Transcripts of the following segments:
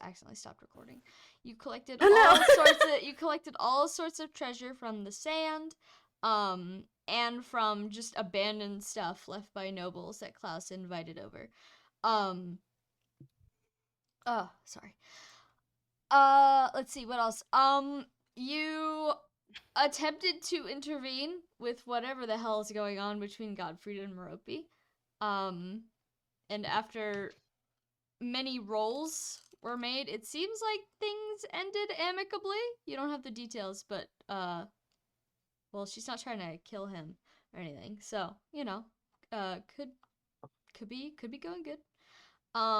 accidentally stopped recording. You collected all sorts of treasure from the sand, and from just abandoned stuff left by nobles that Klaus invited over. Sorry. Let's see, what else? You attempted to intervene with whatever the hell is going on between Godfrey and Merope. And after many rolls were made, it seems like things ended amicably. You don't have the details, but, well, she's not trying to kill him or anything, so, could be going good.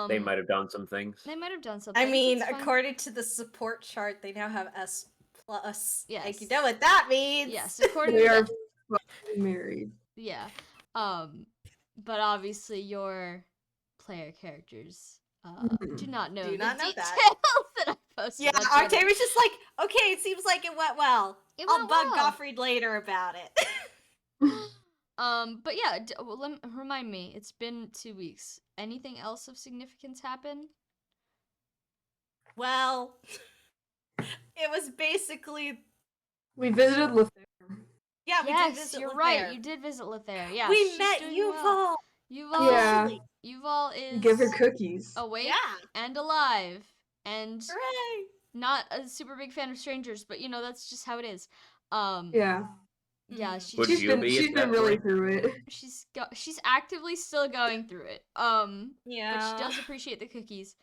They might have done some things. They might have done something. I mean, according to the support chart, they now have S+. Yes. Like, you know what that means. Yes, according they to are married. Yeah. But obviously your player characters do not know the details that I posted. Yeah, Octavia's just like, okay, it seems like it went well. I'll bug Gottfried later about it. But yeah, remind me, it's been 2 weeks. Anything else of significance happen? Well, it was basically... We visited Lothair. Yeah, we did visit you're Lothair. right, you did visit Lothair. Yeah, we met Yuval. Yuval is... Give her cookies. Awake and alive. And hooray! Not a super big fan of strangers, but that's just how it is. Yeah, she's been really through it. She's actively still going through it. Yeah. But she does appreciate the cookies.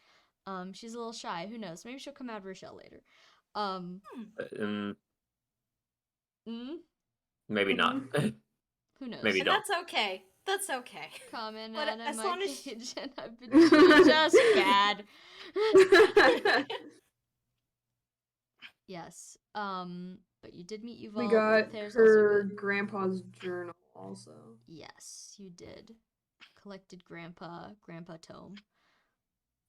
She's a little shy. Who knows? Maybe she'll come out of her shell later. Maybe not. Who knows? Maybe don't. That's okay. That's okay. Comment but on as my long as page, and I've been doing just bad. Yes. But you did meet Yuval. We got her grandpa's journal also. Yes, you did. Collected grandpa tome.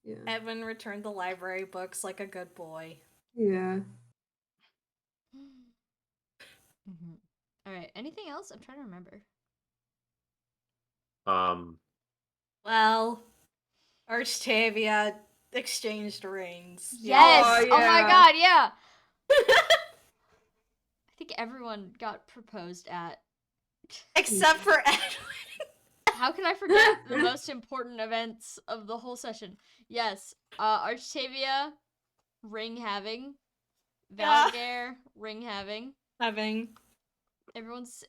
Yeah. Evan returned the library books like a good boy. Yeah. Alright, anything else? I'm trying to remember. Well, Archtavia exchanged rings. Yes! Oh my god, yeah! I think everyone got proposed at. Except for Edwin. How can I forget the most important events of the whole session? Yes, Archtavia, ring having. Valgair, ring having. Everyone's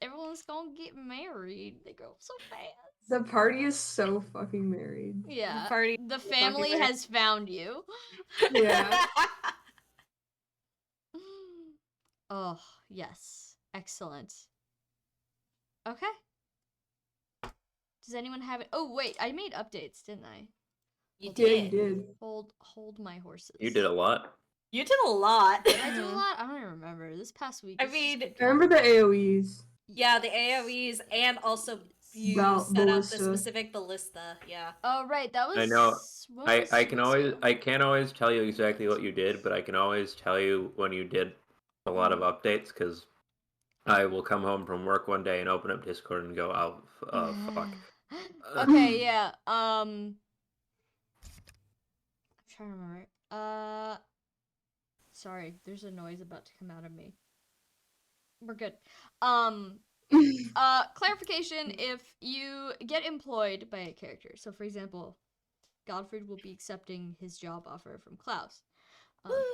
gonna get married. They grow up so fast. The party is so fucking married. Yeah. The family has found you. Yeah. Oh, yes. Excellent. Okay. Does anyone have it? Oh, wait. I made updates, didn't I? You did. You did. Hold my horses. You did a lot. You did a lot. Did I do a lot? I don't even remember. This past week. I mean, I remember the AoEs. Yeah, the AoEs, and also you set up the specific ballista. Yeah. Oh, right. That was. I know. I can't always tell you exactly what you did, but I can always tell you when you did a lot of updates, because I will come home from work one day and open up Discord and go, oh, fuck. Okay, yeah. I'm trying to remember. Sorry, there's a noise about to come out of me. We're good. Clarification, if you get employed by a character, so for example, Gottfried will be accepting his job offer from Klaus.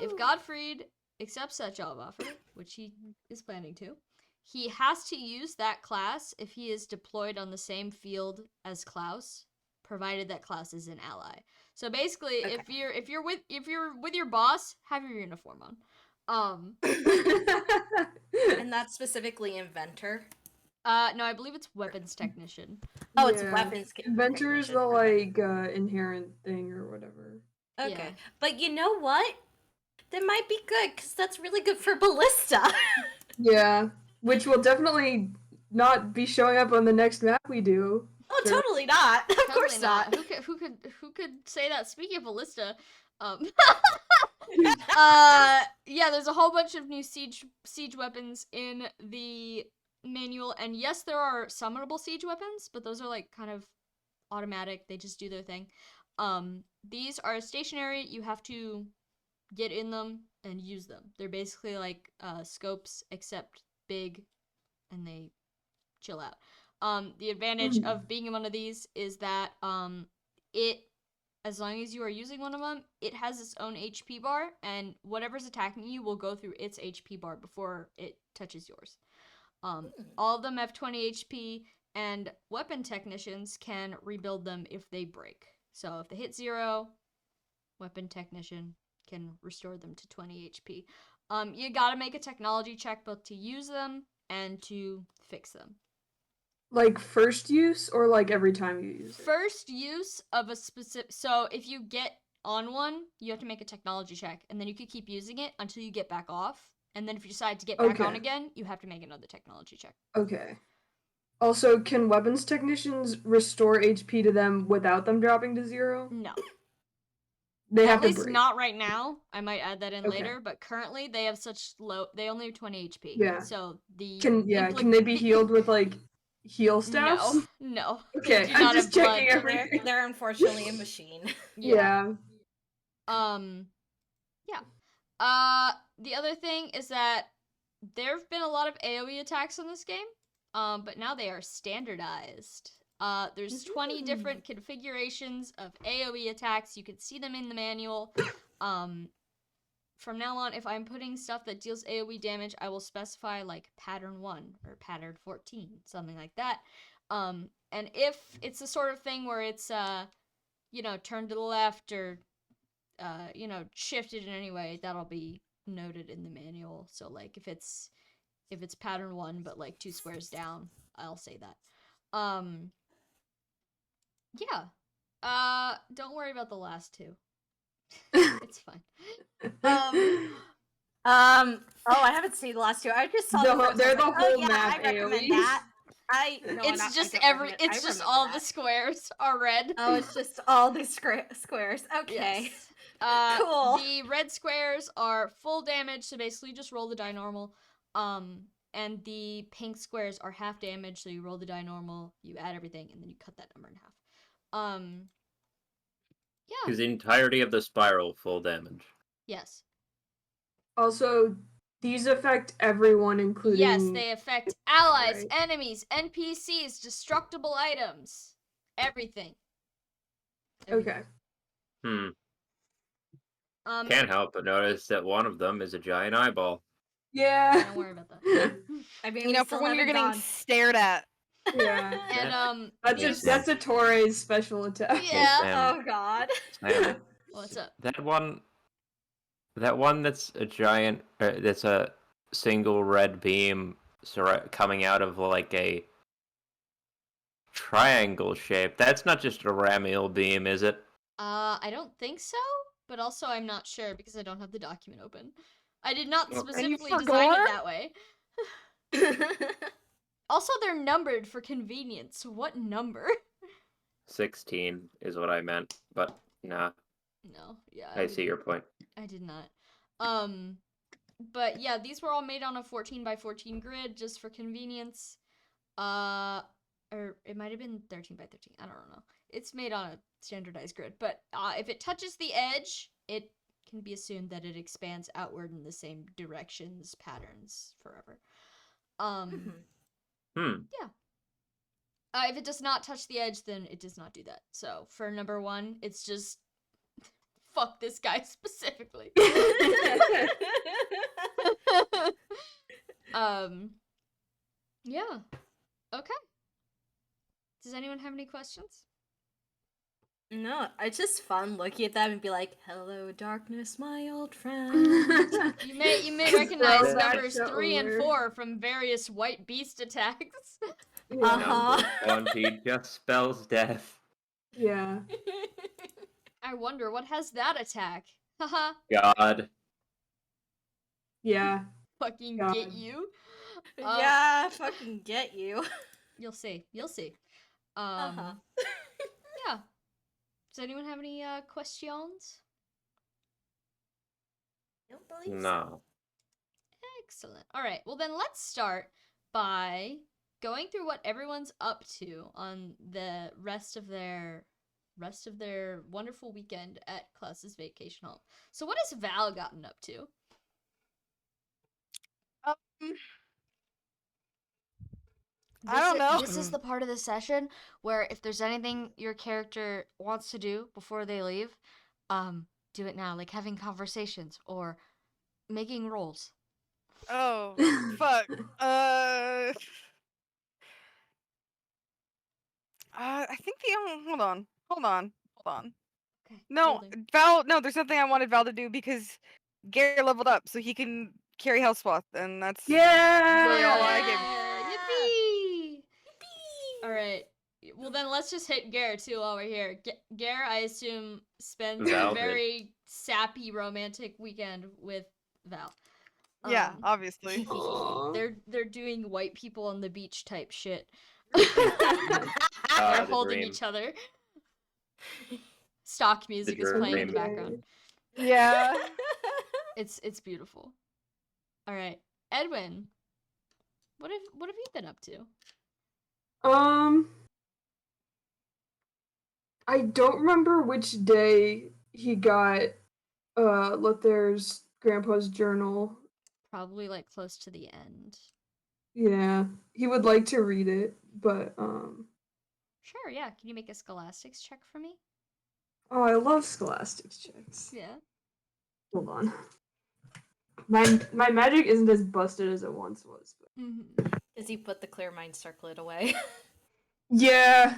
If Gottfried accepts that job offer, which he is planning to, he has to use that class if he is deployed on the same field as Klaus, provided that Klaus is an ally. So basically, okay. if you're with your boss, have your uniform on. And that's specifically Inventor? No, I believe it's Weapons Technician. Oh, it's Weapons Inventor is the, like, inherent thing or whatever. Okay. Yeah. But you know what? That might be good, because that's really good for Ballista. Yeah. Which will definitely not be showing up on the next map we do. Oh, sure. Totally not. Of course not. Who could say that? Speaking of Ballista, yeah, there's a whole bunch of new siege weapons in the manual, and yes, there are summonable siege weapons, but those are like kind of automatic. They just do their thing. These are stationary. You have to get in them and use them. They're basically like scopes, except big, and they chill out. The advantage of being in one of these is that it, as long as you are using one of them, it has its own HP bar, and whatever's attacking you will go through its HP bar before it touches yours. All of them have 20 HP, and weapon technicians can rebuild them if they break. So if they hit 0, weapon technician can restore them to 20 HP. You gotta make a technology check both to use them and to fix them. Like first use or like every time you use it? First use of a specific... So if you get on one, you have to make a technology check, and then you can keep using it until you get back off. And then if you decide to get back on again, you have to make another technology check. Okay. Also, can weapons technicians restore HP to them without them dropping to 0? No. They have At least to break. not right now. I might add that in later, but currently they have such low... They only have 20 HP. Yeah. So the... Can they be healed with, like, heal staffs? No. Okay, I'm just checking everything. They're unfortunately a machine. Yeah. The other thing is that there have been a lot of AoE attacks in this game, but now they are standardized. There's 20 different configurations of AoE attacks. You can see them in the manual. From now on, if I'm putting stuff that deals AoE damage, I will specify like pattern 1 or pattern 14, something like that. And if it's the sort of thing where it's, turned to the left or, shifted in any way, that'll be noted in the manual. So like if it's pattern 1 but like 2 squares down, I'll say that. Don't worry about the last 2. It's fine. I haven't seen the last 2. I just saw they're the whole I map recommend AoEs. that. It's just all the squares are red. Oh, it's just all the squares. Okay. Yes. Cool. The red squares are full damage, so basically just roll the die normal. And the pink squares are half damage, so you roll the die normal, you add everything, and then you cut that number in half. Yeah. Is the entirety of the spiral full damage? Yes. Also, these affect everyone, including... Yes, they affect allies, Right. enemies, NPCs, destructible items. Everything. Okay. Can't help but notice that one of them is a giant eyeball. Yeah. Don't worry about that. I mean, for when you're getting stared at. Yeah. And That's a Torre's special attack. Yeah. Oh god. Sam, What's up? that one that's a giant, that's a single red beam coming out of like a triangle shape. That's not just a Ramiel beam, is it? I don't think so, but also I'm not sure because I don't have the document open. I did not specifically for design gore? it that way. Also, they're numbered for convenience. What number? 16 is what I meant, but nah. No, yeah. I see your point. I did not. But yeah, these were all made on a 14x14 grid just for convenience. Or it might have been 13x13. I don't know. It's made on a standardized grid, but if it touches the edge, it can be assumed that it expands outward in the same directions, patterns forever. Yeah. If it does not touch the edge, then it does not do that. So for number 1, it's just fuck this guy specifically. Yeah. Okay. Does anyone have any questions? No, it's just fun looking at them and be like, "Hello, darkness, my old friend." You may recognize Throw numbers that 3 and over. 4 from various white beast attacks. Uh-huh. Number 20 just spells death. Yeah. I wonder what has that attack. Haha. God. Yeah. Fucking God. get you. Yeah, fucking get you. You'll see. You'll see. Uh-huh. Yeah. Does anyone have any questions? Don't believe so. No. Excellent. All right. Well, then let's start by going through what everyone's up to on the rest of their rest of their wonderful weekend at Klaus's vacation home. So what has Val gotten up to? I don't know. This is the part of the session where if there's anything your character wants to do before they leave, do it now. Like having conversations or making rolls. Oh, fuck. I think hold on. Okay. No, building. Val. No, there's something I wanted Val to do because Gary leveled up, so he can carry Hellswath, and that's Yeah! really all I gave. Yippee! All right. Well, then let's just hit Gare too while we're here. Gare, I assume, spends Val a did. very sappy romantic weekend with Val. Yeah, obviously. Aw. They're doing white people on the beach type shit. The They're holding dream. each other. Stock music is playing in the dream. background. Yeah. It's beautiful. All right, Edwin, what have you been up to? I don't remember which day he got Lothair's grandpa's journal. Probably like close to the end. Yeah, he would like to read it, but Sure, yeah. Can you make a scholastics check for me? oh, I love scholastics checks. Yeah. Hold on. My magic isn't as busted as it once was. But... Does he put the clear mind circlet away? Yeah,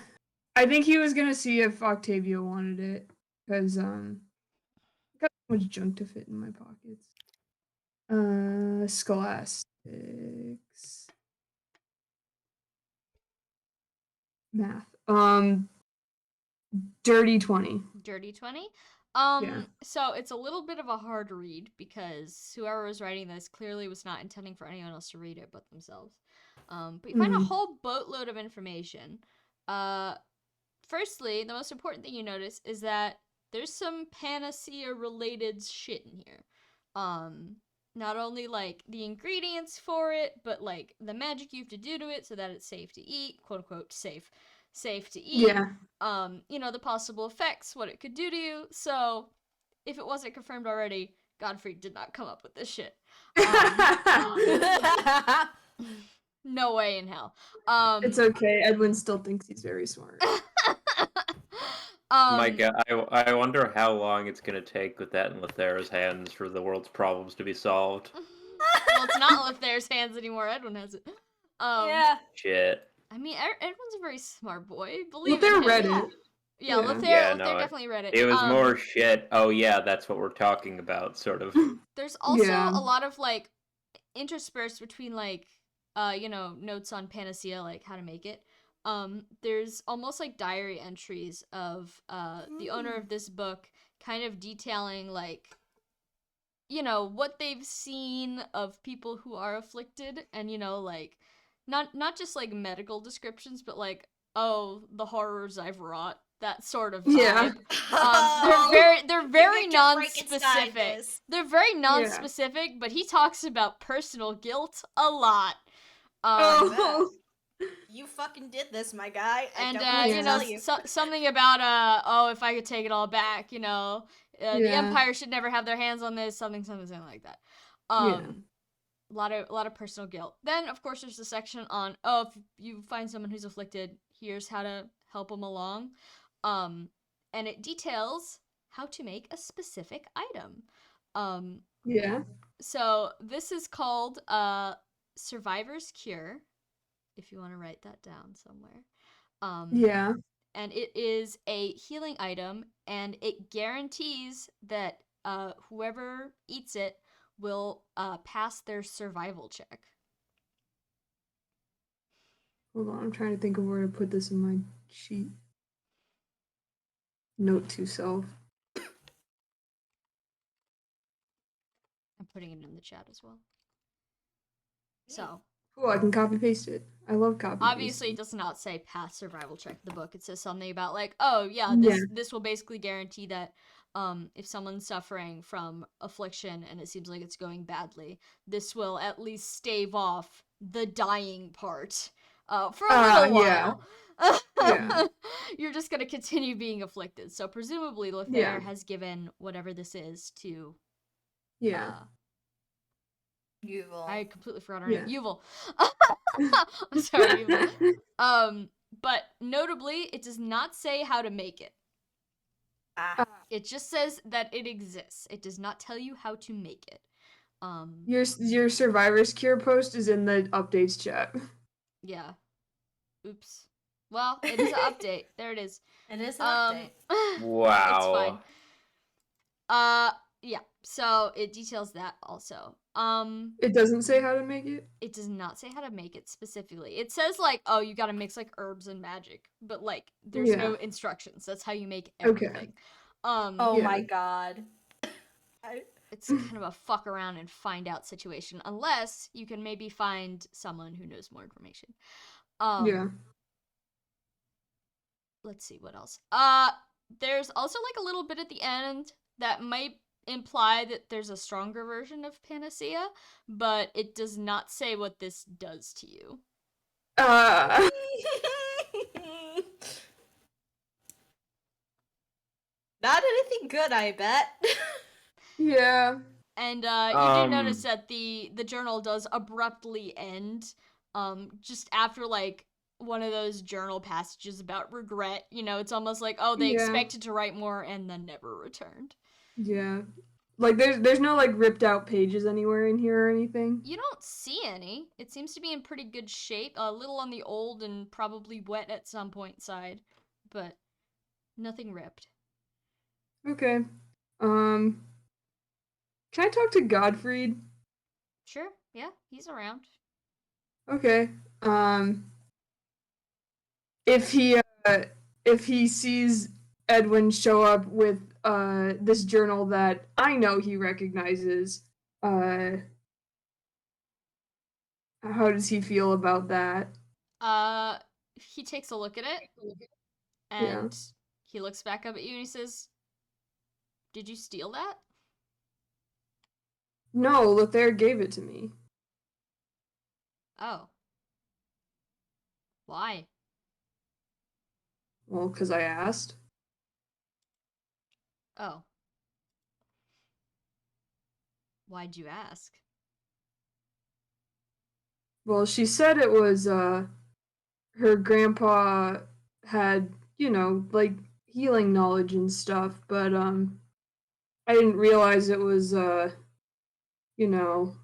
I think he was gonna see if Octavia wanted it, because I got so much junk to fit in my pockets. Scholastics. Math. Dirty 20. Dirty 20. Yeah. So it's a little bit of a hard read because whoever was writing this clearly was not intending for anyone else to read it but themselves. But you find a whole boatload of information. Firstly, the most important thing you notice is that there's some panacea related shit in here. Not only like the ingredients for it, but like the magic you have to do to it so that it's safe to eat, quote unquote safe to eat. Yeah. The possible effects, what it could do to you. So, if it wasn't confirmed already, Godfrey did not come up with this shit. No way in hell. It's okay. Edwin still thinks he's very smart. My God, I wonder how long it's gonna take with that in Lothair's hands for the world's problems to be solved. Well, it's not in Lothair's hands anymore. Edwin has it. Yeah. Shit. I mean, Edwin's a very smart boy. Believe Lothair in him. read it. Yeah, Yeah. Lothair definitely read it. It was more shit. Oh yeah, that's what we're talking about, sort of. There's also Yeah. a lot of like interspersed between like notes on panacea, like how to make it. There's almost like diary entries of the owner of this book kind of detailing like what they've seen of people who are afflicted, and like not just like medical descriptions, but like, oh, the horrors I've wrought, that sort of vibe. Yeah. They're very Victor non-specific. Frankenstein this. They're very non-specific, but he talks about personal guilt a lot. Oh. You fucking did this, my guy. I And don't need to tell you. something about oh, if I could take it all back, the Empire should never have their hands on this, something like that. A lot of personal guilt. Then of course there's a section on, oh, if you find someone who's afflicted, here's how to help them along. And it details how to make a specific item. So this is called Survivor's Cure, if you want to write that down somewhere. And it is a healing item, and it guarantees that whoever eats it will pass their survival check. Hold on, I'm trying to think of where to put this in my sheet. Note to self. I'm putting it in the chat as well. So. Cool, I can copy paste it. I love copy. Obviously, it does not say pass survival check in the book. It says something about like, oh yeah, this will basically guarantee that if someone's suffering from affliction and it seems like it's going badly, this will at least stave off the dying part for a little while. Yeah. You're just gonna continue being afflicted. So presumably Lothair Yeah. has given whatever this is to Yeah. Yuval. I completely forgot her Yeah. name. Yuval. I'm sorry, Yuval. But notably, it does not say how to make it. It just says that it exists. It does not tell you how to make it. Your survivor's cure post is in the updates chat. Yeah. Oops. Well, it is an update. There it is. It is an update. It's fine. Wow. Yeah. So it details that also. It doesn't say how to make it? It does not say how to make it specifically. It says like, oh, you gotta mix like herbs and magic, but like there's no instructions. That's how you make everything. Okay. Oh my god. It's kind of a fuck around and find out situation, unless you can maybe find someone who knows more information. Yeah. Let's see what else. There's also like a little bit at the end that might imply that there's a stronger version of Panacea, but it does not say what this does to you. Not anything good, I bet. Yeah. And you do notice that the journal does abruptly end, just after like one of those journal passages about regret. You know, it's almost like, oh, they expected to write more and then never returned. Yeah. Like there's no like ripped out pages anywhere in here or anything. You don't see any. It seems to be in pretty good shape. A little on the old and probably wet at some point side, but nothing ripped. Okay. Can I talk to Godfried? Sure. Yeah, he's around. Okay. If he sees Edwin show up with this journal that I know he recognizes, how does he feel about that? He takes a look at it and he looks back up at you and he says, "Did you steal that?" No, Lothair gave it to me. Oh. Why? Well, 'cause I asked. Oh. Why'd you ask? Well, she said it was her grandpa had, like healing knowledge and stuff, but I didn't realize it was you know,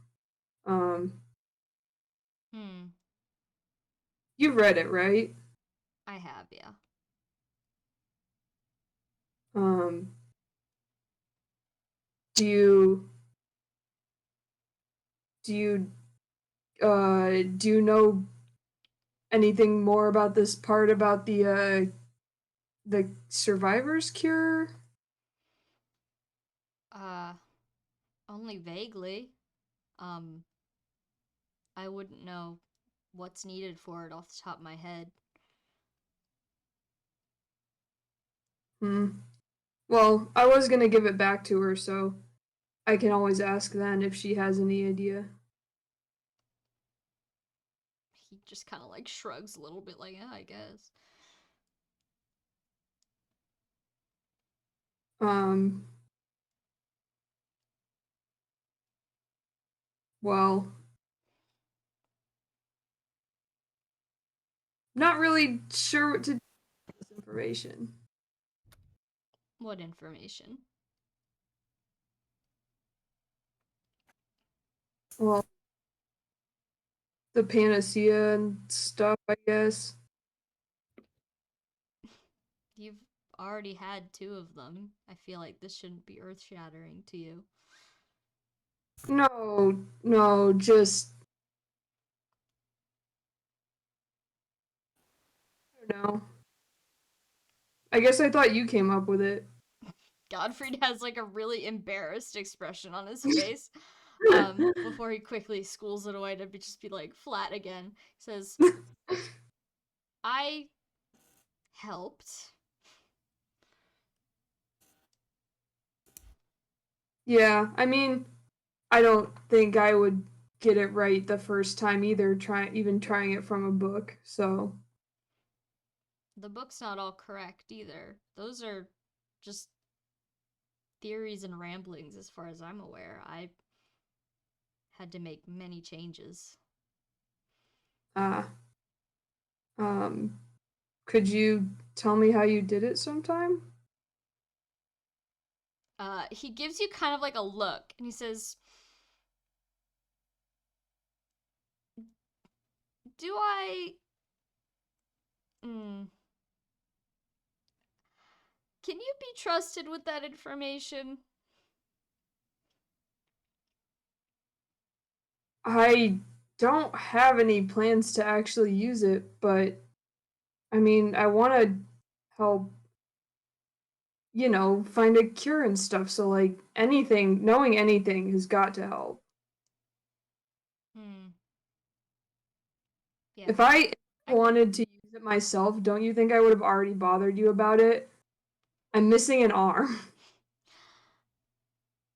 you've read it, right? I have, yeah. Do you do you know anything more about this part about the survivor's cure? Only vaguely. I wouldn't know what's needed for it off the top of my head. Well, I was gonna give it back to her, so I can always ask then if she has any idea. He just kind of like shrugs a little bit like, yeah, I guess. Well, not really sure what to do with this information. What information? Well, the panacea and stuff, I guess. You've already had 2 of them. I feel like this shouldn't be earth-shattering to you. No, just I don't know. I guess I thought you came up with it. Godfried has like a really embarrassed expression on his face. Before he quickly schools it away to just be like flat again. He says, I helped. Yeah, I mean, I don't think I would get it right the first time either, trying it from a book, so The book's not all correct either. Those are just theories and ramblings as far as I'm aware. I had to make many changes. Could you tell me how you did it sometime? He gives you kind of like a look, and he says, "Do I? Can you be trusted with that information?" I don't have any plans to actually use it, but I mean, I want to help, find a cure and stuff. So, like, knowing anything has got to help. Yeah. If I wanted to use it myself, don't you think I would have already bothered you about it? I'm missing an arm.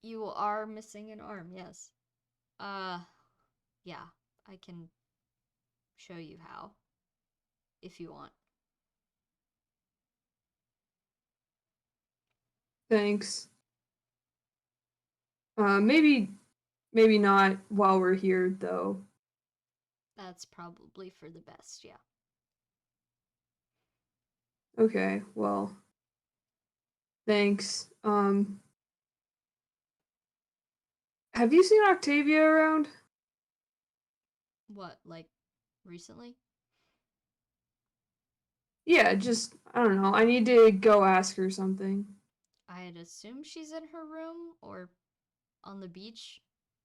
You are missing an arm, yes. Yeah, I can show you how, if you want. Thanks. Maybe not while we're here, though. That's probably for the best, yeah. Okay, well, thanks. Have you seen Octavia around? What, like, recently? Yeah, just, I don't know. I need to go ask her something. I'd assume she's in her room or on the beach.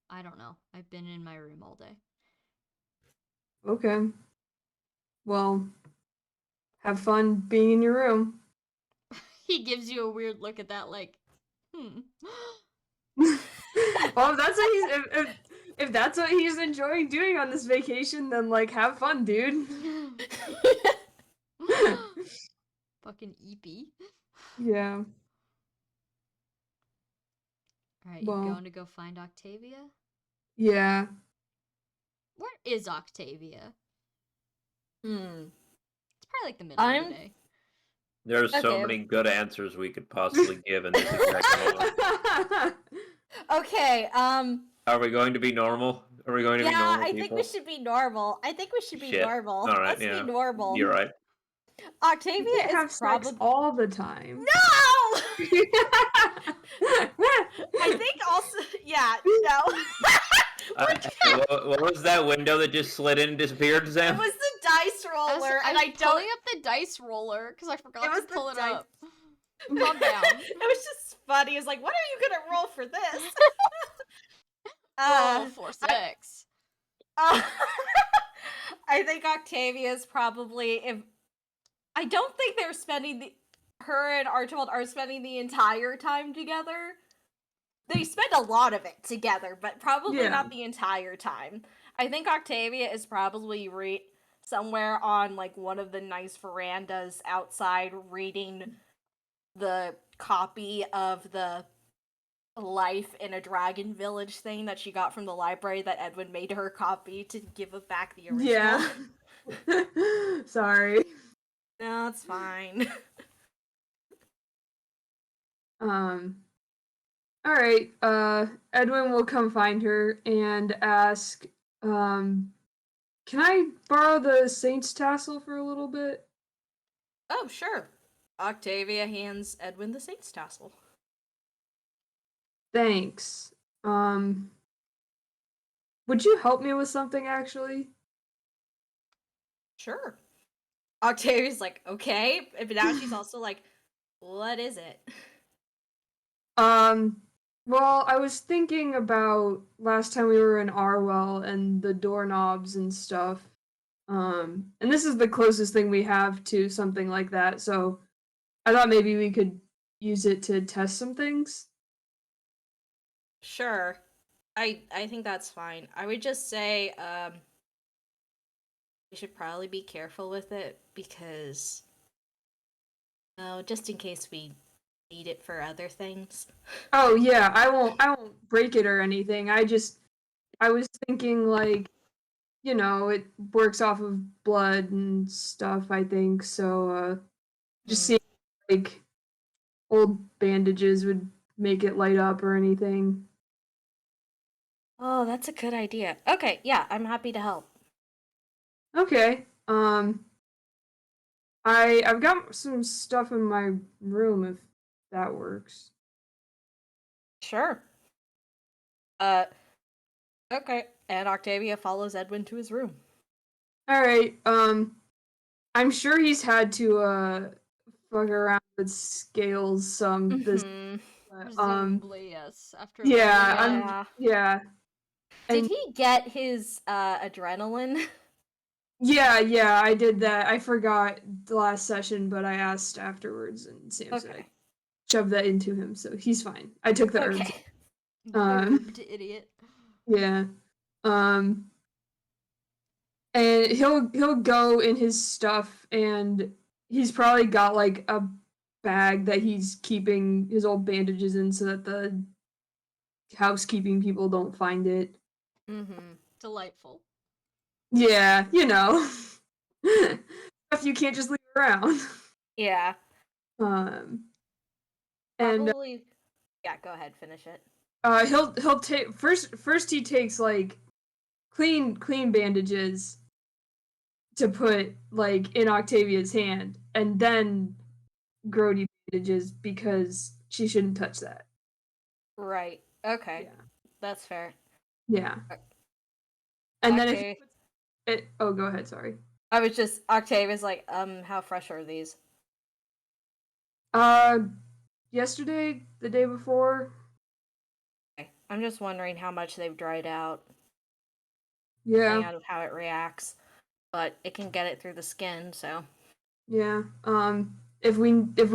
I don't know. I've been in my room all day. Okay. Well, have fun being in your room. He gives you a weird look at that, like, Well, if that's what if that's what he's enjoying doing on this vacation, then like have fun, dude. Fucking eepy. Yeah. Alright, you Well, going to go find Octavia? yeah. Where is Octavia? It's probably like the middle of the day. There's so many good answers we could possibly give in this exact moment. Okay, Are we going to be normal? Are we going to be normal I people? think we should be normal. I think we should be Shit. normal. All right, Let's yeah. be normal. You're right. Octavia You can't is have sex probably all the time. No! I think also, yeah, no. What was that window that just slid in and disappeared, Sam? It was the dice roller, and I don't. pulling up the dice roller because I forgot to pull it up. Calm down. It was just funny. It was like, what are you gonna roll for this? Roll for 6. I think Octavia's probably if. I don't think they're spending her and Archibald are spending the entire time together. They spend a lot of it together, but probably not the entire time. I think Octavia is probably somewhere on like one of the nice verandas outside reading the copy of the Life in a Dragon Village thing that she got from the library that Edwin made her copy to give back the original. Yeah. Sorry. No, it's fine. All right. Edwin will come find her and ask, can I borrow the Saint's tassel for a little bit? Oh, sure. Octavia hands Edwin the Saint's tassel. Thanks. Would you help me with something actually? Sure. Octavia's like, okay, but now she's also like, what is it? Well, I was thinking about last time we were in Arwell and the doorknobs and stuff. And this is the closest thing we have to something like that, so I thought maybe we could use it to test some things. Sure. I think that's fine. I would just say, we should probably be careful with it because just in case we need it for other things. Oh yeah, I won't break it or anything. I was thinking like you know, it works off of blood and stuff, I think. So just Hmm. seeing like old bandages would make it light up or anything. Oh, that's a good idea. Okay, yeah, I'm happy to help. Okay. I've got some stuff in my room if that works. Sure. Okay. And Octavia follows Edwin to his room. All right. I'm sure he's had to fuck around with scales some this Hmm. Presumably, yes. After yeah, learning Yeah. yeah. Did And he get his adrenaline? yeah, I did that. I forgot the last session, but I asked afterwards and Sam said I Okay. shoved that into him, so he's fine. I took the herbs. Okay. the Um, herbed idiot. Yeah. Um and he'll go in his stuff and he's probably got like a bag that he's keeping his old bandages in so that the housekeeping people don't find it. Mm-hmm. Delightful. Yeah, you know. Stuff you can't just leave around. Yeah. Um and Probably. Yeah, go ahead, finish it. he'll take first he takes like clean bandages to put like in Octavia's hand and then grody bandages because she shouldn't touch that. Right. Okay. Yeah. That's fair. Yeah. Uh, And then if he Octave. puts it oh go ahead, sorry. I was just Octave is like, how fresh are these? Uh yesterday, the day before. Okay. I'm just wondering how much they've dried out, Yeah. depending on how it reacts. But it can get it through the skin, so Yeah. If we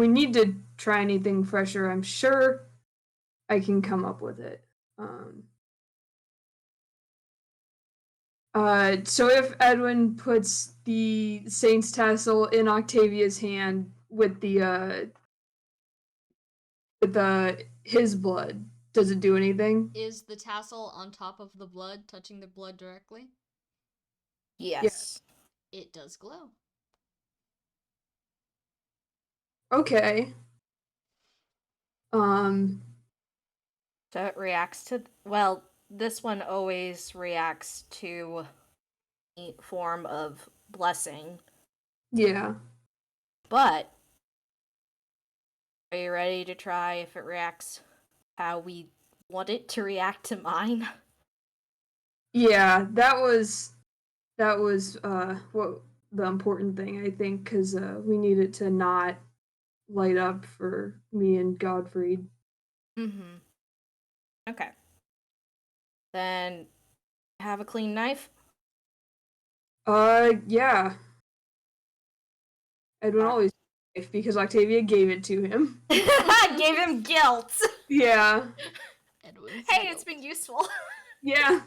need to try anything fresher, I'm sure I can come up with it. Um so if Edwin puts the Saint's tassel in Octavia's hand with his blood, does it do anything? Is the tassel on top of the blood touching the blood directly? yes. It does glow. Okay. Um So it reacts to well, this one always reacts to any form of blessing. yeah. But are you ready to try if it reacts how we want it to react to mine? Yeah, that was what the important thing I think cuz we need it to not light up for me and Godfrey. Mm-hmm. Okay. Then have a clean knife. Yeah. Edwin always because Octavia gave it to him. Gave him guilt. Yeah. Edwin's Hey, guilt. it's been useful. Yeah.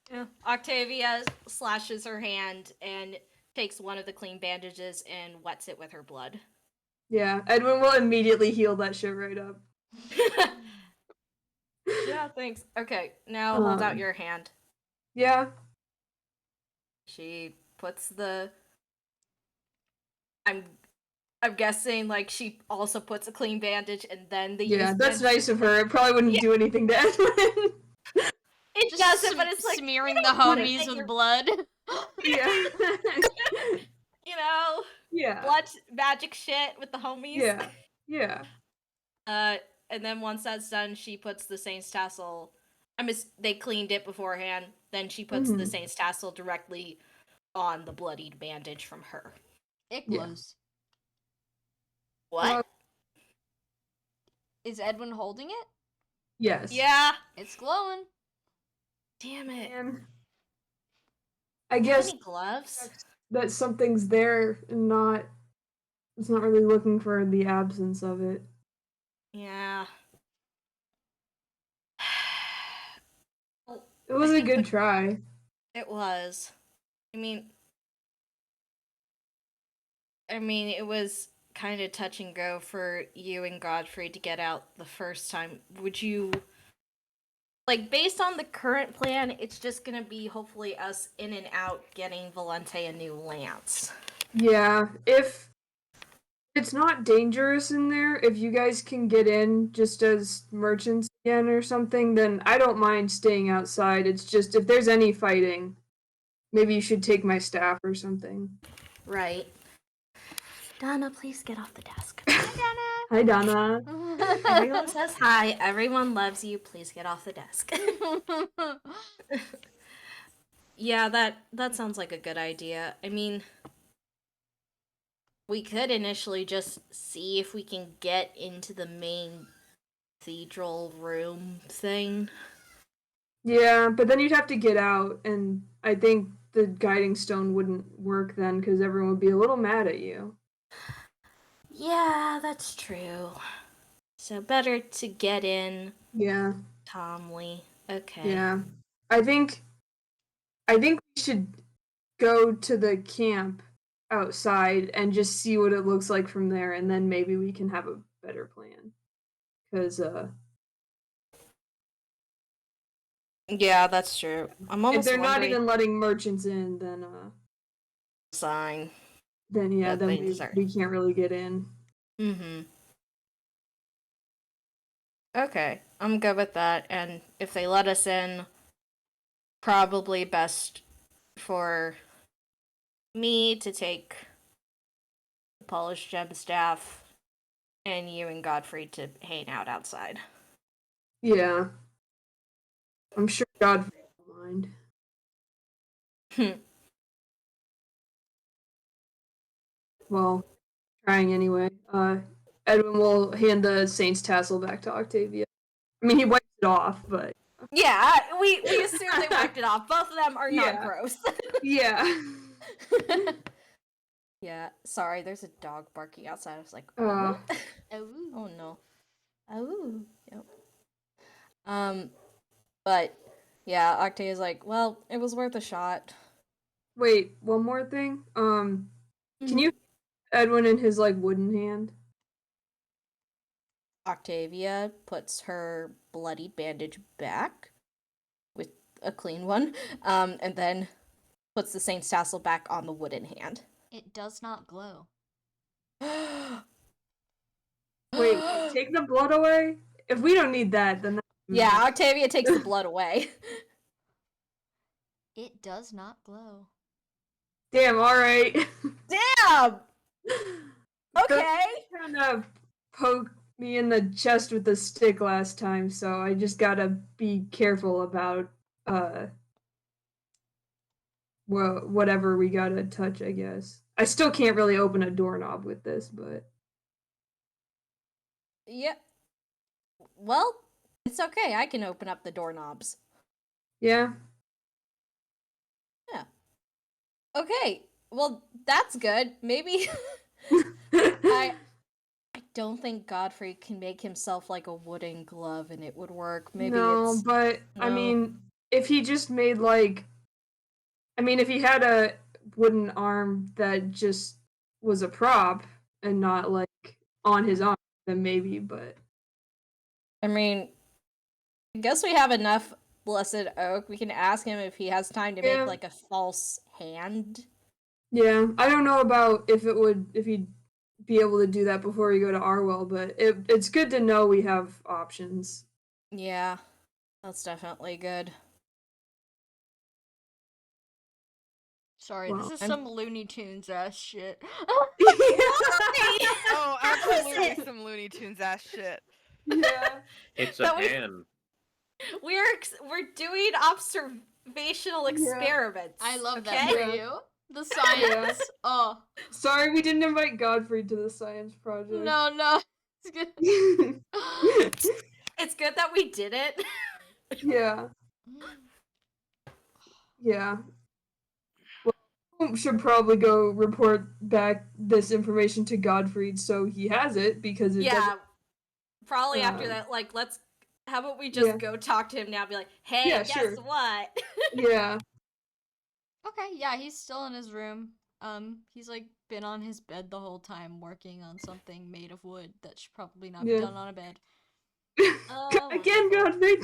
Yeah. Octavia slashes her hand and takes one of the clean bandages and wets it with her blood. Yeah. Edwin will immediately heal that shit right up. Yeah, thanks. Okay, now hold out Um, your hand. yeah. She puts the I'm I'm guessing like she also puts a clean bandage and then the Yeah, used that's bandage. nice of her. It probably wouldn't Yeah. do anything to Edwin. It Just doesn't, but it's like smearing you the don't want it homies that with you're- blood. Yeah. you know, Yeah. blood magic shit with the homies. Yeah. Yeah. And then once that's done, she puts the Saint's tassel. They cleaned it beforehand. Then she puts the Mhm. Saint's tassel directly on the bloodied bandage from her. It Yeah. glows. What? Is Edwin holding it? Yes. Yeah. It's glowing. Damn it. And I Do you have guess any gloves? that something's there and not it's not really looking for the absence of it. Yeah. Well, It was I a think good try. it was. I mean, it was kind of touch and go for you and Godfrey to get out the first time. Would you like, based on the current plan, it's just gonna be hopefully us in and out getting Valente a new lance. Yeah, if it's not dangerous in there, if you guys can get in just as merchants again or something, then I don't mind staying outside. It's just if there's any fighting, maybe you should take my staff or something. Right. Donna, please get off the desk. Hi, Donna. Everyone says hi. Everyone loves you. Please get off the desk. Yeah, that sounds like a good idea. I mean, we could initially just see if we can get into the main cathedral room thing. Yeah, but then you'd have to get out, and I think the guiding stone wouldn't work then because everyone would be a little mad at you. Yeah, that's true. So better to get in Yeah, calmly. Okay. yeah. I think we should go to the camp outside and just see what it looks like from there, and then maybe we can have a better plan. Because Yeah, that's true. I'm if almost they're not wondering even letting merchants in, sign. then yeah, that then they we start. can't really get in. Mm-hmm. Okay, I'm good with that. And if they let us in, probably best for me to take the polished gem staff and you and Godfrey to hang out outside. Yeah, I'm sure God won't mind. Well, trying anyway. Edwin will hand the Saint's tassel back to Octavia. I mean, he wipes it off, but Yeah, we assume they wiped it off. Both of them are not Yeah. gross. yeah. Yeah, sorry, there's a dog barking outside. I was like, Uh, oh no. Oh, yep. But yeah, Octavia's like, well, it was worth a shot. wait, one more thing. Can you Edwin in his like wooden hand? Octavia puts her bloody bandage back with a clean one, and then puts the Saint's tassel back on the wooden hand. It does not glow. Wait, take the blood away. If we don't need that, then Yeah, Octavia takes the blood away. It does not glow. Damn. All right. Damn! Okay. Kind of poked me in the chest with the stick last time, so I just gotta be careful about whatever we gotta touch. I guess I still can't really open a doorknob with this, but Yep. Well, it's okay. I can open up the doorknobs. yeah. Yeah. Okay. Well, that's good. Maybe I don't think Godfrey can make himself like a wooden glove and it would work. Maybe no, it's but I no. mean, if he just made like, I mean, if he had a wooden arm that just was a prop and not like on his arm, then maybe. But I mean, I guess we have enough blessed oak. We can ask him if he has time to Yeah. make like a false hand. yeah, I don't know about if he'd be able to do that before we go to Arwell, but it's good to know we have options. Yeah, that's definitely good. Sorry, Well, this is I'm- some Looney Tunes ass shit. Oh, absolutely some Looney Tunes ass shit. yeah. It's a That we- hand. We're doing observational experiments. I love okay? that for Yeah. you. The science. Oh Sorry, we didn't invite Godfrey to the science project. no. It's good. It's good that we did it. yeah. Yeah. Well, should probably go report back this information to Godfried so he has it because it Yeah, probably after Uh, that. Like, how about we just yeah. go talk to him now? Be like, hey, Yeah, guess sure. what? yeah. Okay, yeah, he's still in his room. He's like been on his bed the whole time working on something made of wood that should probably not be Yeah. done on a bed. Oh, Again, wonderful. Godfried.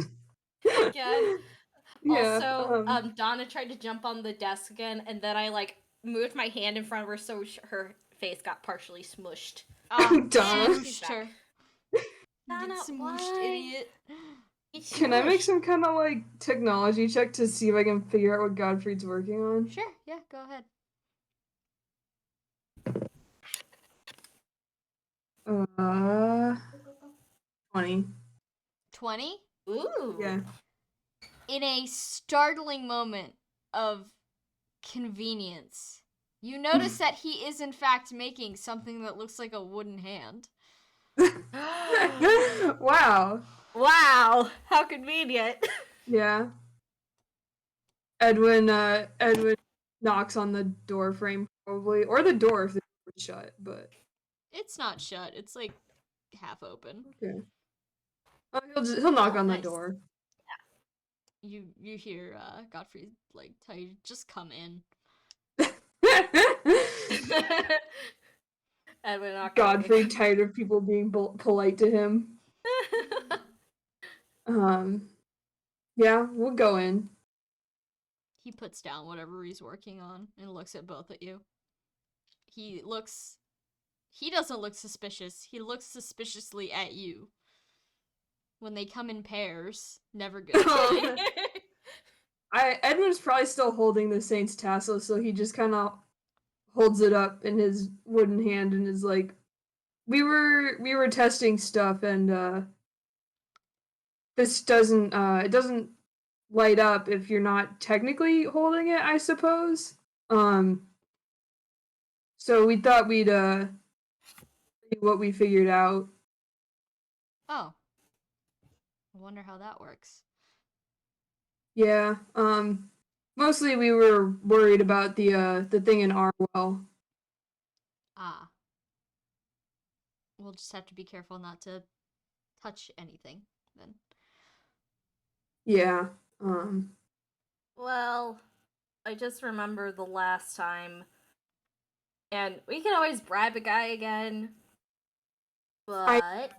again. Yeah. Also, Donna tried to jump on the desk again, and then I like moved my hand in front of her so her face got partially smushed. Donna. She's Smooshed back. her. Donna, Get smooshed, why? idiot. Can I make Smushed. some kind of like technology check to see if I can figure out what Godfrey's working on? Sure, yeah, go ahead. 20. 20? Ooh. Yeah. In a startling moment of convenience, you notice that he is in fact making something that looks like a wooden hand. Wow. Wow, how convenient. Yeah. Edwin knocks on the door frame probably, or the door if the door is shut. But It's not shut, it's like half open. okay. Oh, he'll knock Oh, on the nice. door. You hear Godfrey like tell you just come in. Edwin knocked Godfrey tired of people being polite to him. Yeah, we'll go in. He puts down whatever he's working on and looks at both of you. He doesn't look suspicious. He looks suspiciously at you. When they come in pairs, never good sign. Edwin's probably still holding the Saint's tassel, so he just kind of holds it up in his wooden hand and is like, "We were testing stuff, and this doesn't it doesn't light up if you're not technically holding it, I suppose. So we thought we'd see what we figured out." Oh. I wonder how that works. Yeah. Mostly we were worried about the thing in Arwell. Ah. We'll just have to be careful not to touch anything then. Yeah. Well, I just remember the last time, and we can always bribe a guy again, but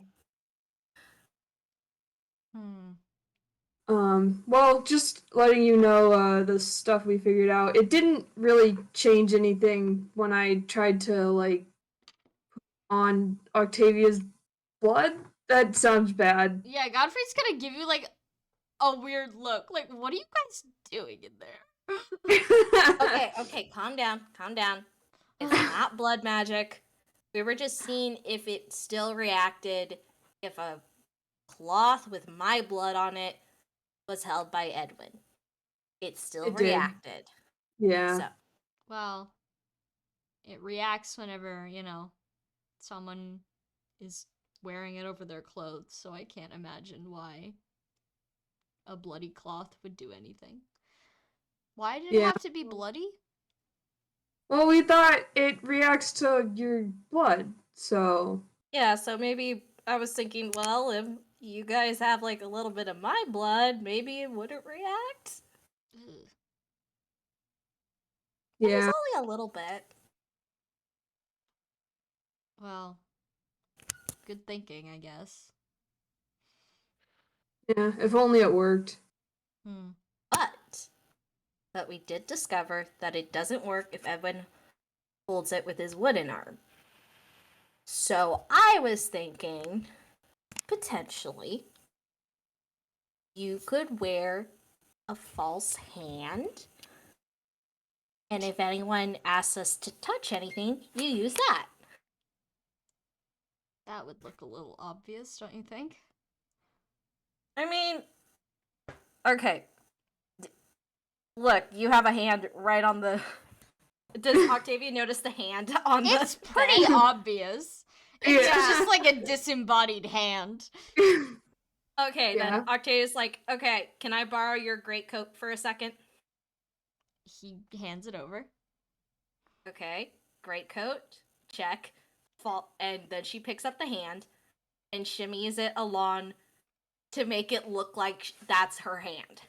Well, just letting you know, the stuff we figured out, it didn't really change anything when I tried to, like, put on Octavia's blood. That sounds bad. Yeah, Godfrey's gonna give you like a weird look. Like, what are you guys doing in there? okay, calm down. It's not blood magic. We were just seeing if it still reacted if a cloth with my blood on it was held by Edwin. It still It did. reacted. Yeah. So, Well, it reacts whenever, someone is wearing it over their clothes, so I can't imagine why a bloody cloth would do anything. Why did it Yeah. have to be bloody? Well, we thought it reacts to your blood, so yeah, so maybe I was thinking, well, if you guys have like a little bit of my blood, maybe it wouldn't react. Ugh. But yeah. it's only a little bit. Well, good thinking, I guess. Yeah, if only it worked. But we did discover that it doesn't work if Edwin holds it with his wooden arm. So I was thinking, potentially, you could wear a false hand. And if anyone asks us to touch anything, you use that. That would look a little obvious, don't you think? I mean, okay. Look, you have a hand right on the... Does Octavia notice the hand on the... It's pretty obvious. It's Yeah. just like a disembodied hand. Okay, Yeah. then Octavia's like, okay, can I borrow your greatcoat for a second? He hands it over. Okay, greatcoat, check. And then she picks up the hand and shimmies it along to make it look like that's her hand.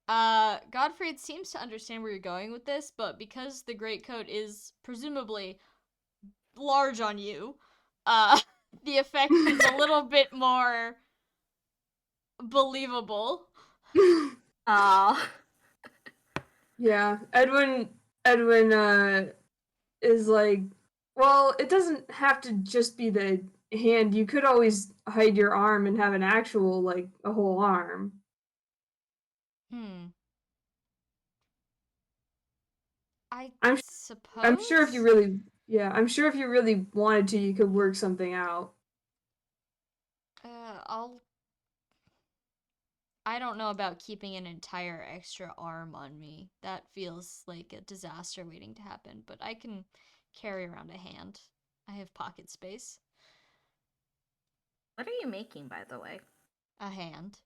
Godfrey seems to understand where you're going with this, but because the greatcoat is presumably large on you, the effect is a little bit more believable. Aw. Yeah, Edwin is like, well, it doesn't have to just be the hand. You could always hide your arm and have an actual, like, a whole arm. Hmm. I I'm suppose. I'm sure if you really I'm sure if you really wanted to, you could work something out. I don't know about keeping an entire extra arm on me. That feels like a disaster waiting to happen, but I can carry around a hand. I have pocket space. What are you making, by the way? A hand.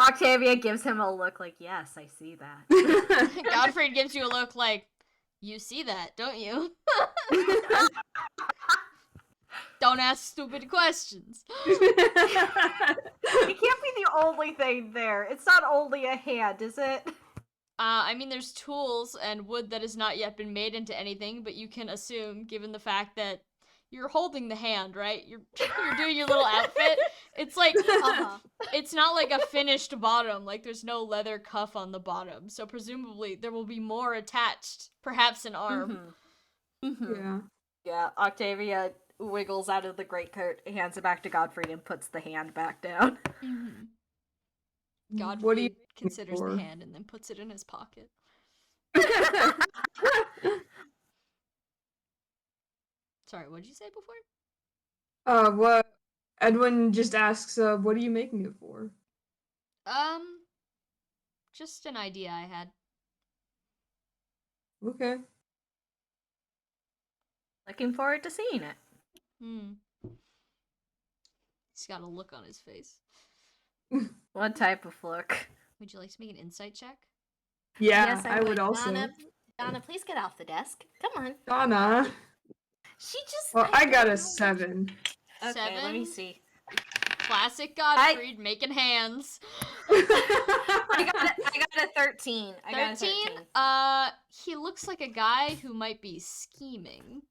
Octavia gives him a look like, yes, I see that. Godfrey gives you a look like, you see that, don't you? Don't ask stupid questions. It can't be the only thing there. It's not only a hand, is it? I mean, there's tools and wood that has not yet been made into anything, but you can assume, given the fact that you're holding the hand, right? You're doing your little outfit. It's like, it's not like a finished bottom. Like, there's no leather cuff on the bottom. So presumably there will be more attached, perhaps an arm. Yeah. Yeah, Octavia wiggles out of the greatcoat, hands it back to Godfrey, and puts the hand back down. Godfrey What do you considers for? the hand and then puts it in his pocket. Sorry, what did you say before? What Edwin just asks, what are you making it for? Just an idea I had. Okay. Looking forward to seeing it. He's got a look on his face. What type of look? Would you like to make an insight check? Yeah, Yes, I would also. Donna, please get off the desk. Come on. Donna. She just. Well, I got don't a know. 7. Okay, let me 7? see. Classic Godfried making hands. I got a 13. 13? He looks like a guy who might be scheming.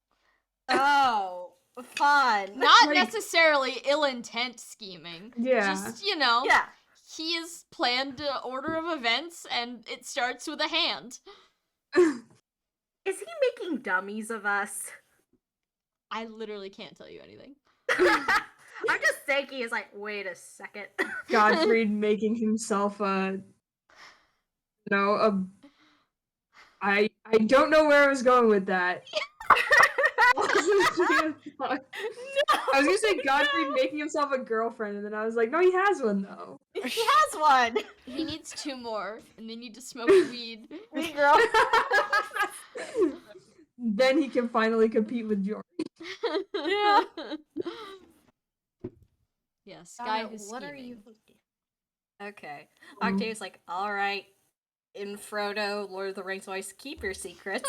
Oh, fun. Not Like- necessarily ill intent scheming. Yeah. Just, you know, Yeah. he has planned an order of events and it starts with a hand. Is he making dummies of us? I literally can't tell you anything. I'm just thinking, is like, wait a second. Godfried making himself I don't know where I was going with that. I was gonna say Godfried making himself a girlfriend, and then I was like, no, he has one though. He has one. He needs 2 more, and they need to smoke weed. Me girl. Then he can finally compete with Jordan. Yeah. Yes, guy Donna, who's what scheming. are you? Okay. Octave's like, all right, in Frodo, Lord of the Rings voice, keep your secrets.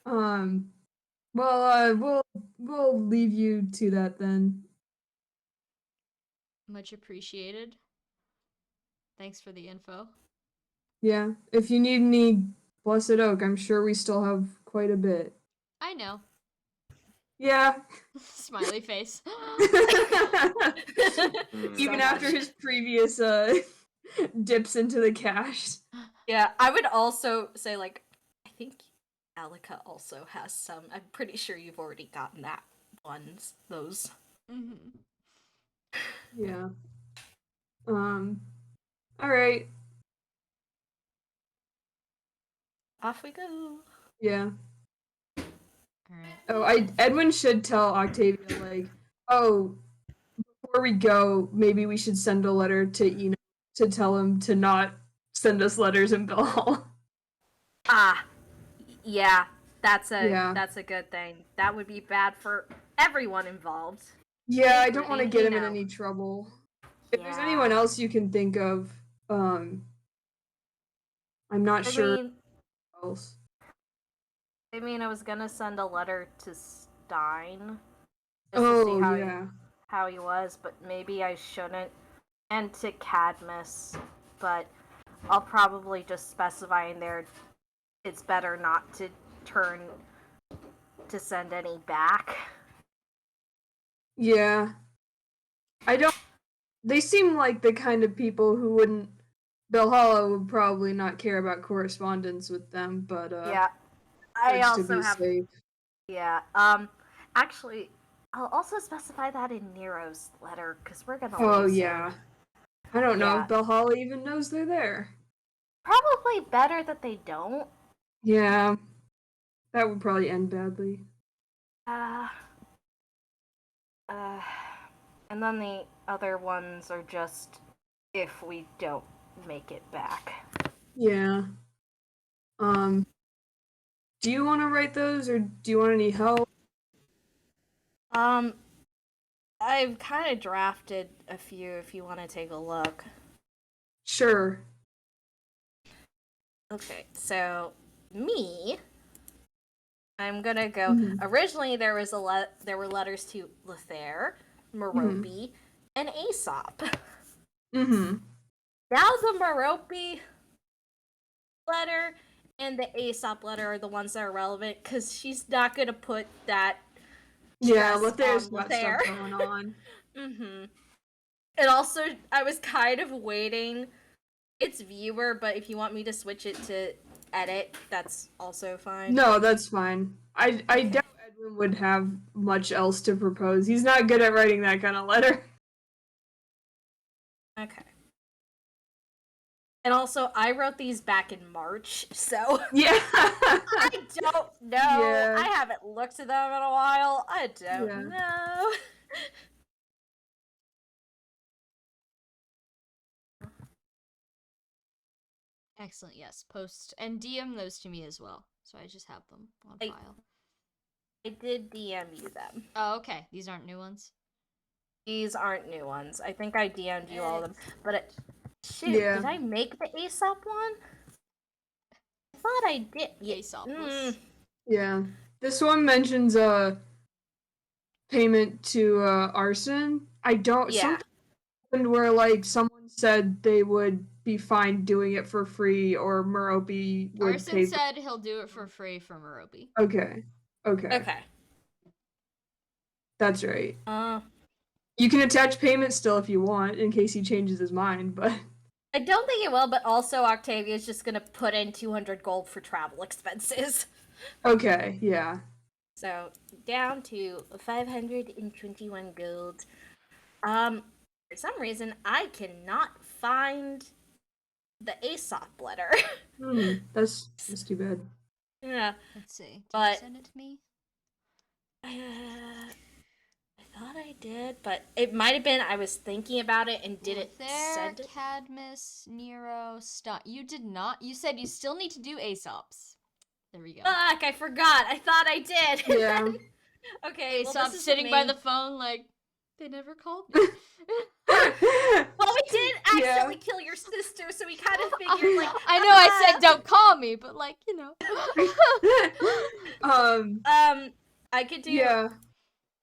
Well, we'll leave you to that then. Much appreciated. Thanks for the info. Yeah, if you need any Blessed Oak, I'm sure we still have quite a bit. I know. Yeah. Smiley face. Even after his previous dips into the cash. Yeah, I would also say, like, I think Alika also has some. I'm pretty sure you've already gotten that ones. Those. Yeah. Alright. Off we go. Yeah. Alright. Oh, Edwin should tell Octavia, like, oh, before we go, maybe we should send a letter to Eno to tell him to not send us letters in Bell. Yeah, that's a Yeah. that's a good thing. That would be bad for everyone involved. Yeah, I don't want to Including get him in Eno. any trouble. If there's Yeah. anyone else you can think of, I'm not sure else. I mean, I was gonna send a letter to Stein just to see Oh, yeah. how he was, but maybe I shouldn't. And to Cadmus, but I'll probably just specify in there it's better not to turn to send any back. Yeah. I don't. They seem like the kind of people who wouldn't. Valhalla would probably not care about correspondence with them, but Yeah. I just to also be have safe. Yeah. Actually, I'll also specify that in Nero's letter because we're gonna Oh lose yeah. him. I don't know Yeah. if Valhalla even knows they're there. Probably better that they don't. Yeah. That would probably end badly. Uh, uh, and then the other ones are just if we don't make it back. Yeah. Do you want to write those, or do you want any help? I've kind of drafted a few if you want to take a look. Sure. Okay, so me, I'm gonna go. Mhm. Originally, there were letters to Lethair, Merope, and Aesop. Mm-hmm. Now the Merope letter and the Aesop letter are the ones that are relevant because she's not gonna put that. Yeah, stress Lethair's on got Lethair. stuff going on. Mm-hmm. And also, I was kind of waiting. It's viewer, but if you want me to switch it to edit, that's also fine. No, that's fine. I doubt Edwin would have much else to propose. He's not good at writing that kind of letter. Okay. And also, I wrote these back in March, so Yeah. I don't know. Yeah. I haven't looked at them in a while. I don't Yeah. know. Excellent. Yes, post and DM those to me as well, so I just have them on file. I did DM you them. Oh, okay. These aren't new ones. These aren't new ones. I think I DM'd you all of them, but shoot, Yeah. did I make the Aesop one? I thought I did. Aesopless. Yeah. This one mentions payment to arson. I don't. Yeah. Something happened where like someone said they would be fine doing it for free, or Merope would Arson pay. said he'll do it for free for Merope. Okay. Okay. That's right. Uh, You can attach payment still if you want, in case he changes his mind, but I don't think it will, but also Octavia's just gonna put in 200 gold for travel expenses. okay, yeah. So, down to 521 gold. For some reason, I cannot find the Aesop letter. That's too bad. Yeah. Let's see. Did you But- send it to me? I thought I did, but it might have been I was thinking about it and didn't There, send it. Cadmus, Nero, Stott. You did not. You said you still need to do Aesop's. There we go. Fuck, I forgot. I thought I did. Yeah. Okay, well, Aesop's this is sitting by me. the phone like, they never called me. Well, we did Yeah. accidentally kill your sister, so we kind of figured, like, I know I said don't call me, but like, you know. I could do, yeah.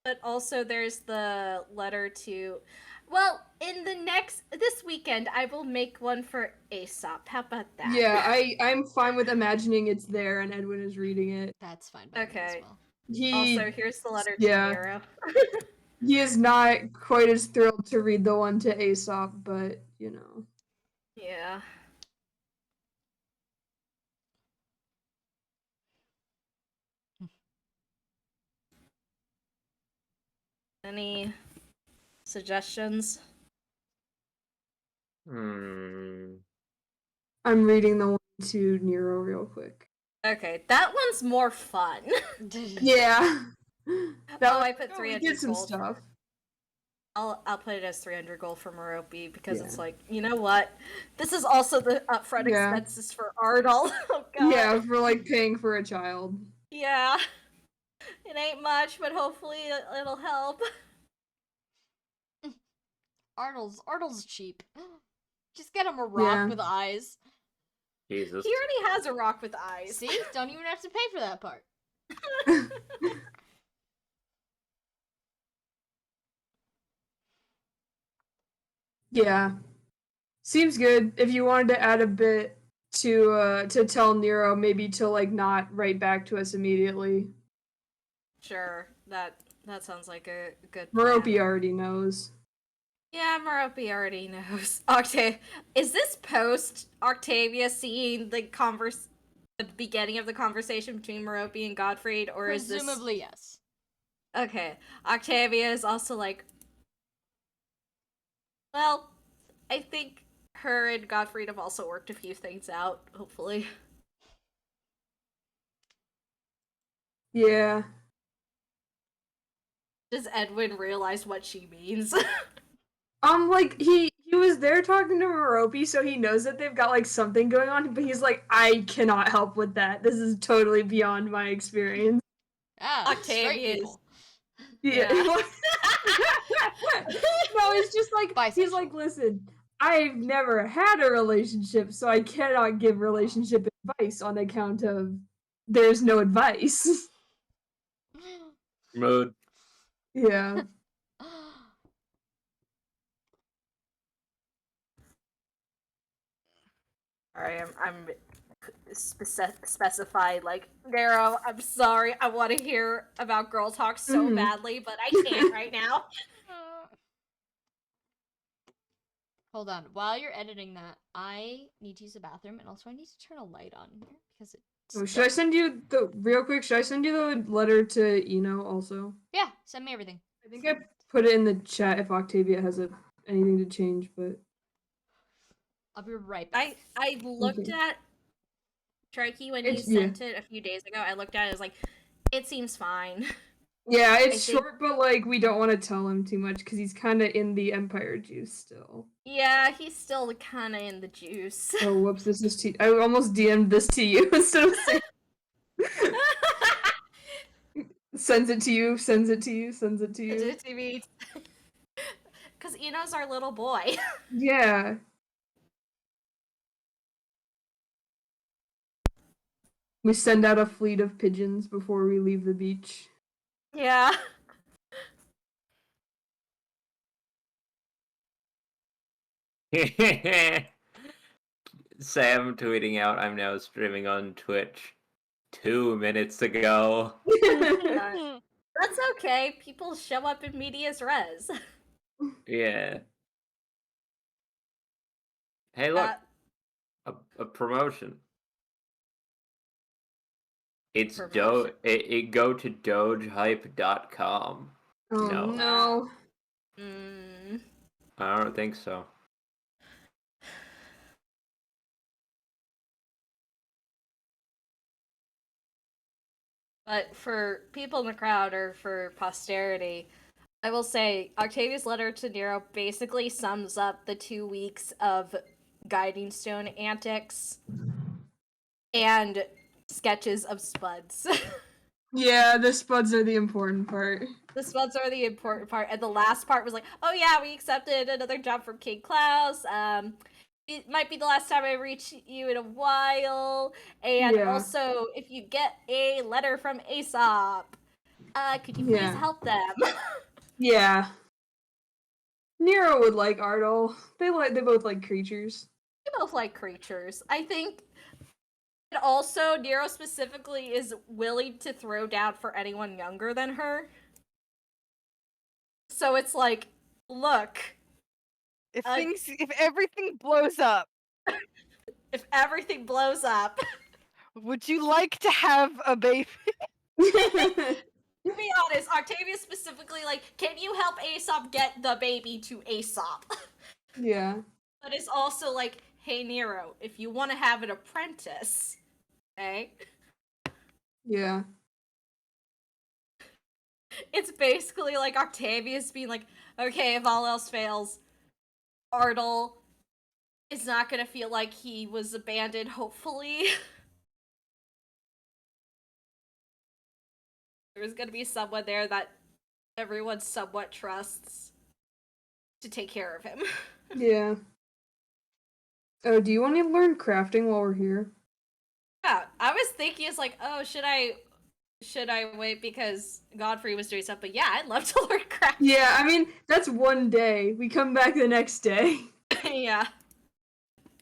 but also there's the letter to, well, in this weekend, I will make one for Aesop. How about that? Yeah, I'm fine with imagining it's there and Edwin is reading it. That's fine by me as Okay. well. Also, here's the letter to yeah. Nero. He is not quite as thrilled to read the one to Aesop, but you know. Yeah. Any suggestions? I'm reading the one to Nero real quick. Okay, that one's more fun. Yeah. I put we 300 did some gold. stuff. I'll put it as 300 gold for Merope because Yeah. it's like, you know what? This is also the upfront Yeah. expenses for Ardal. Oh god. Yeah, for like paying for a child. Yeah. It ain't much, but hopefully it'll help. Arnold's cheap. Just get him a rock Yeah. with eyes. Jesus. He already has a rock with eyes. See? Don't even have to pay for that part. Yeah. Seems good. If you wanted to add a bit to tell Nero maybe to like not write back to us immediately. Sure, that sounds like a good Merope plan. already knows. Yeah, Merope already knows. Octavia, is this post Octavia seeing the beginning of the conversation between Merope and Gottfried, or is this Presumably, yes. okay? Octavia is also like, well, I think her and Gottfried have also worked a few things out. Hopefully, Yeah. does Edwin realize what she means? Like he was there talking to Merope, so he knows that they've got like something going on, but he's like, I cannot help with that. This is totally beyond my experience. Ah, straight Octavia's- people. Yeah. Yeah. no, it's just like he's Bisexual. like, listen, I've never had a relationship, so I cannot give relationship advice on account of there's no advice. Mood. Yeah. Alright, I'm specified like Nero. I'm sorry. I want to hear about girl talk so Mhm. badly, but I can't right now. Hold on. While you're editing that, I need to use the bathroom, and also I need to turn a light on here because it's. Oh, should I send you the real quick? Should I send you the letter to Eno also? Yeah, send me everything. I think I put it in the chat if Octavia has anything to change, but I'll be right back. I looked Okay. at Trikey when you It's- yeah. sent it a few days ago. I looked at it. I was like, it seems fine. Yeah, it's think- short, but like we don't want to tell him too much because he's kind of in the Empire juice still. Yeah, he's still kind of in the juice. Oh, whoops! This is I almost DM'd this to you instead of saying. Sends it to you. Sends it to you. Sends it to you. Because Eno's our little boy. Yeah. We send out a fleet of pigeons before we leave the beach. Yeah. Sam tweeting out, I'm now streaming on Twitch 2 minutes ago. That's okay. People show up in medias res. Yeah. Hey, look, a promotion. It's Promotion. it go to dogehype.com. Oh No. no. Mm. I don't think so. But for people in the crowd or for posterity, I will say Octavia's letter to Nero basically sums up the 2 weeks of Guiding Stone antics and sketches of Spuds. Yeah, the spuds are the important part. The Spuds are the important part, and the last part was like, oh yeah, we accepted another job from King Klaus. It might be the last time I reach you in a while. And Yeah. also, if you get a letter from Aesop, could you please Yeah. help them? Yeah. Nero would like Ardal. They both like creatures. They both like creatures. I think. And also, Nero specifically is willing to throw down for anyone younger than her. So it's like, look, If everything blows up, if everything blows up, would you like to have a baby? to be honest, Octavia specifically like, can you help Aesop get the baby to Aesop? Yeah. But it's also like, hey Nero, if you want to have an apprentice, okay? Yeah. It's basically like Octavia's being like, okay, if all else fails, Ardal is not gonna feel like he was abandoned, hopefully. There's gonna be someone there that everyone somewhat trusts to take care of him. Yeah. Oh, do you want to learn crafting while we're here? Yeah, I was thinking it's like, oh, should I wait because Godfrey was doing stuff? But yeah, I'd love to learn craft. Yeah, I mean, that's one day. We come back the next day. Yeah.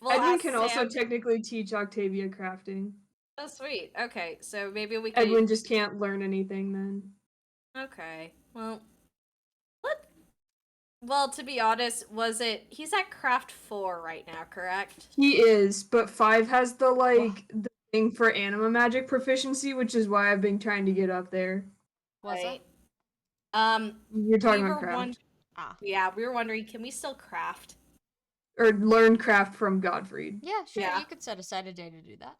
We'll Edwin ask can also Sam. technically teach Octavia crafting. Oh, sweet. Okay, so maybe we can. Edwin just can't learn anything then. Okay. Well, what? Well, to be honest, he's at craft 4 right now, correct? He is, but 5 has the the thing for anima magic proficiency, which is why I've been trying to get up there. What's Right. that? You're talking we about were craft. Yeah, we were wondering, can we still craft? Or learn craft from Godfried. Yeah, sure. Yeah. You could set aside a day to do that.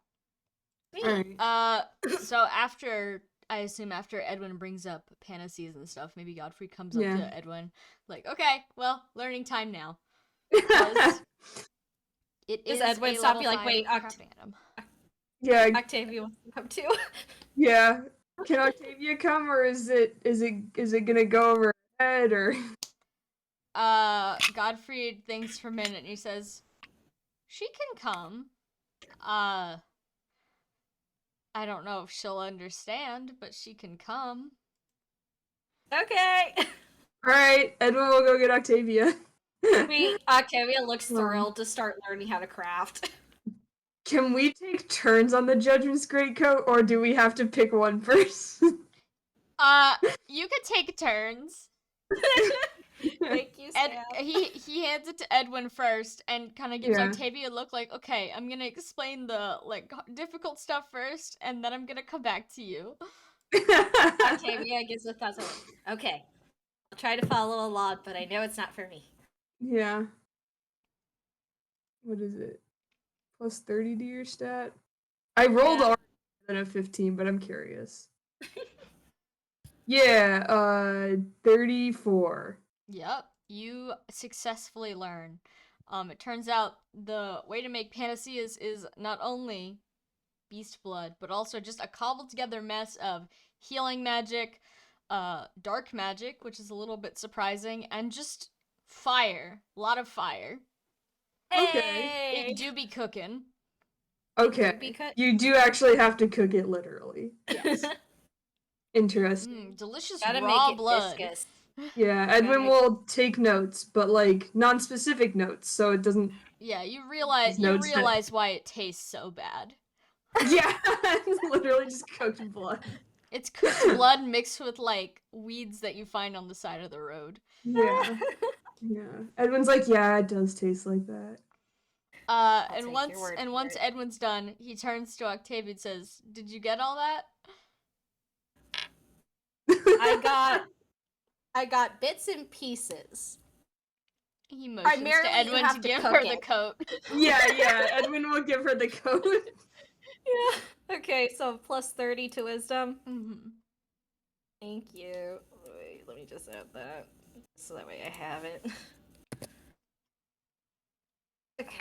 Sweet. Alright. So I assume after Edwin brings up Panacea and stuff, maybe Godfrey comes up Yeah. to Edwin, like, okay, well, learning time now. Because it Does is Edwin a stop level you like, 5 wait, crafting item. Yeah, Octavia wants to come too. yeah. Can Octavia come, or is it gonna go over her head, or? Godfrey thinks for a minute and he says, she can come. I don't know if she'll understand, but she can come. Okay. Alright, Edwin will go get Octavia. Octavia looks thrilled to start learning how to craft. Can we take turns on the Judgment's Greatcoat, or do we have to pick one first? You could take turns. Thank you, Sam. He hands it to Edwin first and kind of gives Yeah. Octavia a look like, okay, I'm gonna explain the difficult stuff first, and then I'm gonna come back to you. Octavia gives a thumbs up. Okay. I'll try to follow along, but I know it's not for me. Yeah. What is it? Plus 30 to your stat? I rolled Yeah. already than a 15, but I'm curious. Yeah, 34. Yep, you successfully learn. It turns out the way to make panaceas is not only beast blood, but also just a cobbled together mess of healing magic, dark magic, which is a little bit surprising, and just fire. A lot of fire. Okay. Hey! It do be cooking. Okay. You do actually have to cook it literally. Yes. Interesting. Delicious Gotta raw make it blood. viscous. Yeah, Edwin will take notes, but like non-specific notes, so it doesn't. Yeah, you realize why it tastes so bad. Yeah, it's literally just cooked blood. It's cooked blood mixed with like weeds that you find on the side of the road. Yeah, yeah. Edwin's like, yeah, it does taste like that. And once Edwin's done, he turns to Octavia and says, "Did you get all that?" I got bits and pieces. He motions to Primarily, you Edwin have to to give cook her the it. coat. Yeah. Edwin will give her the coat. Yeah. Okay, so plus 30 to wisdom. Mm-hmm. Thank you. Wait, let me just add that so that way I have it. Okay.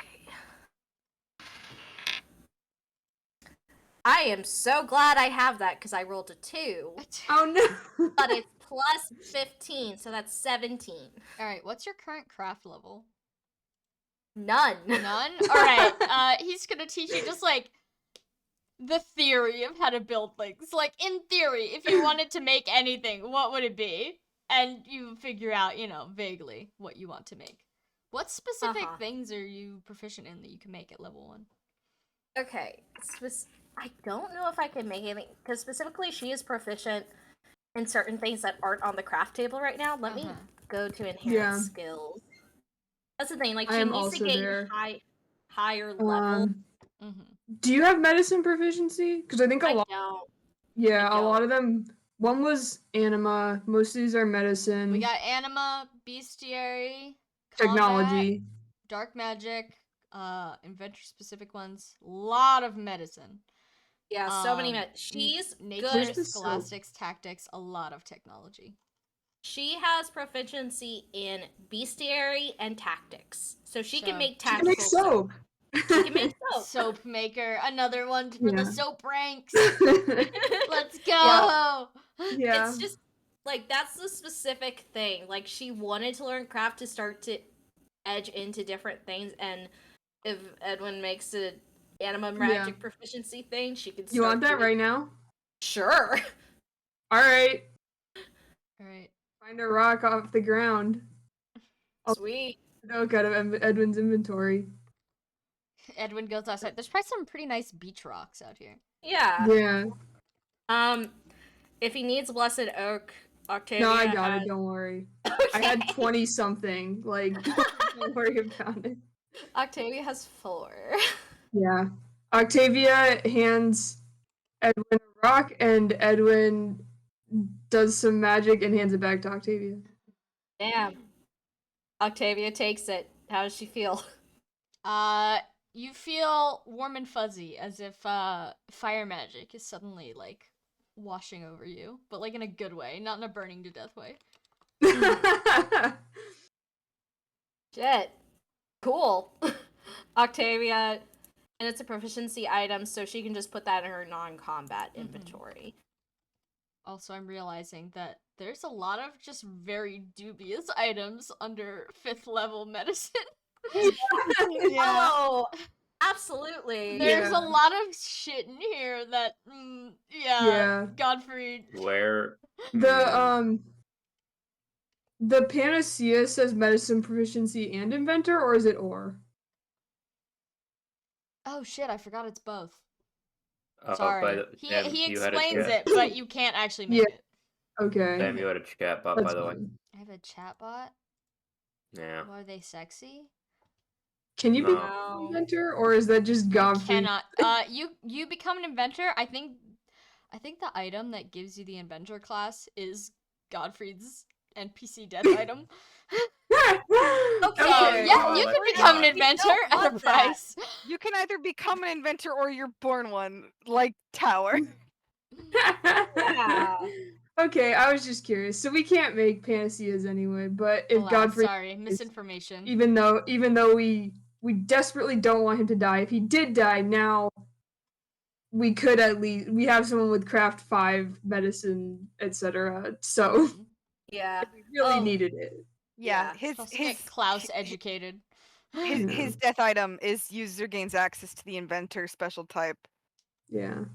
I am so glad I have that because I rolled a 2, Oh no. but it's plus 15, so that's 17. All right, what's your current craft level? None. None? All right. He's gonna teach you just like the theory of how to build things. Like in theory, if you wanted to make anything, what would it be? And you figure out, vaguely what you want to make. What specific things are you proficient in that you can make at level 1? Okay. I don't know if I can make anything because specifically she is proficient in certain things that aren't on the craft table right now. Let me go to inherent skills. That's the thing. Like she needs to get higher level. Do you have medicine proficiency? Because I think a lot. Don't. Yeah, a lot of them. One was anima. Most of these are medicine. We got anima, bestiary, technology, combat, dark magic, inventor specific ones. A lot of medicine. Yeah, so many. She's nature, good. Scholastics, tactics, a lot of technology. She has proficiency in bestiary and tactics, so she can make tactical. She can make soap. She can make soap. Soap maker, another one for the soap ranks. Let's go. Yeah. It's just like that's the specific thing. Like she wanted to learn craft to start to edge into different things, and if Edwin makes a anima magic proficiency thing, she can start. You want that right now? Sure. All right. Alright. Find a rock off the ground. Sweet. Out of Edwin's inventory. Edwin goes outside. There's probably some pretty nice beach rocks out here. Yeah. Yeah. If he needs blessed oak, Octavia No, I got has... it. Don't worry. I Okay. had 20 something. Like, don't worry about it. Octavia has 4. Yeah. Octavia hands Edwin a rock, and Edwin does some magic and hands it back to Octavia. Damn. Octavia takes it. How does she feel? You feel warm and fuzzy, as if fire magic is suddenly like washing over you, but like in a good way, not in a burning to death way. Shit. Cool. Octavia, and it's a proficiency item, so she can just put that in her non-combat inventory. Also, I'm realizing that there's a lot of just very dubious items under 5th level medicine. Yeah. Oh, absolutely. There's Yeah. a lot of shit in here that, Yeah. Godfrey. Where The panacea says medicine proficiency and inventor, or is it or? Oh shit, I forgot it's both. by Sorry. the, He Sam, you had a explains chat. it, but you can't actually make Yeah. it. Okay. Sam, you had a chat bot, That's by the way. fine. I have a chatbot? Yeah. Are they sexy? Can you No. become an inventor, or is that just Godfrey? Cannot. You become an inventor. I think the item that gives you the inventor class is Godfrey's NPC death item. Okay. So Okay. yeah, Oh, you I can become an forgot. inventor don't at a want that. price. You can either become an inventor or you're born one, like Tower. Yeah. Okay, I was just curious. So we can't make panaceas anyway, but if Alas, Godfrey, sorry, misinformation. even though we desperately don't want him to die, if he did die now, we could at least we have someone with craft 5 medicine, etc. So Yeah. if we really Oh. needed it. Yeah, Yeah. Plus, get Klaus educated. his death item is user gains access to the inventor special type. Yeah.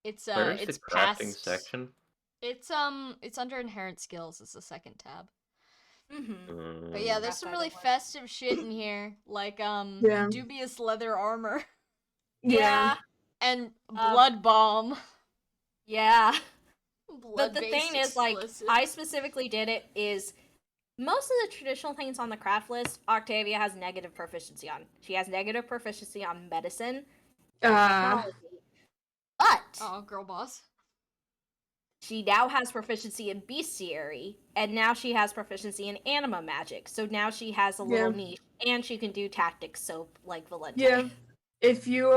It's Where's it's the crafting past. section? It's under inherent skills. It's the second tab. Mm-hmm. But yeah, there's Craft some item really one. festive shit in here, like Yeah. dubious leather armor Yeah. and blood bomb. Yeah. But the Blood-based thing is, like, explosive. I specifically did it is most of the traditional things on the craft list, Octavia has negative proficiency on. She has negative proficiency on medicine and technology. But Oh, girl boss. she now has proficiency in bestiary, and now she has proficiency in anima magic. So now she has a little niche, and she can do tactics soap like Valente. Yeah. If you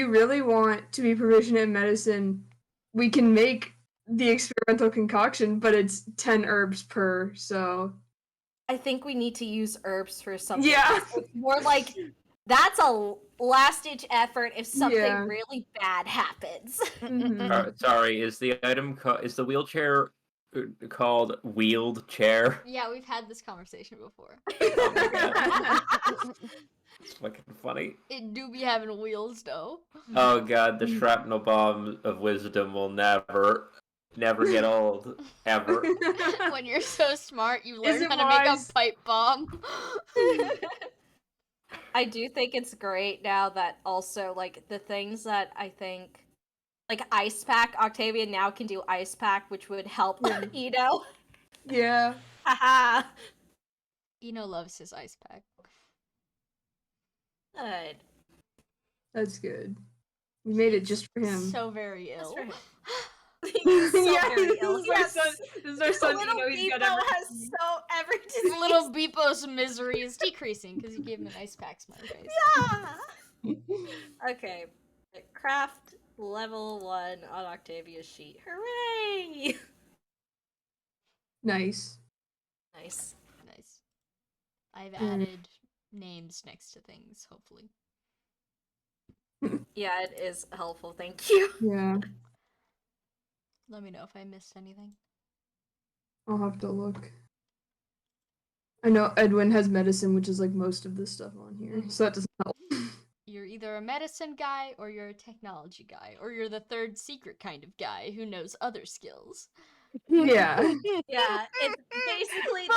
really want to be proficient in medicine, we can make the experimental concoction, but it's 10 herbs per, so I think we need to use herbs for something. Yeah. else. It's more like that's a last-ditch effort if something Yeah. really bad happens. Mhm. Sorry, is the is the wheelchair called wheeled chair? Yeah, we've had this conversation before. Oh my god. It's fucking funny. It do be having wheels though. Oh god, the shrapnel bomb of wisdom will never get old. Ever. When you're so smart, you learn it how to make wise? a pipe bomb. I do think it's great now that also, like, the things that I think, like, ice pack, Octavia now can do ice pack, which would help Eno. Yeah. Haha. Eno loves his ice pack. Good. That's good. We made it just for him. So very ill. for him. He's so Yeah, very ill. this is our son. Little You know he's got Beepo everything. has every disease. Little Beepo's misery is decreasing because you gave him an ice pack smiley face. Yeah. Okay. Craft level 1 on Octavia's sheet. Hooray! Nice. Nice. Nice. I've added names next to things, hopefully. Yeah, it is helpful. Thank you. Yeah. Let me know if I missed anything. I'll have to look. I know Edwin has medicine, which is like most of this stuff on here, so that doesn't help. You're either a medicine guy, or you're a technology guy, or you're the third secret kind of guy who knows other skills. Yeah. Yeah, it's basically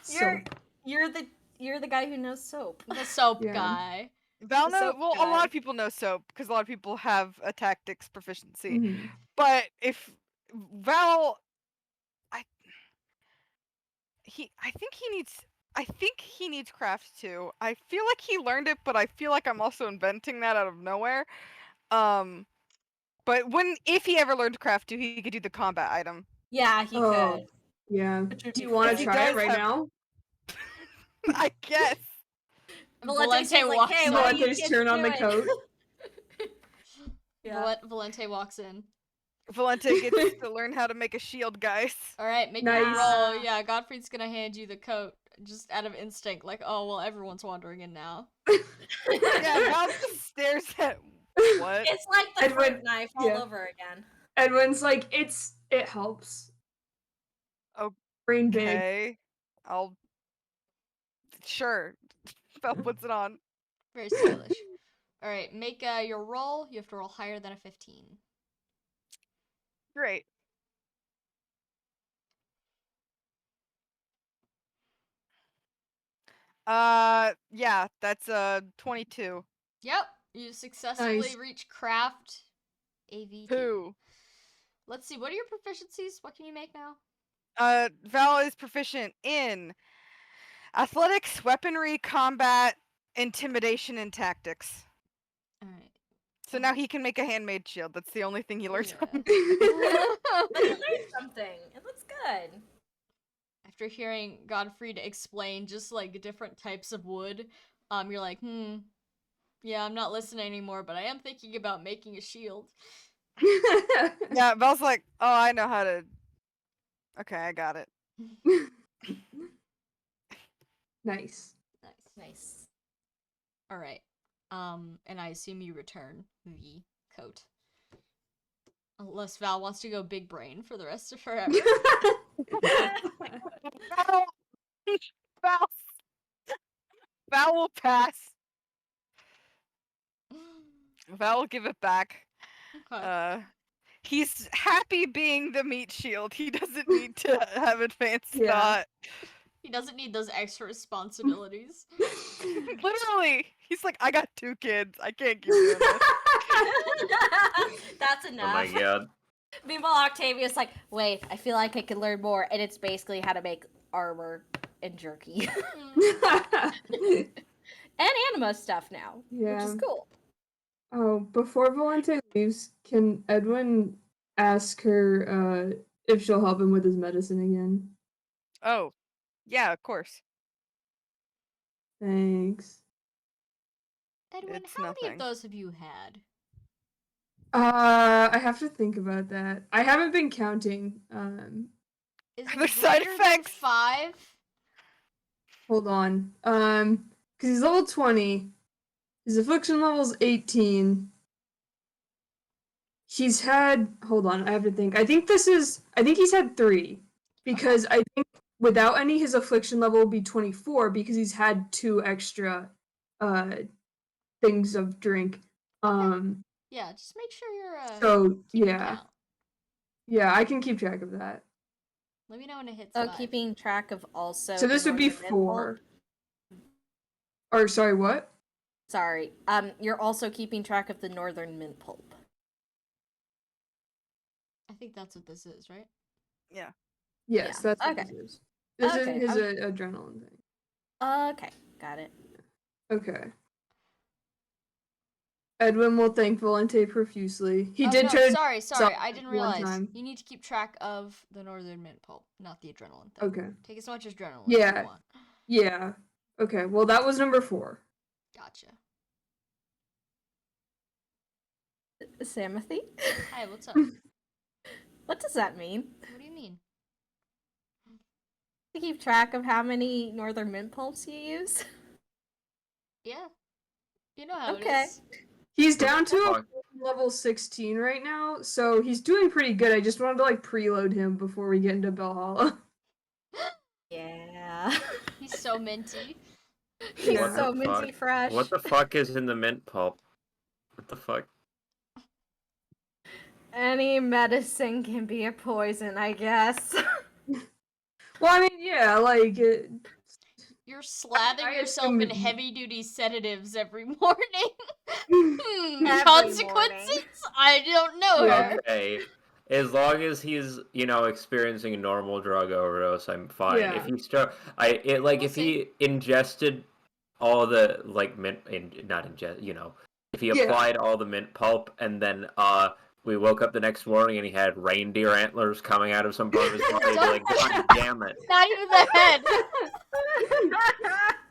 Valente! You're the guy who knows soap. The soap Yeah. guy. Val The knows. soap Well, a guy. lot of people know soap because a lot of people have a tactics proficiency. Mhm. But if Val, I think he needs craft too. I feel like he learned it, but I feel like I'm also inventing that out of nowhere. But if he ever learned craft too, he could do the combat item. Yeah, he Oh, could. yeah. Which would Do be you want Because to he fun. try it does right have- now? I guess. Valente's Valente like, walks hey, in. what are you Valente's kids turn on the doing?" coat. Yeah. Valente walks in. Valente gets to learn how to make a shield, guys. All right, make Nice. your roll. Yeah, Godfrey's gonna hand you the coat just out of instinct, like, oh well, everyone's wandering in now. Yeah, Val just stares at what? It's like the Edwin- fruit knife all yeah. over again. Edwin's like, it helps. Brain big. Okay, I'll. Sure. Val puts it on. Very stylish. All right, make your roll. You have to roll higher than a 15. Great. Yeah, that's 22. Yep, you successfully Nice. reach craft AV2. 2. Let's see, what are your proficiencies? What can you make now? Val is proficient in athletics, weaponry, combat, intimidation, and tactics. All right. So now he can make a handmade shield. That's the only thing he learns Yeah. from. But he learned something. It looks good. After hearing Godfried explain just like different types of wood, you're like, yeah, I'm not listening anymore, but I am thinking about making a shield. Yeah, Val's like, oh, I know how to. Okay, I got it. Nice. Nice. All right. And I assume you return the coat. Unless Val wants to go big brain for the rest of forever. Val, Val, Val will pass. Val will give it back. Okay. He's happy being the meat shield. He doesn't need to have advanced Yeah. thought. He doesn't need those extra responsibilities. Literally, he's like, I got 2 kids. I can't keep doing this. That's Oh enough. my god. Meanwhile, Octavia's like, wait, I feel like I could learn more, and it's basically how to make armor and jerky. And anima stuff now, which Yeah. is cool. Oh, before Volante leaves, can Edwin ask her if she'll help him with his medicine again? Oh, yeah, of course. Thanks. Edwin, It's how many nothing. of those have you had? I have to think about that. I haven't been counting. Is Are it there side greater than effects? 5? Hold on. Because he's level 20. His affliction level's 18. He's had. Hold on, I have to think. I think he's had 3. Because I think without any, his affliction level will be 24 because he's had 2 extra things of drink. Yeah, just make sure you're So keeping yeah. count. Yeah, I can keep track of that. Let me know when it hits Oh, 5. keeping track of also. So this the would be Northern 4. Mint Or sorry, what? pulp. Sorry. You're also keeping track of the Northern Mint Pulp. I think that's what this is, right? Yeah. Yes, Yeah, that's what okay. this is. This Okay, is his I adrenaline thing. Okay, got it. Okay. Edwin will thank Volante profusely. He Oh, did no, try to sorry, stop I didn't one realize. time. You need to keep track of the Northern Mint Pulp, not the adrenaline thing. Okay. Take as much adrenaline as Yeah. you want. Yeah. Okay, well that was number 4. Gotcha. Samothy? Hi, what's up? What does that mean? What do you mean? To keep track of how many Northern Mint Pulps you use? Yeah. You know how Okay. it is. He's down to Fuck. level 16 right now, so he's doing pretty good. I just wanted to preload him before we get into Valhalla. Yeah. He's so minty. He's What so the minty fuck? fresh. What the fuck is in the mint pulp? What the fuck? Any medicine can be a poison, I guess. Well, I mean, yeah, You're slathering I yourself in assume- heavy-duty sedatives every morning. Every Consequences? morning. I don't know Yeah. her. Okay. As long as he's, experiencing a normal drug overdose, I'm fine. Yeah. If he if he ingested all the mint, not ingest, if he Yeah. applied all the mint pulp and then we woke up the next morning and he had reindeer antlers coming out of some part of his body, I'd be like, God damn it! Not even the head.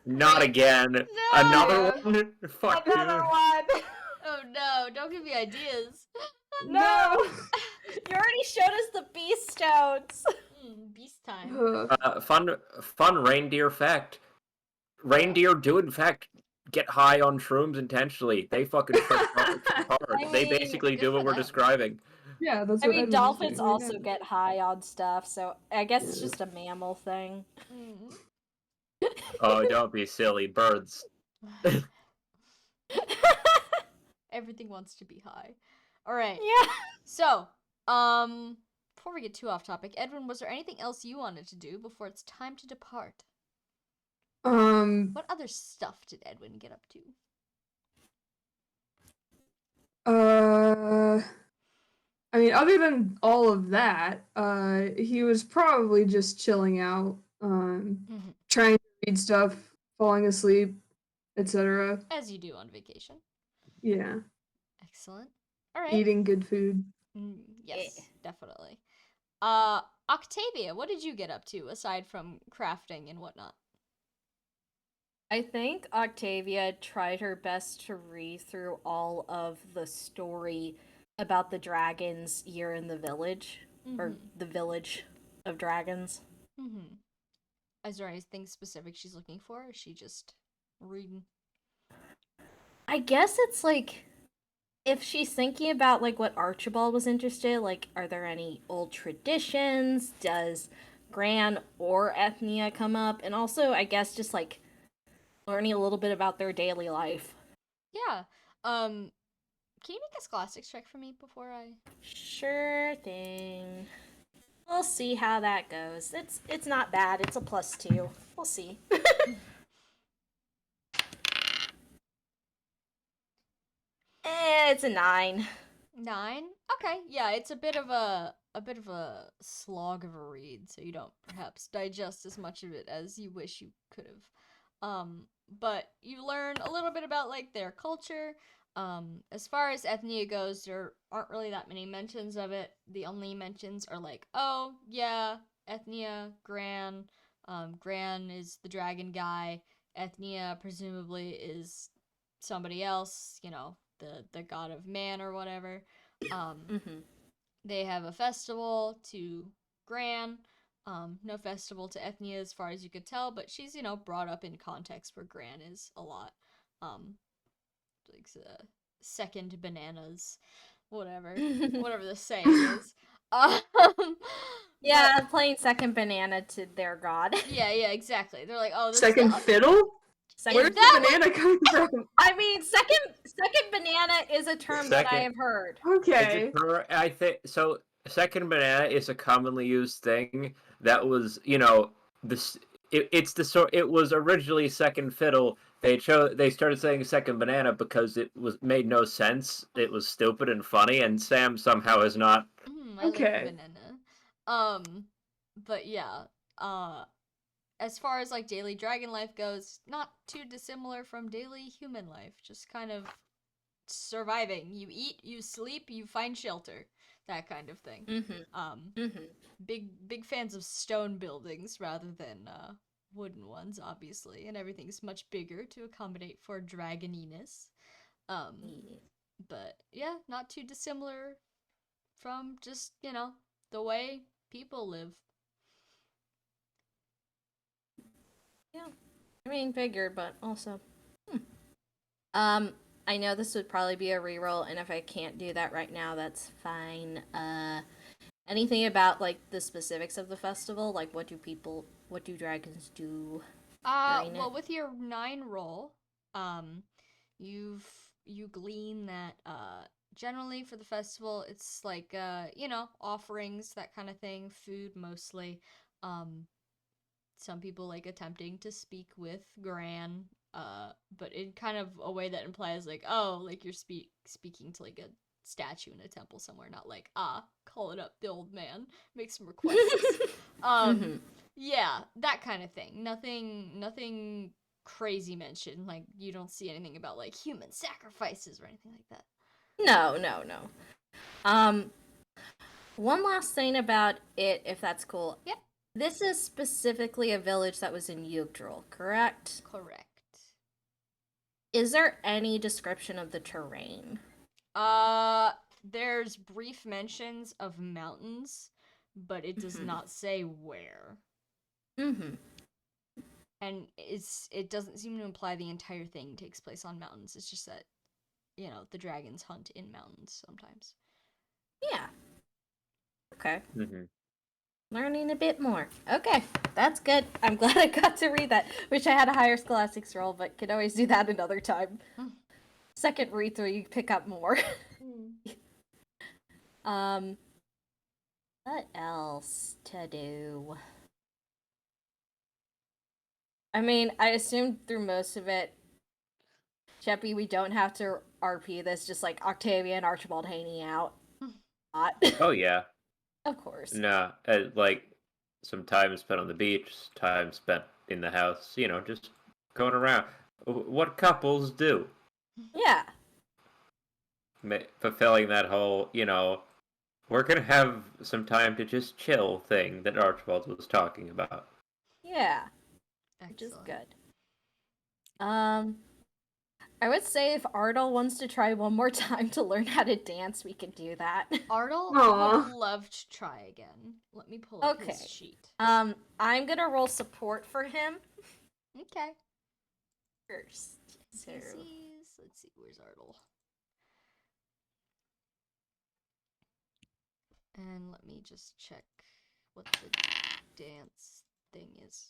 Not again! No. Another one! Fuck Another you! one. Oh no, don't give me ideas. No. You already showed us the beast stones. Beast time. Fun reindeer fact. Reindeer do in fact get high on shrooms intentionally. They fucking trip hard. They mean, basically good do for what we're them. describing. Yeah, that's I what mean, Edwin was dolphins doing right also now. get high on stuff, so I guess it's Yeah. just a mammal thing. Mm. Oh, don't be silly, birds. Everything wants to be high. All right. Yeah. So, before we get too off topic, Edwin, was there anything else you wanted to do before it's time to depart? What other stuff did Edwin get up to? I mean, other than all of that, he was probably just chilling out, trying to read stuff, falling asleep, etc. As you do on vacation. Yeah, Excellent. All right. eating good food. Yes, definitely. Octavia, what did you get up to aside from crafting and whatnot? I think Octavia tried her best to read through all of the story about the dragon's year in the village, or the village of dragons. Mm-hmm. Is there anything specific she's looking for? Or is she just reading? I guess it's like, if she's thinking about like what Archibald was interested, like, are there any old traditions? Does Gran or Ethnia come up? And also, I guess just like learning a little bit about their daily life. Yeah. Can you make a scholastics check for me before I? Sure thing. We'll see how that goes. It's not bad. It's a +2. We'll see. It's a 9. 9? Okay, yeah, it's a bit of a slog of a read, so you don't perhaps digest as much of it as you wish you could have. But you learn a little bit about like their culture. As far as ethnia goes, there aren't really that many mentions of it. The only mentions are like, oh yeah, ethnia, Gran. Gran is the dragon guy. Ethnia presumably is somebody else, the god of man or whatever. They have a festival to Gran. No festival to Ethnia as far as you could tell, but she's, brought up in context where Gran is a lot. Like second bananas, whatever the saying is. Yeah, playing second banana to their god. Yeah, exactly. They're like, oh, this Second fiddle? Where's Is that the banana coming from? I mean, second banana is a term that I have heard. Okay. I think so. Second banana is a commonly used thing that was, this. It was originally second fiddle. They started saying second banana because it made no sense. It was stupid and funny, and Sam somehow is not. I Okay. like banana. But yeah. As far as like daily dragon life goes, not too dissimilar from daily human life. Just kind of surviving. You eat, you sleep, you find shelter. That kind of thing. Big fans of stone buildings rather than wooden ones, obviously, and everything's much bigger to accommodate for dragoniness. But yeah, not too dissimilar from just, the way people live. Yeah. I mean, figured, but also. I know this would probably be a reroll, and if I can't do that right now, that's fine. Anything about like the specifics of the festival? Like, what do dragons do? Well, with your 9 roll, you glean that generally for the festival it's like offerings, that kind of thing, food mostly. some people like attempting to speak with Gran, but in kind of a way that implies like, oh, like you're speaking to like a statue in a temple somewhere, not like, calling up the old man, make some requests. Mhm. Yeah, that kind of thing. Nothing crazy mentioned. Like you don't see anything about like human sacrifices or anything like that. No. One last thing about it, if that's cool. Yep. This is specifically a village that was in Jugdral, correct? Correct. Is there any description of the terrain? There's brief mentions of mountains, but it does Mhm. not say where. Mm-hmm. And it doesn't seem to imply the entire thing takes place on mountains. It's just that, the dragons hunt in mountains sometimes. Yeah. Okay. Mm-hmm. Learning a bit more. Okay, that's good. I'm glad I got to read that. Wish I had a higher scholastics roll, but could always do that another time. Second read through, you pick up more. What else to do? I mean, I assumed through most of it, Sheppy, we don't have to RP this, just like Octavia and Archibald hanging out. Oh yeah. Of course. No, like some time spent on the beach, time spent in the house. Just going around. What couples do, Yeah. fulfilling that whole, we're gonna have some time to just chill thing that Archibald was talking about. Yeah. Which is Excellent. good. I would say if Ardal wants to try one more time to learn how to dance, we can do that. Ardal Aw. would love to try again. Let me pull up his Okay. sheet. I'm gonna roll support for him Okay. first. So Let's see, where's Ardal? And let me just check what the dance thing is.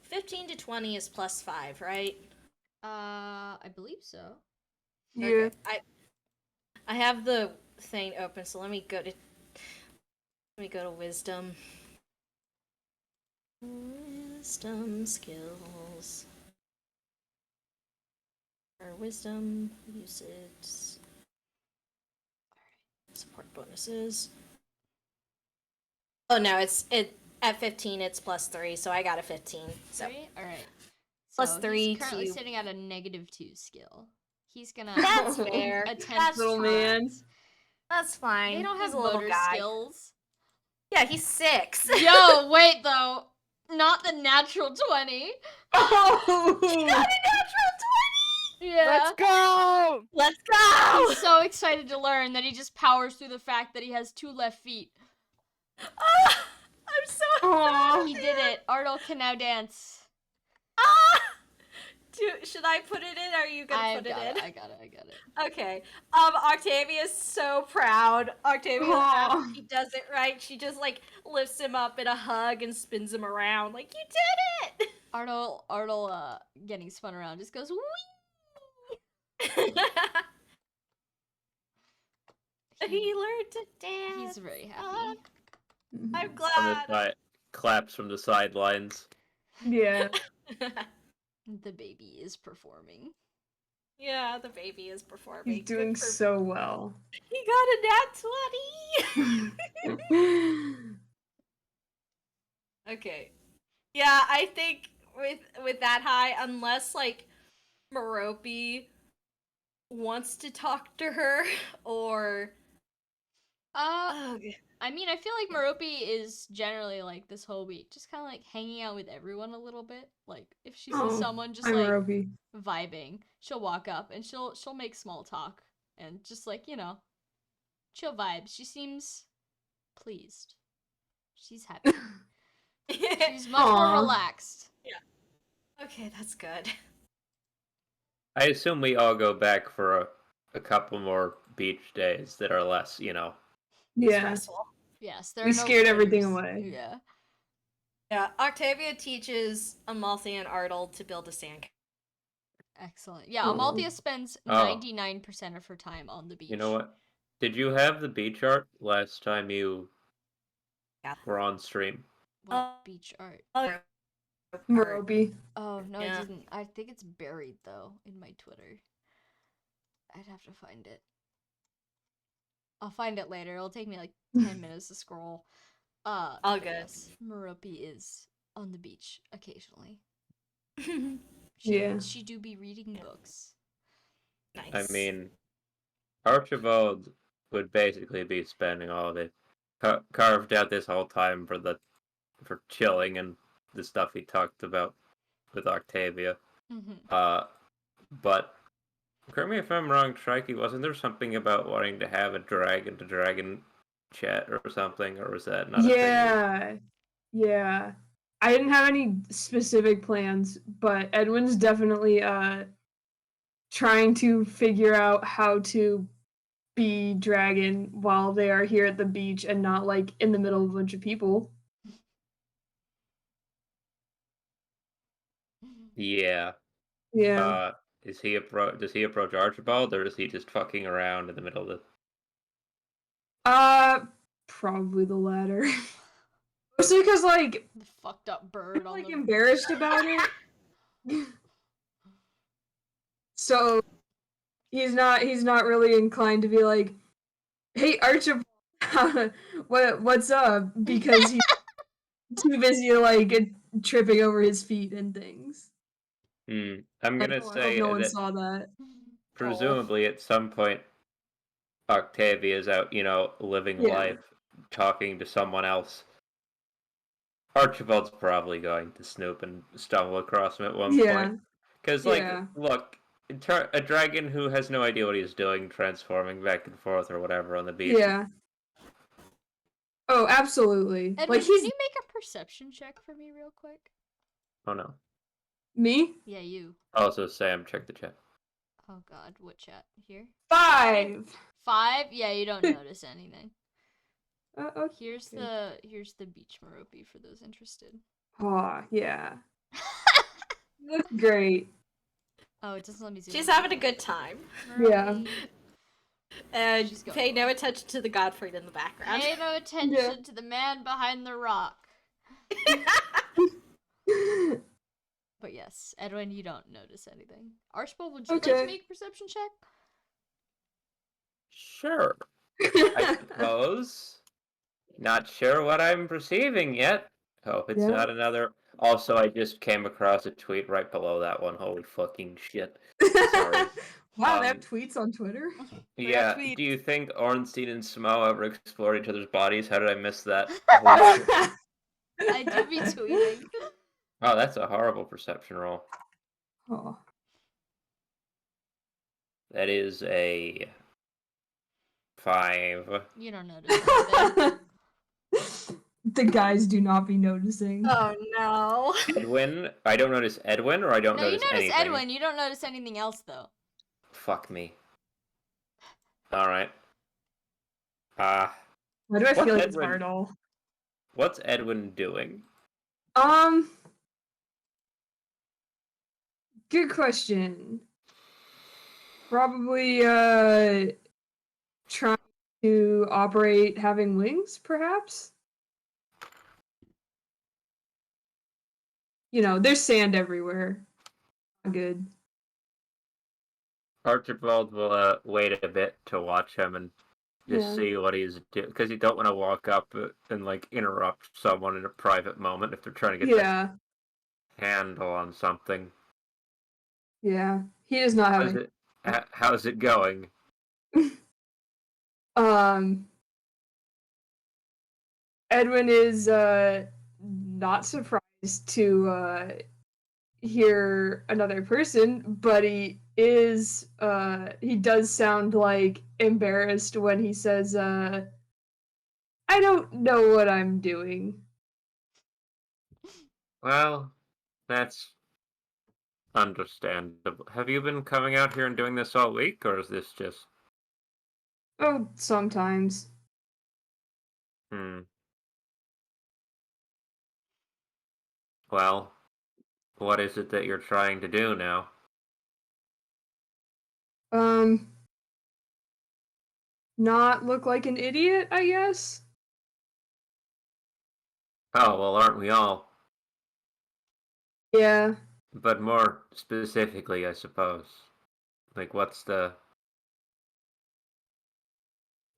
15 to 20 is +5, right? I believe so. Yeah. Okay. I have the thing open, so let me go to wisdom. Wisdom skills. Or wisdom usage. Support bonuses. Oh no, it at 15 it's +3, so I got a 15. So Three? Alright. Plus So 3 he's currently to sitting at a -2 skill. He's gonna That's fair. attempt That's Little to man. dance. That's fine. They don't He's have a little motor guy. skills. Yeah, he's 6. Yo, wait though. Not the natural 20. Oh! Got a natural 20! Yeah. Let's go! Let's go! He's so excited to learn that he just powers through the fact that he has 2 left feet. Ah, I'm so Aw. He did it. Ardal can now dance. Ah! Should I put it in? Or are you gonna put it in? I got it. Okay. Octavia's so proud. Octavia, Aw. after he does it right, she just like lifts him up in a hug and spins him around like, you did Ardal, getting spun around just goes, wee! it! He learned to dance. He's very happy. I'm On the glad. side, claps from the sidelines. Yeah. The baby is performing. Yeah, the baby is performing. He's doing so well. He got a nat 20! Okay. Yeah, I think with that high, unless like Merope wants to talk to her or I mean, I feel like Merope is generally like this whole week, just kind of like hanging out with everyone a little bit. Like if she sees someone just I'm like Roby. vibing, she'll walk up and she'll make small talk and just like chill vibes. She seems pleased. She's happy. She's much more Aw. relaxed. Okay, that's good. I assume we all go back for a couple more beach days that are less, Yeah. Stressful. Yes, there We are no scared everything critters. away. Yeah. Yeah, Octavia teaches Amalthea and Ardal to build a sand. Excellent. Yeah, Oh. Amalthea spends Oh. 99% of her time on the beach. You know what? Did you have the beach art last time you We're on stream. What beach art? Morobi. Oh, no, Yeah. it didn't. I think it's buried, though, in my Twitter. I'd have to find it. I'll find it later. It'll take me like 10 minutes to scroll. All But good. yes, Merope is on the beach occasionally. Yeah. She do be reading books. Nice. I mean, Archibald would basically be spending all of it carved out this whole time for chilling and the stuff he talked about with Octavia. Mm-hmm. But correct me if I'm wrong, Shrikey, wasn't there something about wanting to have a dragon to dragon chat or something, or was that not a thing? Yeah. I didn't have any specific plans, but Edwin's definitely trying to figure out how to be dragon while they are here at the beach and not like in the middle of a bunch of people. Yeah. Yeah. Does he approach Archibald, or is he just fucking around in the middle of the? Probably the latter. Mostly because like The fucked up bird on like the. embarrassed about it. So he's not really inclined to be like, "Hey Archibald, what's up?" Because he's too busy like tripping over his feet and things. I'm Like, gonna oh, I hope say no one that saw that. presumably at some point Octavia's out, living Yeah. life, talking to someone else. Archibald's probably going to snoop and stumble across him at one Yeah. point. Because, Yeah. look, a dragon who has no idea what he's doing, transforming back and forth or whatever on the beach. Yeah. Oh, absolutely. Edwin, Like can he's you make a perception check for me real quick? Oh no. me. Yeah, you. Also, Sam, check the chat. Oh god, what chat? Here? 5. 5? Yeah, you don't notice anything. Okay. Here's the beach Merope for those interested. Oh, yeah. That's great. Oh, it doesn't let me zoom She's in. having a good time. Yeah. And She's going pay no well. attention to the Godfried in the background. Pay no attention to the man behind the rock. But yes, Edwin, you don't notice anything. Archibald, would you like to Okay. make a perception check? Sure. I suppose. Not sure what I'm perceiving yet. Hope it's Yeah. not another. Also, I just came across a tweet right below that one. Holy fucking shit. Sorry. Wow, they have tweets on Twitter. Yeah, tweets. do you think Ornstein and Smo ever explored each other's bodies? How did I miss that? Holy shit. I do be tweeting. Oh, that's a horrible perception roll. Oh. That is a 5. You don't notice anything. The guys do not be noticing. Oh no. Edwin? I don't notice Edwin, or I don't No, you notice notice anything? Edwin. You don't notice anything else, though. Fuck me. Alright. Why do I What's feel like it's Edwin? hard all? What's Edwin doing? Good question. Probably trying to operate having wings, perhaps? There's sand everywhere. Not good. Archibald will wait a bit to watch him and just Yeah. see what he's doing, because you don't want to walk up and interrupt someone in a private moment if they're trying to get Yeah. a handle on something. Yeah. He does not have How's it going? Edwin is not surprised to hear another person, but he does sound like embarrassed when he says I don't know what I'm doing. Well, that's understandable. Have you been coming out here and doing this all week, or is this just... Oh, sometimes. Well, what is it that you're trying to do now? Not look like an idiot, I guess. Oh, well, aren't we all? Yeah. But more specifically, I suppose. Like, what's the...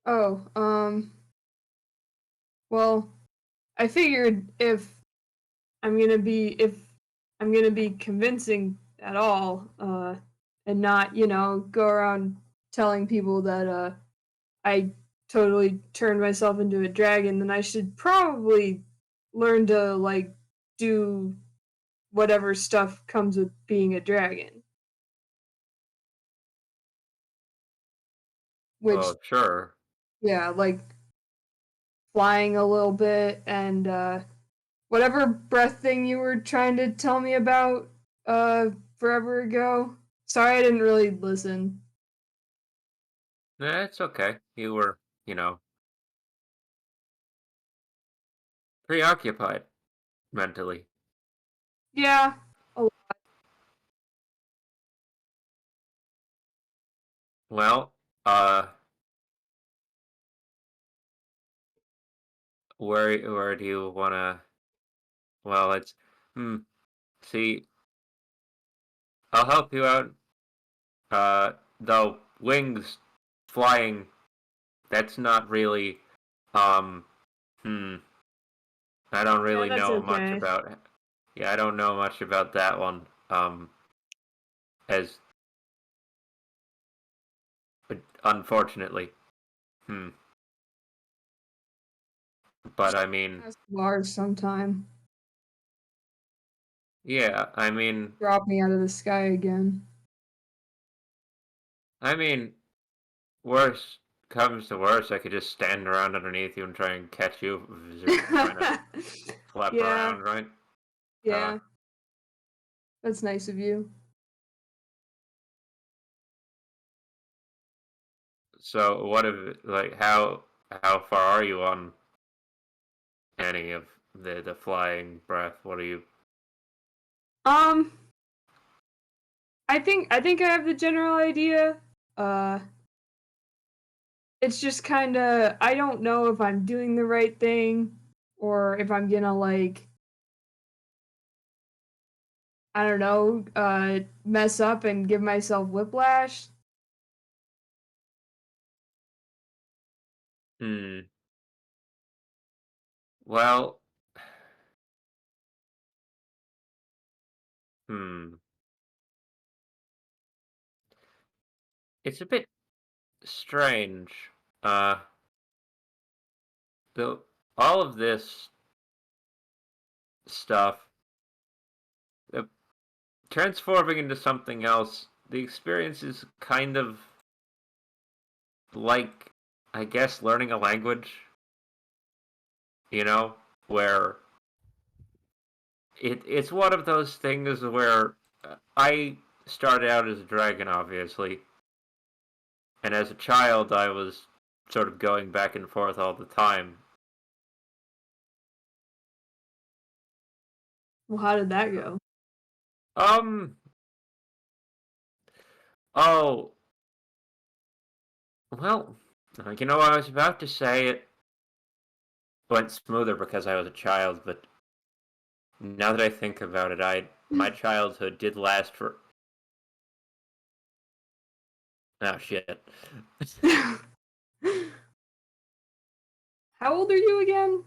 Oh, well, I figured if I'm gonna be convincing at all, and not, go around telling people that I totally turned myself into a dragon, then I should probably learn to like do whatever stuff comes with being a dragon. Which, Oh, sure. yeah, like flying a little bit and whatever breath thing you were trying to tell me about forever ago. Sorry, I didn't really listen. It's okay. You were, preoccupied mentally. Yeah. Well, where do you wanna? Well, it's see, I'll help you out. Though wings, flying, that's not really. Um, hmm. I don't Yeah, really that's know much okay. about. Yeah, I don't know much about that one. As unfortunately. Hmm. But I mean, Ask Lars sometime. yeah. I mean, Drop me out of the sky again. I mean, worst comes to worst, I could just stand around underneath you and try and catch you if you're trying to flap Yeah, around, right? yeah. That's nice of you. So what if like how far are you on any of the flying breath? What are you? Um, I think I have the general idea. Uh, it's just kind of I don't know if I'm doing the right thing or if I'm gonna like I don't know, mess up and give myself whiplash. Hmm. Well, hmm. It's a bit strange. Uh, the all of this stuff, uh, transforming into something else. The experience is kind of like, I guess, learning a language. Where it's one of those things where I started out as a dragon, obviously, and as a child, I was sort of going back and forth all the time. Well, how did that go? Um. Oh. Well. I was about to say it went smoother because I was a child, but now that I think about it, my childhood did last for. Oh shit. How old are you again?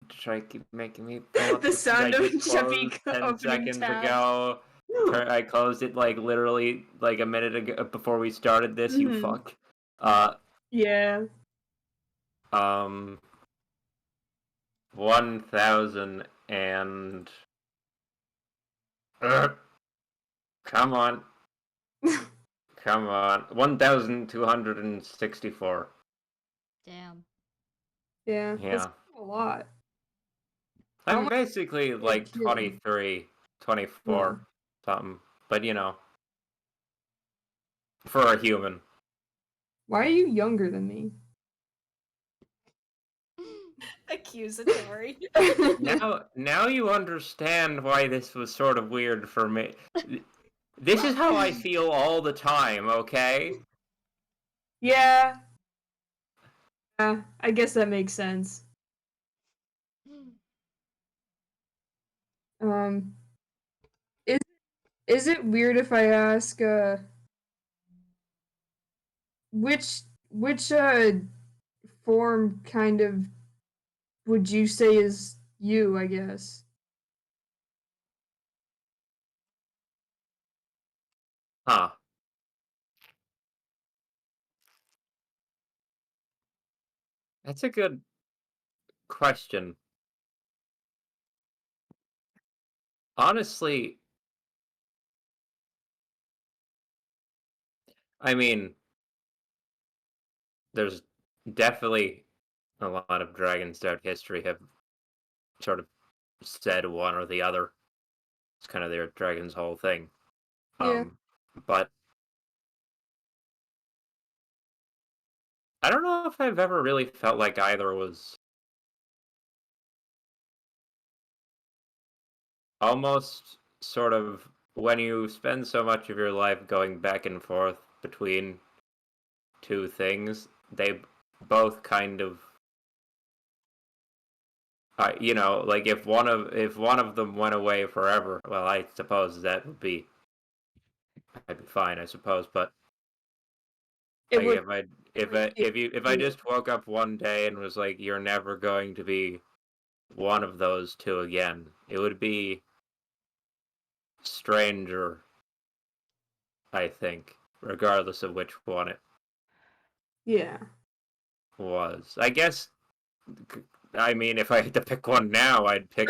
Try keep making me pull up The the feed I sound of did Jeffy close 10 opening seconds tab. ago. I closed it like literally like a minute ago before we started this, you Mhm. fuck. Uh Yeah. um 1000 and come on. Come on. 1264. Damn. Yeah, that's Yeah. a lot. How I'm much basically did it like kill? 23, Oh. 24 something. But for a human. Why are you younger than me? Accusatory. Now you understand why this was sort of weird for me. This is how I feel all the time, okay? Yeah. Yeah, I guess that makes sense. Um, is is it weird if I ask which form kind of would you say is you, I guess? Huh. That's a good question. Honestly, I mean, there's definitely a lot of dragons throughout history have sort of said one or the other. It's kind of their dragon's whole thing. Yeah. But I don't know if I've ever really felt like either was almost sort of when you spend so much of your life going back and forth between two things, they both kind of like if one of them went away forever, well, I suppose that would be I'd be fine, I suppose. But It like would if I just woke up one day and was like, you're never going to be one of those two again, it would be stranger, I think, regardless of which one it Yeah. was. I guess. I mean, if I had to pick one now, I'd pick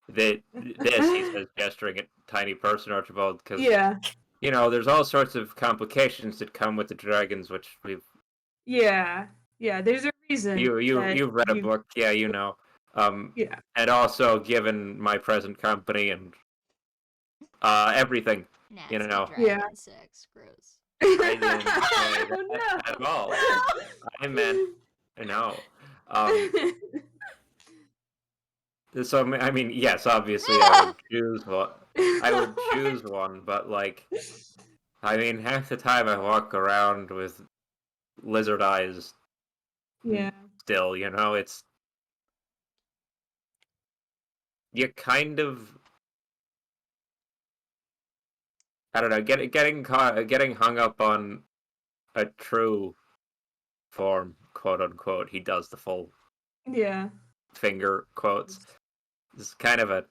this. He says, gesturing at tiny person Archibald, because Yeah. there's all sorts of complications that come with the dragons, which we've Yeah. Yeah, there's a reason that you've read a book, yeah, Yeah. and also given my present company and everything, Nasty dragon Yeah. sex, gross. I didn't say Oh, that no. at all. I meant no. So I mean, yes, obviously I would choose one. I would choose one, but like, I mean, half the time I walk around with lizard eyes. Yeah. Still, it's you kind of I don't know, getting hung up on a true form, quote unquote. He does the full Yeah. finger quotes. It's kind of a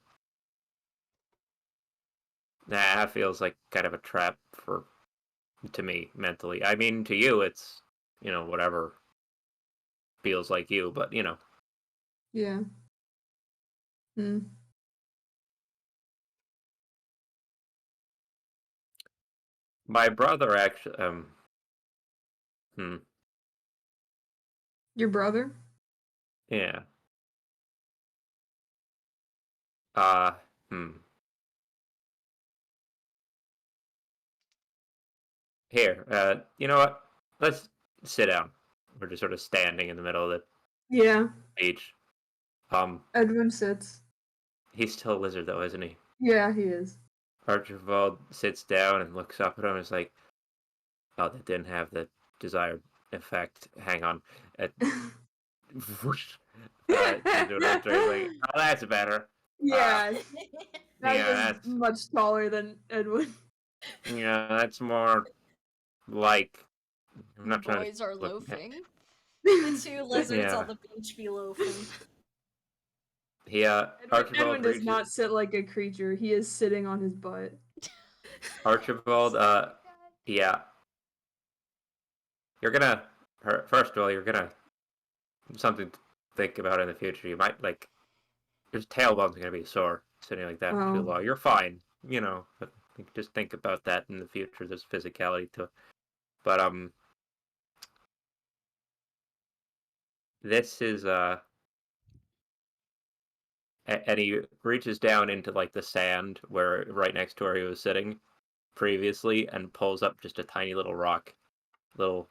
that feels like kind of a trap to me mentally. I mean, to you, it's whatever feels like you, but Yeah. Hmm. my brother actually, Your brother? yeah, uh, here, you know what? Let's sit down. We're just sort of standing in the middle of the Yeah. beach. Edwin sits. He's still a lizard though, isn't he? Yeah, he is. Archibald sits down and looks up at him and is like, oh, that didn't have the desired effect. Hang on. Whoosh. Like, oh, that's better. Yeah. That Yeah, is that's much taller than Edwin. that's more like I'm The not trying boys are to look at loafing. The two lizards Yeah. on the beach be loafing. he Archibald Edwin does reaches not sit like a creature. He is sitting on his butt. Archibald yeah. You're gonna first of all, you're gonna something to think about in the future. You might like your tailbone's gonna be sore sitting like that for too Oh. long. You're fine, but just think about that in the future. There's physicality to it. But this is and he reaches down into like the sand where right next to where he was sitting previously and pulls up just a tiny little rock, little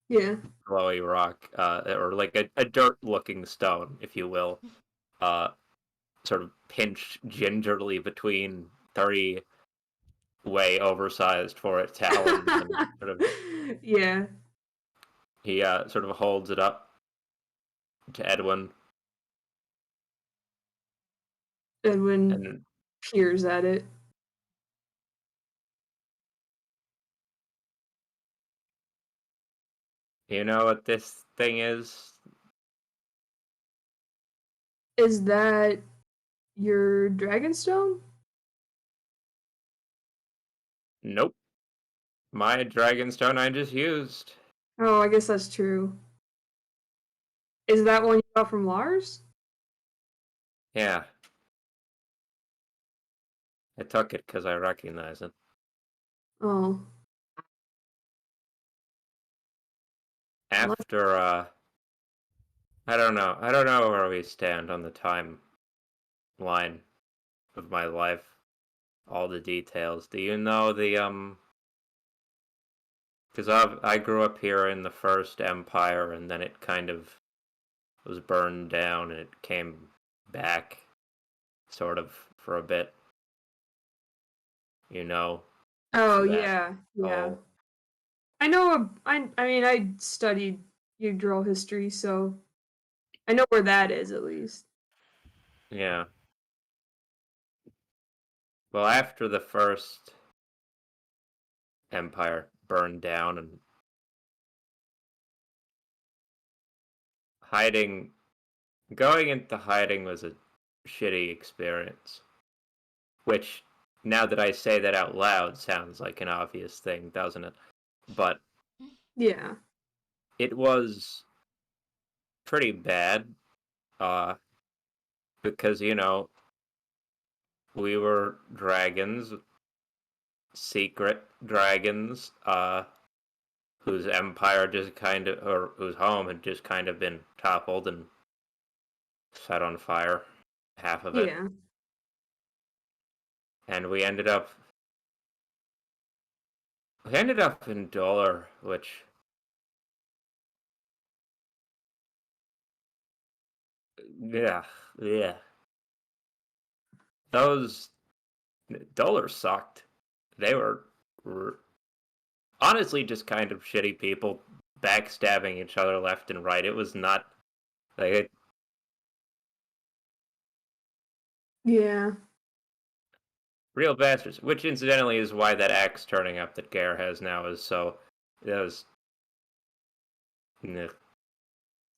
Yeah. glowy rock, or like a dirt-looking stone, if you will, sort of pinched gingerly between three way oversized for its talons and sort of Yeah. He sort of holds it up to Edwin, Edwin and peers at it. you know what this thing is? Is that your Dragonstone? Nope. My Dragonstone I just used. Oh, I guess that's true. Is that one you got from Lars? Yeah. I took it because I recognize it. Oh. Well, After, I don't know. I don't know where we stand on the timeline of my life. All the details. Do you know the, because I grew up here in the first empire, and then it kind of was burned down, and it came back, sort of, for a bit. You know? oh that yeah, yeah. whole- I know. I mean, I studied Jugdral history, so I know where that is at least. Yeah. Well, after the first empire burned down, and going into hiding was a shitty experience. Which, now that I say that out loud, sounds like an obvious thing, doesn't it? But Yeah. it was pretty bad, because, we were dragons, secret dragons, whose empire just kind of, or whose home had just kind of been toppled and set on fire, half of it. Yeah. And we ended up in Dollar, which, yeah, yeah. Those Dollar sucked. They were honestly just kind of shitty people backstabbing each other left and right. It was not like Yeah. real bastards. Which incidentally is why that axe turning up that Gare has now is so. It was.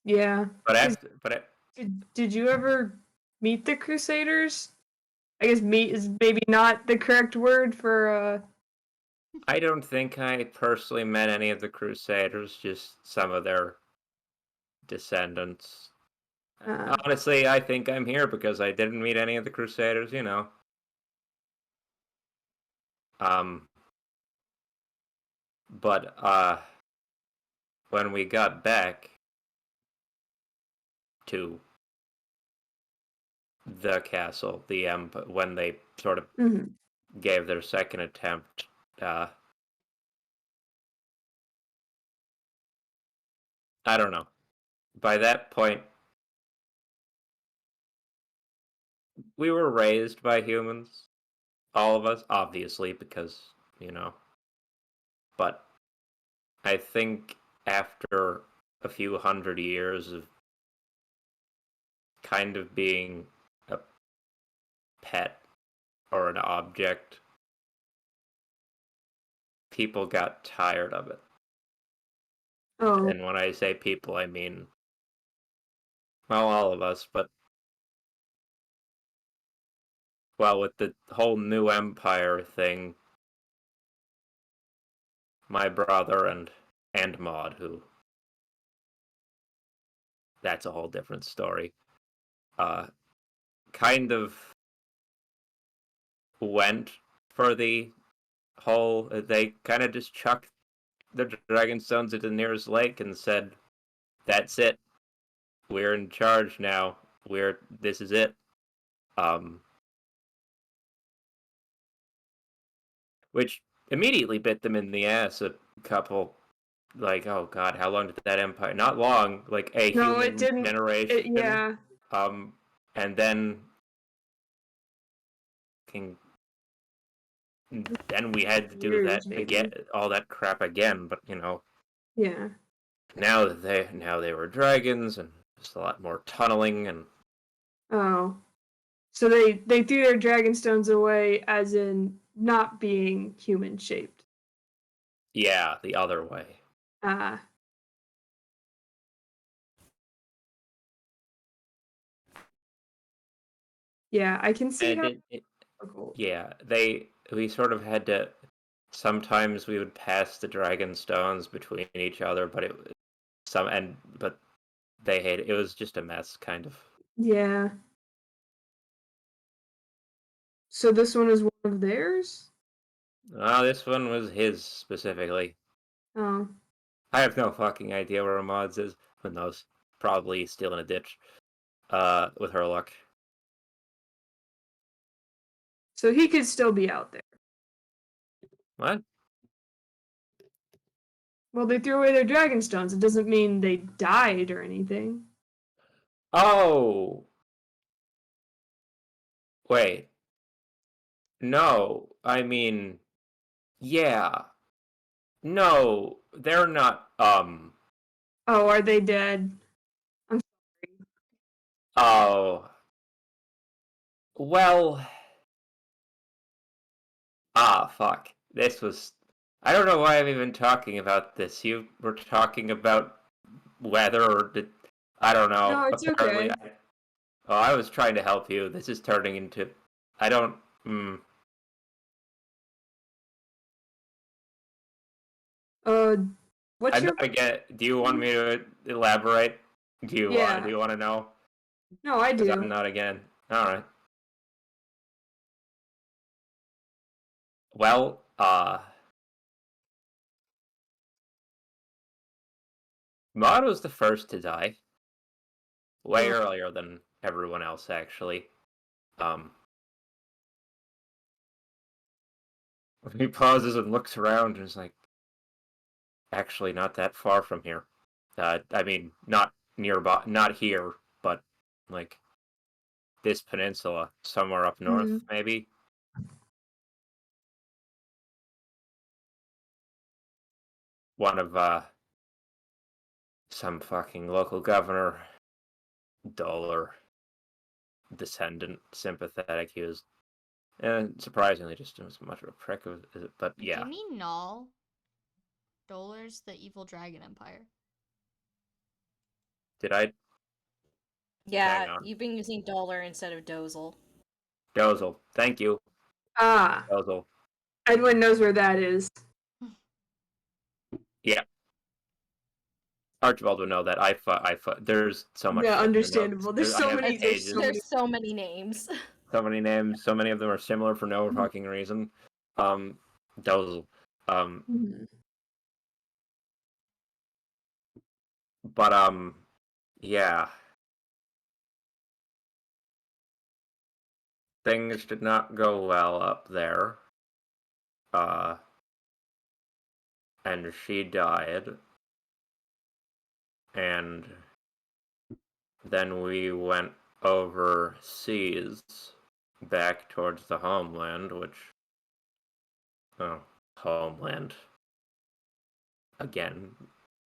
Yeah. But 'Cause after, did you ever meet the Crusaders? I guess meet is maybe not the correct word for I don't think I personally met any of the Crusaders. Just some of their descendants. Honestly, I think I'm here because I didn't meet any of the Crusaders. But when we got back to the castle, when they sort of mhm. gave their second attempt, I don't know. By that point, we were raised by humans, all of us, obviously, because, but I think after a few hundred years of kind of being a pet or an object, people got tired of it. Oh. And when I say people, I mean, well, all of us, but, well, with the whole new empire thing, my brother and Maud, who, that's a whole different story, kind of went for the whole, they kind of just chucked the Dragonstones into the nearest lake and said, that's it. We're in charge now. This is it. Which immediately bit them in the ass a couple, like, oh god, how long did that empire, not long, like a No, human it didn't. generation. Yeah. And then we had to do Years, that maybe. again, all that crap again, but Yeah. now they were dragons, and just a lot more tunneling, and Oh. So they threw their dragon stones away as in not being human shaped. yeah, the other way. Ah. Yeah, I can see And how it difficult. yeah, we sort of had to. Sometimes we would pass the dragon stones between each other, but but they hated it. Was just a mess, kind of. Yeah. So this one is one of theirs? Oh, this one was his specifically. Oh. I have no fucking idea where Ahmad's is. Who knows? Probably still in a ditch. With her luck. So he could still be out there. What? Well, they threw away their dragon stones. It doesn't mean they died or anything. Oh! Wait. No. I mean, yeah. No, they're not, Oh, are they dead? I'm sorry. oh. Well. Fuck. I don't know why I'm even talking about this. You were talking about weather, or I don't know. No, it's Apparently, okay. I was trying to help you. This is turning into. I don't. Uh, what's I'm your not again. Do you want me to elaborate? Do you Yeah. do you want to know? No, I Because do. I'm not again. All right. Well, Maud was the first to die. Way Oh. earlier than everyone else, actually. Um, he pauses and looks around and is like, actually, not that far from here. I mean, not nearby, not here, but like this peninsula, somewhere up north, Mhm. maybe. One of some fucking local governor, dollar descendant, sympathetic. He was, and surprisingly, just as much of a prick. But Do yeah, you mean Null? Dolar's the evil dragon empire. did I? Hang Yeah, on, you've been using dollar instead of dozel. Dozel. Thank you, Ah, Dozel. Edwin knows where that is. Yeah, Archibald would know that. I fought. There's so much Yeah, shit in the notes. understandable. There's I so have many. There's pages. so many. There's so many names. So many names. So many of them are similar for no fucking reason. Dozel. Um, Mhm. but yeah. Things did not go well up there. Uh, and she died. And then we went overseas back towards the homeland, which. Oh, homeland. Again,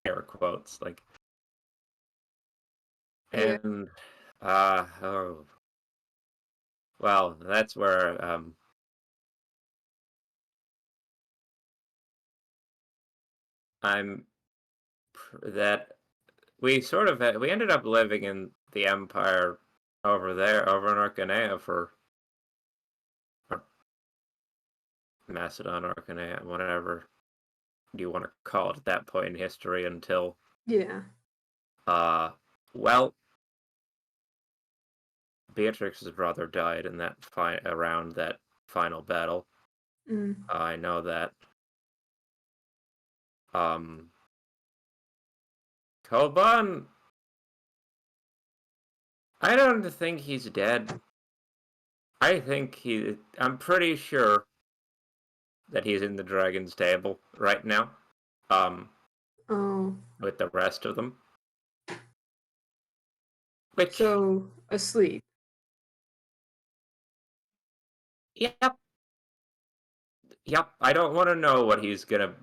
air quotes. Like. Yeah. And, oh. Well, that's where, I'm. That we sort of we ended up living in the empire over there, over in Arcanea for or Macedon, Arcanea, whatever you want to call it at that point in history until Yeah. well, Beatrix's brother died in that around that final battle. Mm. I know that. Um, Koban, I don't think he's dead. I'm pretty sure that he's in the dragon's table right now. Oh. With the rest of them. Which, So asleep. yep, I don't want to know what he's gonna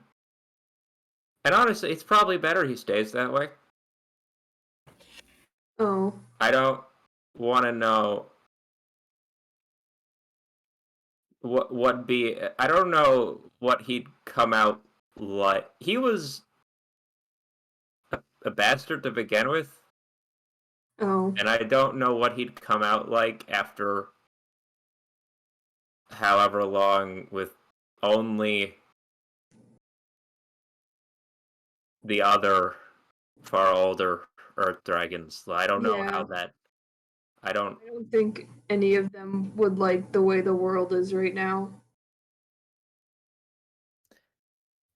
And honestly, it's probably better he stays that way. Oh. I don't want to know what be. I don't know what he'd come out like. He was a bastard to begin with, Oh. and I don't know what he'd come out like after however long with only the other far older Earth dragons. I don't know Yeah. how that. I don't. I don't think any of them would like the way the world is right now.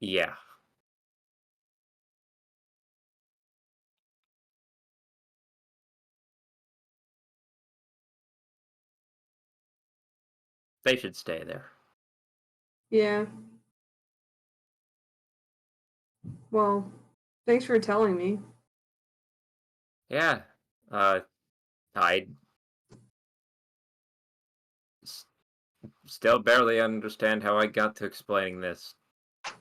Yeah. They should stay there. Yeah. Well, thanks for telling me. Yeah. I still barely understand how I got to explaining this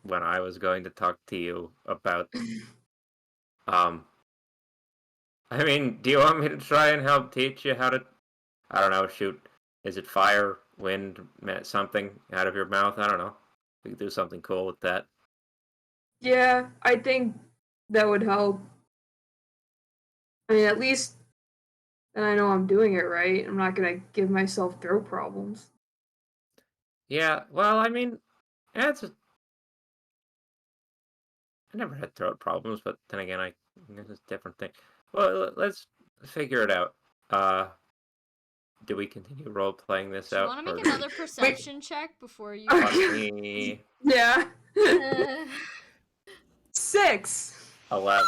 when I was going to talk to you about. Um. I mean, do you want me to try and help teach you how to? I don't know. Shoot. Is it fire, wind, something out of your mouth? I don't know. We could do something cool with that. Yeah, I think that would help. I mean, at least then I know I'm doing it right. I'm not gonna give myself throat problems. Yeah. Well, I mean, that's. I never had throat problems, but then again, it's a different thing. Well, let's figure it out. Do we continue role playing this Do you out, want to or make do we? another perception check before you? Let me Yeah. Uh, 6. 11.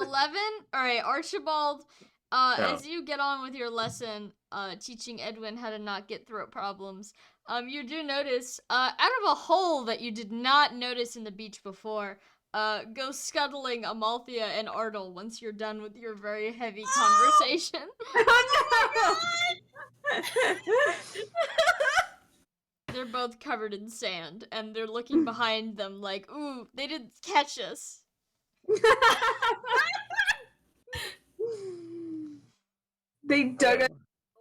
11. All right, Archibald. No. As you get on with your lesson, teaching Edwin how to not get throat problems, you do notice, out of a hole that you did not notice in the beach before, go scuttling Amalthea and Ardle once you're done with your very heavy conversation. Oh They're both covered in sand, and they're looking behind them like, ooh, they didn't catch us. no! They dug a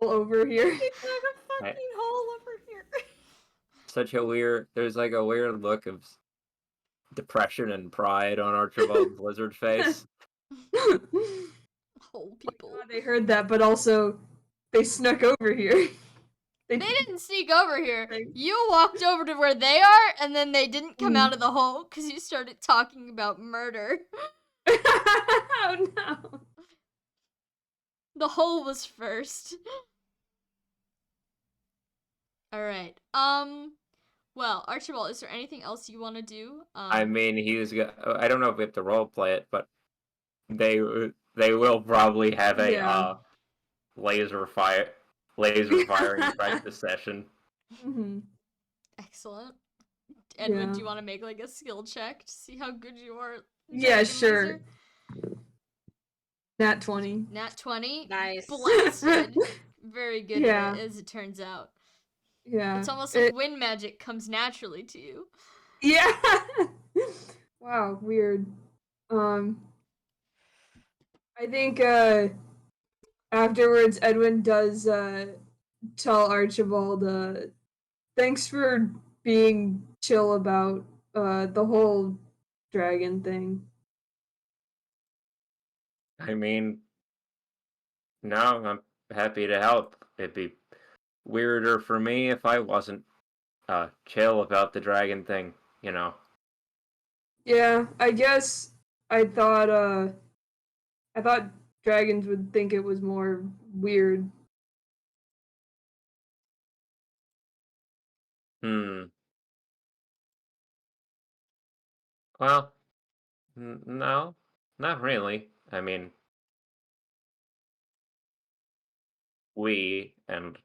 hole over here. They dug a fucking hole over here. Such a weird. There's like a weird look of depression and pride on Archibald Blizzard's face. Whole people. God, they heard that, but also they snuck over here. They didn't sneak over here. You walked over to where they are, and then they didn't come out of the hole because you started talking about murder. Oh no. The hole was first. Alright. Well, Archibald, is there anything else you want to do? I mean, I don't know if we have to role play it, but they will probably have a Yeah. laser firing practice session. Mhm. Excellent. Edwin, Yeah. do you want to make like a skill check to see how good you are? Yeah, Dragon sure. Laser? Nat 20. Nat 20. Nice. Blasted. Very good Yeah. at it, as it turns out. Yeah. It's almost like wind magic comes naturally to you. Yeah. Wow, weird. I think afterwards Edwin does tell Archibald thanks for being chill about the whole dragon thing. I mean, no, I'm happy to help. It'd be weirder for me if I wasn't chill about the dragon thing, you know. Yeah, I guess I thought dragons would think it was more weird. Hmm. Well, no, not really. I mean, we, and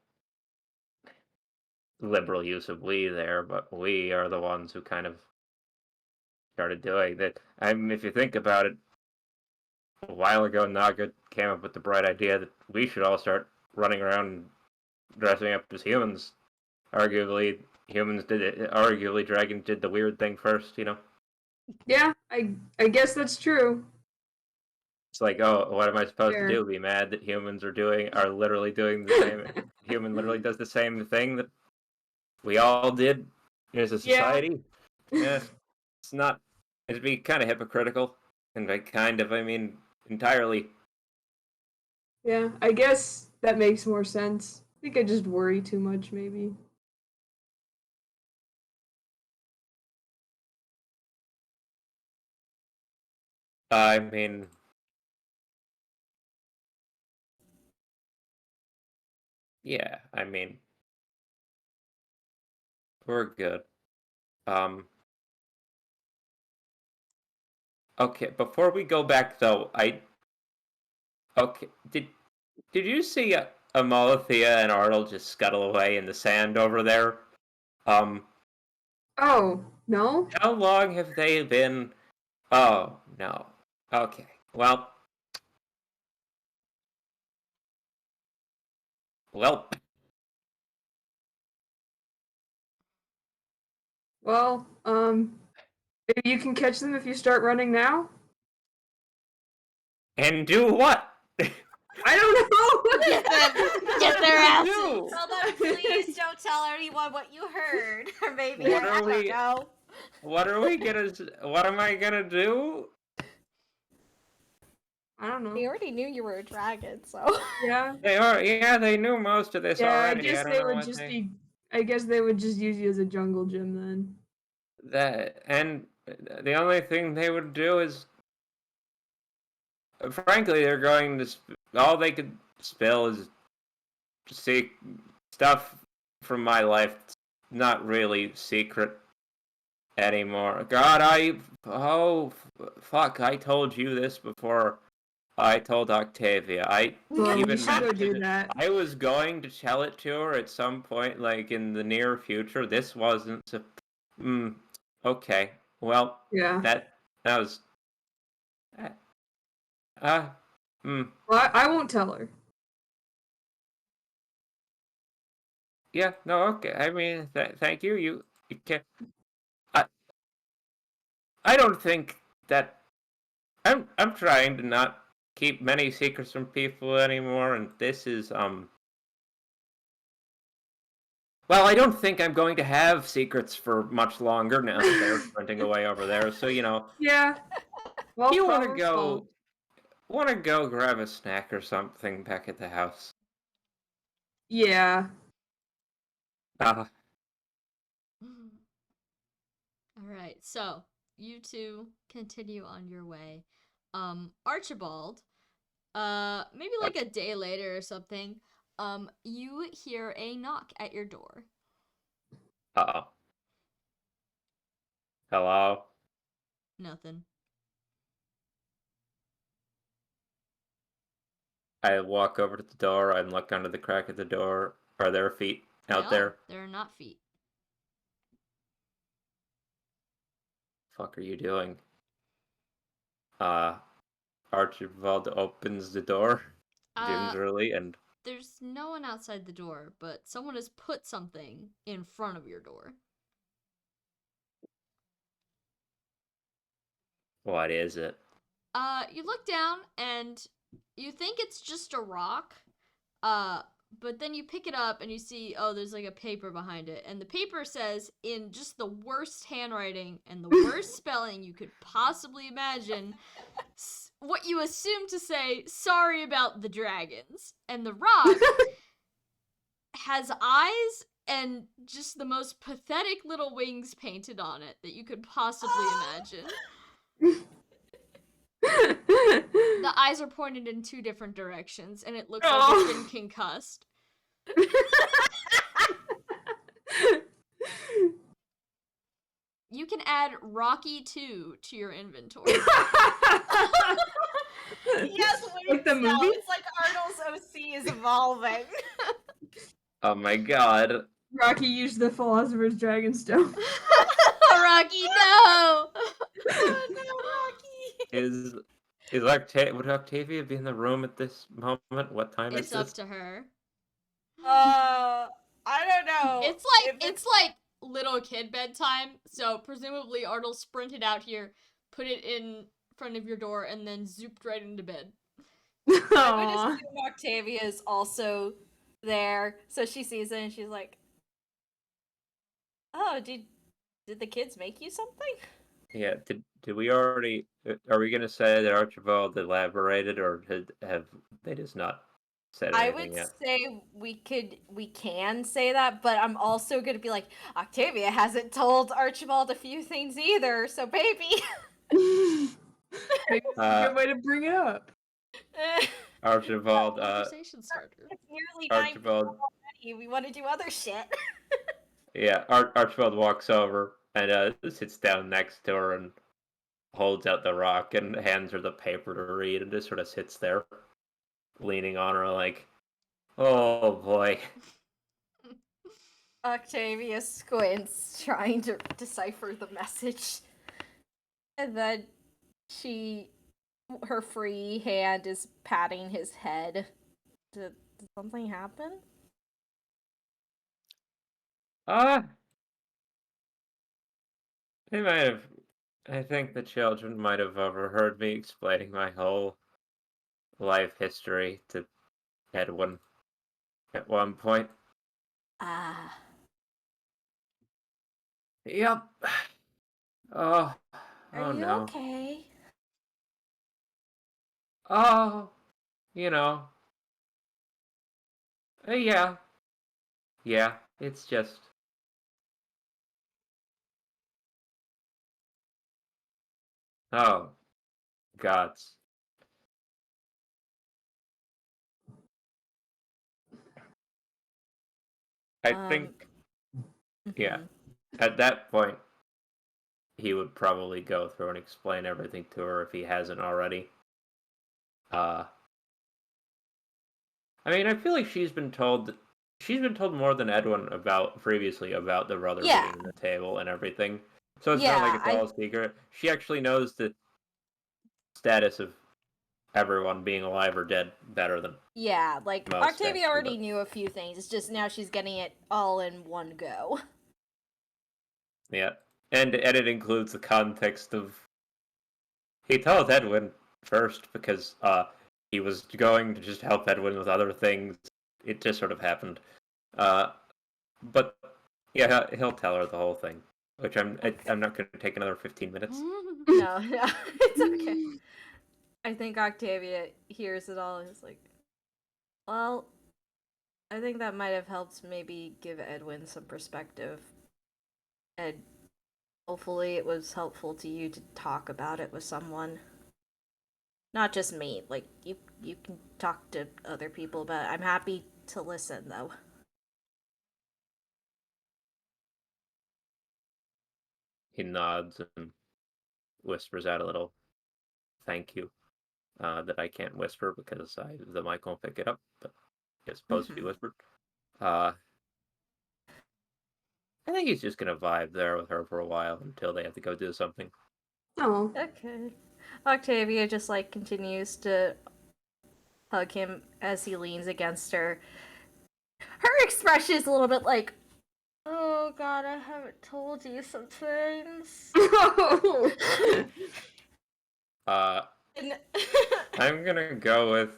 liberal use of we there, but we are the ones who kind of started doing that. I mean, if you think about it, a while ago, Naga came up with the bright idea that we should all start running around dressing up as humans. Arguably, humans did it. Arguably, dragons did the weird thing first, you know. Yeah, I guess that's true. It's like, oh, what am I supposed Fair. to do? Be mad that humans are literally doing the same? Human literally does the same thing that we all did as a Yeah. society. Yeah, it's not. It'd be kind of hypocritical, and I mean, entirely. Yeah, I guess that makes more sense. I think I just worry too much, maybe. I mean, yeah, I mean, we're good. Okay, before we go back though, okay, did you see Amalthea and Arnold just scuttle away in the sand over there? Oh, no? How long have they been? Oh, no. Okay. Well, well, Well, maybe you can catch them if you start running now? and do what? I don't know! Get their asses. do? Well then, please don't tell anyone what you heard. Or maybe What I are don't we- know. What am I gonna do? I don't know. They already knew you were a dragon, so. Yeah. They knew most of this Yeah, already. I guess don't they know would what just they- be. I guess they would just use you as a jungle gym then. And the only thing they would do is, frankly, they're going to, all they could spill is see stuff from my life that's not really secret anymore. God, fuck, I told you this before I told Octavia. Well, even you should go do mentioned it. that. I was going to tell it to her at some point, like in the near future. This wasn't. Okay. Well, Yeah. that was. Well, I won't tell her. Yeah. No. Okay. I mean, thank you. You can. I don't think that I'm trying to not keep many secrets from people anymore, and this is well, I don't think I'm going to have secrets for much longer now that they're sprinting away over there. So Yeah. Well, you want to problem's solved. go grab a snack or something back at the house. Yeah. Uh, All right, so you two continue on your way. Archibald, maybe like a day later or something, you hear a knock at your door. uh-oh. Hello? Nothing. I walk over to the door and look under the crack of the door. Are there feet out No, there? there are not feet. Fuck are you doing? Archibald opens the door gingerly and There's no one outside the door, but someone has put something in front of your door. what is it? You look down and you think it's just a rock. But then you pick it up and you see, oh, there's like a paper behind it. And the paper says, in just the worst handwriting and the worst spelling you could possibly imagine, what you assume to say, sorry about the dragons. And the rock has eyes and just the most pathetic little wings painted on it that you could possibly imagine. The eyes are pointed in two different directions, and it looks like it's been concussed. You can add Rocky 2 to your inventory. Yes, Like the movie? It's like Arnold's OC is evolving. Oh my god. Rocky used the Philosopher's Dragonstone. Rocky, no! Oh no, Rocky! Would Octavia be in the room at this moment? What time It's is up this? to her. I don't know. It's like little kid bedtime, so presumably Arnold sprinted out here, put it in front of your door, and then zooped right into bed. I would Aw. assume Octavia is also there, so she sees it and she's like, "Oh, did the kids make you something?" Yeah, did we already? Are we gonna say that Archibald elaborated, or have they just not said I anything would yet? say we can say that, but I'm also gonna be like, Octavia hasn't told Archibald a few things either, so baby. Maybe this is a good way to bring it up. Archibald, Conversation starter. It's nearly 9 p.m. Archibald, already. We want to do other shit. yeah, Archibald walks over and sits down next to her and holds out the rock and hands her the paper to read and just sort of sits there, leaning on her like, oh boy. Octavia squints, trying to decipher the message. And then her free hand is patting his head. Did something happen? They might have. I think the children might have overheard me explaining my whole life history to Edwin at one point. Ah. Yep. Oh. Are Oh you no. okay? Oh. You know. Yeah. Yeah. It's just. Oh. Gods. I think. Yeah. Mhm. At that point, he would probably go through and explain everything to her if he hasn't already. I mean, I feel like she's been told more than Edwin about previously about the brother Yeah. being in the table and everything. So it's not like Yeah, it's all a secret. She actually knows the status of everyone being alive or dead better than yeah, like most. Octavia actually, already but- knew a few things. It's just now she's getting it all in one go. Yeah, and it includes the context of he told Edwin first because he was going to just help Edwin with other things. It just sort of happened. But yeah, he'll tell her the whole thing, which I'm not going to take another 15 minutes. No, it's okay. I think Octavia hears it all and is like, well, I think that might have helped maybe give Edwin some perspective. And hopefully it was helpful to you to talk about it with someone. Not just me. Like you can talk to other people, but I'm happy to listen though. He nods and whispers out a little thank you that I can't whisper because the mic won't pick it up, but it's supposed to be whispered. I think he's just going to vibe there with her for a while until they have to go do something. Oh. Okay. Octavia just like continues to hug him as he leans against her. Her expression is a little bit like, oh god, I haven't told you some things. And I'm going to go with,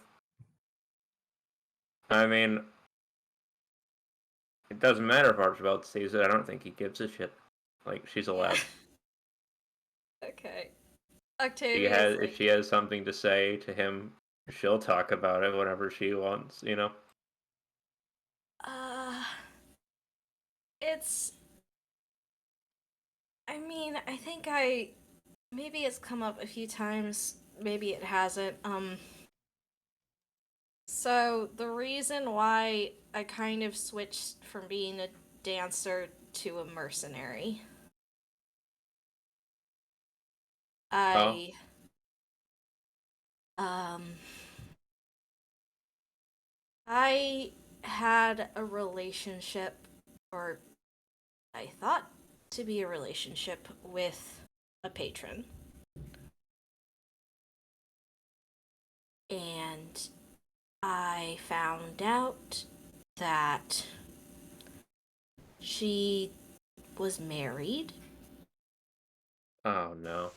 I mean, it doesn't matter if Archibald sees it. I don't think he gives a shit. Like, she's allowed. Okay. Octavia If she has something to say to him, she'll talk about it whenever she wants, you know? it's I mean, I think maybe it's come up a few times, maybe it hasn't. So the reason why I kind of switched from being a dancer to a mercenary. I I had a relationship, or I thought to be a relationship with a patron. And I found out that she was married. Oh no.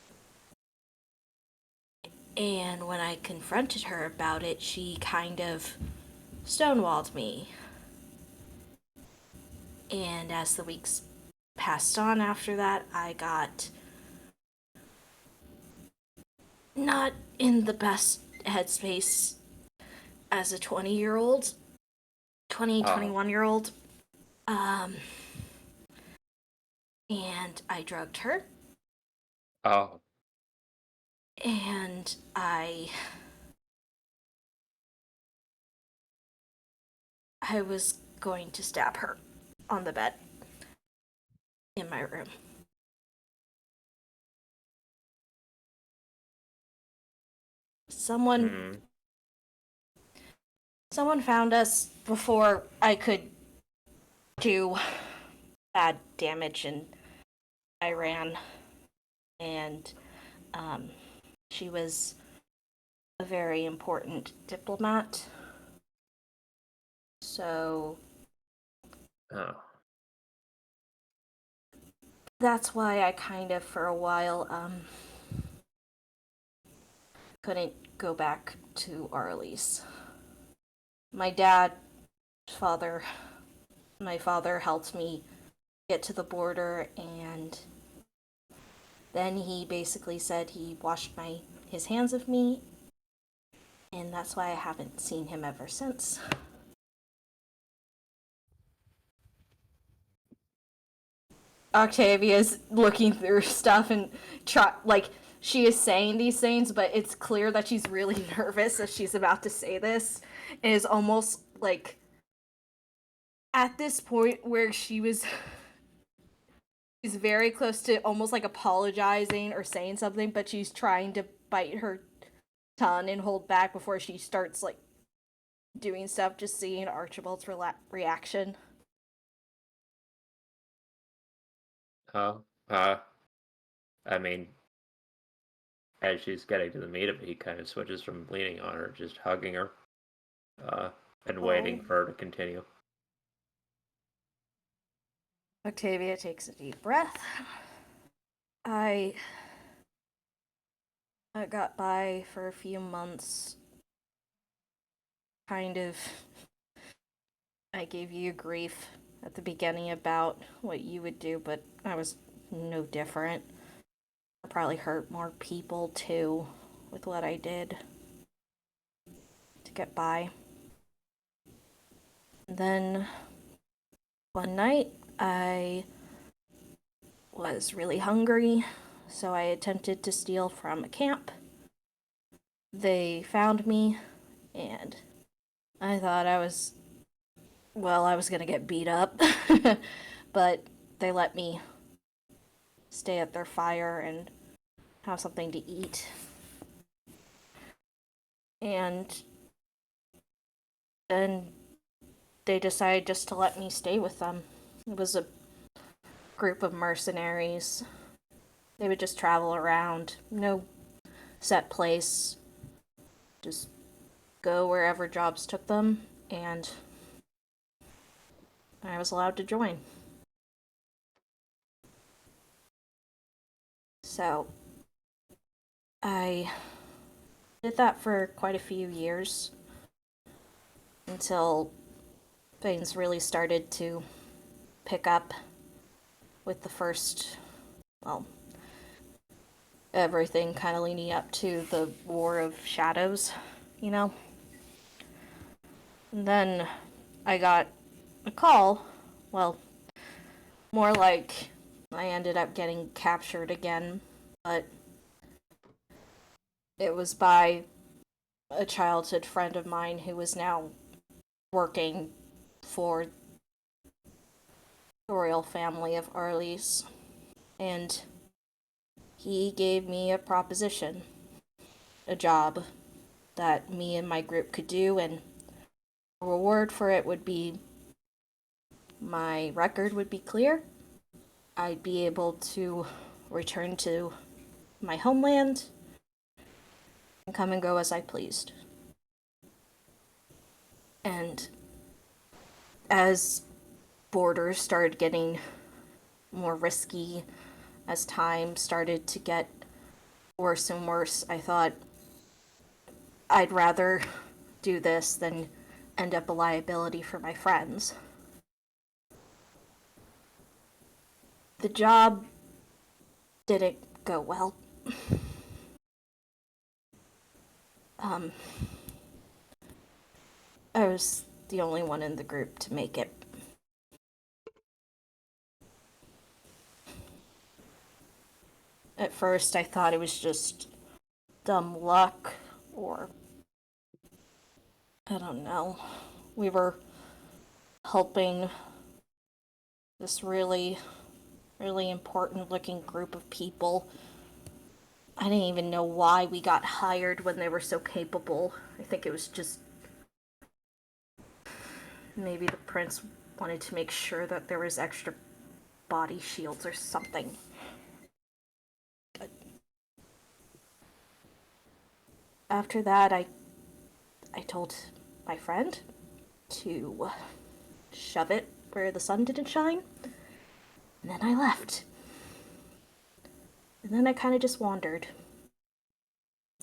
And when I confronted her about it, she kind of stonewalled me. And as the weeks passed on after that, I got not in the best headspace as a 20-year-old, 21-year-old. And I drugged her. Oh. And I was going to stab her on the bed in my room. Someone found us before I could do bad damage, and I ran. And she was a very important diplomat. So that's why I kind of, for a while, couldn't go back to Arlie's. My father helped me get to the border, and then he basically said he washed his hands of me, and that's why I haven't seen him ever since. Octavia's looking through stuff and she is saying these things, but it's clear that she's really nervous as she's about to say this. It is almost like at this point where she's very close to almost like apologizing or saying something, but she's trying to bite her tongue and hold back before she starts like doing stuff, just seeing Archibald's reaction. I mean, as she's getting to the meat of it, he kind of switches from leaning on her, just hugging her, and waiting for her to continue. Octavia takes a deep breath. I got by for a few months. Kind of, I gave you grief at the beginning about what you would do, but I was no different. I probably hurt more people too with what I did to get by. Then one night I was really hungry, so I attempted to steal from a camp. They found me, and I thought I was gonna get beat up, but they let me stay at their fire and have something to eat. And then they decided just to let me stay with them. It was a group of mercenaries. They would just travel around, no set place, just go wherever jobs took them, and I was allowed to join. So I did that for quite a few years until things really started to pick up with the first, everything kind of leading up to the War of Shadows, you know? And then I got a call, more like I ended up getting captured again, but it was by a childhood friend of mine who was now working for the royal family of Arlies, and he gave me a proposition, a job that me and my group could do, and a reward for it would be my record would be clear. I'd be able to return to my homeland and come and go as I pleased. And as borders started getting more risky as time started to get worse and worse. I thought I'd rather do this than end up a liability for my friends. The job didn't go well. I was the only one in the group to make it. At first, I thought it was just dumb luck, or I don't know. We were helping this really important looking group of people. I didn't even know why we got hired when they were so capable. I think it was just maybe the prince wanted to make sure that there was extra body shields or something. But after that, I told my friend to shove it where the sun didn't shine, and then I left. And then I kind of just wandered.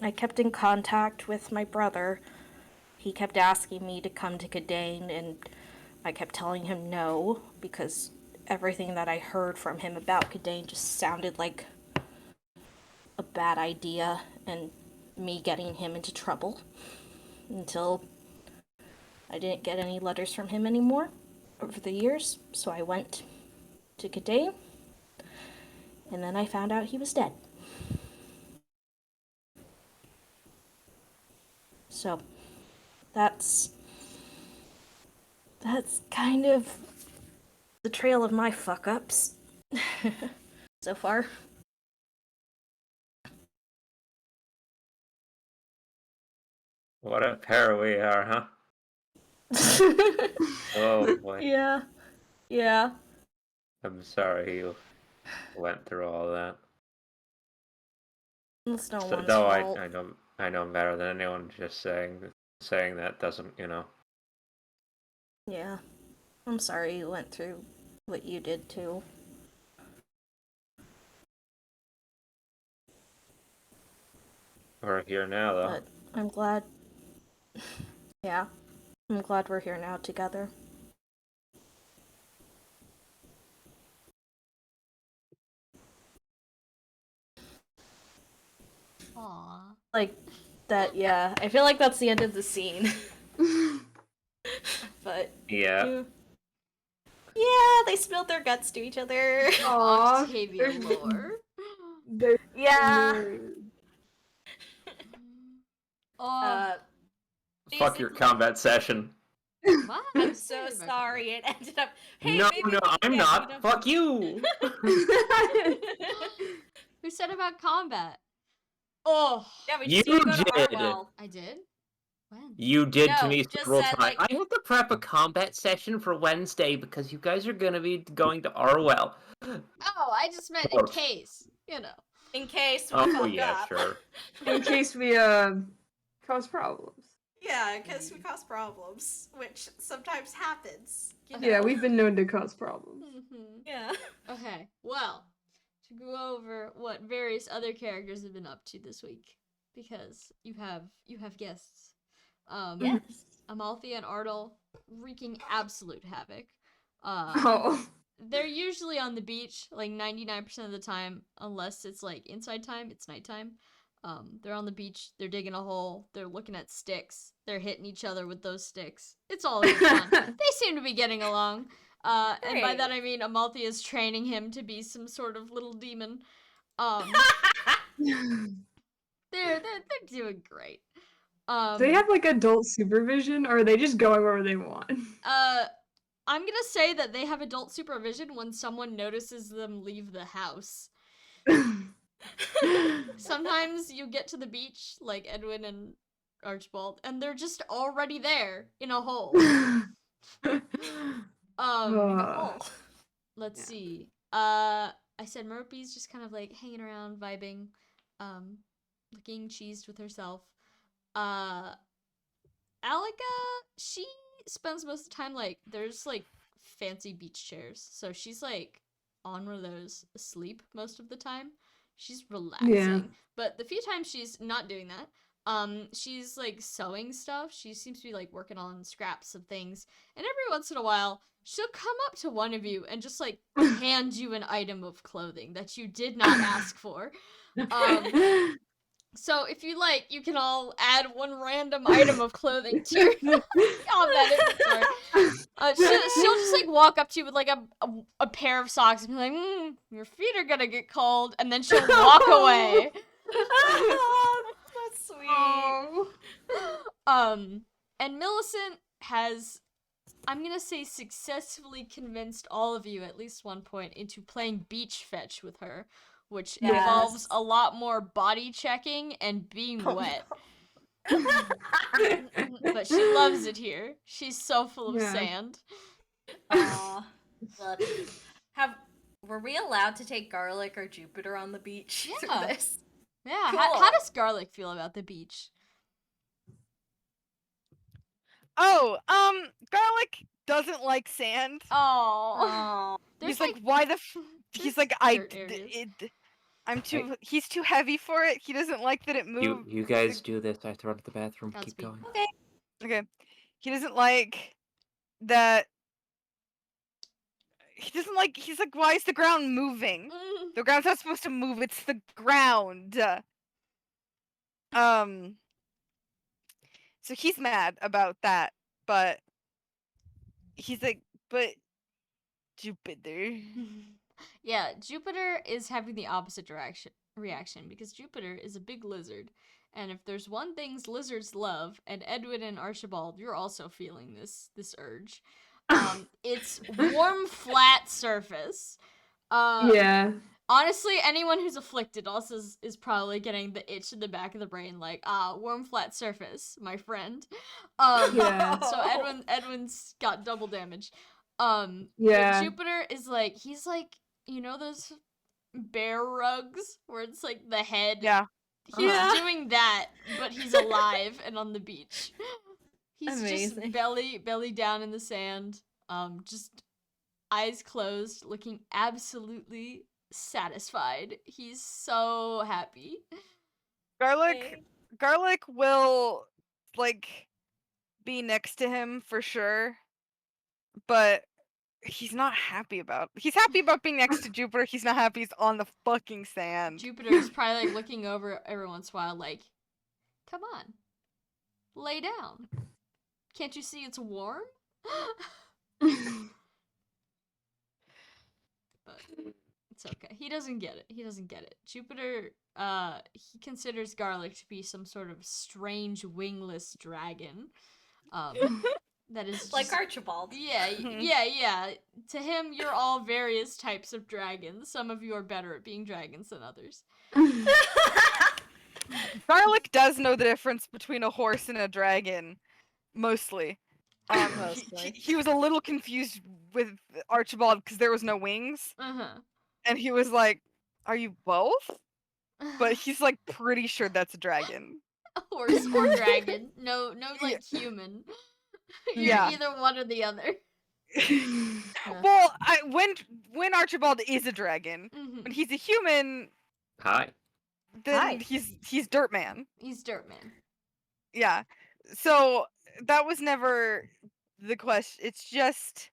I kept in contact with my brother. He kept asking me to come to Cadane, and I kept telling him no, because everything that I heard from him about Cadane just sounded like a bad idea, and me getting him into trouble. Until I didn't get any letters from him anymore over the years, so I went to Cadane, and then I found out he was dead. So, that's kind of the trail of my fuck-ups so far. What a pair we are, huh? Oh boy. Yeah. I'm sorry you went through all that. It's no one's Though fault. I know better than anyone. Just saying that doesn't, you know. Yeah. I'm sorry you went through what you did too. We're here now, though. But I'm glad. Yeah. I'm glad we're here now together. Aww. Like, that, yeah. I feel like that's the end of the scene. But. Yeah. Yeah, they spilled their guts to each other. Aw, Octavia lore. they're Yeah. nerds. Oh, Fuck your combat session. what? I'm so sorry it ended up. Hey, No, maybe no, we I'm can, not. you know- Fuck you. Who said about combat? Oh, Yeah, we You just need to go to did. Arwell. I did? When? You did to No, me just several said, times. like- I have to prep a combat session for Wednesday because you guys are gonna be going to Arwell. Oh, I just meant in case, you know. In case we Oh fuck yeah, up. sure. In case we cause problems. Yeah, in case we cause problems, which sometimes happens. You Yeah, know? we've been known to cause problems. Mm-hmm. Yeah. Okay, well, to go over what various other characters have been up to this week, because you have guests. Yes. Amalthea and Ardal wreaking absolute havoc. Oh. They're usually on the beach, like 99% of the time, unless it's like inside time, it's nighttime. They're on the beach, they're digging a hole, they're looking at sticks, they're hitting each other with those sticks. It's all good fun. They seem to be getting along. And by that I mean Amalthea is training him to be some sort of little demon. They're doing great. Do they have like adult supervision, or are they just going wherever they want? I'm gonna say that they have adult supervision when someone notices them leave the house. Sometimes you get to the beach, like Edwin and Archibald, and they're just already there in a hole. Let's see. I said Merope's just kind of like hanging around, vibing, looking cheesed with herself. Alika, she spends most of the time like there's like fancy beach chairs, so she's like on one of those asleep most of the time. She's relaxing. Yeah. But the few times she's not doing that, she's like sewing stuff. She seems to be like working on scraps of things. And every once in a while, she'll come up to one of you and just like hand you an item of clothing that you did not ask for. So if you like, you can all add one random item of clothing to your combat inventory. She'll just like walk up to you with like a pair of socks and be like, your feet are gonna get cold, and then she'll walk away. That's sweet. And Millicent has, I'm gonna say, successfully convinced all of you at least one point into playing beach fetch with her, which involves a lot more body checking and being wet. But she loves it here. She's so full of sand. Aw. Were we allowed to take Garlic or Jupiter on the beach through this? Yeah, Cool. how does Garlic feel about the beach? Oh, Garlic doesn't like sand. Oh. He's like, why the he's like, I'm too Yeah. he's too heavy for it. He doesn't like that it moves. You guys do this. I have to run to the bathroom. Keep Godspeed. going. Okay. He doesn't like that. He's like, why is the ground moving? The ground's not supposed to move, it's the ground. So he's mad about that, but he's like, but Jupiter. Yeah, Jupiter is having the opposite reaction because Jupiter is a big lizard. And if there's one thing lizards love, and Edwin and Archibald, you're also feeling this urge. It's warm, flat surface. Yeah. Honestly, anyone who's afflicted also is probably getting the itch in the back of the brain, like, warm, flat surface, my friend. Yeah. So Edwin's got double damage. Yeah. Jupiter is like, he's like, you know those bear rugs where it's like the head? Yeah. He's doing that, but he's alive and on the beach. He's Amazing. just belly down in the sand, just eyes closed, looking absolutely satisfied. He's so happy. Garlic will like be next to him for sure, but he's not happy about. He's happy about being next to Jupiter. He's not happy he's on the fucking sand. Jupiter's probably like looking over every once in a while, like, come on, lay down. Can't you see it's warm? But it's okay. He doesn't get it. Jupiter, he considers Garlic to be some sort of strange wingless dragon. That is just, Like Archibald. Yeah. To him, you're all various types of dragons. Some of you are better at being dragons than others. Garlic does know the difference between a horse and a dragon, mostly. He was a little confused with Archibald because there was no wings, and he was like, "Are you both?" But he's like pretty sure that's a dragon. A horse or dragon. No, like human. You're either one or the other. Well, when Archibald is a dragon, when he's a human, then he's Dirt Man. He's Dirt Man. Yeah. So that was never the question. It's just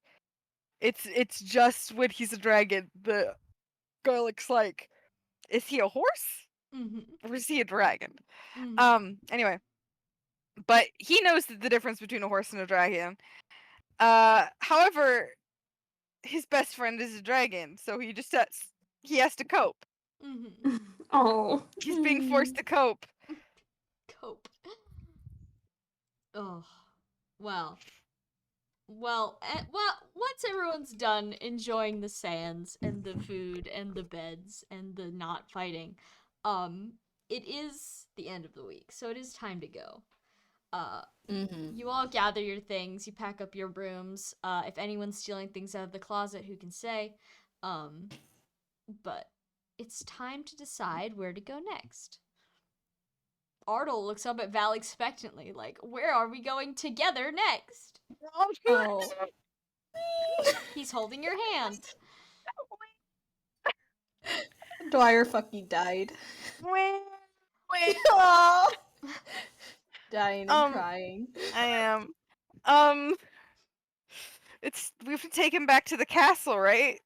when he's a dragon, the Garlic's like, is he a horse? Or is he a dragon? Anyway. But he knows the difference between a horse and a dragon. However, his best friend is a dragon, so he has to cope. Oh. He's being forced to cope. Cope. Oh. Well, once everyone's done enjoying the sands and the food and the beds and the not fighting, it is the end of the week, so it is time to go. You all gather your things, you pack up your rooms. If anyone's stealing things out of the closet, who can say? But it's time to decide where to go next. Ardle looks up at Val expectantly, like, where are we going together next? Oh. He's holding your hand. Dwyer fucking died. Wait. Aw. Dying and Um, crying. I am. We have to take him back to the castle, right?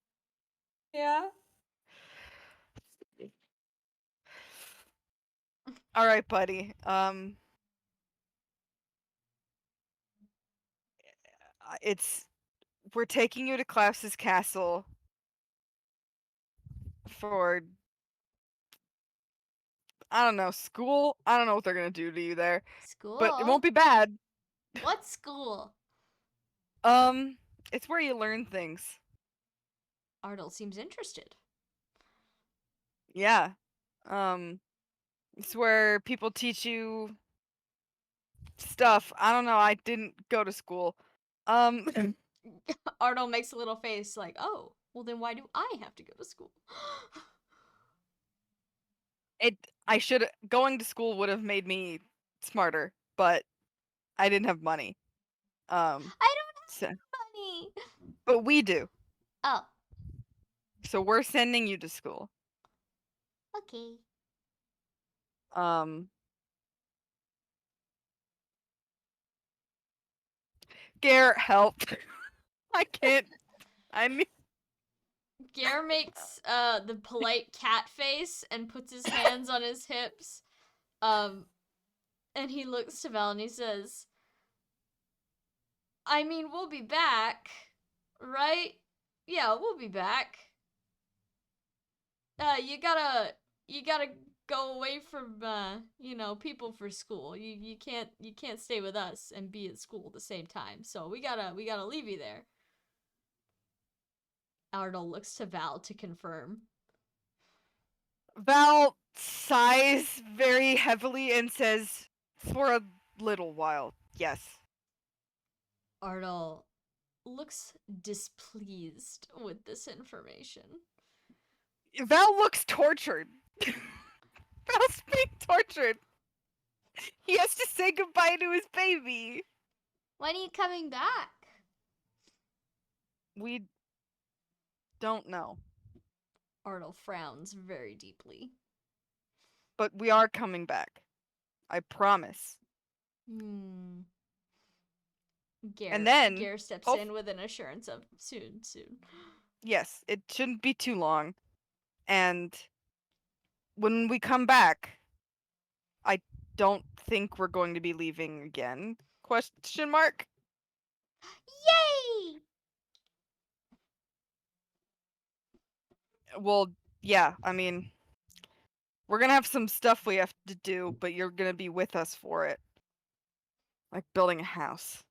Yeah. All right, buddy. We're taking you to Klaus's castle for, I don't know, school. I don't know what they're gonna do to you there, School? but it won't be bad. What school? It's where you learn things. Ardell seems interested. Yeah. It's where people teach you stuff. I don't know. I didn't go to school. Ardell makes a little face like, oh, well then why do I have to go to school? Going to school would have made me smarter, but I didn't have money. I don't have money. But we do. Oh, So we're sending you to school. okay. Garrett, help. I can't. I mean, Gare makes the polite cat face and puts his hands on his hips. And he looks to Val and he says, I mean, we'll be back, right? Yeah, we'll be back. You gotta go away from people for school. You can't stay with us and be at school at the same time. So we gotta leave you there. Ardell looks to Val to confirm. Val sighs very heavily and says, for a little while, yes. Ardell looks displeased with this information. Val looks tortured. Val's being tortured. He has to say goodbye to his baby. When are you coming back? We don't know. Ardell frowns very deeply. But we are coming back. I promise. And then Gare steps in with an assurance of soon. Yes, it shouldn't be too long. And when we come back, I don't think we're going to be leaving again. Question mark? Yay! Well, yeah, I mean, we're gonna have some stuff we have to do, but you're gonna be with us for it. Like building a house.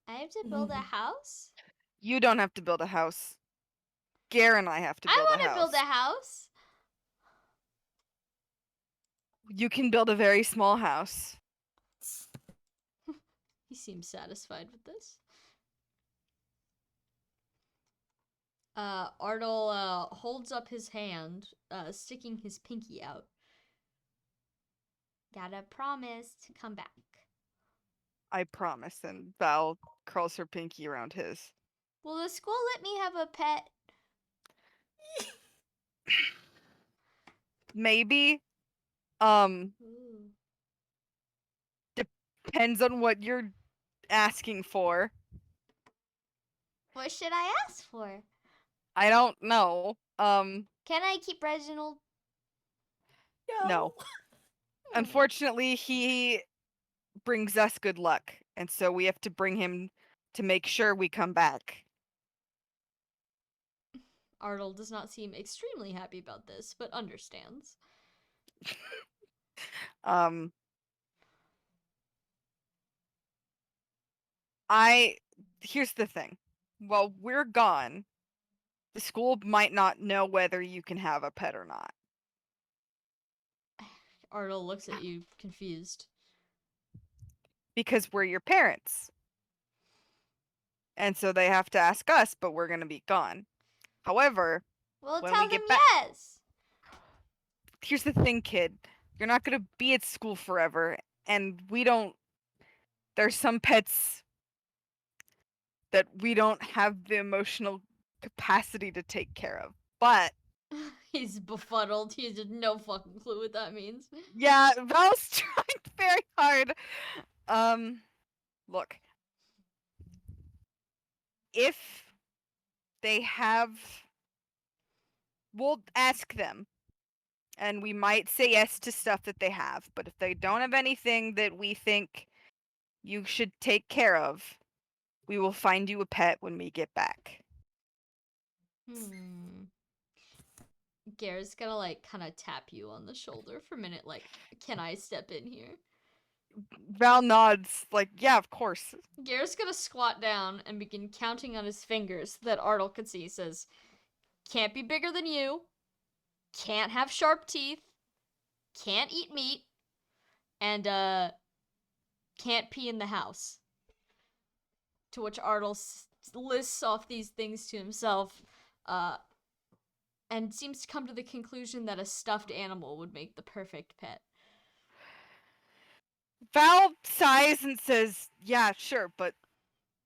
I have to build a house? You don't have to build a house. Gare and I have to build a house. I want to build a house. You can build a very small house. He seems satisfied with this. Ardell holds up his hand, sticking his pinky out. Gotta promise to come back. I promise. And Val curls her pinky around his. Will the school let me have a pet? Maybe. Ooh. Depends on what you're asking for. What should I ask for? I don't know. Can I keep Reginald? No. Unfortunately, he brings us good luck, and so we have to bring him to make sure we come back. Ardell does not seem extremely happy about this, but understands. Here's the thing. While we're gone, the school might not know whether you can have a pet or not. Ardell looks at you, confused. Because we're your parents. And so they have to ask us, but we're going to be gone. However, well, when tell we get them back, yes. Here's the thing, kid. You're not going to be at school forever, and there's some pets that we don't have the emotional capacity to take care of. But He's befuddled. He has no fucking clue what that means. Yeah, Val's trying very hard. Look. If they have... We'll ask them. And we might say yes to stuff that they have. But if they don't have anything that we think you should take care of, we will find you a pet when we get back. Gare's gonna, like, kind of tap you on the shoulder for a minute, like, can I step in here? Val nods, like, yeah, of course. Gare's gonna squat down and begin counting on his fingers so that Ardal can see. He says, can't be bigger than you, can't have sharp teeth, can't eat meat, and, can't pee in the house. To which Ardal lists off these things to himself, and seems to come to the conclusion that a stuffed animal would make the perfect pet. Val sighs and says, yeah, sure, but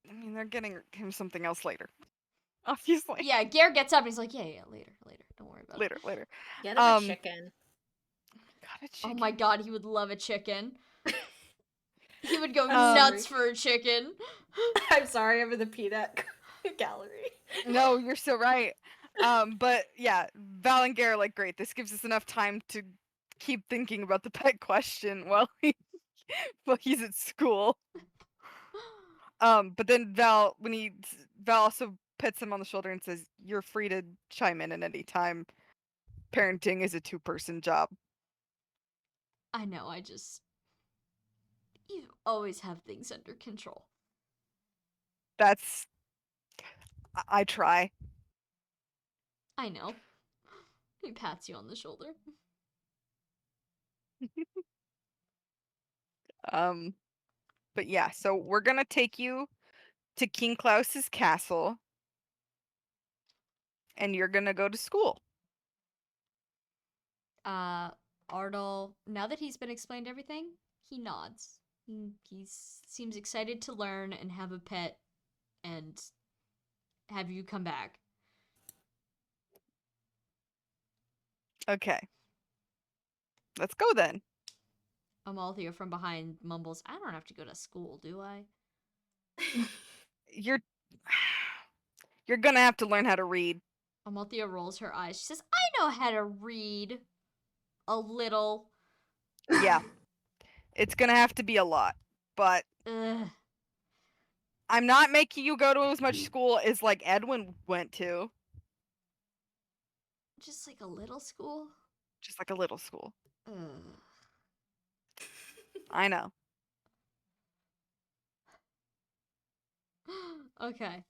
I mean, they're getting him something else later. Obviously. Yeah, Gare gets up and he's like, yeah, later. Don't worry about it. Later. Get him a chicken. God, a chicken. Oh my god, he would love a chicken. He would go I'm nuts sorry. for a chicken. I'm sorry, I'm in the peanut gallery. No, you're so right. But yeah, Val and Gare are like, great, this gives us enough time to keep thinking about the pet question while he's at school. But then Val also pets him on the shoulder and says, you're free to chime in at any time. Parenting is a 2-person job. I know, you always have things under control. I try. I know. He pats you on the shoulder. But yeah, so we're gonna take you to King Klaus's castle, and you're gonna go to school. Ardal, now that he's been explained everything, he nods. He seems excited to learn and have a pet and have you come back. Okay. Let's go then. Amalthea from behind mumbles, I don't have to go to school, do I? You're gonna have to learn how to read. Amalthea rolls her eyes. She says, I know how to read. A little. Yeah. It's gonna have to be a lot. But Ugh. I'm not making you go to as much school as like Edwin went to. Just like a little school? Just like a little school. Ugh. I know. Okay.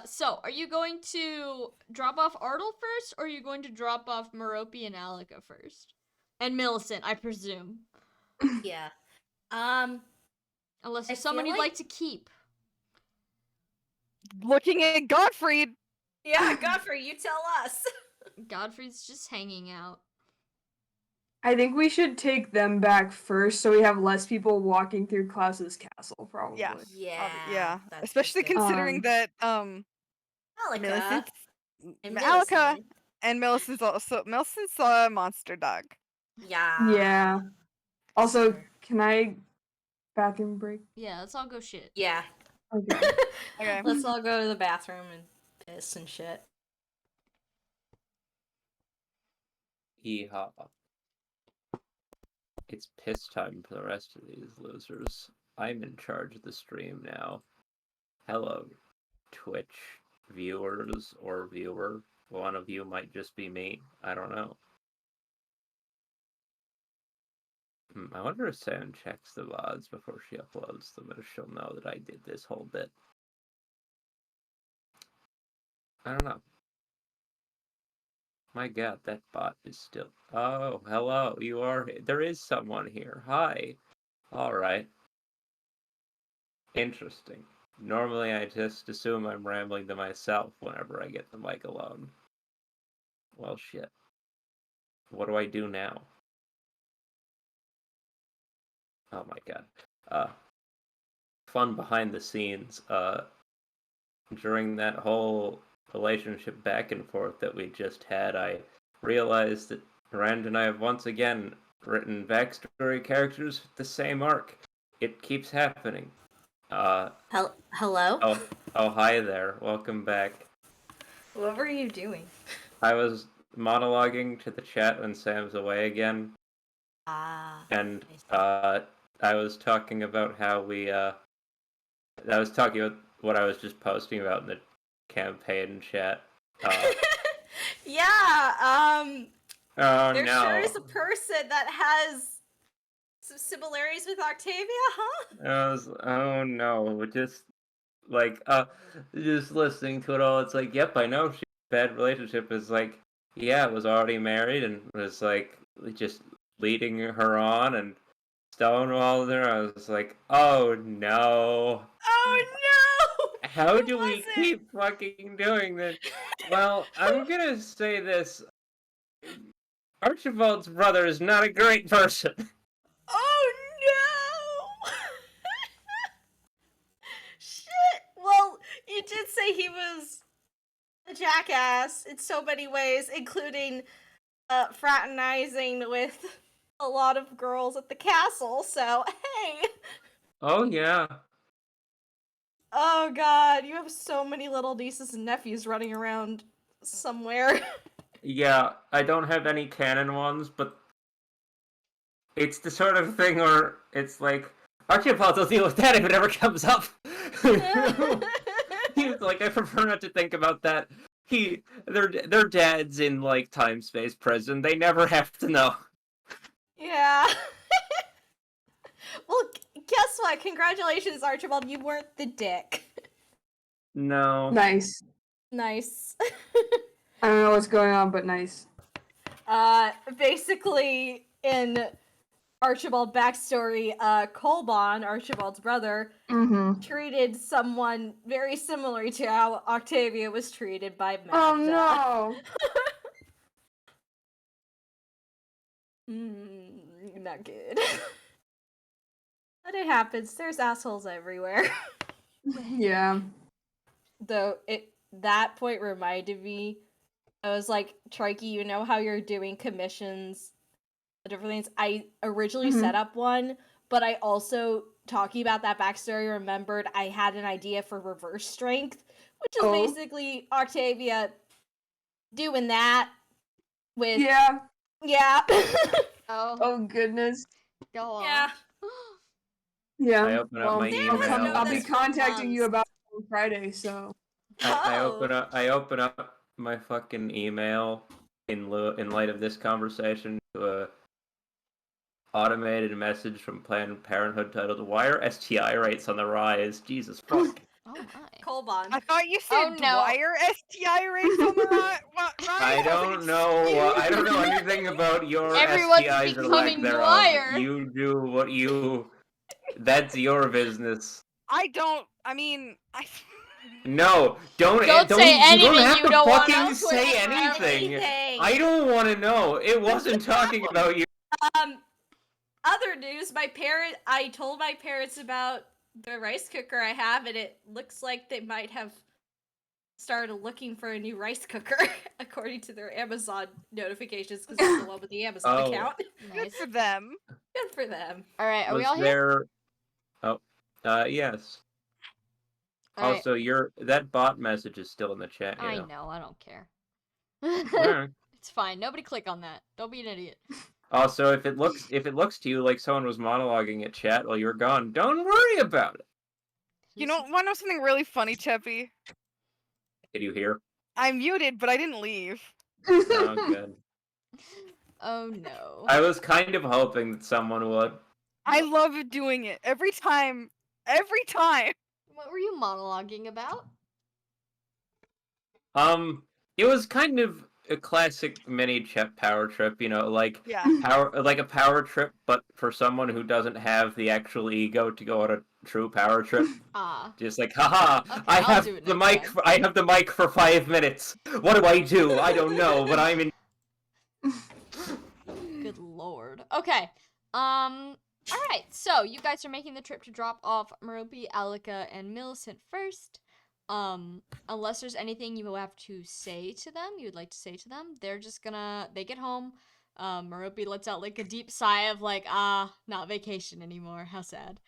So, are you going to drop off Ardal first, or are you going to drop off Merope and Alika first? And Millicent, I presume. Yeah. Unless I there's someone feel you'd like- like to keep. Looking at Gottfried. Yeah, Godfrey, you tell us. Godfrey's just hanging out. I think we should take them back first so we have less people walking through Klaus's castle, probably. Yeah. Yeah. that's Especially good. considering that Alika. Millicent's And Alika Millicent. and Millicent's a monster dog. Yeah. Yeah. Also, Sure. can I bathroom break? Yeah, let's all go shit. Yeah. Okay. Okay. Let's all go to the bathroom and piss and shit. Yeehaw. It's piss time for the rest of these losers. I'm in charge of the stream now. Hello, Twitch viewers or viewer. One of you might just be me. I don't know. I wonder if Sam checks the VODs before she uploads them, if she'll know that I did this whole bit. I don't know. My god, that bot is still... Oh, hello, you are... There is someone here. Hi. Alright. Interesting. Normally I just assume I'm rambling to myself whenever I get the mic alone. Well, shit. What do I do now? Oh my god. Fun behind the scenes. During that whole relationship back and forth that we just had, I realized that Rand and I have once again written backstory characters with the same arc. It keeps happening. Hello? Oh, hi there. Welcome back. What were you doing? I was monologuing to the chat when Sam's away again. And I was talking about how I was talking about what I was just posting about in the campaign chat. Yeah, Oh there no. sure is a person that has some similarities with Octavia, huh? Oh no, just like just listening to it all, it's like, yep, I know she had a bad relationship. Is like, yeah, was already married and was like just leading her on and stonewalling her. I was like, oh no. Oh no! How Who do we was it? keep fucking doing this? Well, I'm gonna say this. Archibald's brother is not a great person. Oh no! Shit! Well, you did say he was a jackass in so many ways, including fraternizing with a lot of girls at the castle, so hey! Oh yeah. Oh god, you have so many little nieces and nephews running around somewhere. Yeah, I don't have any canon ones, but it's the sort of thing where it's like, Archibald will deal with that if it ever comes up. He's like, I prefer not to think about that. Their dad's in like time space prison. They never have to know. Yeah. Well, guess what? Congratulations, Archibald. You weren't the dick. No. Nice. Nice. I don't know what's going on, but nice. Basically, in Archibald backstory, Colbon, Archibald's brother, treated someone very similar to how Octavia was treated by Magda. Oh no! Not good. But it happens. There's assholes everywhere. Yeah. Though that point reminded me, I was like, Trikey, you know how you're doing commissions, different things. I originally set up one, but I also, talking about that backstory, remembered I had an idea for reverse strength, which is basically Octavia doing that with Yeah. Oh Goodness. go on. Yeah. Yeah. I open up my There was email. no I'll be this for contacting you months. about it on Friday, so. I open up my fucking email in light of this conversation to a automated message from Planned Parenthood titled, "Why are STI rates on the rise? Jesus fuck." Oh my. Colbon. I thought you said Oh, no. Dwyer STI rates on the rise. I don't know. I don't know anything about your Everyone's STIs or becoming lack thereof. Dwyer. You do what you. That's your business. I mean, No, don't say You anything don't have you to don't want fucking us to say know. anything. Anything. I don't want to know. It wasn't talking about you. Other news, I told my parents about the rice cooker I have, and it looks like they might have started looking for a new rice cooker, according to their Amazon notifications, because it's the one with the Amazon account. good for them. Good for them. Alright, are we all here? there? Oh, yes. All right. Also, that bot message is still in the chat. You I know. know, I don't care. Alright. It's fine. Nobody click on that. Don't be an idiot. Also, if it looks to you like someone was monologuing at chat while you're gone, don't worry about it. You know, want to know something really funny, Cheppy? Did you hear? I'm muted, but I didn't leave. Oh, good. Oh no. I was kind of hoping that someone would. I love doing it every time. Every time. What were you monologuing about? It was kind of a classic mini power trip, you know, like Yeah. a power trip, but for someone who doesn't have the actual ego to go on a true power trip. Just like, haha, Okay, I I'll have do it the next mic. time. I have the mic for 5 minutes. What do? I don't know, but I'm in. Good lord. Okay. Alright, so you guys are making the trip to drop off Merope, Alika, and Millicent first. unless there's anything you have to say to them, you would like to say to them, they get home. Merope lets out like a deep sigh of like, not vacation anymore. How sad.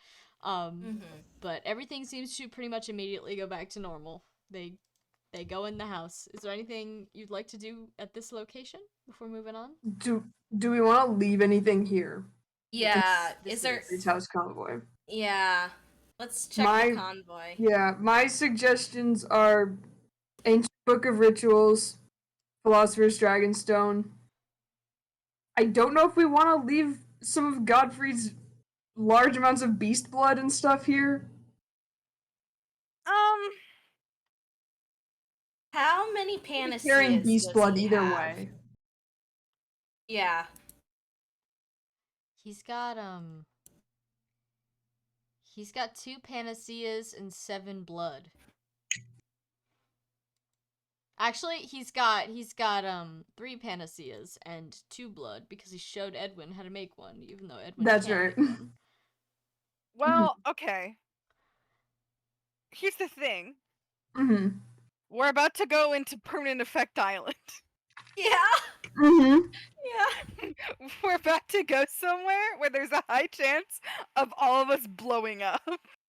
But everything seems to pretty much immediately go back to normal. They go in the house. Is there anything you'd like to do at this location before moving on? Do we want to leave anything here? Yeah, This It's house convoy. Yeah. Let's check the convoy. Yeah, my suggestions are Ancient Book of Rituals, Philosopher's Dragonstone. I don't know if we want to leave some of Godfrey's large amounts of beast blood and stuff here. How many panaceas Carrying beast does blood he either have? way. Yeah. He's got 2 panaceas and 7 blood. Actually, he's got 3 panaceas and 2 blood because he showed Edwin how to make one, even though Edwin That's can't right. make one. Well, okay. Here's the thing. Mm-hmm. We're about to go into Permanent Effect Island. Yeah. Mm-hmm. Yeah. We're about to go somewhere where there's a high chance of all of us blowing up.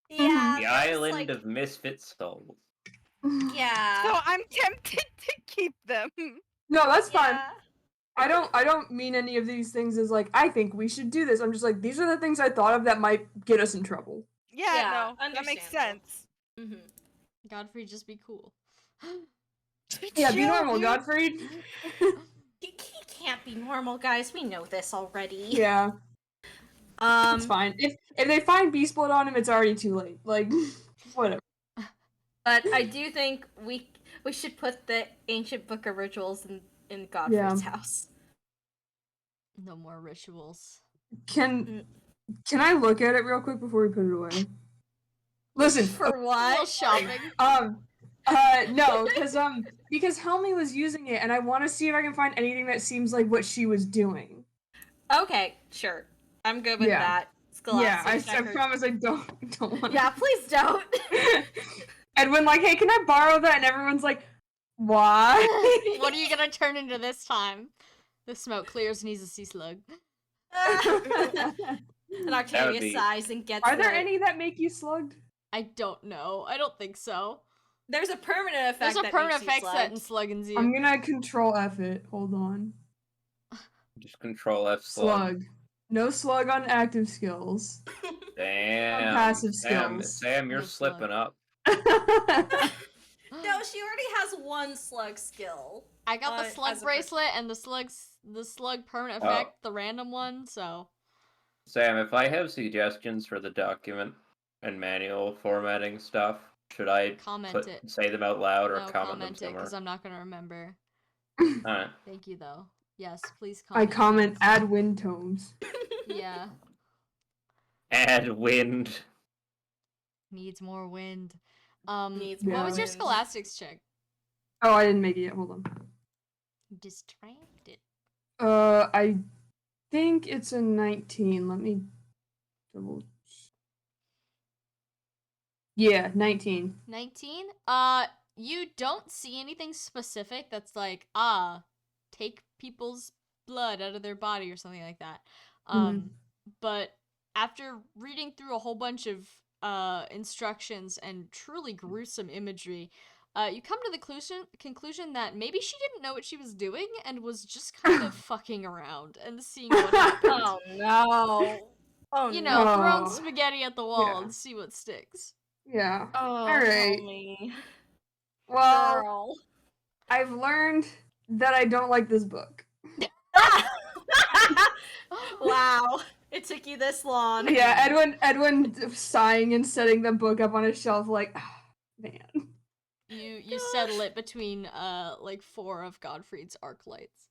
Yeah. The island of misfit souls. Yeah. So I'm tempted to keep them. No, that's fine. Yeah. I don't mean any of these things as like I think we should do this. I'm just like these are the things I thought of that might get us in trouble. Yeah, no, that makes understandable. sense. Mm-hmm. Godfrey, just be cool. Yeah, be Chill, normal, dude. Godfrey. He can't be normal, guys. We know this already. Yeah, it's fine. If they find beast blood on him, it's already too late. Like, whatever. But I do think we should put the Ancient Book of Rituals in Godfrey's house. No more rituals. Can I look at it real quick before we put it away? Listen, For what? Shopping. No, because Helmi was using it, and I want to see if I can find anything that seems like what she was doing. Okay, sure. I'm good with that. Yeah, I Scholastic promise I don't want. Yeah, please don't. Edwin, like, hey, can I borrow that? And everyone's like, why? What are you gonna turn into this time? The smoke clears and he's a sea slug. And Arcadia sighs and gets Are there any that make you slugged? I don't know. I don't think so. There's a permanent effect. There's a permanent effect set in Sluggins you. I'm gonna control F it. Hold on. Just control F slug. No slug on active skills. Damn. On passive skills. Sam, you're No slipping slug. up. No, she already has 1 slug skill. I got the slug bracelet and the slug permanent effect, the random one, so. Sam, if I have suggestions for the document and manual formatting stuff, should I say them out loud or comment them it, somewhere? because I'm not going to remember. Alright. Thank you, though. Yes, please comment. I comment, add wind tomes. Yeah. Add wind. Needs more wind. What was your scholastics check? Oh, I didn't make it yet. Hold on. Distracted. I think it's a 19. Let me double. Yeah, 19. 19? You don't see anything specific that's like, take people's blood out of their body or something like that. But after reading through a whole bunch of instructions and truly gruesome imagery, you come to the conclusion that maybe she didn't know what she was doing and was just kind of fucking around and seeing what happened. Oh no. Oh you know, throwing spaghetti at the wall and see what sticks. Yeah. Oh, all right. Me. Well, Girl. I've learned that I don't like this book. Wow. It took you this long. Yeah, Edwin sighing and setting the book up on his shelf like, man. You settle it between like 4 of Godfrey's arc lights.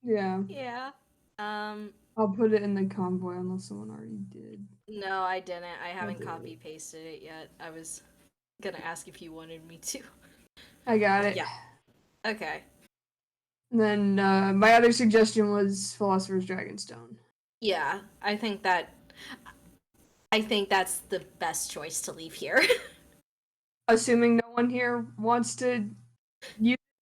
Yeah. Yeah. I'll put it in the convoy unless someone already did. No, I didn't. I haven't copy pasted it yet. I was gonna ask if you wanted me to. I got it. Yeah. Okay. And then my other suggestion was Philosopher's Dragonstone. Yeah, I think that's the best choice to leave here. Assuming no one here wants to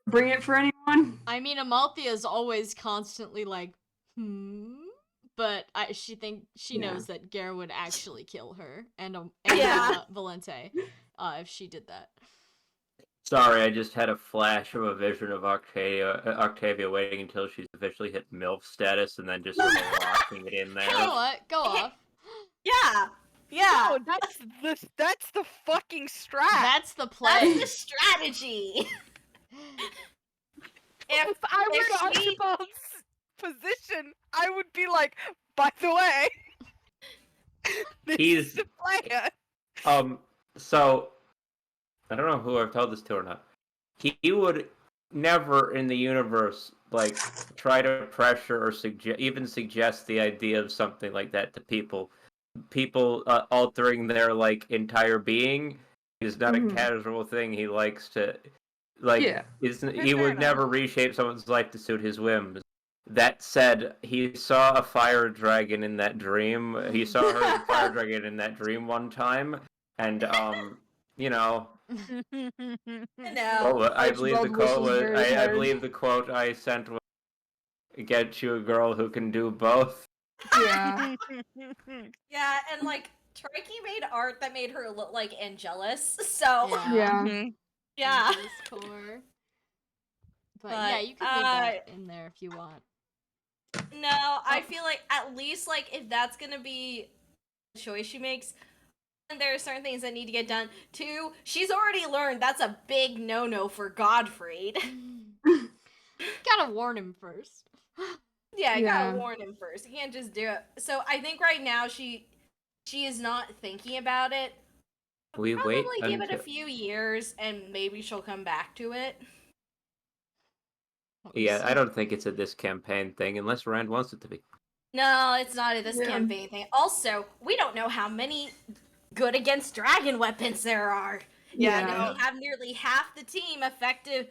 bring it for anyone? I mean, Amalthea's always constantly like, but she knows that Gare would actually kill her and Valente, if she did that. Sorry, I just had a flash of a vision of Octavia waiting until she's officially hit MILF status and then just sort of locking it in there. You know what? Go off. Yeah. Yeah. No, that's the fucking strat. That's the play. That's the strategy. If I were in Archibald's position, I would be like, by the way, this is the plan. So I don't know who I've told this to or not. He would never in the universe like try to pressure or suggest the idea of something like that to people. People altering their like entire being is not a casual thing. He likes to he would never reshape someone's life to suit his whims. That said, he saw a fire dragon in that dream. He saw her as a fire dragon in that dream one time, and you know. No. I believe the quote was. I believe the quote I sent was, "Get you a girl who can do both." Yeah. Yeah, and like Trikey made art that made her look like Angelus. So yeah. But yeah, you can leave that in there if you want. No, I feel like at least like if that's gonna be the choice she makes, and there are certain things that need to get done. Two, she's already learned that's a big no-no for Godfried. Gotta warn him first. Yeah, I gotta warn him first. You can't just do it. So I think right now she is not thinking about it. We Probably wait give it a few years and maybe she'll come back to it. Yeah, I don't think it's a this campaign thing unless Rand wants it to be. No, it's not a this campaign thing. Also, we don't know how many good against dragon weapons there are. Yeah, no. We have nearly half the team effective.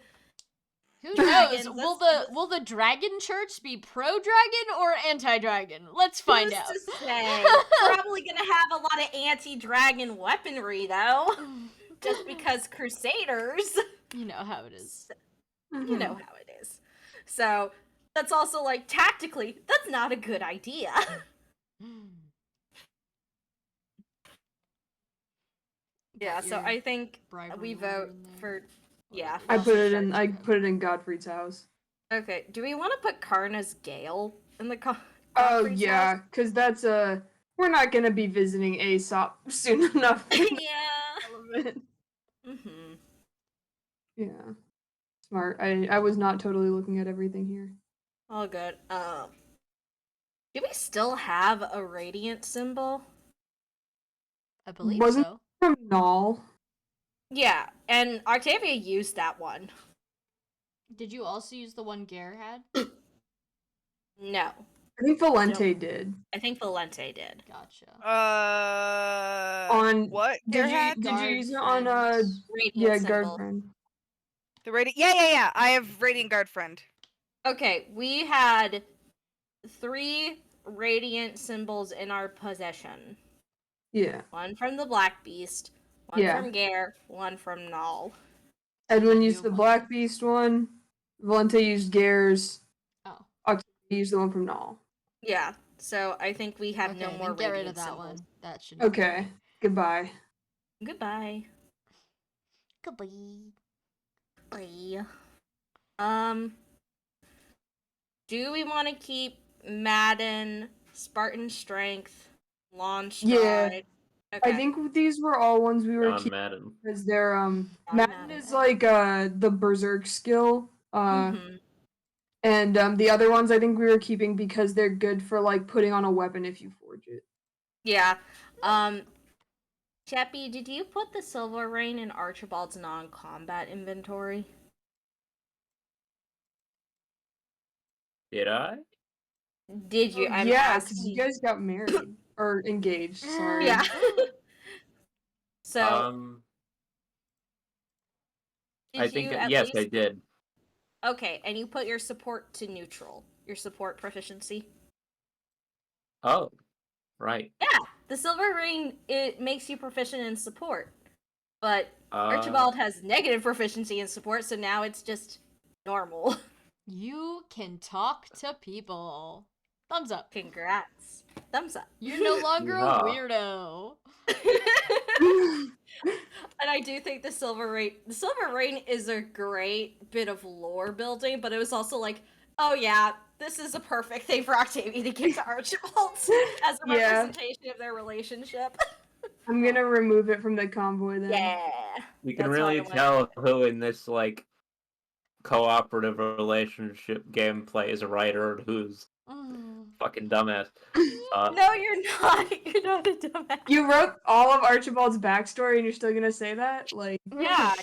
Who knows? Will the Dragon Church be pro-dragon or anti-dragon? Let's find out. Who's to say? Probably gonna have a lot of anti-dragon weaponry though. Just because Crusaders. You know how it is. You know how it is. So that's also like tactically, that's not a good idea. Yeah, so I think we vote for I put it in Godfrey's house. Okay, do we want to put Karna's Gale in the Oh yeah, because that's we're not gonna be visiting Aesop soon enough. Yeah. Yeah. Smart. I was not totally looking at everything here. All good. Do we still have a radiant symbol? I believe Wasn't so. From Null. Yeah, and Octavia used that one. Did you also use the one Gare had? No. I think Valente did. I think Valente did. Gotcha. On what? Did you use it on Radiant Guard symbol. Friend? The radiant? Yeah. I have Radiant Guard Friend. Okay, we had 3 radiant symbols in our possession. Yeah. One from the Black Beast, one from Gare, one from Null. Edwin used the Black Beast one. Valente used Gare's. Oh. Octavia used the one from Null. Yeah, so I think we have no more get radiant rid of that symbols. one. That should Okay. Goodbye. Goodbye. Goodbye. Bye. Do we want to keep Madden, Spartan Strength, Launch Stride? Yeah. Okay. I think these were all ones we were keeping Madden. because they're Madden is like the Berserk skill. And the other ones I think we were keeping because they're good for like putting on a weapon if you forge it. Yeah. Chappie, did you put the Silver Rain in Archibald's non-combat inventory? Did I? Did you? Yeah, because you guys got married or engaged. Sorry. Yeah. So. I think yes, I did. Okay, and you put your support to neutral. Your support proficiency. Oh, right. Yeah, the Silver Ring, it makes you proficient in support. But Archibald has negative proficiency in support, so now it's just normal. You can talk to people. Thumbs up. Congrats. Thumbs up. You're no longer a weirdo. And I do think the Silver Rain is a great bit of lore building, but it was also like, oh yeah, this is a perfect thing for Octavia to give to Archibald as a representation of their relationship. I'm gonna remove it from the convoy then. Yeah. You can really tell who in this like cooperative relationship gameplay is a writer and who's fucking dumbass. No, you're not. You're not a dumbass. You wrote all of Archibald's backstory and you're still gonna say that? Like, Yeah.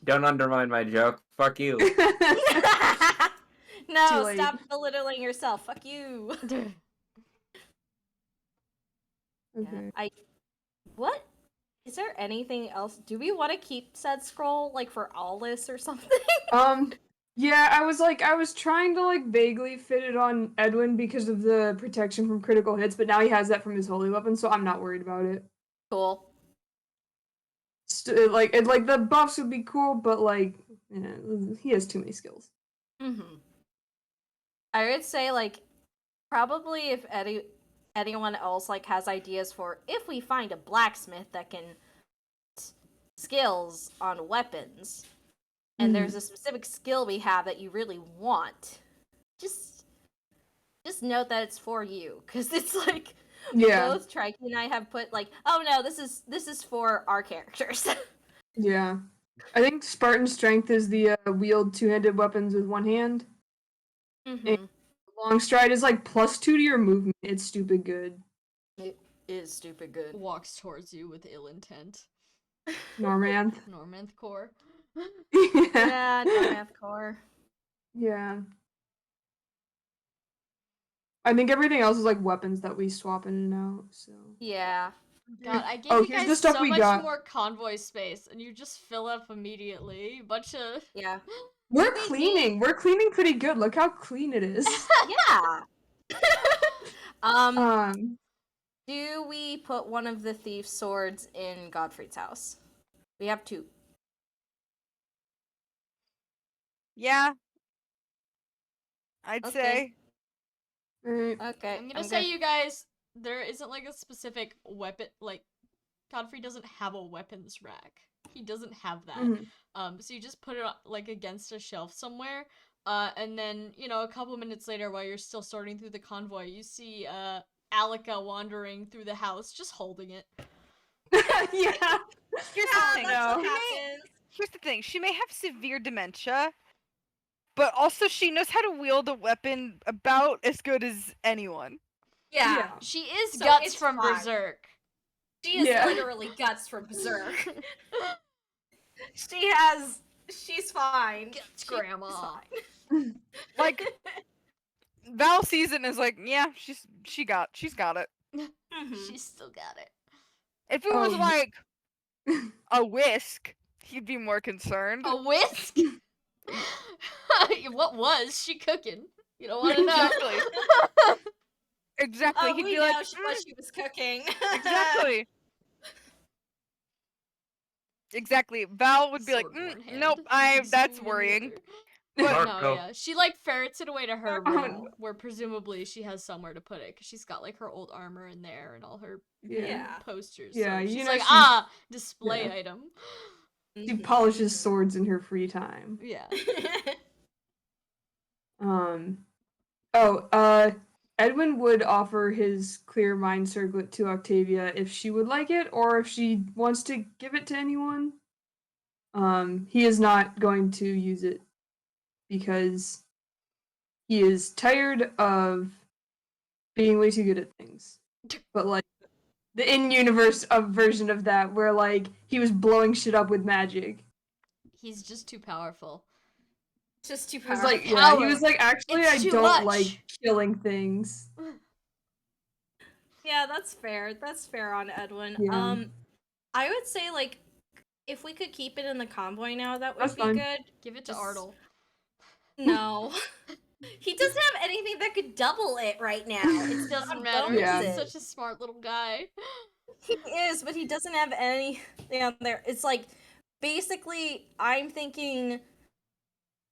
Don't undermine my joke. Fuck you. No, stop belittling yourself. Fuck you. Okay. What? Is there anything else? Do we want to keep said scroll like for Alice or something? Yeah, I was trying to like vaguely fit it on Edwin because of the protection from critical hits, but now he has that from his holy weapon, so I'm not worried about it. Cool. Like the buffs would be cool, but like, yeah, he has too many skills. I would say like probably if anyone else like has ideas for if we find a blacksmith that can skills on weapons and there's a specific skill we have that you really want, just note that it's for you, because it's like both Trike and I have put like, oh no, this is for our characters. Yeah, I think Spartan strength is the wield two-handed weapons with one hand. And long stride is like +2 to your movement. It's stupid good. It is stupid good. Walks towards you with ill intent. Normanth. Normanth core. Yeah, Normanth core. Yeah. I think everything else is like weapons that we swap in and out, so. Yeah. God, I gave you here's guys the stuff so we much got. more convoy space, and you just fill up immediately. Bunch of... Yeah. We're cleaning. We're cleaning pretty good. Look how clean it is. Yeah. Um. Do we put one of the thief's swords in Godfrey's house? We have 2. Yeah. I'd say. Okay. I'm gonna say, you guys, there isn't like a specific weapon, like, Godfrey doesn't have a weapons rack. He doesn't have that. So you just put it like against a shelf somewhere, and then, you know, a couple minutes later, while you're still sorting through the convoy, you see Alika wandering through the house, just holding it. Yeah. Here's the thing. She may have severe dementia, but also she knows how to wield a weapon about as good as anyone. Yeah. She is Guts from Berserk. She is literally Guts from Berserk. She's fine. Guts grandma. Like, Val sees it and is like, yeah, she's got it. She's still got it. If it was like a whisk, he'd be more concerned. A whisk? What was she cooking? You don't want to know. Exactly. Oh, He'd we be know like, what she was cooking. Exactly. Exactly. Val would be like, nope, that's worrying. But no, yeah. She like ferrets it away to her room, where presumably she has somewhere to put it, because she's got like her old armor in there and all her posters. Yeah, so she's you know, like, display item. She polishes swords in her free time. Yeah. Edwin would offer his clear mind circlet to Octavia if she would like it, or if she wants to give it to anyone. He is not going to use it because he is tired of being way too good at things. But like the in-universe version of that, where like he was blowing shit up with magic. He's just too powerful. Just too He was powerful. like, he was like, actually, It's I too don't much. like killing things. Yeah, that's fair. That's fair on Edwin. Yeah. I would say like if we could keep it in the convoy now, that would That's be fine. good. Give it to Artle. No. He doesn't have anything that could double it right now. It doesn't matter. Yeah. He's such a smart little guy. He is, but he doesn't have anything on there. It's like, basically, I'm thinking,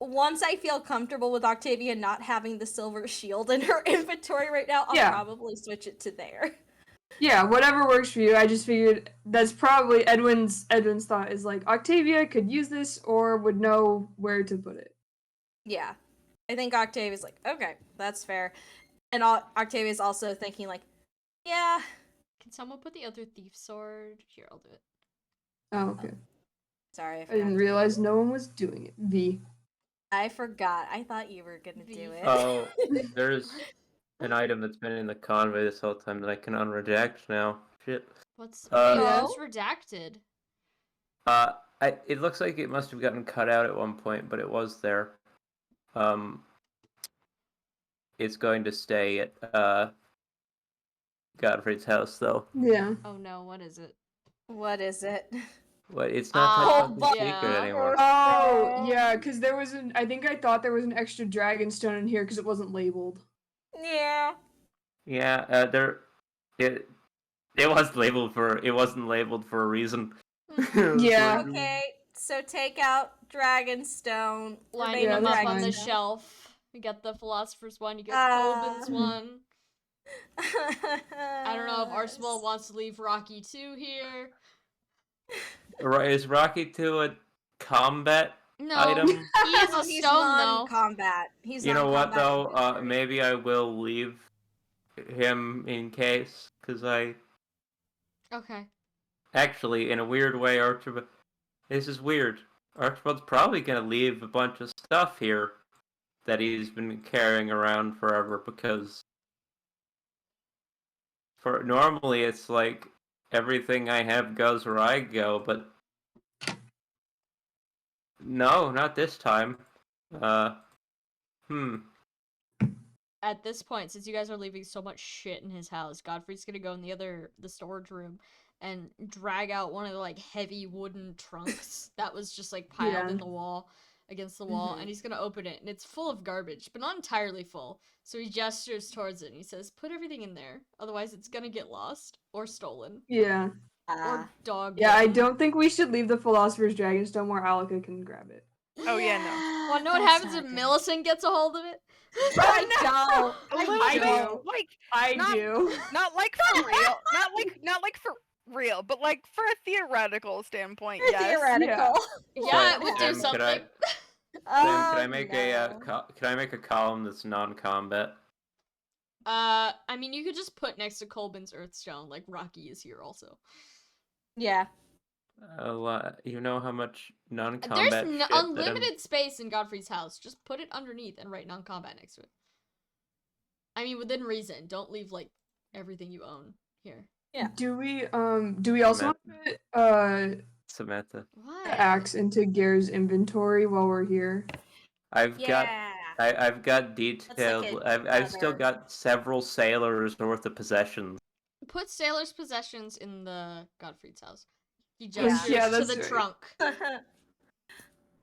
once I feel comfortable with Octavia not having the silver shield in her inventory right now, I'll Yeah. probably switch it to there. Yeah, whatever works for you. I just figured that's probably Edwin's thought is like Octavia could use this or would know where to put it. Yeah. I think Octavia's like, okay, that's fair. And Octavia's also thinking like, yeah. Can someone put the other thief sword? Here, I'll do it. Oh, okay. Sorry, I didn't realize no one was doing it. V. I forgot. I thought you were gonna do it. Oh, there's an item that's been in the convoy this whole time that I can unredact now. Shit. What's Yeah. what's redacted? It looks like it must have gotten cut out at one point, but it was there. It's going to stay at Godfrey's house though. Yeah. Oh no, what is it? What is it? What? It's not technically yeah. secret anymore. Oh, yeah, because there was I thought there was an extra dragon stone in here because it wasn't labeled. Yeah. Yeah, it was labeled for. It wasn't labeled for a reason. Yeah. Okay, so take out Dragonstone. Line remaining them that's up on the fine. shelf. You got the Philosopher's one, you got Colbin's one. I don't know if Archibald wants to leave Rocky 2 here. Is Rocky 2 a combat No, item? he is a He's stone though. non-combat. He's You know what non-combat though? inventory. Maybe I will leave him in case, because Okay. actually, in a weird way, Archibald. This is weird. Archibald's probably gonna leave a bunch of stuff here that he's been carrying around forever because normally it's like everything I have goes where I go, but no, not this time. At this point, since you guys are leaving so much shit in his house, Godfrey's gonna go in the storage room and drag out one of the like heavy wooden trunks that was just like piled Yeah. in the wall against the wall, and he's gonna open it, and it's full of garbage, but not entirely full. So he gestures towards it and he says, "Put everything in there, otherwise it's gonna get lost or stolen Yeah. or dog." Yeah, I bitten." don't think we should leave the Philosopher's Dragonstone where Alika can grab it. Oh, yeah, no. Well, know what happens if Millicent gets a hold of it? I don't. A little I bit, do. like I Not- do. not like for real, not like for real, but like for a theoretical standpoint, yes. Theoretical. Yeah, it would do Sam, something. could I make could I make a column that's non-combat? I mean, you could just put next to Colbin's Earthstone, like Rocky is here also. Yeah. You know how much non-combat There's shit that I'm- unlimited space in Godfrey's house. Just put it underneath and write non-combat next to it. I mean, within reason. Don't leave like everything you own here. Yeah. Do we also want to put Samantha. What? the axe into Gare's inventory while we're here? I've got detailed. at I've still other- got several sailors worth of possessions. Put Sailor's possessions in the Godfrey's house. He Yeah. gestures Yeah, to that's the right. trunk.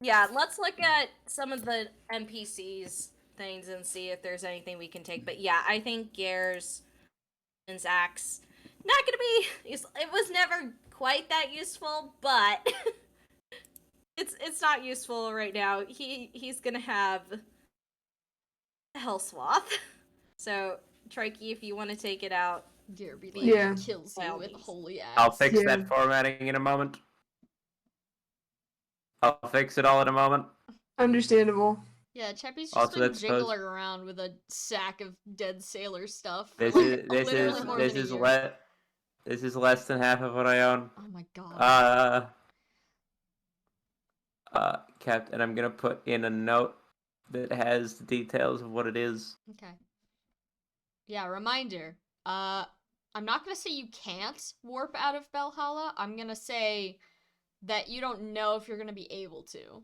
Yeah, let's look at some of the NPCs things and see if there's anything we can take. But yeah, I think Gare's axe not gonna be. It was never quite that useful, but it's not useful right now. He's gonna have Hellswath. So Trikey, if you want to take it out. Gear be like, Yeah. kills By you all with means. holy axe. I'll fix Yeah. that formatting in a moment. I'll fix it all in a moment. Understandable. Yeah, Cheppy's just Also, been that's supposed- jiggling around with a sack of dead sailor stuff. For This like, is this literally is more this than a is year. this is less than half of what I own. Oh my god. Captain, I'm gonna put in a note that has the details of what it is. Okay. Yeah, reminder. I'm not gonna say you can't warp out of Valhalla. I'm gonna say that you don't know if you're gonna be able to.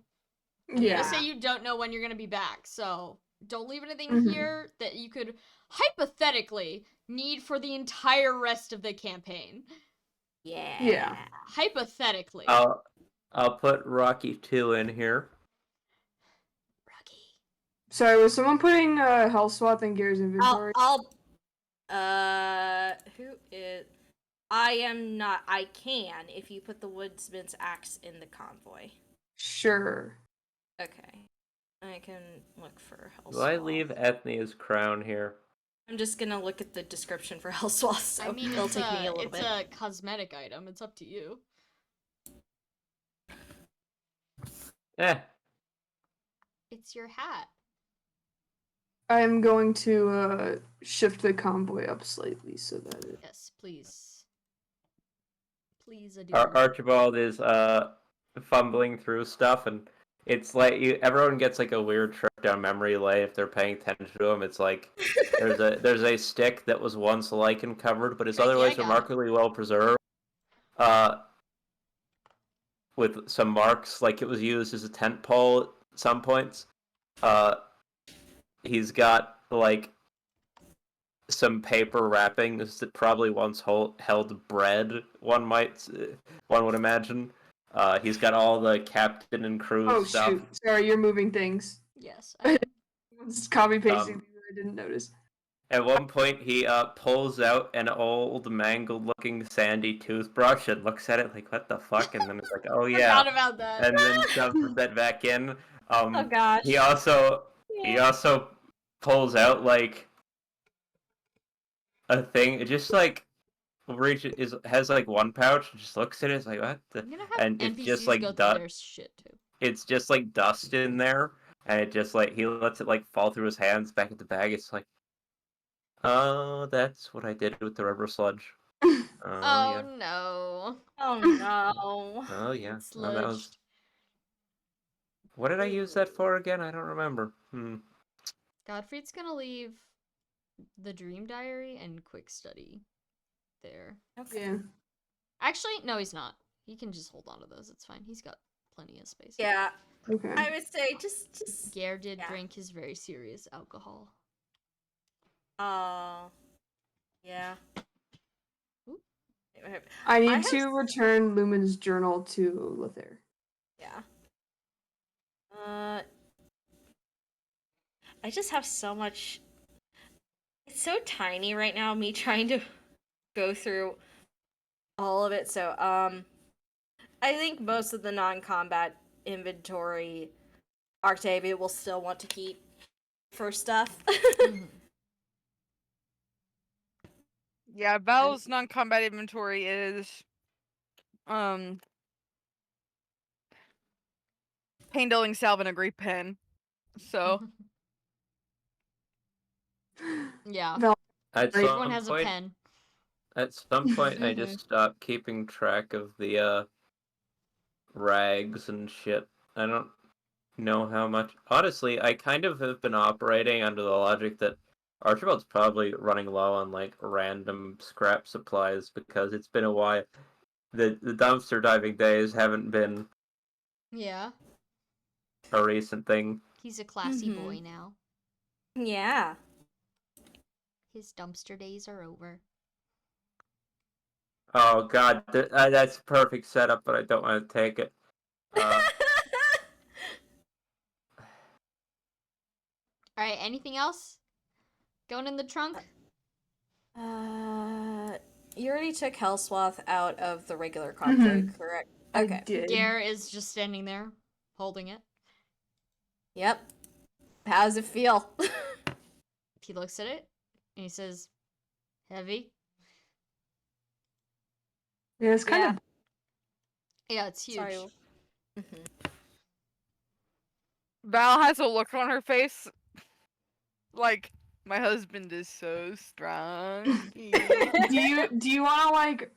I'm gonna Yeah. say you don't know when you're gonna be back, so don't leave anything Mhm. here that you could hypothetically need for the entire rest of the campaign. Yeah. Yeah. Hypothetically. I'll put Rocky 2 in here. Rocky. Sorry, was someone putting Hellswath in Gare's inventory? Who is? I am not. I can if you put the woodsman's axe in the convoy. Sure. Okay. I can look for Hellswath. Will I leave Ethnia's crown here? I'm just gonna look at the description for Hellswath, so I mean, it'll take me a little it's bit. a cosmetic item. It's up to you. It's your hat. I'm going to shift the convoy up slightly so that it... Yes, please. Please, I do. Archibald is fumbling through stuff, and it's like everyone gets like a weird trip down memory lane if they're paying attention to him. It's like there's a stick that was once lichen covered, but is otherwise remarkably well preserved. With some marks, like it was used as a tent pole at some points. He's got like some paper wrappings that probably once held bread. One would imagine. He's got all the captain and crew stuff. Oh shoot! Sorry, you're moving things. Yes. Just copy pasting things that I didn't notice. At one point, he pulls out an old, mangled-looking sandy toothbrush and looks at it like, "What the fuck?" And then it's like, "Oh yeah," Forgot about that. and then shoves that back in. Oh gosh. He also pulls out like a thing. It just like has like one pouch. And just looks at it. It's like, what? I'm gonna have And NPCs it's just like go through dust. their shit too. It's just like dust in there, and it just like he lets it like fall through his hands back at the bag. It's like, oh, that's what I did with the rubber sludge. Oh Yeah. no. Oh no. Oh yeah. It's Well, that was... sludged. What did I use that for again? I don't remember. Godfrey's gonna leave the dream diary and quick study there. Okay. Yeah. Actually, no, he's not. He can just hold on to those. It's fine. He's got plenty of space. Yeah. Okay. I would say just Gare did drink his very serious alcohol. Yeah. Ooh. I need to return Lumen's journal to Lothair. Yeah. I just have so much. It's so tiny right now, me trying to go through all of it. So, I think most of the non-combat inventory Octavia will still want to keep for stuff. Yeah, Val's non-combat inventory is pain-dulling salve and a great pen. So yeah. Everyone has a pen. At some point, I just stopped keeping track of the rags and shit. I don't know how much. Honestly, I kind of have been operating under the logic that Archibald's probably running low on like random scrap supplies because it's been a while. The dumpster diving days haven't been Yeah. a recent thing. He's a classy boy now. Yeah. His dumpster days are over. Oh god, that's a perfect setup, but I don't want to take it. Alright, anything else? Going in the trunk? You already took Hellswath out of the regular convoy, correct? Okay. I did. Gare is just standing there, holding it. Yep. How does it feel? He looks at it, and he says, heavy? Yeah, it's kind of... Yeah, it's huge. Sorry. Val has a look on her face like, my husband is so strong. do you want to like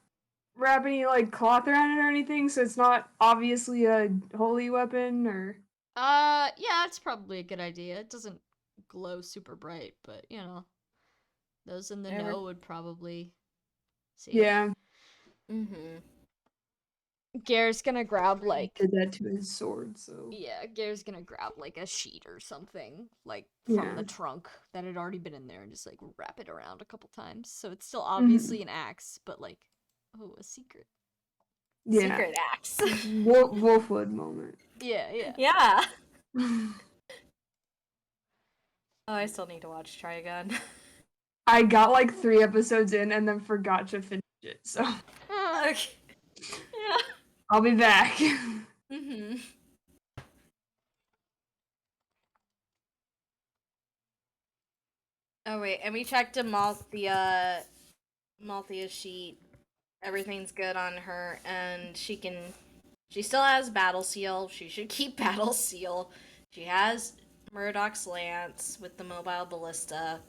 wrap any like cloth around it or anything so it's not obviously a holy weapon or? Yeah, that's probably a good idea. It doesn't glow super bright, but you know, those in the know would probably see. Yeah. Gare's gonna grab like did that to his sword, so yeah, Gare's gonna grab like a sheet or something like from the trunk that had already been in there and just like wrap it around a couple times, so it's still obviously an axe, but like, oh, a secret. Secret axe. Wolfwood moment. Yeah. Oh, I still need to watch Trigon. I got like 3 episodes in and then forgot to finish shit. So Okay. Yeah. I'll be back. Mm-hmm. Oh wait, and we checked Malthia's sheet. Everything's good on her, and she still has Battle Seal. She should keep Battle Seal. She has Murdoch's Lance with the mobile ballista.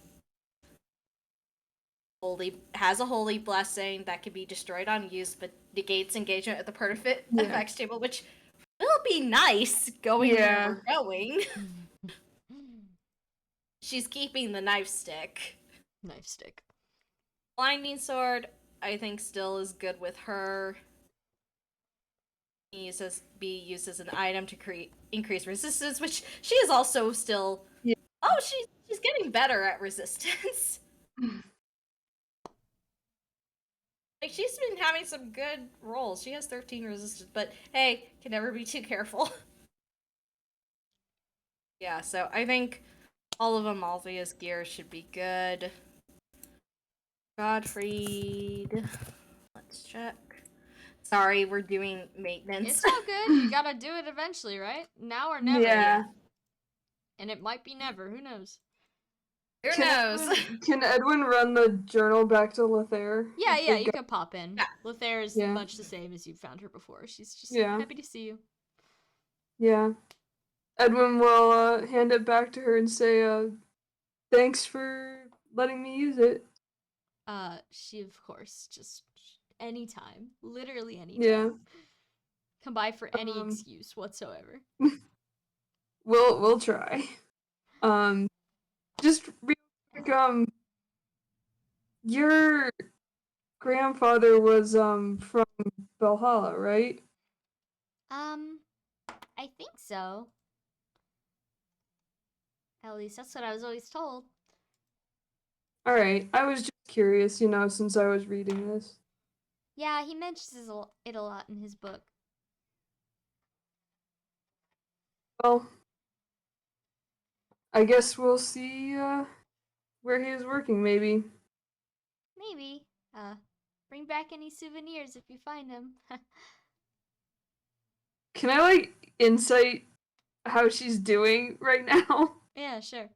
Has a holy blessing that can be destroyed on use, but negates engagement at the perfect effects table, which will be nice going where we're going. She's keeping the knife stick. Knife stick. Blinding sword, I think, still is good with her. Be used as an item to increase resistance, which she is also still. Yeah. Oh, she's getting better at resistance. Like, she's been having some good rolls. She has 13 resistance, but hey, can never be too careful. Yeah, so I think all of Amalthea's gear should be good. Godfried. Let's check. Sorry, we're doing maintenance. It's all good. You gotta do it eventually, right? Now or never. Yeah. And it might be never. Who knows? Who knows? Can Edwin run the journal back to Lethair? Yeah, you can pop in. Yeah. Lethair is much the same as you found her before. She's just happy to see you. Yeah. Edwin will hand it back to her and say, thanks for letting me use it. She of course just anytime, literally anytime. Yeah. Come by for any excuse whatsoever. We'll try. Just real quick, your grandfather was from Valhalla, right? I think so. At least that's what I was always told. Alright, I was just curious, since I was reading this. Yeah, he mentions it a lot in his book. Well, I guess we'll see where he is working, maybe. Maybe. Bring back any souvenirs if you find them. Can I, insight how she's doing right now? Yeah, sure.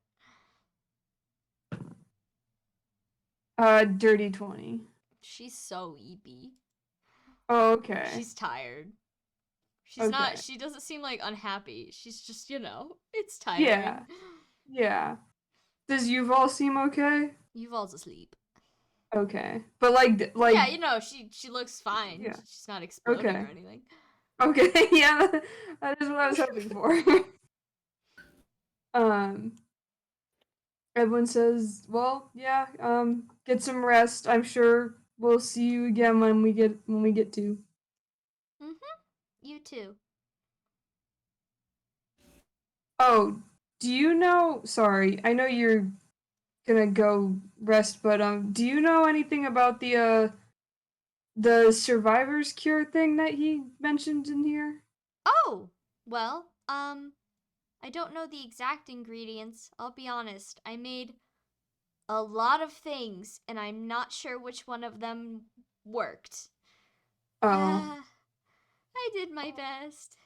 Dirty 20. She's so eepy. Oh, okay. She's tired. She doesn't seem unhappy. She's just, it's tiring. Yeah. Does Yuval seem okay? Yuval's asleep. Okay. But yeah, she looks fine. Yeah. She's not exploding or anything. Okay, yeah, that is what I was hoping for. Edwin says, well, yeah, get some rest. I'm sure we'll see you again when we get to. You too. Oh, do you know, sorry, I know you're gonna go rest, but do you know anything about the survivor's cure thing that he mentioned in here? Oh, well, I don't know the exact ingredients. I'll be honest. I made a lot of things, and I'm not sure which one of them worked. Oh. I did my best.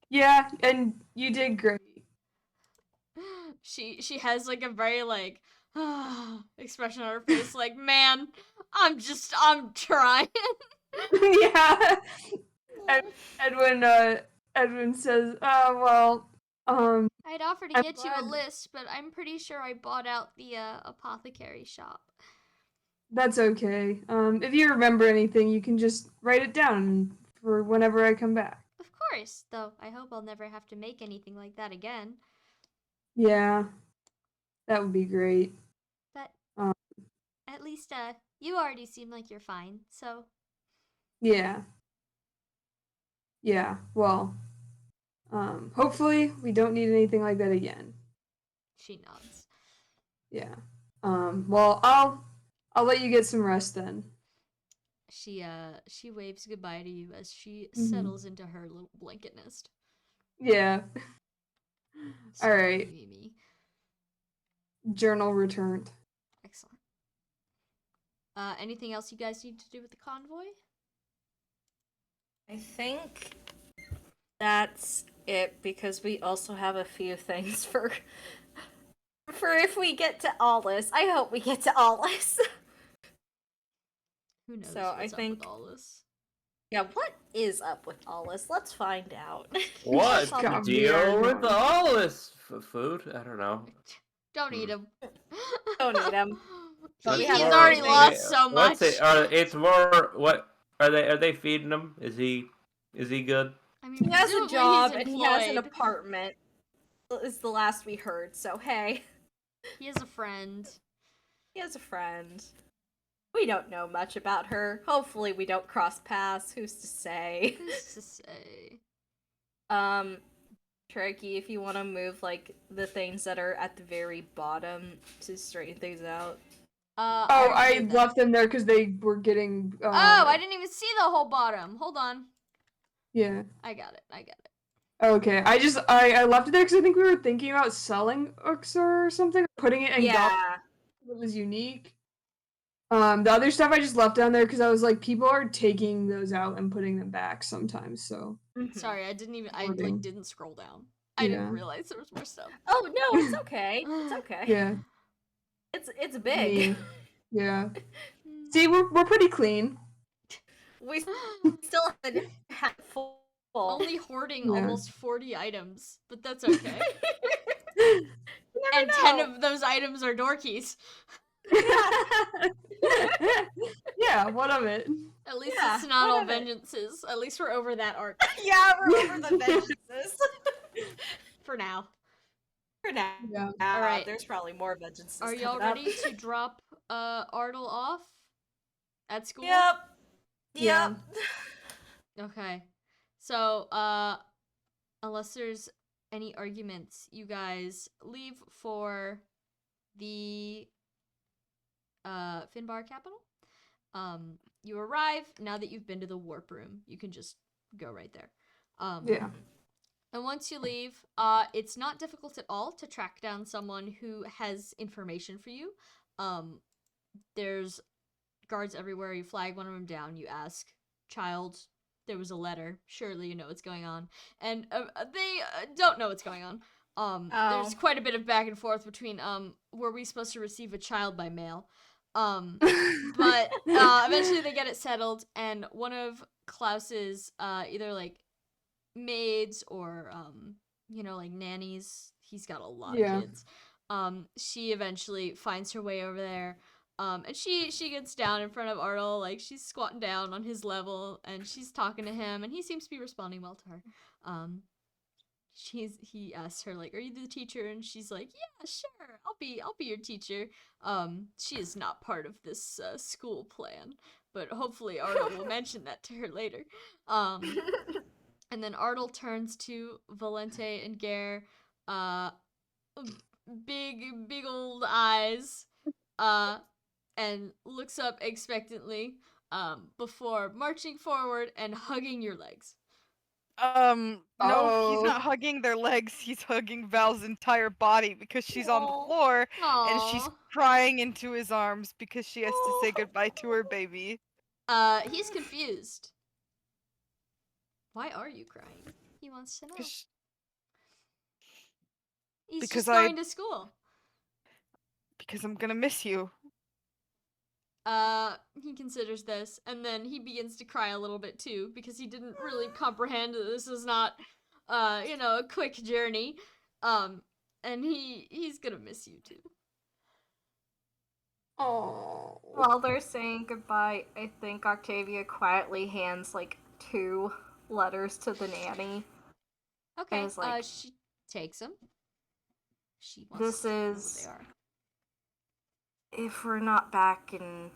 Yeah, and you did great. She has a very expression on her face, man, I'm trying. Yeah. Edwin says, well, I'd offer to get you a list, but I'm pretty sure I bought out the apothecary shop. That's okay. If you remember anything, you can just write it down for whenever I come back. Of course, though I hope I'll never have to make anything like that again. Yeah, that would be great. But at least you already seem like you're fine, so. Yeah. Yeah, well, hopefully we don't need anything like that again. She nods. Yeah. Well, I'll let you get some rest then. She waves goodbye to you as she settles into her little blanket nest. Yeah. So, all right. Mimi. Journal returned. Excellent. Anything else you guys need to do with the convoy? I think that's it, because we also have a few things for if we get to Allus. I hope we get to Allus. Who knows So, what's I think- up with all this? Yeah, what is up with Allus? Let's find out. What's That's all the God, we- deal we are with not. all this food? I don't know. Don't eat him. Don't eat him. But we He's have already more lost things. so much. What's it? It's more. What are they? Are they feeding him? Is he good? I mean, He has a presumably job he's and he has an employed. apartment. Is the last we heard. So hey, He has a friend. he has a friend. We don't know much about her. Hopefully, we don't cross paths. Who's to say? Who's to say? Tricky, if you want to move like the things that are at the very bottom to straighten things out. Oh, already I did that. left them there because they were getting. Oh, I didn't even see the whole bottom. Hold on. Yeah. I got it. I got it. Okay. I left it there because I think we were thinking about selling Uxor or something, putting it in Yeah. It was unique. The other stuff I just left down there because I was like, people are taking those out and putting them back sometimes. So Mhm. Sorry, I didn't even. I Hoarding. like didn't scroll down. I didn't Yeah. realize there was more stuff. Oh no, it's okay. It's okay. yeah, It's big. Me. yeah. See, we're pretty clean. We still have a handful. Only hoarding Yeah. almost 40 items, but that's okay. You never And 10 know. of those items are door keys. yeah, what of it? At least Yeah, it's not all what of it? vengeances. At least we're over that arc Yeah, we're over the vengeances. for now. For now. Yeah. Alright. There's probably more vengeances. Are y'all coming up. ready to drop Ardle off at school? Yep. Yeah. Yep. Okay. So, unless there's any arguments, you guys leave for the Finbar capital. You arrive now that you've been to the warp room. You can just go right there. Yeah. And once you leave, it's not difficult at all to track down someone who has information for you. There's guards everywhere. You flag one of them down. You ask, "Child, there was a letter. Surely you know what's going on." And they don't know what's going on. There's quite a bit of back and forth between were we supposed to receive a child by mail? But eventually they get it settled, and one of Klaus's either like maids or like nannies, he's got a lot of kids. She eventually finds her way over there. And she gets down in front of Ardle, like she's squatting down on his level, and she's talking to him, and he seems to be responding well to her. He asks her, like, "Are you the teacher?" And she's like, "Yeah, sure, I'll be your teacher." She is not part of this school plan, but hopefully Ardle will mention that to her later. And then Ardle turns to Valente and Gare, big old eyes, and looks up expectantly, before marching forward and hugging your legs. No, Oh. he's not hugging their legs. He's hugging Val's entire body because she's on the Aw. floor and she's Aww. crying into his arms because she has to say goodbye to her baby. He's confused. Why are you crying? He wants to know. 'Cause He's because just I- going to school. because I'm gonna miss you. He considers this, and then he begins to cry a little bit too, because he didn't really comprehend that this is not, a quick journey. And he's gonna miss you too. Oh. While they're saying goodbye, I think Octavia quietly hands like 2 letters to the nanny. Okay, it's like- she takes them. She wants This to know what is- they are. If we're not back in,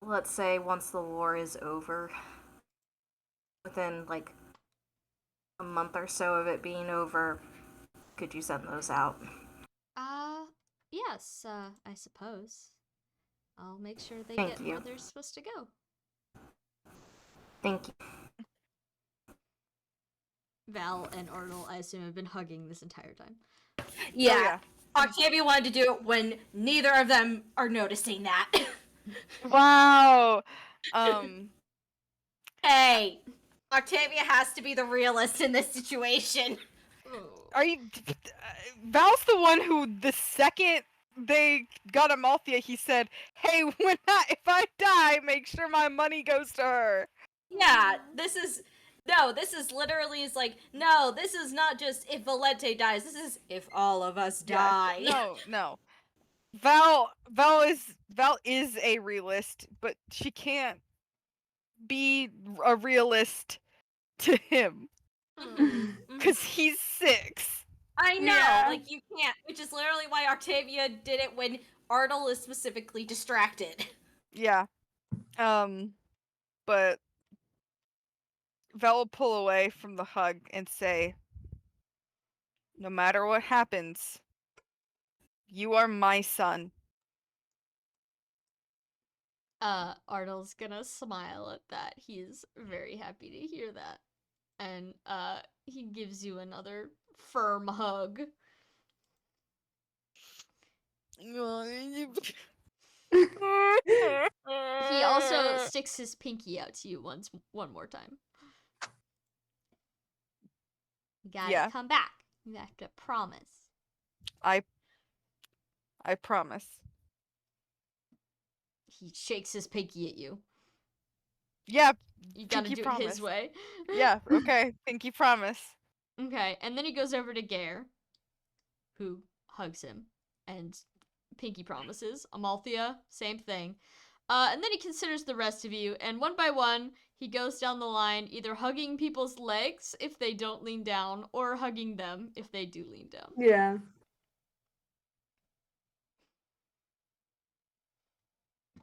let's say, once the war is over, within like a month or so of it being over, could you send those out? Yes, I suppose. I'll make sure they Thank get where you. they're supposed to go. Thank you. Val and Ardle, I assume, have been hugging this entire time. Yeah. Octavia wanted to do it when neither of them are noticing that. Wow. Hey, Octavia has to be the realist in this situation. Are you? Val's the one who, the second they got Amalthea, he said, "Hey, if I die, make sure my money goes to her." Yeah, this is literally is like, no, this is not just if Valente dies, this is if all of us die. No. Val is a realist, but she can't be a realist to him because he's 6. I know, Yeah. like you can't, which is literally why Octavia did it when Ardal is specifically distracted. Yeah. But Val will pull away from the hug and say, "No matter what happens, you are my son." Ardal's gonna smile at that. He's very happy to hear that. And he gives you another firm hug. He also sticks his pinky out to you one more time. You gotta come back. You have to promise. I promise. He shakes his pinky at you. Yeah, You gotta pinky do promise. it his way. Yeah, okay, pinky promise. Okay, and then he goes over to Gare, who hugs him, and pinky promises. Amalthea, same thing. And then he considers the rest of you, and one by one, he goes down the line, either hugging people's legs if they don't lean down, or hugging them if they do lean down. Yeah.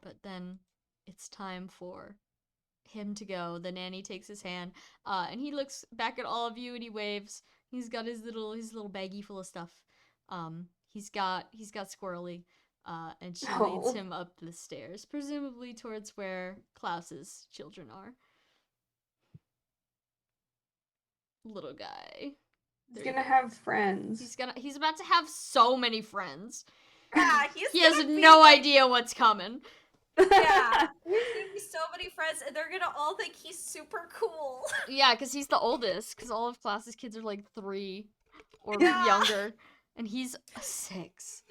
But then it's time for him to go. The nanny takes his hand, and he looks back at all of you and he waves. He's got his little baggie full of stuff. He's got Squirrely, and she leads him up the stairs, presumably towards where Klaus's children are. Little guy. He's gonna have friends. He's about to have so many friends. Yeah, he has no idea what's coming. Yeah, there's gonna be so many friends, and they're gonna all think he's super cool. Yeah, because he's the oldest. Because all of Klaus's kids are like 3 or younger, and he's 6.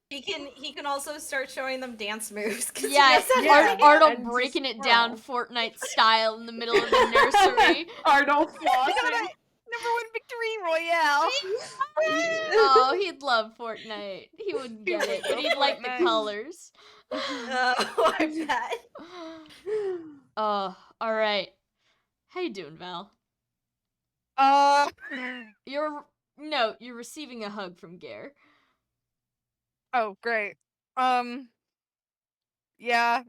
He can also start showing them dance moves. Yeah, Ardal and breaking just it down Fortnite style in the middle of the nursery. Ardal flossing. #1 victory royale. Oh, he'd love Fortnite. He wouldn't get it, but he'd like the colors. Oh, I bet. Oh, all right. How you doing, Val? You're receiving a hug from Gare. Oh, great. Yeah.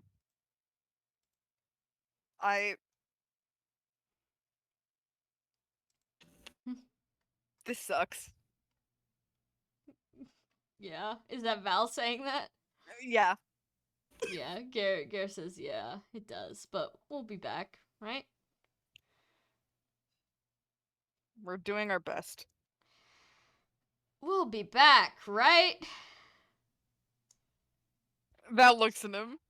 This sucks. Yeah, is that Val saying that? Yeah. Yeah, Gare says, yeah, it does, but we'll be back, right? We're doing our best. We'll be back, right? Val looks at him.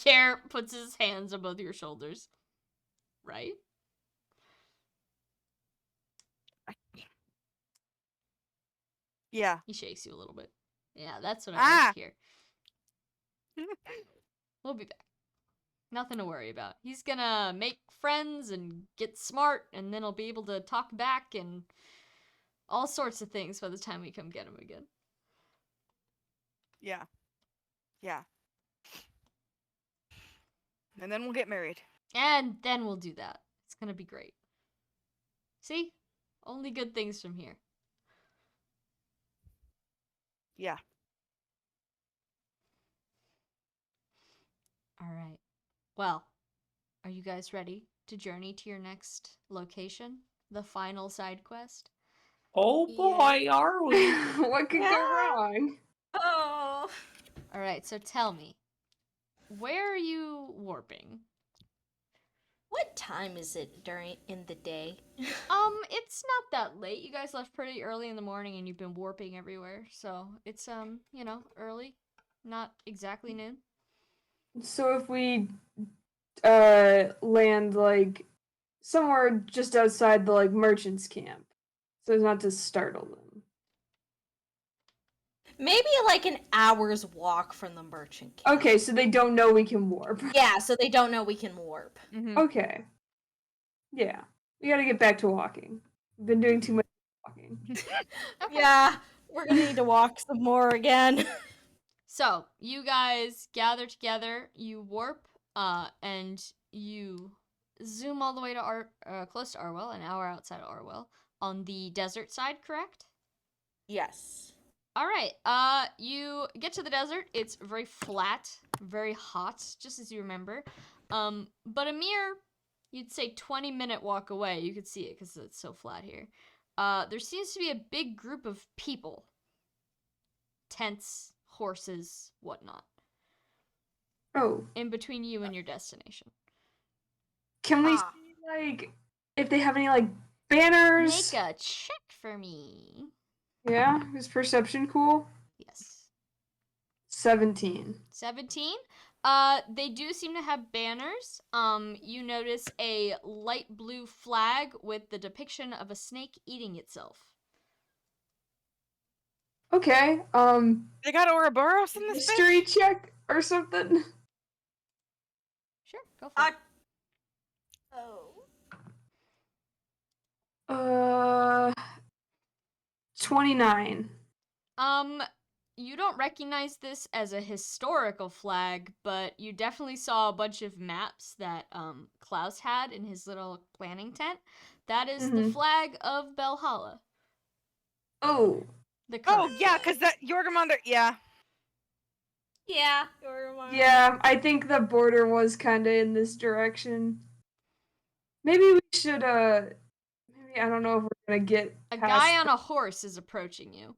Gare puts his hands on both your shoulders. Right? Yeah. He shakes you a little bit. Yeah, that's what I like to hear. We'll be back. Nothing to worry about. He's gonna make friends and get smart, and then he'll be able to talk back and all sorts of things by the time we come get him again. Yeah. Yeah. And then we'll get married. And then we'll do that. It's gonna be great. See? Only good things from here. Yeah. Alright. Well, are you guys ready to journey to your next location? The final side quest? Oh boy, are we? What could go wrong? Oh. Alright, so tell me. Where are you warping? What What time is it in the day? It's not that late. You guys left pretty early in the morning and you've been warping everywhere. So it's early. Not exactly noon. So if we land like somewhere just outside the like merchants camp, so as not to startle them. Maybe like an hour's walk from the merchant camp. Okay, so they don't know we can warp. Yeah, so they don't know we can warp. Mhm. Okay. Yeah. We gotta get back to walking. We've been doing too much walking. Okay. Yeah, we're gonna need to walk some more again. So you guys gather together, you warp, and you zoom all the way to close to Arwell, an hour outside of Arwell, on the desert side, correct? Yes. All right. You get to the desert. It's very flat, very hot, just as you remember. But a mere, you'd say 20-minute walk away, you could see it because it's so flat here. There seems to be a big group of people. Tents, horses, whatnot. Oh. In between you and your destination. Can we see like if they have any like banners? Make a check for me. Yeah, is perception cool? Yes. 17. 17. They do seem to have banners. You notice a light blue flag with the depiction of a snake eating itself. Okay. They got Ouroboros in this History bitch? check or something? Sure, go for it. Oh. 29. You don't recognize this as a historical flag, but you definitely saw a bunch of maps that Klaus had in his little planning tent. That is the flag of Belhalla. Oh. The curse. Oh, yeah, because that Jorgemonder, yeah. Yeah. Yeah, I think the border was kind of in this direction. Maybe we should, maybe I don't know if we're gonna get A past guy on a horse is approaching you.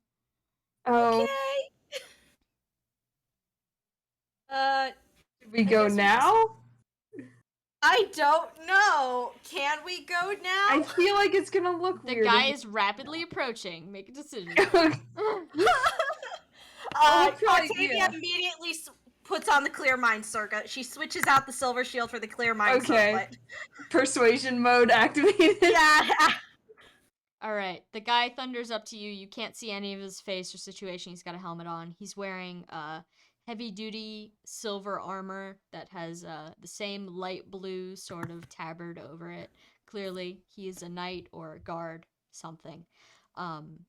Oh, Okay. should we go guess we now? I don't know. Can we go now? I feel like it's gonna look The weird. guy is rapidly approaching. Make a decision. Octavia immediately puts on the clear mind circuit. She switches out the silver shield for the clear mind circuit. Persuasion mode activated. Yeah. All right. The guy thunders up to you. You can't see any of his face or situation. He's got a helmet on. He's wearing heavy-duty silver armor that has the same light blue sort of tabard over it. Clearly, he is a knight or a guard, something. And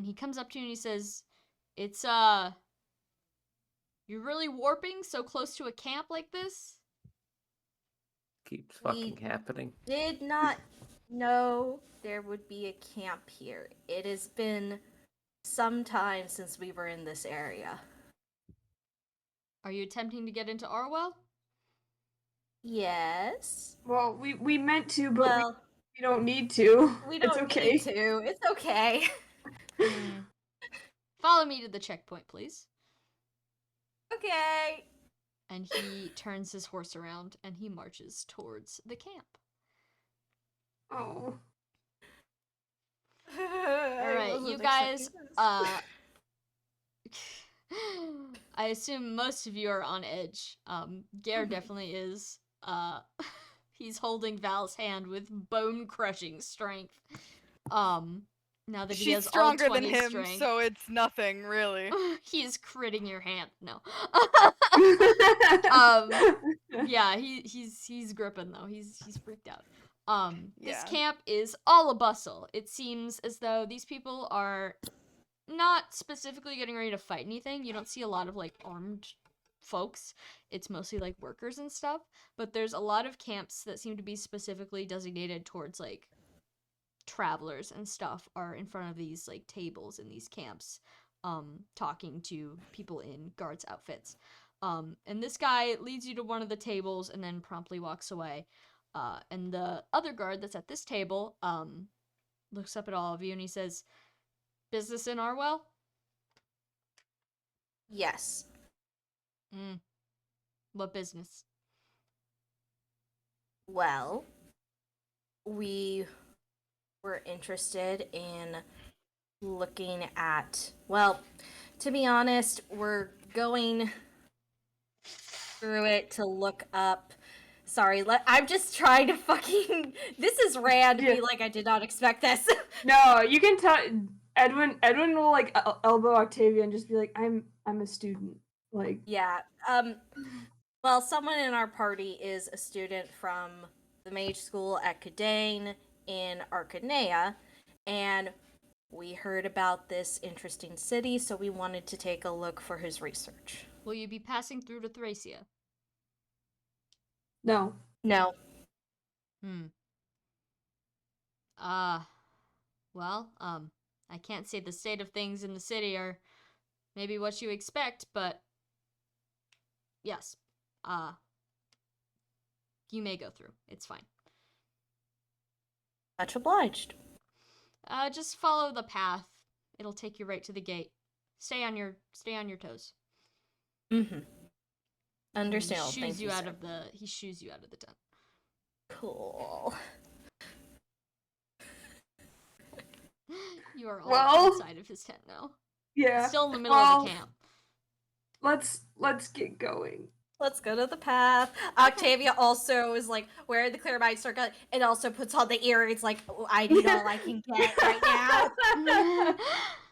he comes up to you and he says, "It's you're really warping so close to a camp like this?" Keeps fucking happening. Did not know there would be a camp here. It has been some time since we were in this area. Are you attempting to get into Arwell? Yes. Well, we meant to, but we don't need to. We don't need to. It's okay. Follow me to the checkpoint, please. Okay. And he turns his horse around and he marches towards the camp. Oh. Alright, you guys, I assume most of you are on edge. Gare definitely is. He's holding Val's hand with bone-crushing strength. Now that he has She's stronger all 20 than him, strength. so it's nothing, really. He is critting your hand. No. Yeah, he's gripping though. He's freaked out. This camp is all a bustle. It seems as though these people are not specifically getting ready to fight anything. You don't see a lot of like armed folks. It's mostly like workers and stuff, but there's a lot of camps that seem to be specifically designated towards like travelers and stuff are in front of these like tables in these camps, talking to people in guards outfits. And this guy leads you to one of the tables and then promptly walks away. And the other guard that's at this table looks up at all of you and he says, "Business in Arwell?" Yes. What business? Well, we were interested in looking at, well, to be honest, we're going through it to look up. Sorry, I'm just trying to fucking. This is random. Yeah. Be like, I did not expect this. No, you can tell Edwin will like elbow Octavia and just be like, I'm a student. Like, Yeah. Well, someone in our party is a student from the mage school at Cadane in Arcanea, and we heard about this interesting city, so we wanted to take a look for his research. Will you be passing through to Thracia? no. No. Well, I can't say the state of things in the city are maybe what you expect, but yes, you may go through. It's fine. Much obliged. Just follow the path. It'll take you right to the gate. Stay on your toes. Mm-hmm. Understandable. He shoos you out of the tent. Cool. You are all Well, inside of his tent now. Yeah. Still in the middle of the camp. Let's get going. Let's go to the path. Octavia also is like wearing the clear mind circle and also puts on the earrings like, oh, I need all I can get right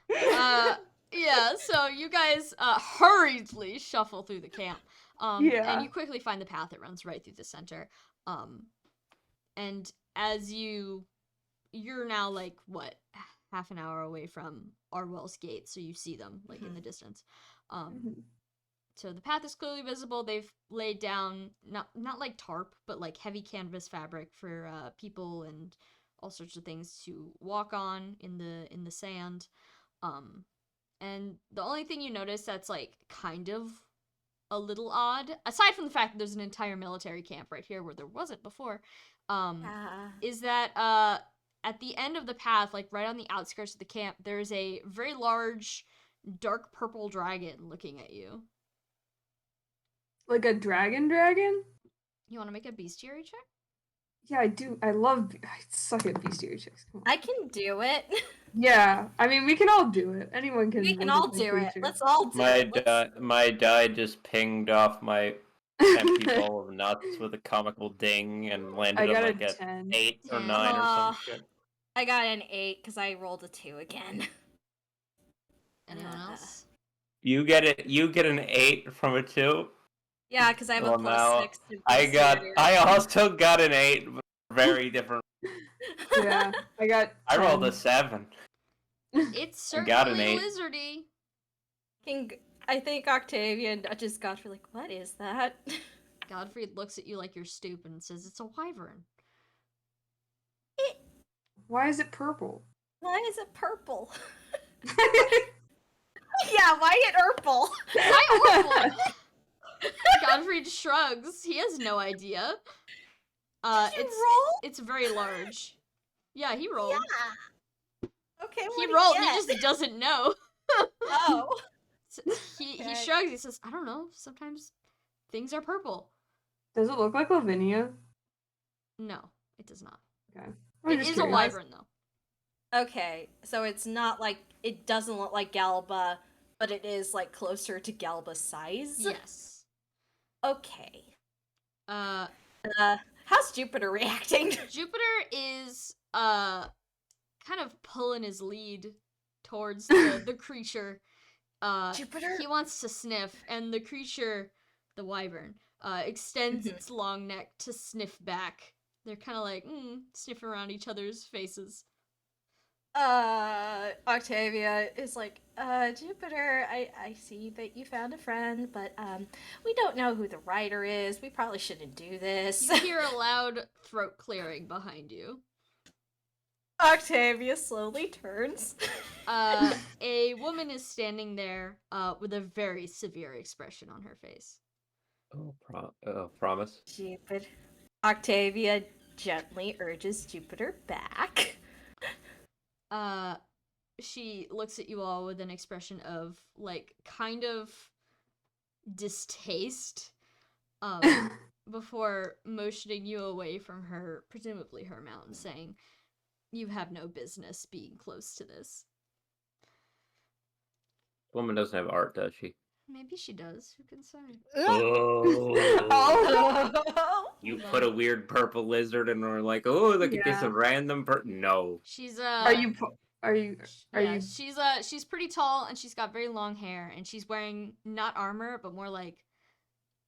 now. Yeah, so you guys hurriedly shuffle through the camp. And you quickly find the path that runs right through the center. And as you're now like what, half an hour away from Arwell's gate, so you see them like in the distance. So the path is clearly visible. They've laid down not like tarp, but like heavy canvas fabric for people and all sorts of things to walk on in the sand. And the only thing you notice that's like kind of a little odd, aside from the fact that there's an entire military camp right here where there wasn't before, is that at the end of the path, like right on the outskirts of the camp, there's a very large, dark purple dragon looking at you. Like a dragon? You want to make a bestiary check? Yeah, I do. I suck at bestiary checks. Come on. I can do it. Yeah, I mean, we can all do it. Anyone can. We can all do it. Let's all do it. My die just pinged off my empty bowl of nuts with a comical ding and landed on like a 10. 8 or 9 or some shit. I got an 8 because I rolled a 2 again. Anyone else? You get an 8 from a 2. Yeah, because I have a plus 6 to I also got an 8, but very different. Yeah, I got 10. I rolled a 7. It's certainly got an 8. lizardy. I think Octavia and just Godfrey like, what is that? Godfrey looks at you like you're stupid and says, it's a wyvern. Why is it purple? Why is it purple? Yeah, why it purple? Why purple? Godfrey shrugs. He has no idea. It's very large. Yeah, he rolled. Yeah. Okay, he rolled. He just doesn't know. Oh. So he shrugs. He says, "I don't know. Sometimes things are purple." Does it look like Lavinia? No, it does not. Okay. It is a wyvern though. Okay, so it's not like it doesn't look like Galba, but it is like closer to Galba's size. Yes. Okay. How's Jupiter reacting? Jupiter is kind of pulling his lead towards the creature. Jupiter? He wants to sniff, and the creature, the wyvern, extends its long neck to sniff back. They're kind of like sniffing around each other's faces. Octavia is like, Jupiter, I see that you found a friend, but we don't know who the writer is. We probably shouldn't do this. You hear a loud throat clearing behind you. Octavia slowly turns. A woman is standing there with a very severe expression on her face. Promise. Jupiter. Octavia gently urges Jupiter back. She looks at you all with an expression of, like, kind of distaste. before motioning you away from her, presumably her mount, and saying, "You have no business being close to this." Woman doesn't have art, does she? Maybe she does. Who can say? Oh. You put a weird purple lizard and we're like, oh, look at this Yeah. random No. She's Are you? she's pretty tall and she's got very long hair and she's wearing not armor but more like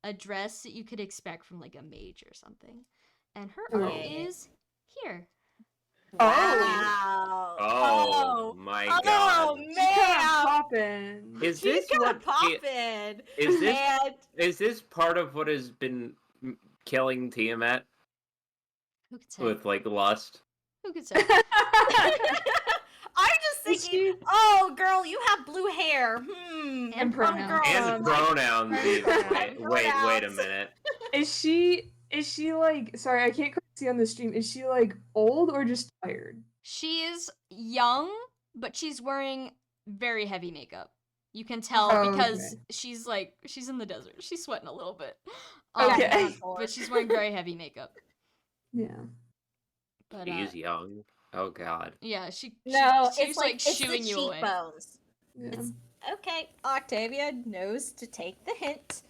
a dress that you could expect from like a mage or something. And her art is here. Wow. Oh my god. Oh She's man. kinda poppin'. Is She's this gonna what pop in. is this part of what has been killing Tiamat Who could say? with like lust? Who could say? I'm just thinking, oh girl, you have blue hair. And pronouns. Girl, And pronouns. even. pronouns. Wait a minute. Is she like? Sorry, I can't quite see on the stream. Is she like old or just tired? She is young, but she's wearing very heavy makeup. You can tell Oh, because okay. she's in the desert. She's sweating a little bit. Okay. But she's wearing very heavy makeup. Yeah. But She's young. Oh god. yeah, she's it's like it's shooing the you away. cheekbones. Yeah. It's okay. Octavia knows to take the hint.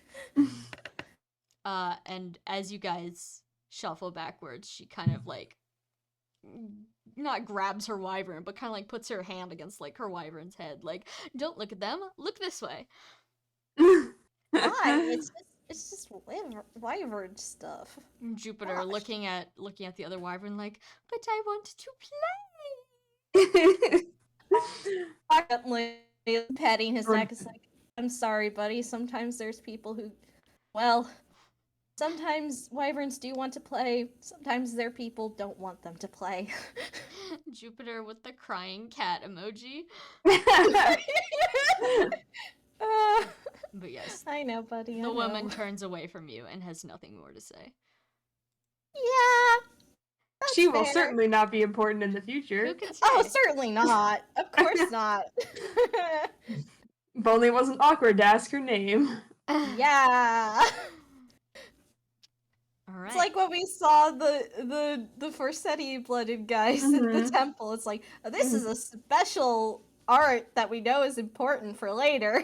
And as you guys shuffle backwards, she kind of like not grabs her wyvern, but kind of like puts her hand against like her wyvern's head, like, "Don't look at them. Look this way." Why? It's just wyvern stuff. And Jupiter Gosh. looking at the other wyvern, like, "But I want to play." Quietly petting his neck. It's like, I'm sorry, buddy. Sometimes there's people who, well, sometimes wyverns do want to play. Sometimes their people don't want them to play. Jupiter with the crying cat emoji. But yes, I know, buddy. the woman turns away from you and has nothing more to say. Yeah. She will fair. certainly not be important in the future. Who can say? Oh, certainly not. Of course not. If only it wasn't awkward to ask her name. Yeah. All right. It's like when we saw the first set of blooded guys in the Mhm. temple. It's like, this is a special art that we know is important for later.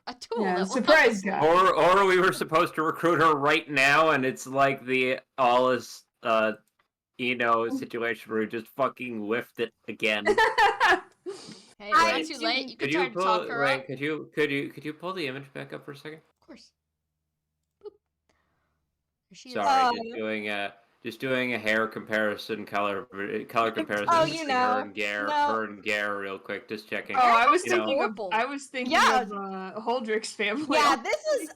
A tool. Yeah, that will surprise help us. guy. Or we were supposed to recruit her right now, and it's like the Alice, situation where we just fucking whiffed it again. Hey, it's Right. not too late. You Could can try you to talk her up. could you pull the image back up for a second? Of course. Boop. There she is. Sorry, just doing a hair comparison, color comparison. Oh, between you know. her and Gare, real quick, just checking. Oh, I was You know. thinking Horrible. Yeah. of Holdrick's family. Yeah,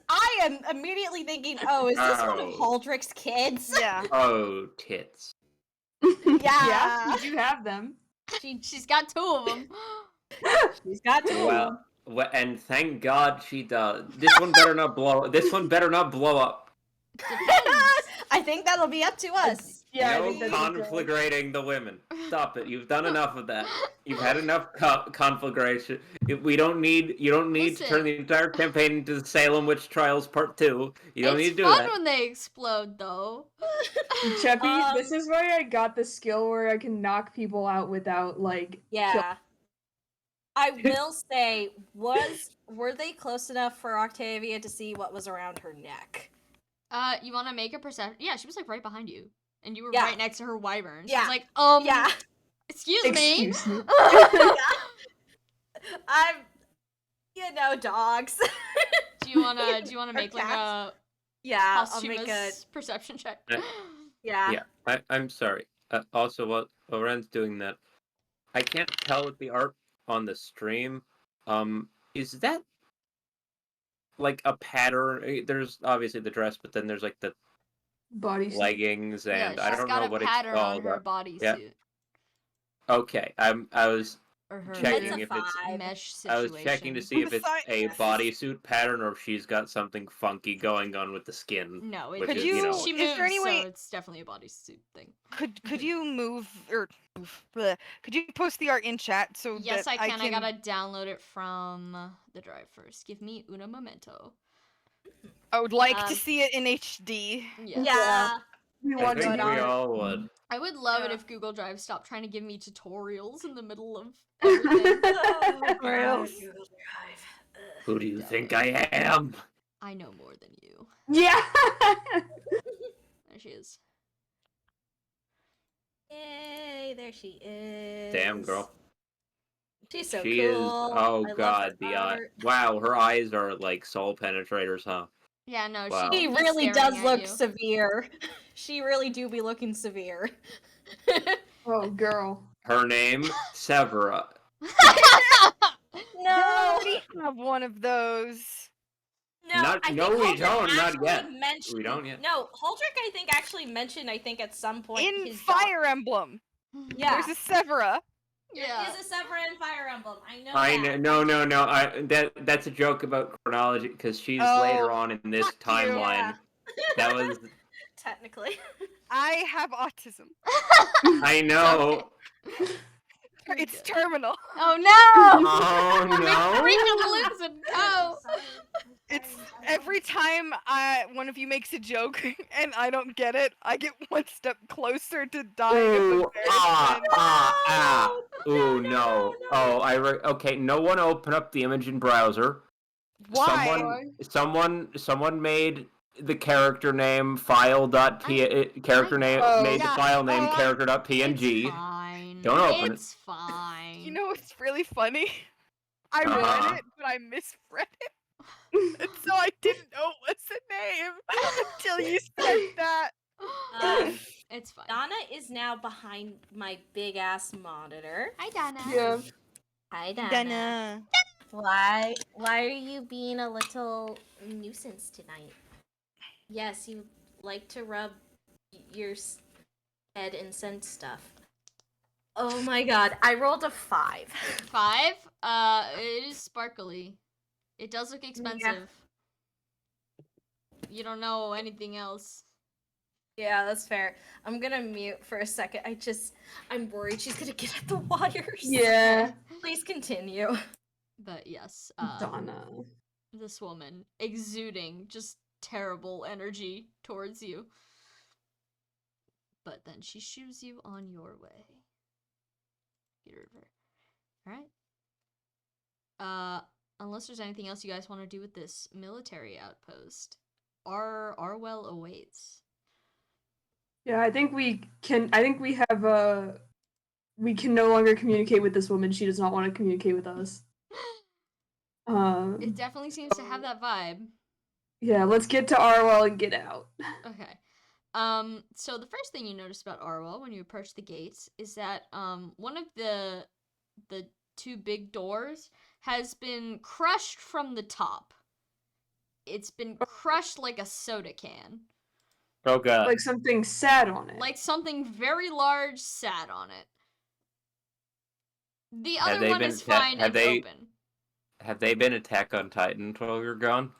I am immediately thinking, oh, is this one of Oh. Holdrick's kids? Yeah. Oh, tits. Yeah, you do have them. She's got two of them. She's got two. Well, and thank God she does. This one better not blow. This one better not blow up. I think that'll be up to us. Yeah, I No think that'd be great. conflagrating the women. Stop it. You've done enough of that. You've had enough conflagration. You don't need Listen. to turn the entire campaign into the Salem Witch Trials Part 2. You don't need to do It's fun that. when they explode, though. Cheppy, this is why I got the skill where I can knock people out without like. Yeah. I will say, were they close enough for Octavia to see what was around her neck? You want to make a perception? Yeah, she was like right behind you, and you were Yeah. right next to her wyvern. She Yeah. was like, Yeah. excuse me. Excuse me. I'm, dogs. Do you wanna make like cats. a Yeah, I'll make a posthumous perception check? yeah. Yeah, I'm sorry. Also, while Ren's doing that, I can't tell with the art on the stream. Is that like a pattern? There's obviously the dress, but then there's like the Body suit. leggings, Yeah, and I she's don't got know a what it's pattern on called. her bodysuit. yeah. Okay, I was Or her checking It's a if it's. vibe. mesh I situation. was checking to see if it's a Besides- bodysuit pattern or if she's got something funky going on with the skin. No, Which it's is, she is moves, there any way- so it's definitely a bodysuit thing. Could you move or bleh, could you post the art in chat so Yes, that I can. I gotta download it from the drive first. Give me una momento. I would like to Um, see it in HD. Yes. Yeah. We I want to think good we art. all would. I would love it Yeah. if Google Drive stopped trying to give me tutorials in the middle of everything. Oh, Rails. God, Google Drive. Ugh. Who do you Damn think it. I am? I know more than you. Yeah. There she is. Yay, there she is. Damn, girl. She's so She cool. is. Oh I love god, her the art. wow, her eyes are like soul penetrators, huh? Yeah, no, Wow. She she really staring does at look you. severe. She really do be looking severe. Oh, girl. Her name, Severa. They already have one of those. No, Not- I think no, we Holdrick don't, not actually yet. mentioned. We don't yet. No, Holdrick, I think, actually mentioned, I think, at some point In his Fire Emblem, Yeah. there's a Severa. Yeah. There is a Severin Fire Emblem. I know I that. know, no. That's a joke about chronology because she's Oh, later on in this fuck you. timeline. That was. Technically. I have autism. I know. You're It's good. terminal. Oh no! Oh no. Freaking listen, go! It's every time one of you makes a joke and I don't get it, I get one step closer to dying of Ooh, embarrassment. Ooh, no. Oh, okay. No one open up the image in browser. Why? Someone made the character name character name made the file name character.png. It's fine. Don't open It's fine. You know what's really funny? I read it, but I misread it. And so I didn't know it was the name until you said that. It's fine. Donna is now behind my big ass monitor. Hi, Donna. Yeah. Hi, Donna. Donna. Why are you being a little nuisance tonight? Yes, you like to rub your head and send stuff. Oh my god, I rolled a 5. 5? It is sparkly. It does look expensive. You don't know anything else. Yeah, that's fair. I'm gonna mute for a second. I'm worried she's gonna get at the wires. Yeah. Please continue. But yes, Donna. this woman exuding just terrible energy towards you. But then she shoos you on your way. Get rid of her. Alright. Unless there's anything else you guys want to do with this military outpost. Arwell awaits. Yeah, I think we can no longer communicate with this woman. She does not want to communicate with us. It definitely seems to have that vibe. Yeah, let's get to Arwell and get out. Okay. So the first thing you notice about Arwell when you approach the gates is that one of the two big doors has been crushed from the top. It's been crushed like a soda can. Oh god. Like something sat on it. Like something very large sat on it. The Have other they one been is ta- fine have and they- open. Have they been Attack on Titan while you're gone?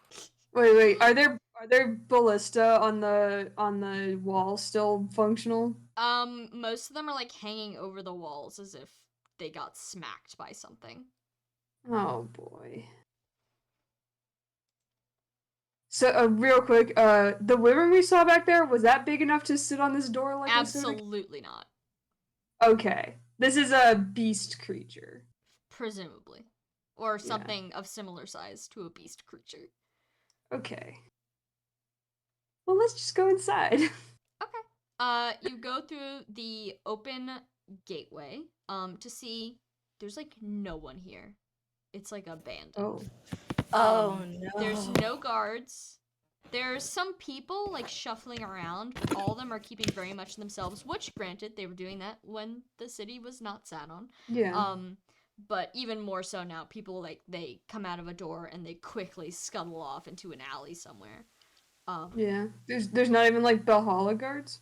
Wait, are there ballista on the wall still functional? Most of them are like hanging over the walls as if they got smacked by something. Oh boy. So, real quick, the wyvern we saw back there, was that big enough to sit on this door like a soda can? Absolutely not. Okay. This is a beast creature. Presumably. Or something of similar size to a beast creature. Okay. Well, let's just go inside. Okay. You go through the open gateway, to see there's like no one here. It's like abandoned. Oh no. There's no guards. There's some people like shuffling around, but all of them are keeping very much to themselves, which granted they were doing that when the city was not sat on. Yeah. But even more so now, people like they come out of a door and they quickly scuttle off into an alley somewhere. Yeah. There's not even like Valhalla guards?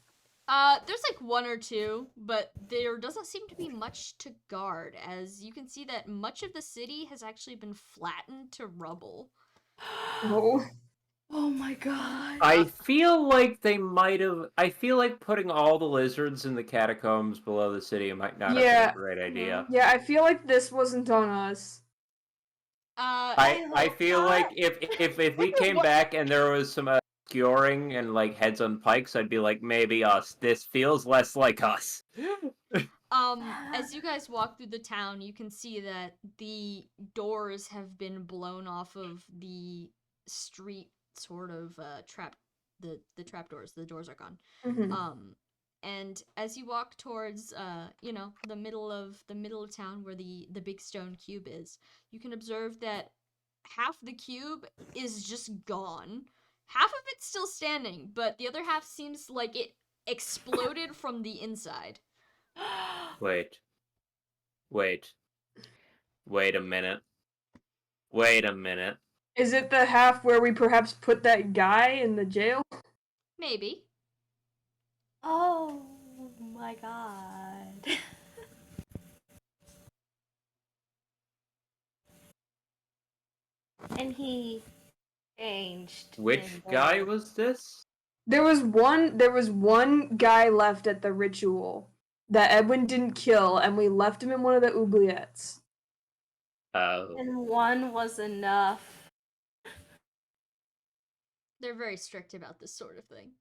There's like one or two, but there doesn't seem to be much to guard, as you can see that much of the city has actually been flattened to rubble. Oh. Oh my god. I feel like they might have. I feel like putting all the lizards in the catacombs below the city might not have been a great idea. Yeah, I feel like this wasn't on us. I feel like if we came back and there was some skewering and like heads on pikes, I'd be like, maybe us. This feels less like us. As you guys walk through the town, you can see that the doors have been blown off of the street, sort of trap. The trap doors. The doors are gone. Mm-hmm. And as you walk towards, the middle of town where the big stone cube is, you can observe that half the cube is just gone. Half of it's still standing, but the other half seems like it exploded from the inside. Wait a minute. Wait a minute. Is it the half where we perhaps put that guy in the jail? Maybe. Oh my god. And he changed. Which guy was this? There was one guy left at the ritual that Edwin didn't kill, and we left him in one of the oubliettes. Oh. And one was enough. They're very strict about this sort of thing.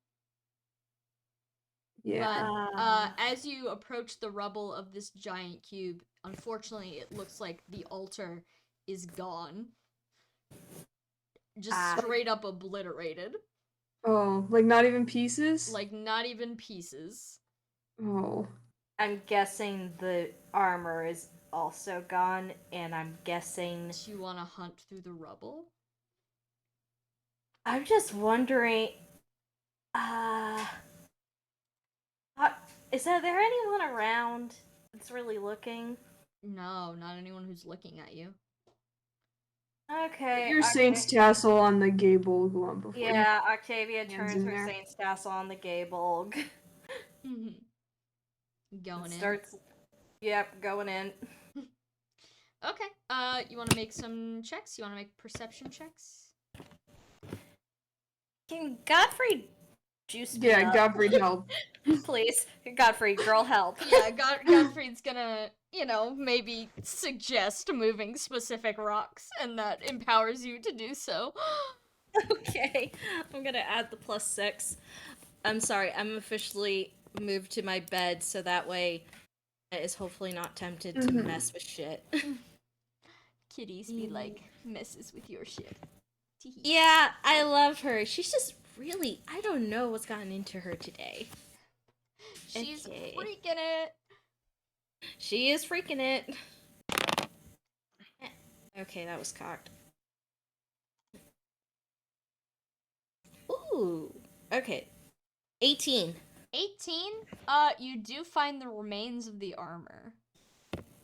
Yeah. But as you approach the rubble of this giant cube, unfortunately, it looks like the altar is gone. Just straight up obliterated. Oh, like not even pieces? Like not even pieces. Oh. I'm guessing the armor is also gone, and I'm guessing... Do you want to hunt through the rubble? I'm just wondering... is there anyone around that's really looking? No, not anyone who's looking at you. Okay. Your Saint's tassel on the gable one before. Yeah, Octavia Hands turns in her there. Saint's tassel on the gable. Going in. Starts. Yep, going in. Okay. You want to make some checks? You want to make perception checks? Can Godfrey juice me Yeah, up? Godfrey help. Please. Godfrey, girl help. Yeah, Godfrey's gonna, maybe suggest moving specific rocks, and that empowers you to do so. Okay. I'm gonna add the +6. I'm sorry, I'm officially moved to my bed, so that way it is hopefully not tempted to mess with shit. Kitties be like, messes with your shit. Yeah, I love her. She's just really, I don't know what's gotten into her today. She's Okay. freaking it. She is freaking it. Okay, that was cocked. Ooh. Okay. 18. 18? You do find the remains of the armor.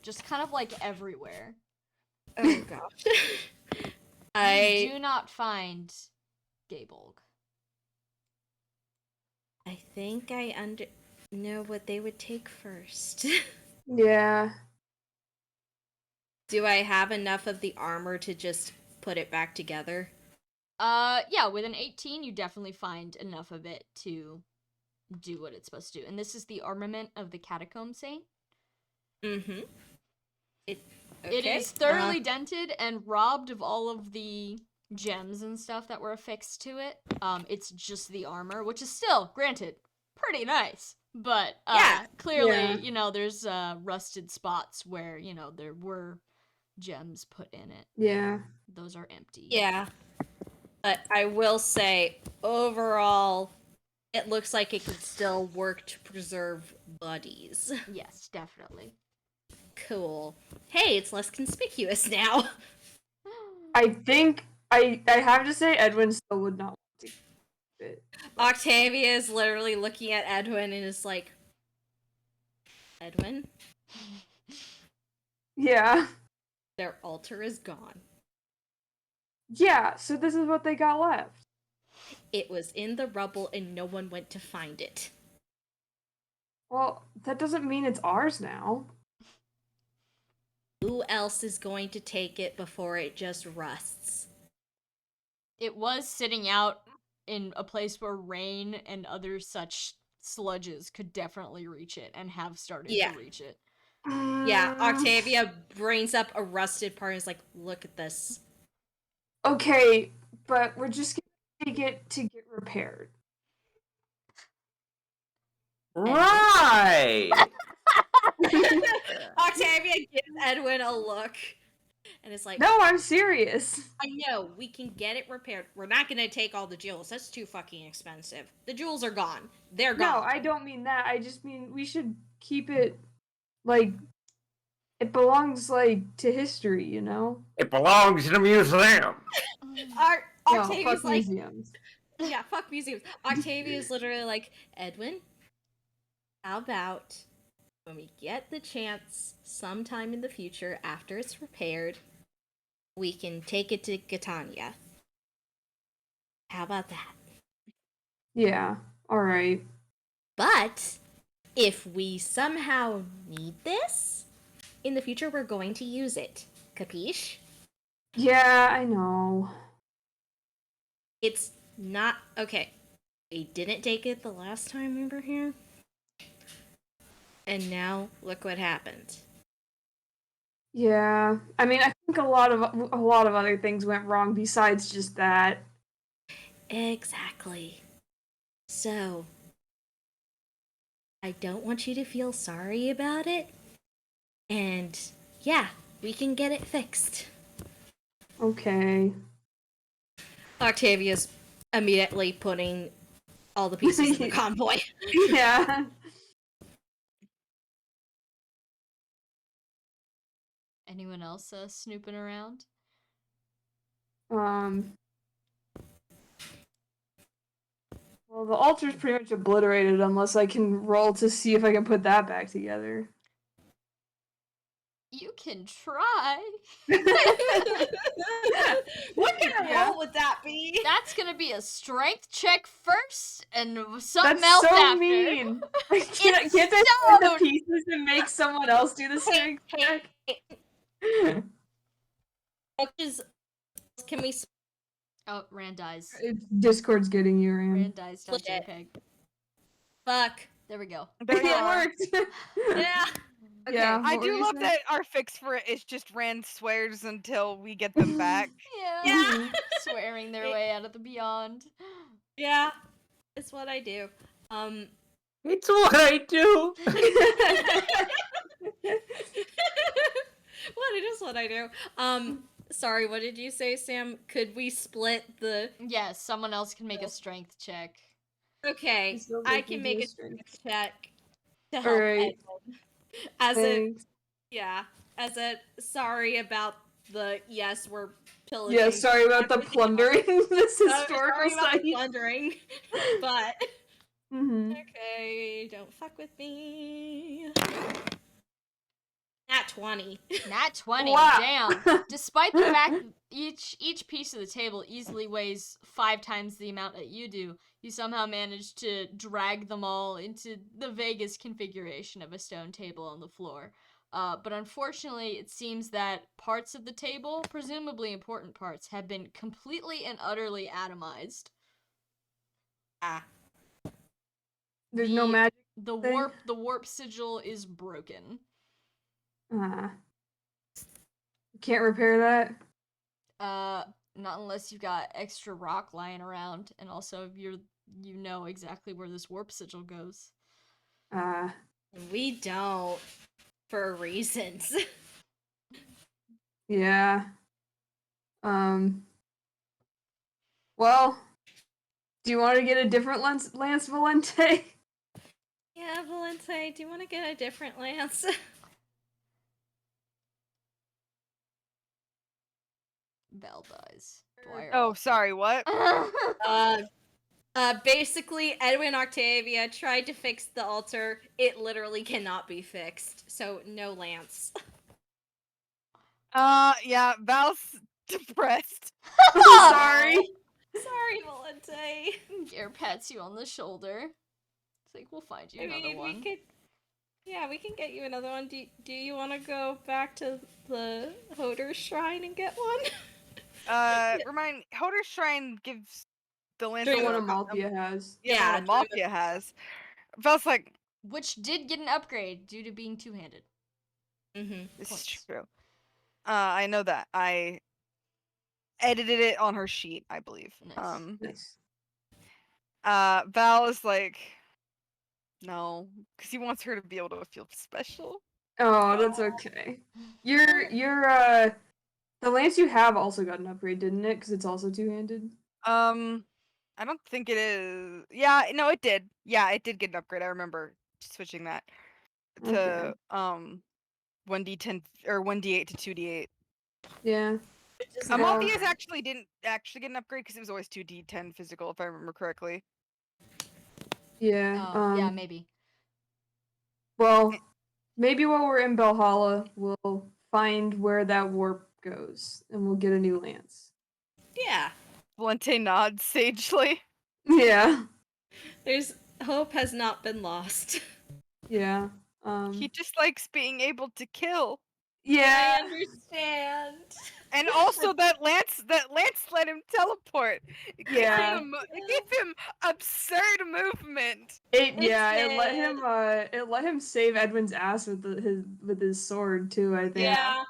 Just kind of like everywhere. Oh gosh. You do not find Gabolg. I think I know what they would take first. Yeah. Do I have enough of the armor to just put it back together? Yeah, with an 18, you definitely find enough of it to do what it's supposed to do. And this is the armament of the Catacomb Saint. Mm-hmm. It is thoroughly dented and robbed of all of the gems and stuff that were affixed to it. It's just the armor, which is still, granted, pretty nice. But clearly, there's rusted spots where, there were gems put in it. Yeah. Those are empty. Yeah. But I will say, overall, it looks like it could still work to preserve bodies. Yes, definitely. Cool. Hey, it's less conspicuous now. I think I have to say Edwin still would not want to keep it. Octavia is literally looking at Edwin and is like, Edwin, Yeah. their altar is gone. Yeah, so this is what they got left. It was in the rubble and no one went to find it. Well, that doesn't mean it's ours now. Who else is going to take it before it just rusts? It was sitting out in a place where rain and other such sludges could definitely reach it and have started to reach it. Yeah, Octavia brings up a rusted part and is like, look at this. Okay, but we're just gonna take it to get repaired. Right. Octavia gives Edwin a look and is like, No, I'm serious. I know, we can get it repaired. We're not gonna take all the jewels. That's too fucking expensive. The jewels are gone. They're No, gone. I don't mean that. I just mean we should keep it like it belongs like to history, you know? It belongs in a museum. No, Octavia's fuck like, museums. yeah, fuck museums. Octavia's literally like, Edwin, how about when we get the chance sometime in the future after it's repaired, we can take it to Catania. How about that? Yeah, alright. But if we somehow need this in the future, we're going to use it. Capiche? Yeah, I know. It's not okay. We didn't take it the last time we were here. And now look what happened. Yeah. I mean, I think a lot of other things went wrong besides just that. Exactly. So, I don't want you to feel sorry about it. And yeah, we can get it fixed. Okay. Octavia's immediately putting all the pieces in the convoy. Yeah. Anyone else snooping around? Well, the altar's pretty much obliterated unless I can roll to see if I can put that back together. You can try. What kind of Yeah. roll would that be? That's gonna be a strength check first and something That's else so after. mean. Can't It's I put the stone. pieces and make someone else do the strength check? Can we Oh, Rand dies. Discord's getting you, Rand Rand. dies. Split it. JPEG. fuck? There we go. There you It are. worked. Yeah. Okay. Yeah. I What were do you love saying? that our fix for it is just Rand swears until we get them back. Yeah. Mhm. Swearing their way out of the beyond. Yeah. It's what I do. It's what I do. What I do. Sorry, what did you say, Sam? Could we split the Yes, someone else can make a strength check. Okay, It sounds I like you can do make a a strength. strength check to help Alright. Edwin. As a Thanks. as a sorry about the yes, we're pillaging. Yeah, sorry about the everything else. plundering this Sorry historical about the site. plundering, but Mm-hmm. okay, don't fuck with me. Nat 20. Nat 20. Wow. Damn. Despite the fact that each piece of the table easily weighs 5 times the amount that you do, you somehow manage to drag them all into the vaguest configuration of a stone table on the floor. But unfortunately, it seems that parts of the table, presumably important parts, have been completely and utterly atomized. Ah. There's no magic. The thing? warp sigil is broken. Can't repair that. Not unless you've got extra rock lying around, and also you know exactly where this warp sigil goes. We don't, for reasons. Yeah. Well, do you want to get a different Lance Valente? Yeah, Valente, do you want to get a different lance? Val dies. Dwyer Oh, also. sorry, what? Basically, Edwin Octavia tried to fix the altar. It literally cannot be fixed, so no lance. Yeah, Val's depressed. Sorry. Sorry, Valente. Gare pats you on the shoulder. It's like, we'll find you another one. We can get you another one. Do you want to go back to the Hoder Shrine and get one? Remind Hoder's Shrine gives the lance The one a Amalthea has. Yeah, Amalthea has. Val's like, Which did get an upgrade due to being two-handed. This is Points. true. I know that. I edited it on her sheet, I believe. Nice. Nice. Val is like, no, because he wants her to be able to feel special. Oh, that's okay. Your the lance you have also got an upgrade, didn't it? Because it's also two-handed. I don't think it is. Yeah, no, it did. Yeah, it did get an upgrade. I remember switching that to Okay. 1d10 or 1d8 to 2d8. Yeah. Amalthea's actually didn't actually get an upgrade because it was always 2d10 physical, if I remember correctly. Yeah. Yeah, maybe. Well, maybe while we're in Valhalla, we'll find where that warp goes, and we'll get a new lance. Yeah. Valente nods sagely. Yeah. There's hope has not been lost. Yeah. He just likes being able to kill. Yeah. I understand. And also that Lance let him teleport. It Yeah. gave him absurd movement. It It let him save Edwin's ass with his sword too, I think. Yeah.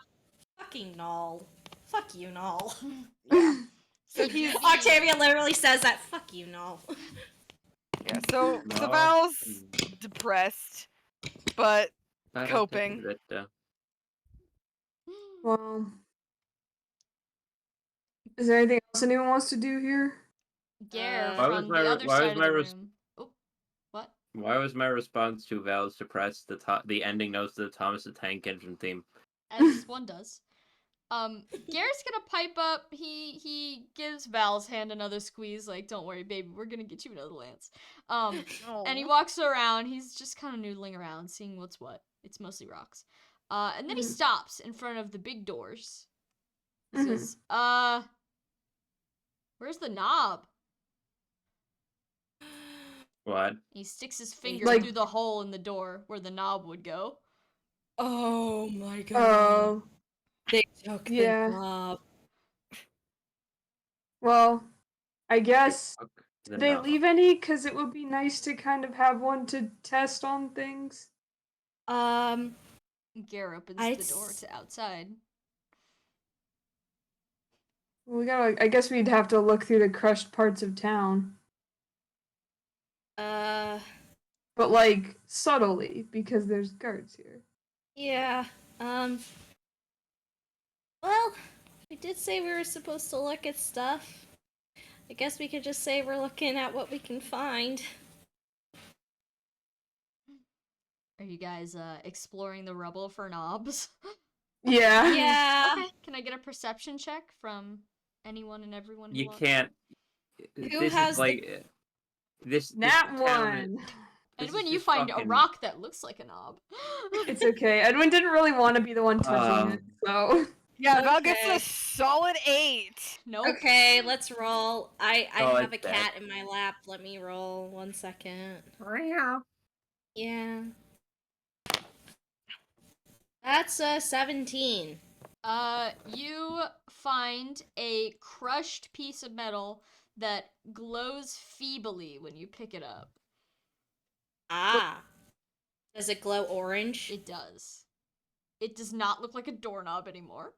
Fucking null. Fuck you, null. Yeah. So he's Octavia literally says that. Fuck you, null. yeah. So No. Val's depressed, but I don't coping. think that, Well, is there anything else anyone wants to do here? Gare Why was from my the re- other why was side of my the res- room. Oh, what? Why was my response to Val's depressed the ending notes to the Thomas the Tank Engine theme? As one does. Gare's gonna pipe up. He gives Val's hand another squeeze, like, don't worry, baby, we're gonna get you another lance. And he walks around. He's just kind of noodling around, seeing what's what. It's mostly rocks. And then he stops in front of the big doors. He says, where's the knob? What? He sticks his finger Like- through the hole in the door where the knob would go. Oh my god. Oh. They took Yeah. the knob. Well, I guess Fuck the did they knob. leave any? Because it would be nice to kind of have one to test on things. Gare opens I'd the door to outside. We gotta. I guess we'd have to look through the crushed parts of town, but like subtly because there's guards here. Yeah. Well, we did say we were supposed to look at stuff. I guess we could just say we're looking at what we can find. Are you guys exploring the rubble for knobs? Yeah. Yeah. Okay. Can I get a perception check from anyone and everyone? You wants? can't. Who This has is like this. Nat this town one. this Edwin, is you just find fucking- a rock that looks like a knob. It's okay. Edwin didn't really want to be the one touching it, so. Yeah, Val gets Okay. a solid 8. Nope. Okay, let's roll. I Oh, have a it's bad. cat in my lap. Let me roll 1 second. Yeah. That's a 17. You find a crushed piece of metal that glows feebly when you pick it up. Ah. Does it glow orange? It does. It does not look like a doorknob anymore.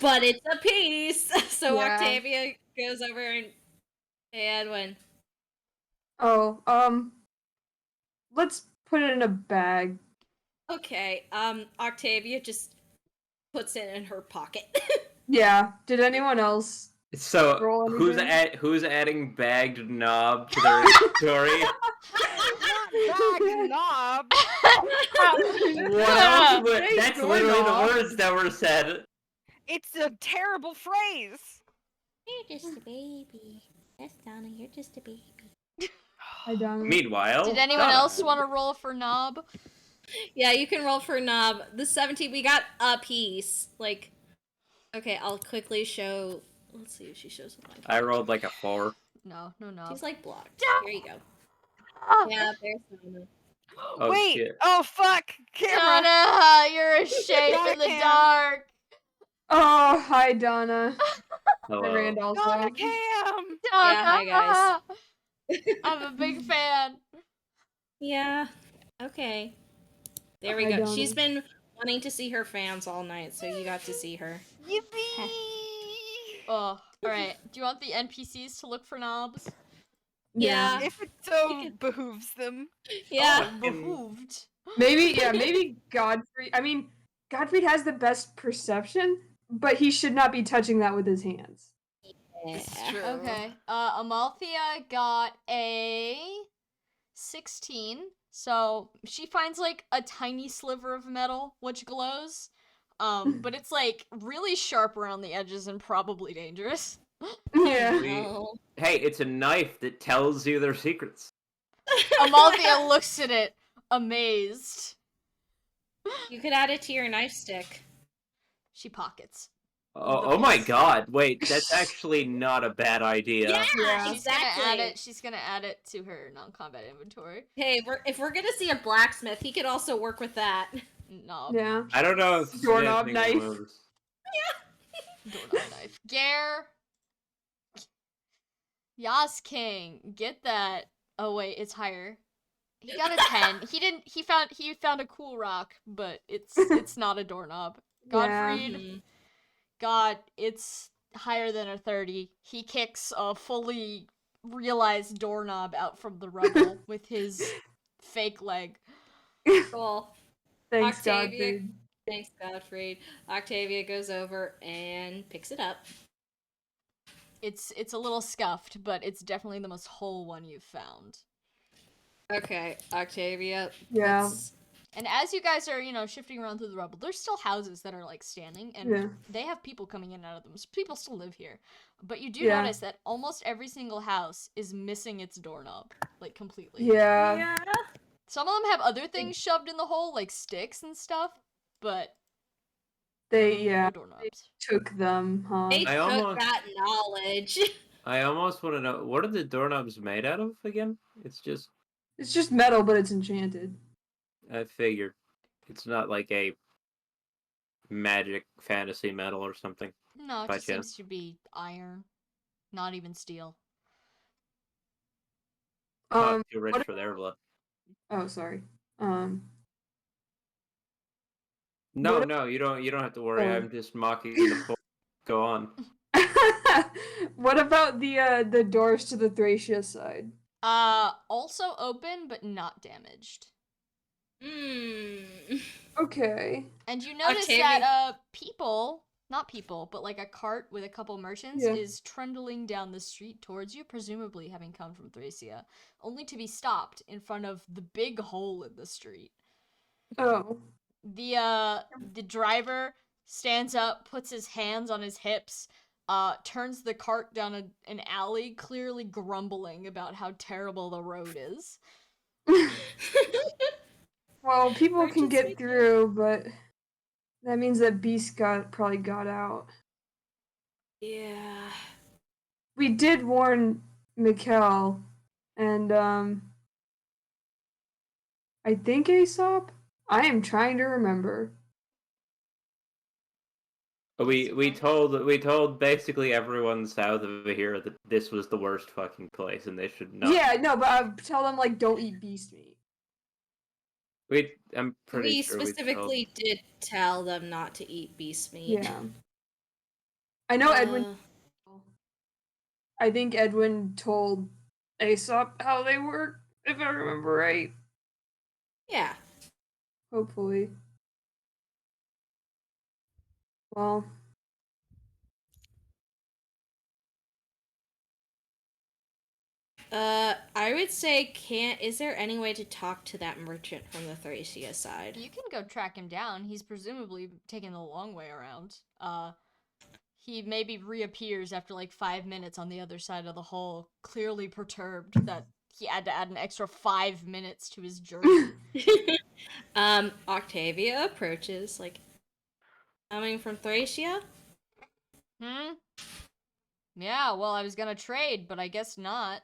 But it's a piece. So Yeah. Octavia goes over and hey Edwin. Oh, let's put it in a bag. Okay. Octavia just puts it in her pocket. Yeah. Did anyone else? So Roll anything? who's adding bagged knob to their story? Not bag knob. What else would, Hey, that's literally the doorknob. words that were said. It's a terrible phrase. You're just a baby. Yes, Donna, you're just a baby. Hi, Donna. Meanwhile, Did anyone Donna. else want to roll for knob? Yeah, you can roll for knob. The 17, we got a piece. Like, okay, I'll quickly show. Let's see if she shows what I rolled like a 4. No, no knob. She's like blocked. Here you go. Yeah, there's Donna. Oh, Wait. shit. Oh fuck. Camera. Donna, you're a shape in the Cam. dark. Oh, hi, Donna. Hello. Hi, Rand also. Donna Cam. Donna. Yeah, hi, guys. I'm a big fan. Yeah. Okay. There we Hi, go. Donna. She's been wanting to see her fans all night, so you got to see her. Yippee! Oh, alright. Do you want the NPCs to look for knobs? Yeah. If it so behooves them. Yeah. Oh, behooved. Maybe Godfrey. I mean, Godfrey has the best perception, but he should not be touching that with his hands. It's true. Okay. Amalthea got a 16. So she finds like a tiny sliver of metal which glows. But it's like really sharp around the edges and probably dangerous. Yeah. Oh. Hey, it's a knife that tells you their secrets. Amalthea looks at it, amazed. You could add it to your knife stick. She pockets. Oh my god, wait, that's actually not a bad idea. Yeah. She's gonna add it to her non-combat inventory. Hey, if we're gonna see a blacksmith, he could also work with that. Knob. Yeah. I don't know if Doorknob smithing knife. moves. Doorknob knife. Gare. Yas King, get that. Oh wait, it's higher. He got a 10. He found a cool rock, but it's not a doorknob. Godfried got it's higher than a 30. He kicks a fully realized doorknob out from the rubble with his fake leg. Cool. Thanks, Octavia. Godfrey. Thanks, Godfrey. Octavia goes over and picks it up. It's a little scuffed, but it's definitely the most whole one you've found. Okay, Octavia. Yeah. And as you guys are, shifting around through the rubble, there's still houses that are, like, standing, and they have people coming in and out of them. So people still live here. But you do notice that almost every single house is missing its doorknob, like, completely. Yeah. Some of them have other things shoved in the hole, like sticks and stuff, but They no doorknobs. took them, huh? They I took almost- that knowledge. I almost want to know, what are the doorknobs made out of again? It's just metal, but it's enchanted. I figured. It's not like a magic fantasy metal or something. No, it by just chance. seems to be iron, not even steel. Too rich what for their blood. Oh, sorry. No, what- no, you don't have to worry. Oh. I'm just mocking the point. Go on. What about the doors to the Thracia side? Also open, but not damaged. Okay. And you notice Octavia- that not people, but like a cart with a couple merchants is trundling down the street towards you, presumably having come from Thracia, only to be stopped in front of the big hole in the street. Oh. The driver stands up, puts his hands on his hips, turns the cart down an alley, clearly grumbling about how terrible the road is. Well, people can Merchants get make through, but that means that Beast probably got out. Yeah. We did warn Mikkel, and I think Aesop. I am trying to remember. We told basically everyone south of here that this was the worst fucking place and they should not. Yeah, no, but I tell them like don't eat beast meat. I'm pretty We sure specifically did tell them not to eat beast meat. Yeah. I know Edwin. I think Edwin told Aesop how they work, if I remember right. Yeah. Hopefully. Well. I would say is there any way to talk to that merchant from the Thracia side? You can go track him down. He's presumably taking the long way around. He maybe reappears after like 5 minutes on the other side of the hole, clearly perturbed that he had to add an extra 5 minutes to his journey. Octavia approaches, like, coming from Thracia? Yeah, well, I was gonna trade, but I guess not.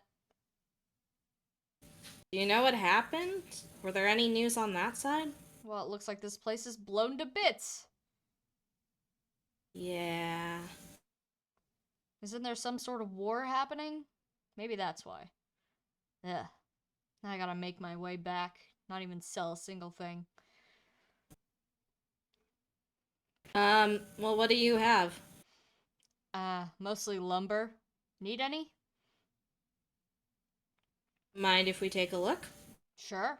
Do you know what happened? Were there any news on that side? Well, it looks like this place is blown to bits. Yeah. Isn't there some sort of war happening? Maybe that's why. Ugh. Now I gotta make my way back. Not even sell a single thing. Well, what do you have? Mostly lumber. Need any? Mind if we take a look? Sure.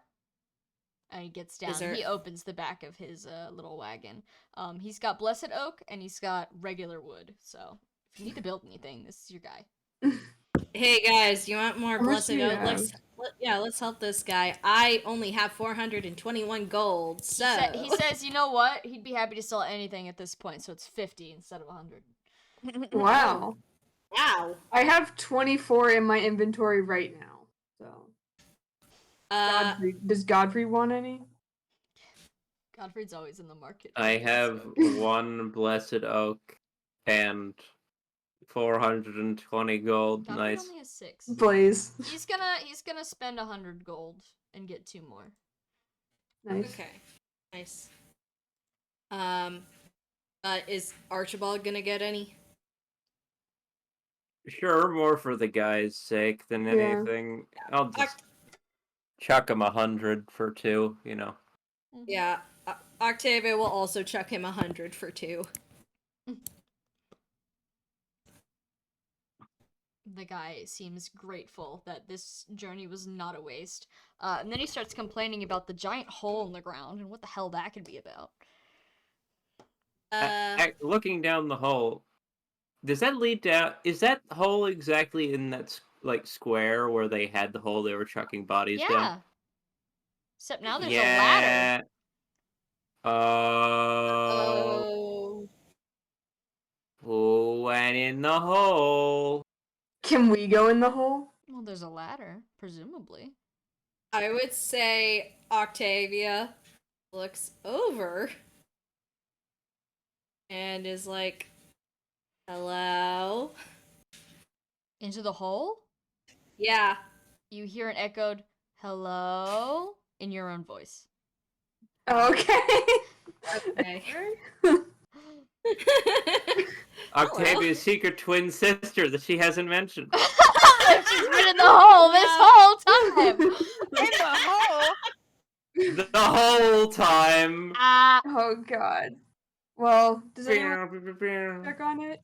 And he gets down. there- He opens the back of his little wagon. He's got blessed oak and he's got regular wood. So if you need to build anything, this is your guy. Hey guys, you want more How much blessed do you oak? have? Let's help this guy. I only have 421 gold, so He says, you know what? He'd be happy to sell anything at this point, so it's 50 instead of 100. Wow. wow. I have 24 in my inventory right now. So does Godfrey want any? Godfrey's always in the market. I have one blessed oak and 420 gold. Godfrey Nice. only has 6. Please. He's gonna spend 100 gold and get 2 more. Nice. Okay. Nice. Is Archibald gonna get any? Sure, more for the guy's sake than Yeah. anything. I'll just chuck him 100 for 2, you know. Yeah. Octavia will also chuck him 100 for 2. The guy seems grateful that this journey was not a waste. And then he starts complaining about the giant hole in the ground and what the hell that could be about. Looking down the hole, does that lead down? Is that hole exactly in that like square where they had the hole they were chucking bodies down? Yeah. Except now there's a ladder. Oh. Who went in the hole? Can we go in the hole? Well, there's a ladder, presumably. I would say Octavia looks over and is like, hello? Into the hole? Yeah. You hear an echoed hello in your own voice. Okay. Okay. Octavia's secret twin sister that she hasn't mentioned. She's been in the hole this whole time! In the hole. The whole time. Oh god. Well, does anyone check on it?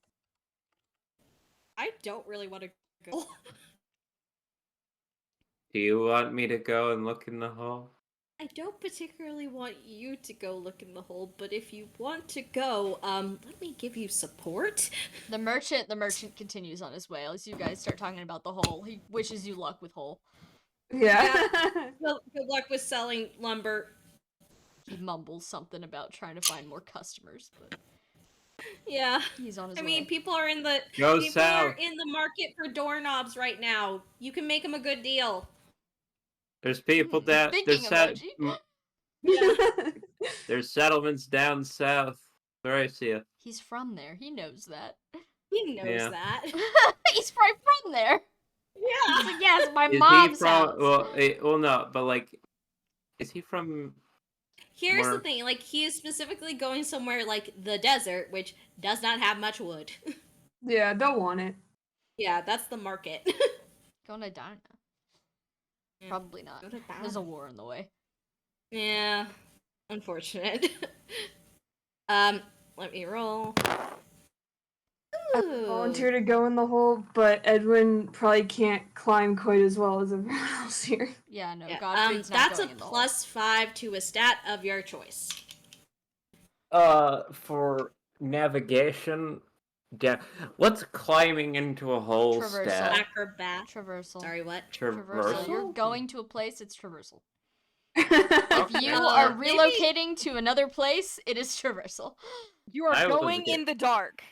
I don't really want to go. Do you want me to go and look in the hole? I don't particularly want you to go look in the hole, but if you want to go, let me give you support. The merchant continues on his way as you guys start talking about the hole. He wishes you luck with hole. Yeah. Good luck with selling lumber. He mumbles something about trying to find more customers, but Yeah. he's on his I way. mean, people are in the south. in the market for doorknobs right now. You can make them a good deal. There's people down. Thinking There's settlements down south. Where I see you. He's from there. He knows that. He knows Yeah. that. He's right from there. Yeah. He's like, yes, my Is mom's he from? house. Well, no, but like, is he from? Here's the More- thing, like, he is specifically going somewhere like the desert, which does not have much wood. Yeah, don't want it. Yeah, that's the market. Going to Darna. Yeah. Probably not. Go to that. There's a war in the way. Yeah, unfortunate. Let me roll. I Ooh. volunteer to go in the hole, but Edwin probably can't climb quite as well as everyone else here. Yeah, no, Yeah, Godfrey's not that's going a in the hole. +5 to a stat of your choice. For navigation, what's climbing into a hole Traversal. stat? Acrobat. Traversal. Sorry, what? Traversal. You're Traversal? going to a place, it's traversal. Okay. If you Uh, are maybe- relocating to another place, it is traversal. You are I was going again- in the dark.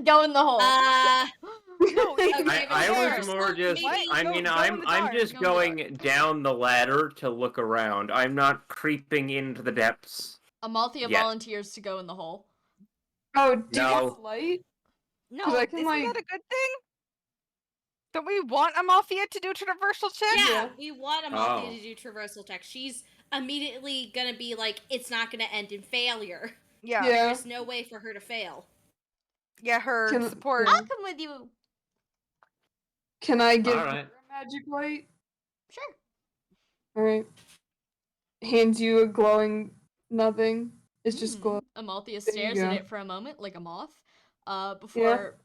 Go in the hole. No, Okay, I but was first, more just. maybe- I No, mean, go in I'm the I'm dark. just Go in the going down the ladder to look around. I'm not creeping into the depths. Amalthea Yeah. volunteers to go in the hole. Oh, do you No. have light? No, I can, isn't like- that a good thing? Don't we want Amalthea to do traversal check? Yeah, we want Amalthea Oh. to do traversal check. She's immediately gonna be like, it's not gonna end in failure. Yeah. Yeah. There's no way for her to fail. Yeah, her Can- support. I'll come with you. Can I give Alright. her a magic light? Sure. Alright. Hands you a glowing nothing It's just glow. Amalthea There you stares at go. it for a moment, like a moth, Yeah. before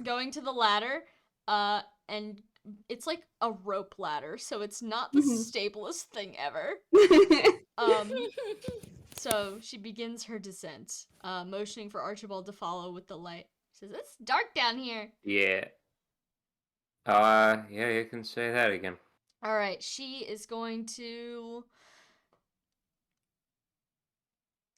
going to the ladder, and it's like a rope ladder, so it's not the Mhm. stablest thing ever. So she begins her descent, motioning for Archibald to follow with the light. She says, "It's dark down here." Yeah. Yeah, you can say that again. All right, she is going to.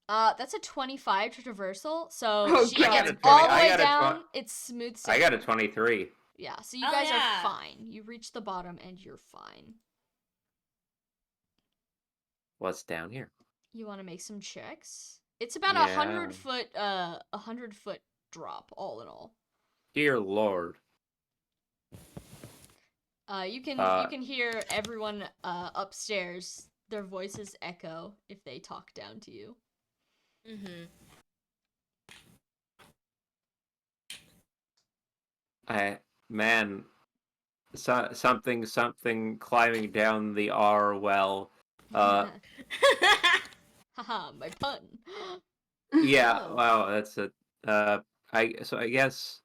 That's a 25 to traversal, so Oh, she God. gets I got a 20 all the I way got a down. It's smooth sailing. I got a 23. Yeah, so you Oh, guys yeah. are fine. You reach the bottom and you're fine. What's down here? You want to make some checks? It's about Yeah. 100 foot drop, all in all. Dear Lord. You can hear everyone upstairs. Their voices echo if they talk down to you. Mm-hmm. Man, something climbing down the R well. Haha, my pun. Yeah, Oh. wow, that's a I guess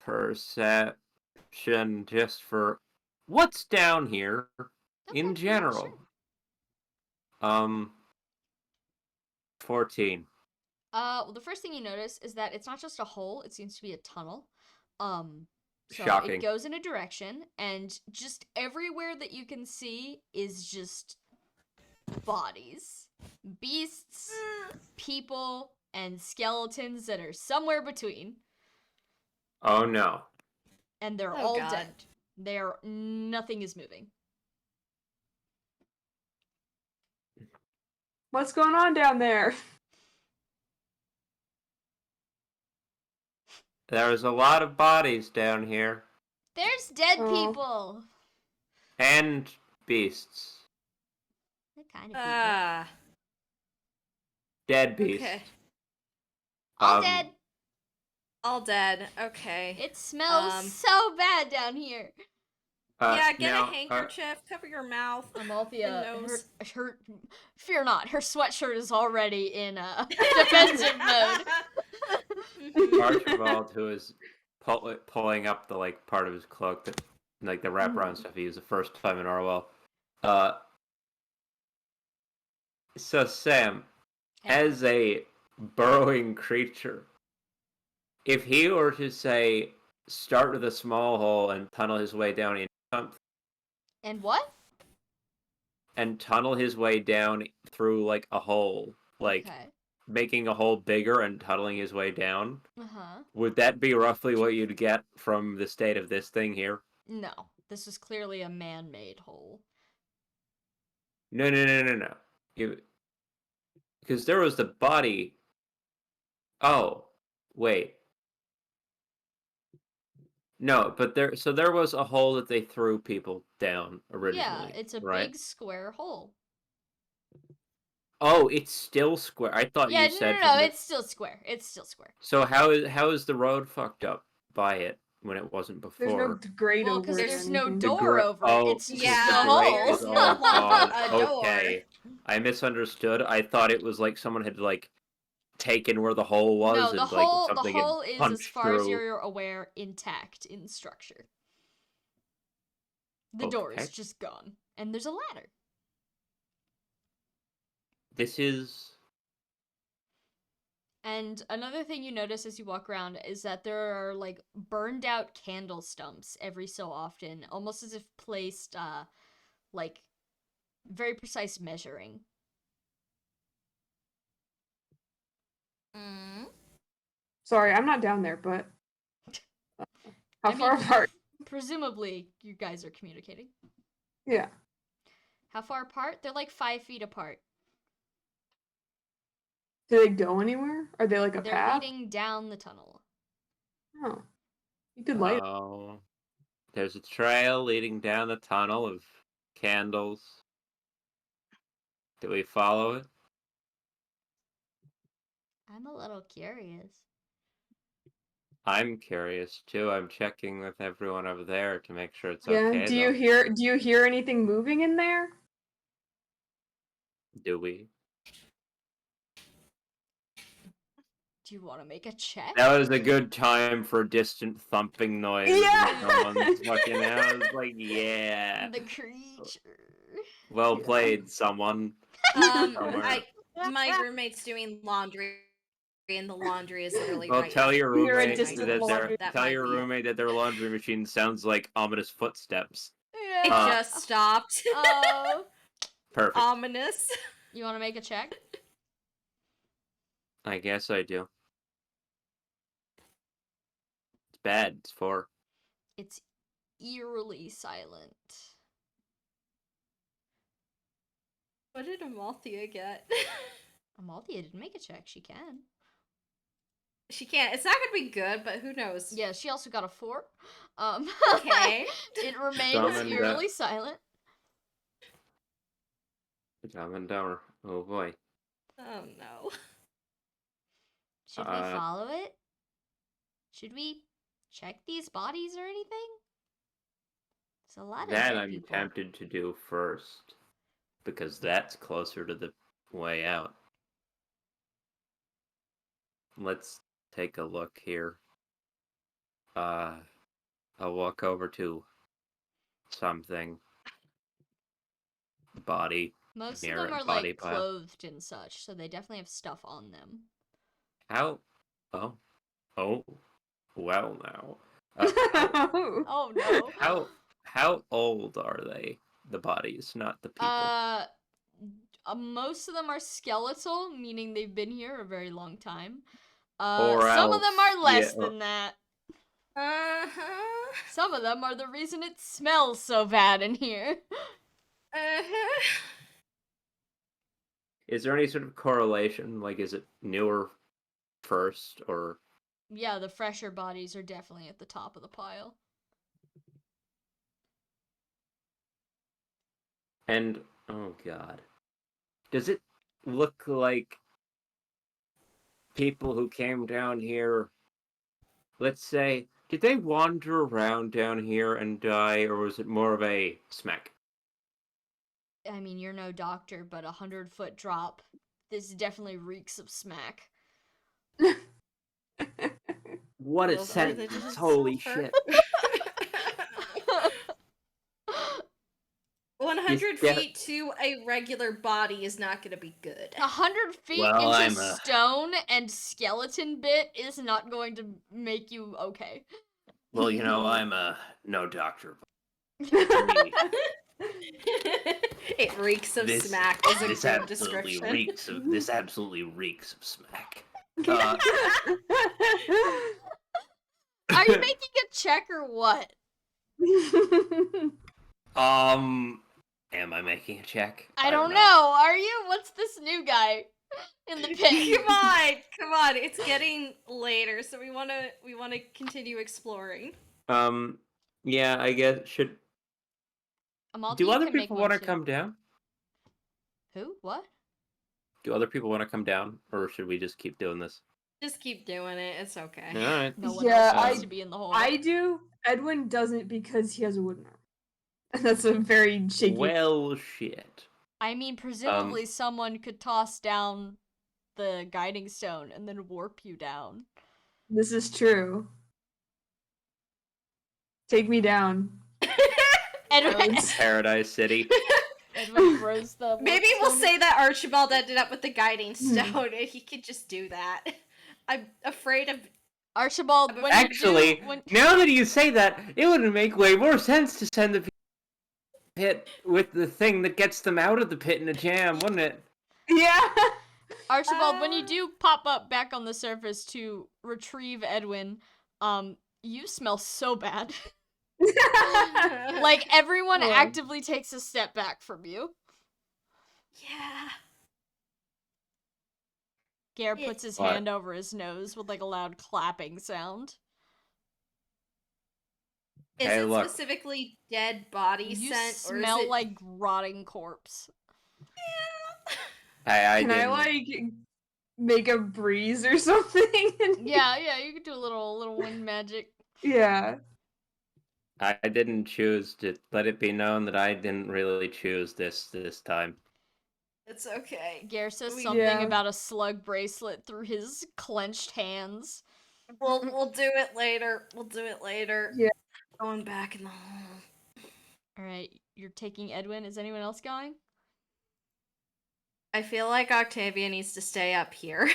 perception just for what's down here in Okay, general. sure. 14. Well, the first thing you notice is that it's not just a hole; it seems to be a tunnel. So Shocking. it goes in a direction, and just everywhere that you can see is just bodies, beasts, people, and skeletons that are somewhere between, Oh no. and they're Oh, all God. dead. Nothing is moving. What's going on down there? There's a lot of bodies down here. There's dead Oh. people. And beasts. What kind of people? Dead beasts. Okay. All dead. All dead. Okay. It smells so bad down here. Yeah, get now, a handkerchief, cover your mouth. Amalthea, nose. her, fear not, her sweatshirt is already in defensive mode. Archibald, who is pulling up the like part of his cloak that like the wraparound stuff he used the first time in Orwell. So Sam, as a burrowing creature, if he were to say start with a small hole and tunnel his way down into something, And what? and tunnel his way down through like a hole, like Okay. making a hole bigger and tunneling his way down, Uh-huh. would that be roughly what you'd get from the state of this thing here? No. This was clearly a man-made hole. No. Because there was the body. Oh, wait. No, but there was a hole that they threw people down originally. Yeah, it's a right? big square hole. Oh, it's still square. I thought Yeah, you said no, from the... it's still square. It's still square. So how is the road fucked up by it when it wasn't before? There's no grate Well, over because it. there's or no anything. door over it. Oh, It's just Yeah, a the grate hole. is It's no all longer gone. a door. Okay, I misunderstood. I thought it was like someone had like taken where the hole was No, and the like hole something had is, as punched far as through. you're aware, intact in structure. The door is Okay. just gone. And there's a ladder. This is... And another thing you notice as you walk around is that there are like burned out candle stumps every so often, almost as if placed like very precise measuring. Sorry, I'm not down there, but how I far mean- apart? Presumably you guys are communicating. Yeah. How far apart? They're like 5 feet apart. Do they go anywhere? Are they like a They're path? leading down the tunnel. Oh, you could light it. Oh, there's a trail leading down the tunnel of candles. Do we follow it? I'm a little curious. I'm curious too. I'm checking with everyone over there to make sure it's Yeah. okay. Do you hear anything moving in there? Do we? Do you want to make a check? That was a good time for distant thumping noise. Yeah. Someone's fucking house. Like, yeah. The creature. Well Yeah. played, someone. My roommate's doing laundry, and the laundry is literally Well, right tell next your to You're a roommate distant that laundry. your roommate that their laundry machine sounds like ominous footsteps. It Yeah. just stopped. Oh. Perfect. Ominous. You want to make a check? I guess I do. It's bad. It's 4. It's eerily silent. What did Amalthea get? Amalthea didn't make a check. She can. She can't. It's not gonna be good, but who knows? Yeah, she also got a 4. Okay. It remains Summoned eerily silent. Dumb and Dumber. Oh boy. Oh no. Should we follow it? Should we check these bodies or anything? There's a lot of That dead I'm people. tempted to do first. Because that's closer to the way out. Let's take a look here. I'll walk over to something. Body. Most Mirror of them are body like pile. clothed and such, so they definitely have stuff on them. How? Oh. Well now. Oh no. How old are they? The bodies, not the people. Most of them are skeletal, meaning they've been here a very long time. Or Some of them else- are less yeah, or- than that. Uh-huh. Some of them are the reason it smells so bad in here. Uh-huh. Is there any sort of correlation? Like, is it newer first, or Yeah, the fresher bodies are definitely at the top of the pile. and oh god, does it look like people who came down here? Let's say, did they wander around down here and die, or was it more of a smack? I mean, you're no doctor, but 100-foot drop. This definitely reeks of smack. What a Those sentence! origins Holy suffer. shit! 100 Yeah. feet to a regular body is not gonna be good. 100 feet Well, I'm into a- stone and skeleton bit is not going to make you okay. Well, you know, I'm no doctor. It reeks of This- smack is a This good absolutely description. reeks of smack. Are you making a check or what? Am I making a check? I don't know. Are you? What's this new guy in the pit? Come on, it's getting later, so we wanna continue exploring. Yeah, I guess should. Amalthea Do other can make people one want to too. come down? Who? What? Do other people want to come down, or should we just keep doing this? Just keep doing it, it's okay. All right. No one Yeah, else wants I- to be in the hole. I do. Edwin doesn't because he has a wooden arm. And that's a very shaky. Well, shit. I mean, presumably someone could toss down the guiding stone and then warp you down. This is true. Take me down. Edwin, Paradise City. Edwin throws the warp Maybe we'll stone. say that Archibald ended up with the guiding stone, and he could just do that. I'm afraid of. Archibald, when Actually, you do, when... now that you say that, it would make way more sense to send the pit with the thing that gets them out of the pit in a jam, wouldn't it? Yeah. Archibald, when you do pop up back on the surface to retrieve Edwin, you smell so bad. Like, everyone Oh. actively takes a step back from you. Yeah. Gare puts his What? hand over his nose with, like, a loud clapping sound. Is Hey, it look. specifically dead body You scent, or is smell it... like rotting corpse. I Can I didn't. like make a breeze or something? Yeah, you could do a little wind magic. Yeah. I didn't choose to let it be known that I didn't really choose this time. It's okay. Gare says We- something Yeah. about a slug bracelet through his clenched hands. We'll do it later. We'll do it later. Yeah. Going back in the hall. Alright, you're taking Edwin. Is anyone else going? I feel like Octavia needs to stay up here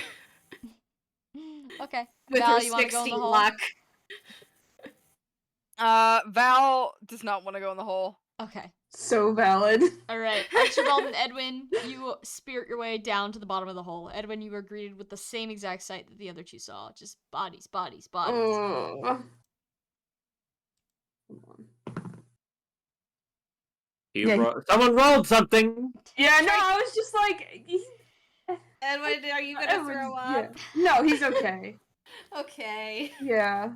Okay. with Val, her you want to go in 60 the hole? luck. Val does not want to go in the hole. Okay. So valid. Alright, Archibald and Edwin, you spirit your way down to the bottom of the hole. Edwin, you were greeted with the same exact sight that the other two saw. Just bodies, bodies, bodies. Oh. Someone rolled something. Yeah, no, I was just like, Edwin, are you gonna Edwin's- throw yeah. up? No, he's okay. Okay. Yeah.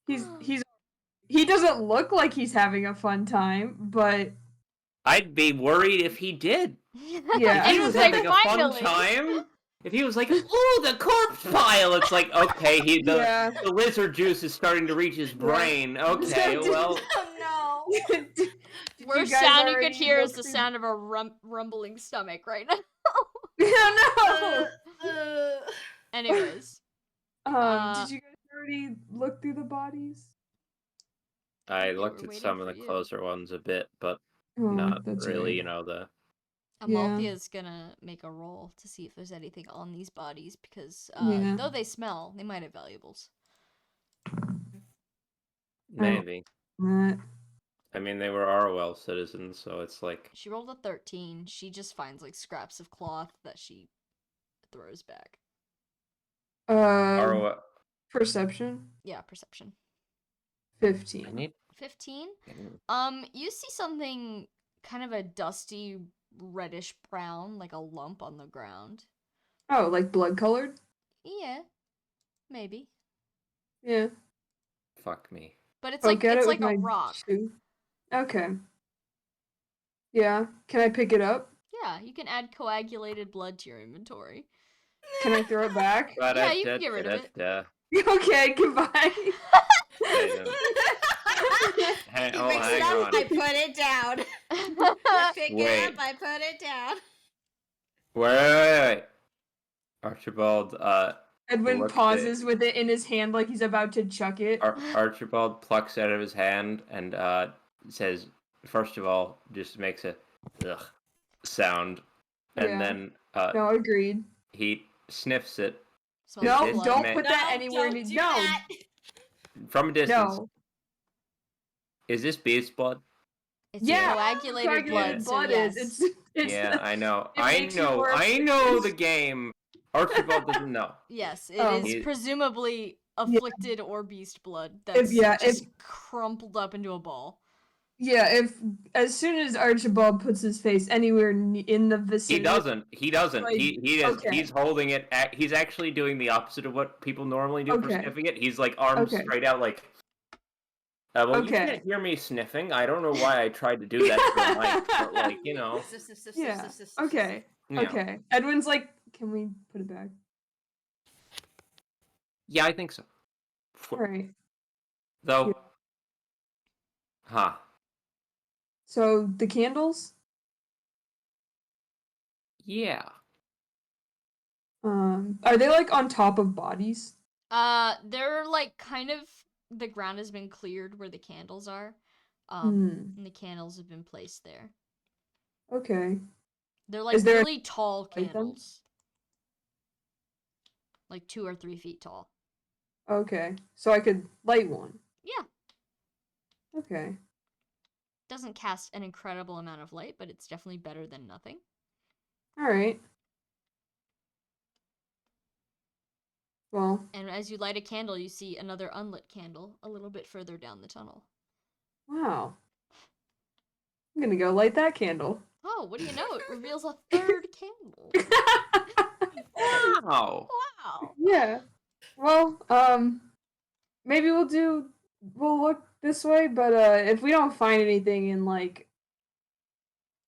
He doesn't look like he's having a fun time, but I'd be worried if he did. Yeah. If he Edwin's was like, having a finally. fun time. If he was like, "Ooh, the corpse pile," it's like, okay, Yeah. the lizard juice is starting to reach his brain. Okay, well, Oh Did you Worst guys sound you could already hear is look the through- sound of a rumbling stomach right now. no. no! Anyways. Did you guys already look through the bodies? I Yeah, looked we're at waiting some of for the you. closer ones a bit, but Oh, not that's really. right. The Amalthea's gonna make a roll to see if there's anything on these bodies because Yeah. though they smell, they might have valuables. maybe. Uh, I mean, they were Arwell citizens, so it's like She rolled a 13. She just finds like scraps of cloth that she throws back. Arwell. Perception Yeah, perception. I 15. need. 15. You see something kind of a dusty reddish brown, like a lump on the ground. Oh, like blood colored? Yeah, maybe. Yeah. Fuck me. But it's Poke like at it's it like with a my rock. shoe. Okay. Yeah. Can I pick it up? Yeah, you can add coagulated blood to your inventory. Can I throw it back? Yeah, you can get rid of it. Okay, goodbye. Hang, You oh, mix it hang up, on. I put it down. I pick it Wait. up, I put it down. Wait. Archibald, Edwin Look, pauses with it in his hand like he's about to chuck it. Archibald plucks out of his hand and says, first of all, just makes a ugh sound, and Yeah. then No, agreed. he sniffs it Smells No, like blood. don't put that No, anywhere don't near. do No, that. from a distance. no. Is this beast blood? It's Yeah, coagulated coagulated blood, so yes. It's Yeah, I know. it I makes you know. more I know the efficient. game. Archibald doesn't know. Yes, it Oh. is presumably afflicted or beast blood If- that's yeah, just crumpled up into a ball. Yeah, if as soon as Archibald puts his face anywhere in the vicinity, He doesn't. He doesn't. Like, He is. okay. He's holding it. He's actually doing the opposite of what people normally do for Okay. sniffing it. He's like arms Okay. straight out, like. Well, you Okay. can't hear me sniffing. I don't know why I tried to do that to the mic, but like you know. Yeah. Okay. Yeah. Okay. Edwin's like, can we put it back? Yeah, I think so. All right. Though. Yeah. Huh. So the candles, Yeah. are they like on top of bodies? They're like kind of the ground has been cleared where the candles are. Hmm. And the candles have been placed there. Okay. They're like Is there- really tall light them? candles. Like 2 or 3 feet tall. Okay. So I could light one. Yeah. Okay. Doesn't cast an incredible amount of light, but it's definitely better than nothing. All right. Well, And as you light a candle, you see another unlit candle a little bit further down the tunnel. wow. I'm gonna go light that candle. Oh, what do you know? It reveals a third candle. Wow. Wow. Yeah. Well, maybe we'll look this way, but if we don't find anything in like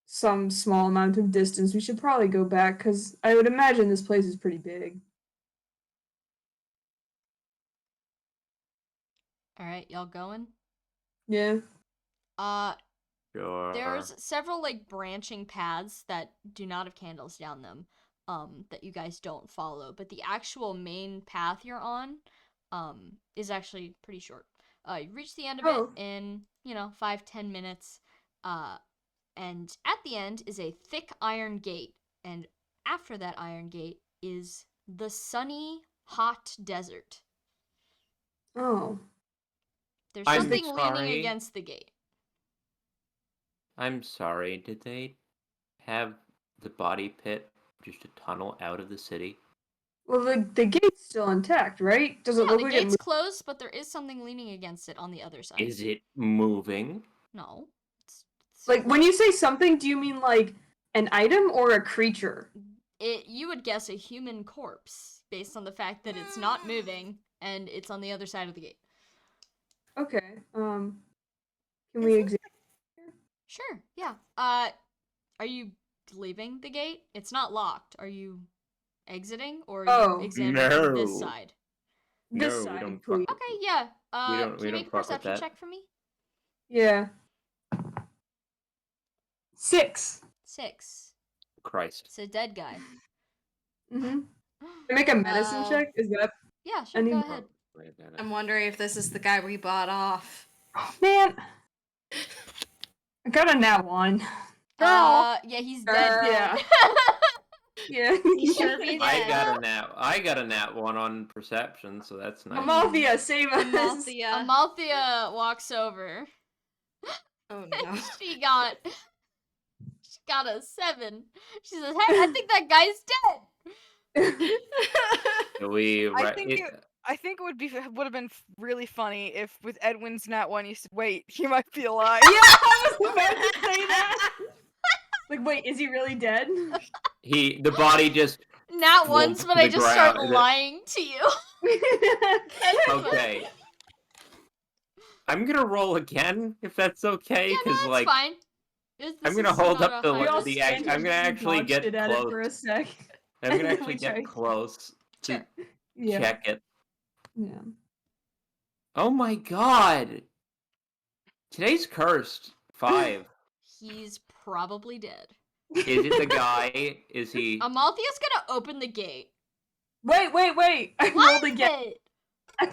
some small amount of distance, we should probably go back because I would imagine this place is pretty big. All right, y'all going? Yeah. Sure. There's several like branching paths that do not have candles down them, that you guys don't follow. But the actual main path you're on, is actually pretty short. You reach the end of it in 5-10 minutes. And at the end is a thick iron gate, and after that iron gate is the sunny, hot desert. Oh. There's I'm something leaning sorry. against the gate. I'm sorry, did they have the body pit just a tunnel out of the city? Well, the gate's still intact, right? Does it Yeah, look the like gate's closed, but there is something leaning against it on the other side. Is it moving? No. Like, when you say something, do you mean like an item or a creature? You would guess a human corpse based on the fact that it's not moving and it's on the other side of the gate. Okay. Can we examine? Sure. Yeah. Are you leaving the gate? It's not locked. Are you exiting or are you examining from this side? This No, side, we don't please. Okay. Yeah. don't- Can we you don't make a fuck with perception that. check for me? Yeah. 6. 6. Christ. It's a dead guy. Mm-hmm. Can I make a medicine check? Is that Yeah, sure. any Go more? ahead. I'm wondering if this is the guy we bought off. Oh, man. I got a nat 1. Yeah, he's dead. Yeah. Yeah. He sure be dead. I got a nat 1 on perception, so that's nice. Amalthea, save us. Amalthea. Amalthea walks over. Oh no. She got a 7. She says, "Hey, I think that guy's dead." I think it would have been really funny if with Edwin's nat 1 you said, "Wait, he might be alive." Yeah, I was about to say that. Like, wait, is he really dead? The body just Not Well, once, but to I the just start ground. lying to you. okay. I'm gonna roll again if that's okay, Yeah, no, because that's fine. I'm gonna hold up We all the stand I'm gonna and actually dodged get it at it close. for a sec. I'm and gonna then actually we get tried- close to Sure. Yeah. check it. Yeah. Oh my god! Today's cursed. 5. He's probably dead. Is it the guy? Is he? Amalthea's gonna open the gate. Wait! I What? rolled again. We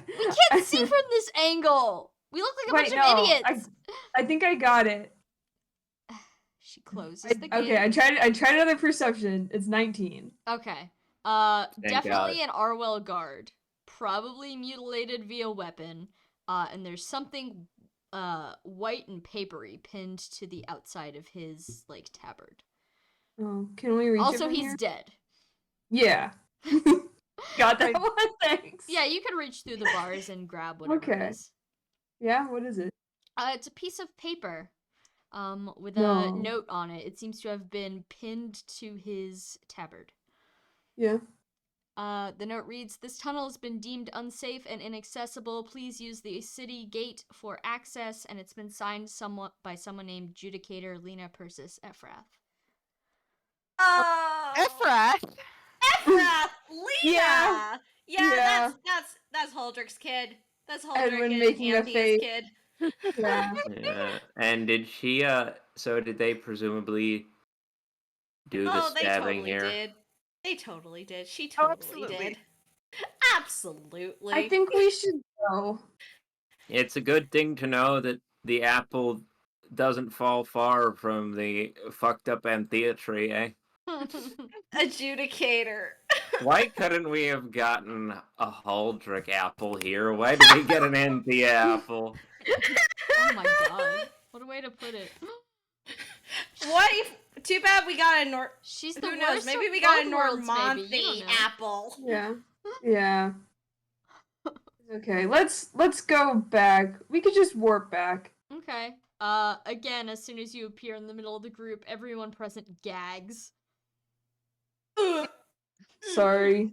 can't see from this angle. We look like a bunch of idiots. I think I got it. She closes the gate. Okay, I tried another perception. It's 19. Okay. Thank Definitely God. an Arwell guard. Probably mutilated via weapon. And there's something white and papery pinned to the outside of his like tabard. Oh, can we reach Also, it from he's here? dead. Yeah. Got that one, thanks. Yeah, you can reach through the bars and grab whatever it is. Yeah, what is it? It's a piece of paper with a No. note on it. It seems to have been pinned to his tabard. Yeah. The note reads, "This tunnel has been deemed unsafe and inaccessible. Please use the city gate for access," and it's been signed by someone named Judicator Lena Persis Ephrath. Ephrath? Ephrath! Lena! Yeah. That's Holdrick's kid. That's Edwin Holdrick and making a Anthea's face. kid. Yeah. Yeah. And did she? So did they presumably do the Oh, they stabbing totally here? did. They totally did. She Oh, totally absolutely. did. Absolutely. I think we should go. It's a good thing to know that the apple doesn't fall far from the fucked up Anthea tree, eh? Adjudicator. Why couldn't we have gotten a Huldrick apple here? Why did we get an Anthea apple? Oh my god. What a way to put it. What if? Too bad we got a She's the Who knows? worst Maybe of we got a both worlds, maybe. You Normanthy don't know. apple. Yeah. Yeah. Okay, let's go back. We could just warp back. Okay. Again, as soon as you appear in the middle of the group, everyone present gags. Sorry.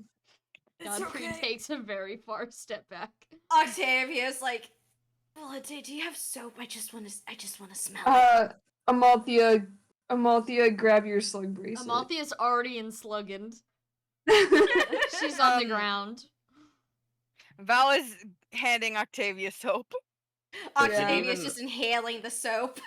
It's Godfrey okay. takes a very far step back. Octavia's like, well, do you have soap? I just want to smell it. Amalthea, grab your slug bracelet. Amalthea's already enslugged. She's on the ground. Val is handing Octavia soap. Octavia's even- just inhaling the soap.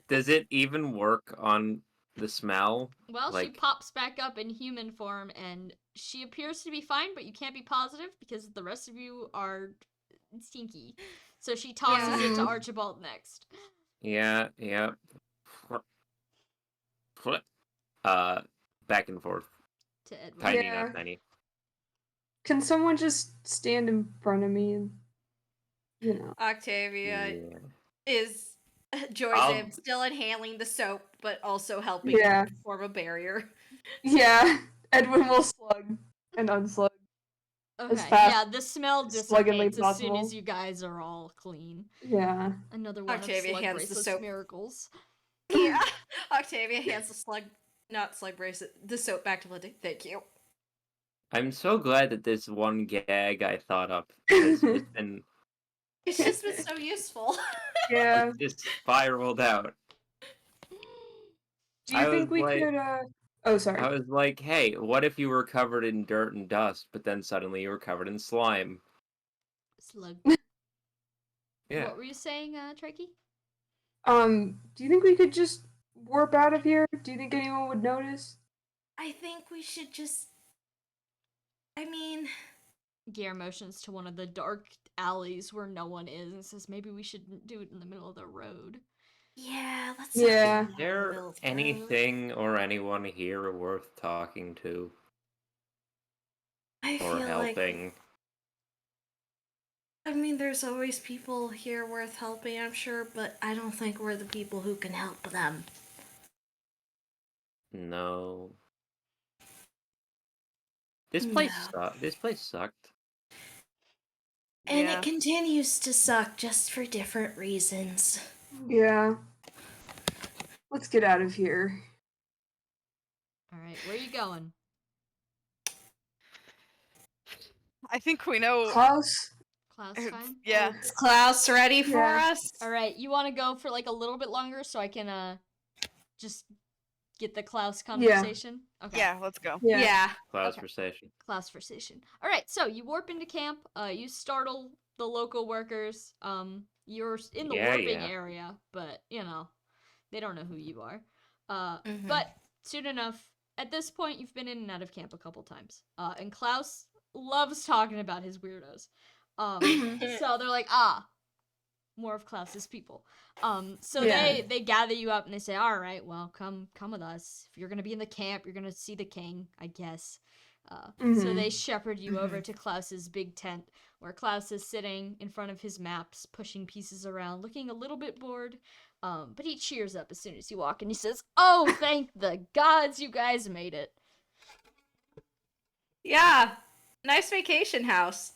Does it even work on the smell? Well, she Like- pops back up in human form, and she appears to be fine, but you can't be positive because the rest of you are stinky. So she tosses it to Yeah. Archibald next. Yeah. Back and forth. To Edward. Tiny, Yeah. not tiny. Can someone just stand in front of me and, Octavia Yeah. is joins I'll- in, still inhaling the soap, but also helping Yeah. form a barrier. Yeah. Edwin will slug and unslug. Okay, fast yeah, the smell as sluggingly dissipates as soon as possible. you guys are all clean. Yeah. Another one Octavia of Slug hands the Bracelet's soap. miracles. Yeah. Octavia hands the not slug bracelet, the soap back to Lindy. Thank you. I'm so glad that this one gag I thought up has just been It's just been so useful. Yeah. just spiraled out. Do you I think was we like- could Oh, sorry. I was like, hey, what if you were covered in dirt and dust, but then suddenly you were covered in slime? Slug. Yeah. What were you saying, Trekkie? Do you think we could just warp out of here? Do you think anyone would notice? I think we should just. I mean, Gear motions to one of the dark alleys where no one is and says maybe we should do it in the middle of the road. yeah, let's. Yeah. Not Is do it in the middle there of the road. anything or anyone here worth talking to I or feel helping? like. I mean, there's always people here worth helping, I'm sure, but I don't think we're the people who can help them. No. This place sucked. And Yeah. it continues to suck just for different reasons. Yeah. Let's get out of here. Alright, where are you going? I think we know. Klaus? Klaus It's- time? Yeah. Is Klaus ready for Yeah. us? Alright, you want to go for like a little bit longer so I can just get the Klaus conversation? Okay. Yeah, let's go. Yeah. Clouds Okay. for station. Klaus conversation. Alright, so you warp into camp, you startle the local workers, you're in the Yeah, warping yeah. area, but, you know, they don't know who you are. Mhm. But soon enough, at this point, you've been in and out of camp a couple times. And Klaus loves talking about his weirdos. So they're like, more of Klaus's people. So Yeah. they gather you up and they say, all right, well, come with us. If you're gonna be in the camp, you're gonna see the king, I guess. So Mhm. they shepherd you over to Klaus's big tent, where Klaus is sitting in front of his maps, pushing pieces around, looking a little bit bored. But he cheers up as soon as you walk, and he says, "Oh, thank the gods, you guys made it." Yeah. Nice vacation house.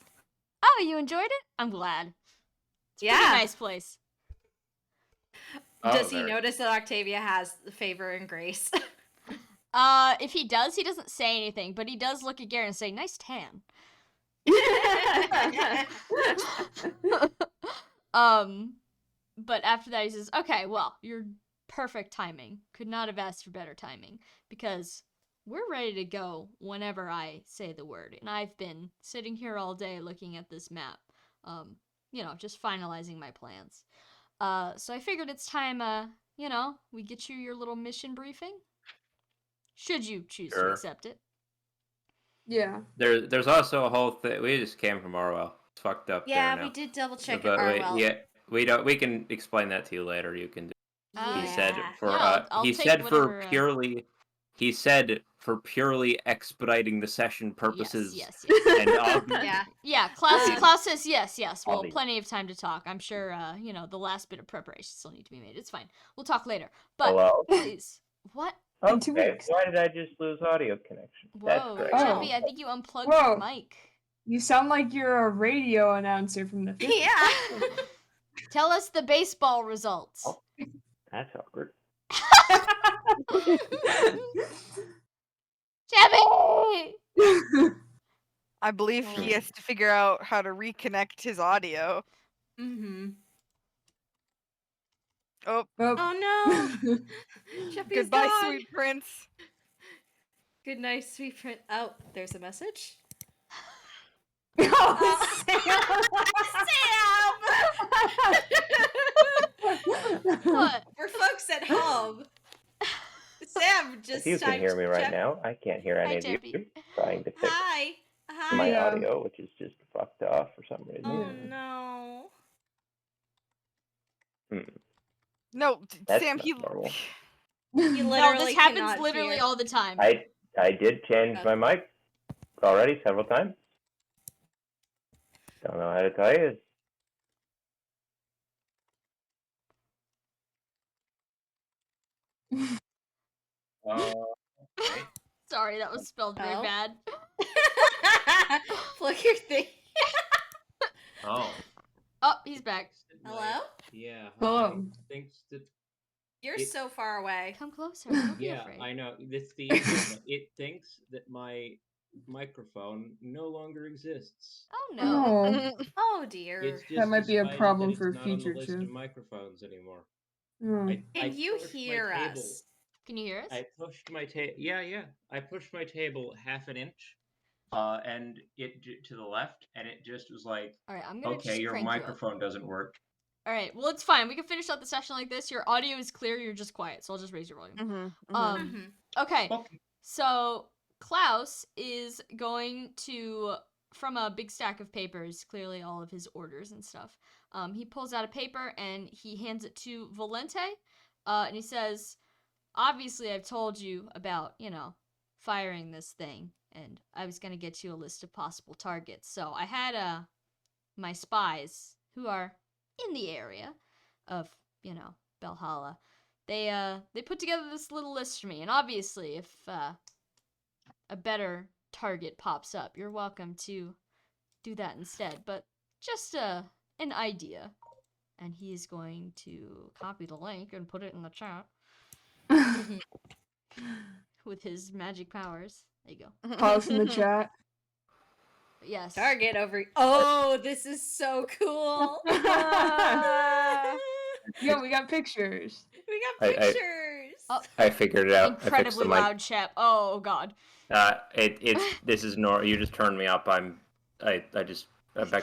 Oh, you enjoyed it? I'm glad. It's a pretty Yeah. nice place. Does he very- notice that Octavia has favor and grace? If he does, he doesn't say anything, but he does look at Garen and say, "Nice tan." But after that he says, "Okay, well, you're perfect timing. Could not have asked for better timing because we're ready to go whenever I say the word. And I've been sitting here all day looking at this map. Just finalizing my plans. So I figured it's time we get you your little mission briefing. Should you choose to Sure. accept it." Yeah. There's also a whole thing. We just came from Orwell. It's fucked up Yeah, there now. we did double check it. But Well, we don't. We can explain that to you later. You can. He said yeah. for I'll he take said whatever, for purely. He said for purely expediting the session purposes. Yes. And Yeah. Yeah, Klaus Uh, says yes. Well, Obvious. plenty of time to talk. I'm sure, the last bit of preparation still need to be made. It's fine. We'll talk later. But Hello. please, what? In 2 weeks. Why did I just lose audio connection? Whoa, Oh. Chippy, I think you unplugged your Whoa. mic. You sound like you're a radio announcer from the 50s. Yeah. Tell us the baseball results. Oh. That's awkward. Chippy! I believe he has to figure out how to reconnect his audio. Mm-hmm. Oh, Oh. Oh no. Chippy's goodbye, gone. sweet prince. Good night, sweet prince. Oh, there's a message. Oh, Sam! What? For folks at home, Sam just If you can typed hear me right Jep- now, I can't hear any Hi, of Jeppy. you trying to fix Hi. Hi. my Yeah. audio, which is just fucked off for some reason. Oh Yeah. no. No, That's Sam, not he. normal. He No, literally this happens cannot literally hear. all the time. I did change my mic already several times. Don't know how to tell you. Okay. Sorry, that was spelled very Oh. bad. Plug your thing. Oh. Oh, he's back. Hello? Yeah. Hello. Thinks that. You're It- so far away. Come closer. Don't be Yeah, afraid. I know. This the issue. It thinks that my microphone no longer exists. Oh no. Oh, Oh dear. It's just that might be a decided problem that it's for not future on the list too. of microphones anymore. Oh. Can you pushed my hear table- us? Can you hear us? I pushed my table. Yeah. I pushed my table half an inch, and it to the left, and it just was like, All right, I'm gonna okay, just your crank you up. microphone doesn't work. All right, well it's fine. We can finish out the session like this. Your audio is clear. You're just quiet, so I'll just raise your volume. Mhm. Okay. Okay. So Klaus is going to, from a big stack of papers, clearly all of his orders and stuff. He pulls out a paper and he hands it to Volente, and he says, "Obviously, I've told you about, firing this thing, and I was gonna get you a list of possible targets. So I had my spies who are in the area of, Belhalla. They put together this little list for me, and obviously, if a better target pops up, you're welcome to do that instead. But just an idea." And he's going to copy the link and put it in the chat with his magic powers. There you go. Pause in the chat. Yes. Target over. Oh, this is so cool. Yo, we got pictures. We got I- pictures. Oh, I figured it out. I fixed the incredibly mic. loud chat. Oh god. This is normal. You just turned me up. I'm back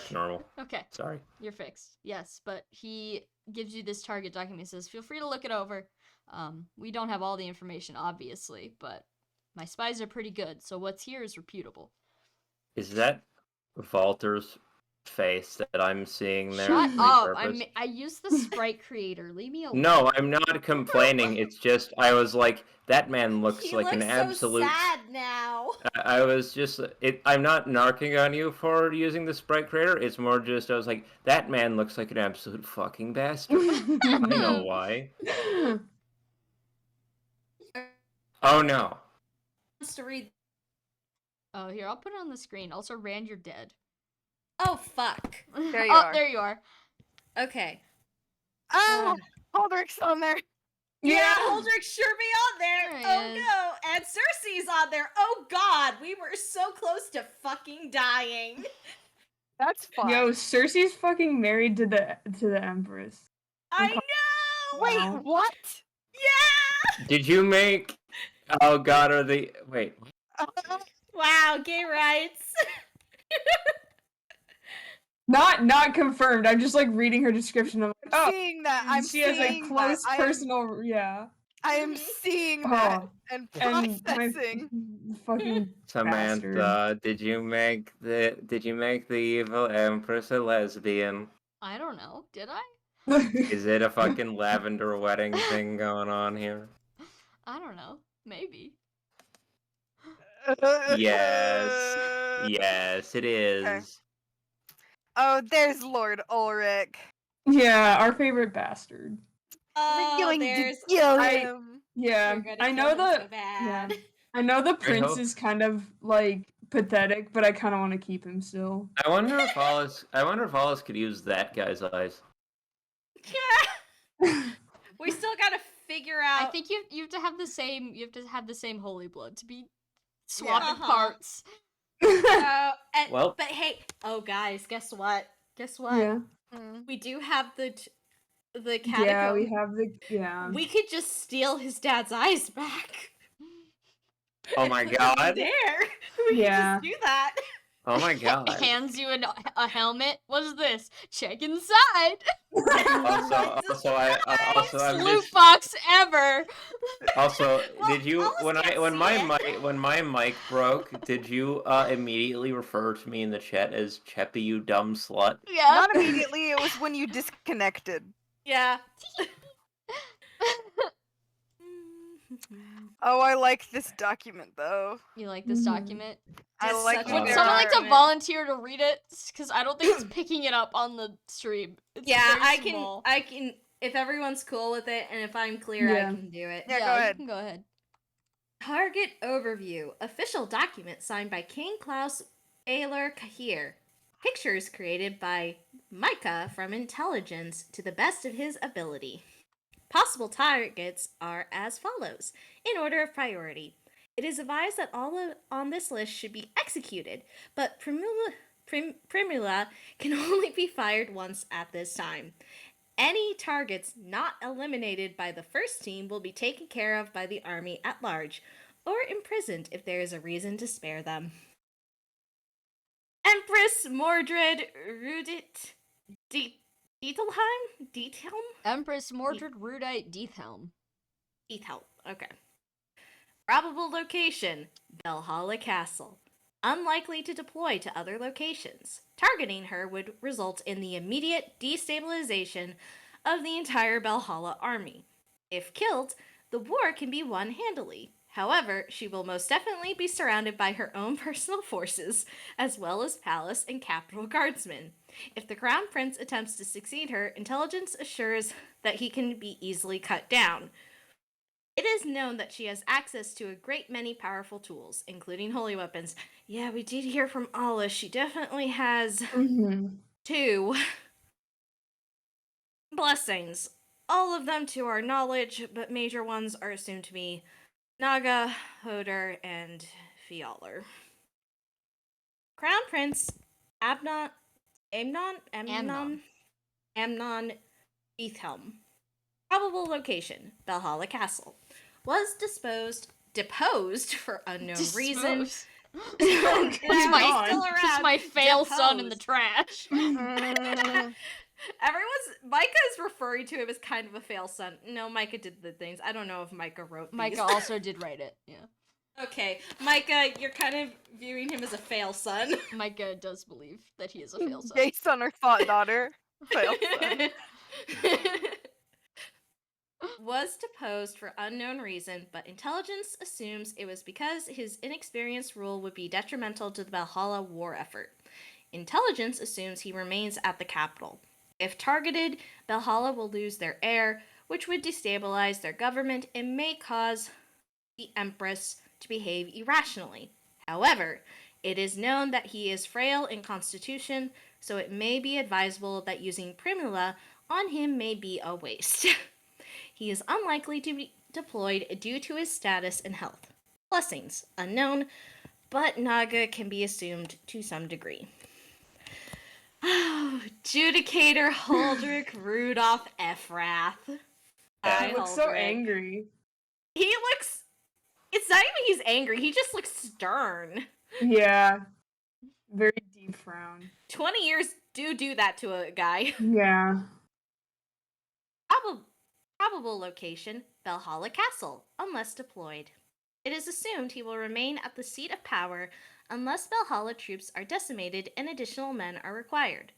to normal. Okay, Sorry. you're fixed. Yes, but he gives you this target document. He says, "Feel free to look it over. We don't have all the information, obviously, but my spies are pretty good, so what's here is reputable." Is that Walter's face that I'm seeing there? Shut on up! purpose? I used the sprite creator. Leave me alone. No, I'm not complaining. It's just I was like, that man looks He like looks an absolute. so sad now. I was just I'm not narking on you for using the sprite creator. It's more just I was like, that man looks like an absolute fucking bastard. I know why. Oh no. Wants to read. Oh, here, I'll put it on the screen. Also, Rand, you're dead. Oh fuck. There you oh, are. there you are. Okay. Oh, Holdrick's on there. Yeah, Holdrick sure be on there. There he Oh is. no, and Cersei's on there. Oh god, we were so close to fucking dying. That's fine. Yo, Cersei's fucking married to the Empress. I Okay. know. Wait, Wow. what? Yeah. Did you make? Oh God, are the wait? Wow, gay rights. Not confirmed. I'm just like reading her description. I'm like, oh, Seeing that, I'm she has a seeing close that. personal, yeah. I am seeing that and And processing. my fucking Samantha, bastard. did you make the evil Empress a lesbian? I don't know. Did I? Is it a fucking lavender wedding thing going on here? I don't know. Maybe. Yes. Yes, it is. Oh, there's Lord Ulrich. Yeah, our favorite bastard. Oh, We're going there's. to kill I- him. Yeah, You're gonna I kill know him the so bad. I know the prince hope- is kind of like pathetic, but I kind of want to keep him still. I wonder if Hollis could use that guy's eyes. We still gotta figure out. I think you have to have the same holy blood to be swapping Uh-huh. parts. Well- but hey, oh guys, guess what? Guess what? Yeah, Mm. We do have the catacomb. yeah, we have We could just steal his dad's eyes back. Oh and my put them God. There. We Yeah. could just do that. Oh my god. Hands you a helmet. What's this? Check inside. Also, I'm Loot just. box ever. Also, Well, did you Alice when can't see it. when my mic broke? Did you immediately refer to me in the chat as Cheppy, you dumb slut? Yeah. Not immediately, it was when you disconnected. Yeah. Oh, I like this document though. You like this document? I Just like such that a Would good there someone like to are- document. volunteer to read it? Because I don't think it's picking it up on the stream. It's Yeah, very small. I can. If everyone's cool with it, and if I'm clear, I Yeah. can do it. Yeah, go ahead. You can go ahead. Target overview. Official document signed by King Klaus Ayler Kahir. Pictures created by Micah from intelligence to the best of his ability. Possible targets are as follows, in order of priority. It is advised that all on this list should be executed, but Primula can only be fired once at this time. Any targets not eliminated by the first team will be taken care of by the army at large, or imprisoned if there is a reason to spare them. Empress Mordred Rudit Dietelheim? Empress Mordred Rudite Deathelm. Deathelm, okay. Probable location, Valhalla Castle. Unlikely to deploy to other locations. Targeting her would result in the immediate destabilization of the entire Valhalla army. If killed, the war can be won handily. However, she will most definitely be surrounded by her own personal forces, as well as palace and capital guardsmen. If the crown prince attempts to succeed her, intelligence assures that he can be easily cut down. It is known that she has access to a great many powerful tools, including holy weapons. Yeah, we did hear from Ala. She definitely has 2 blessings. All of them to our knowledge, but major ones are assumed to be Naga, Hodor, and Fjalar. Crown Prince Amnon Beethelm. Probable location, Valhalla Castle. Was deposed for unknown reason. It's It's my fail son in the trash. Micah is referring to him as kind of a fail son. No, Micah did the things. I don't know if Micah wrote these. Micah also did write it, yeah. Okay, Micah, you're kind of viewing him as a fail son. Micah does believe that he is a fail son. Based on her thought daughter. Fail son. Was deposed for unknown reason, but intelligence assumes it was because his inexperienced rule would be detrimental to the Valhalla war effort. Intelligence assumes he remains at the capital. If targeted, Valhalla will lose their heir, which would destabilize their government and may cause the Empress to behave irrationally. However, it is known that he is frail in constitution, so it may be advisable that using Primula on him may be a waste. He is unlikely to be deployed due to his status and health. Blessings, unknown, but Naga can be assumed to some degree. Oh, Judicator Huldrick Rudolph Ephrath. He looks so angry. It's not even he's angry, he just looks stern. Yeah. Very deep frown. 20 years do that to a guy. Yeah. Probable location, Valhalla Castle, unless deployed. It is assumed he will remain at the seat of power unless Valhalla troops are decimated and additional men are required.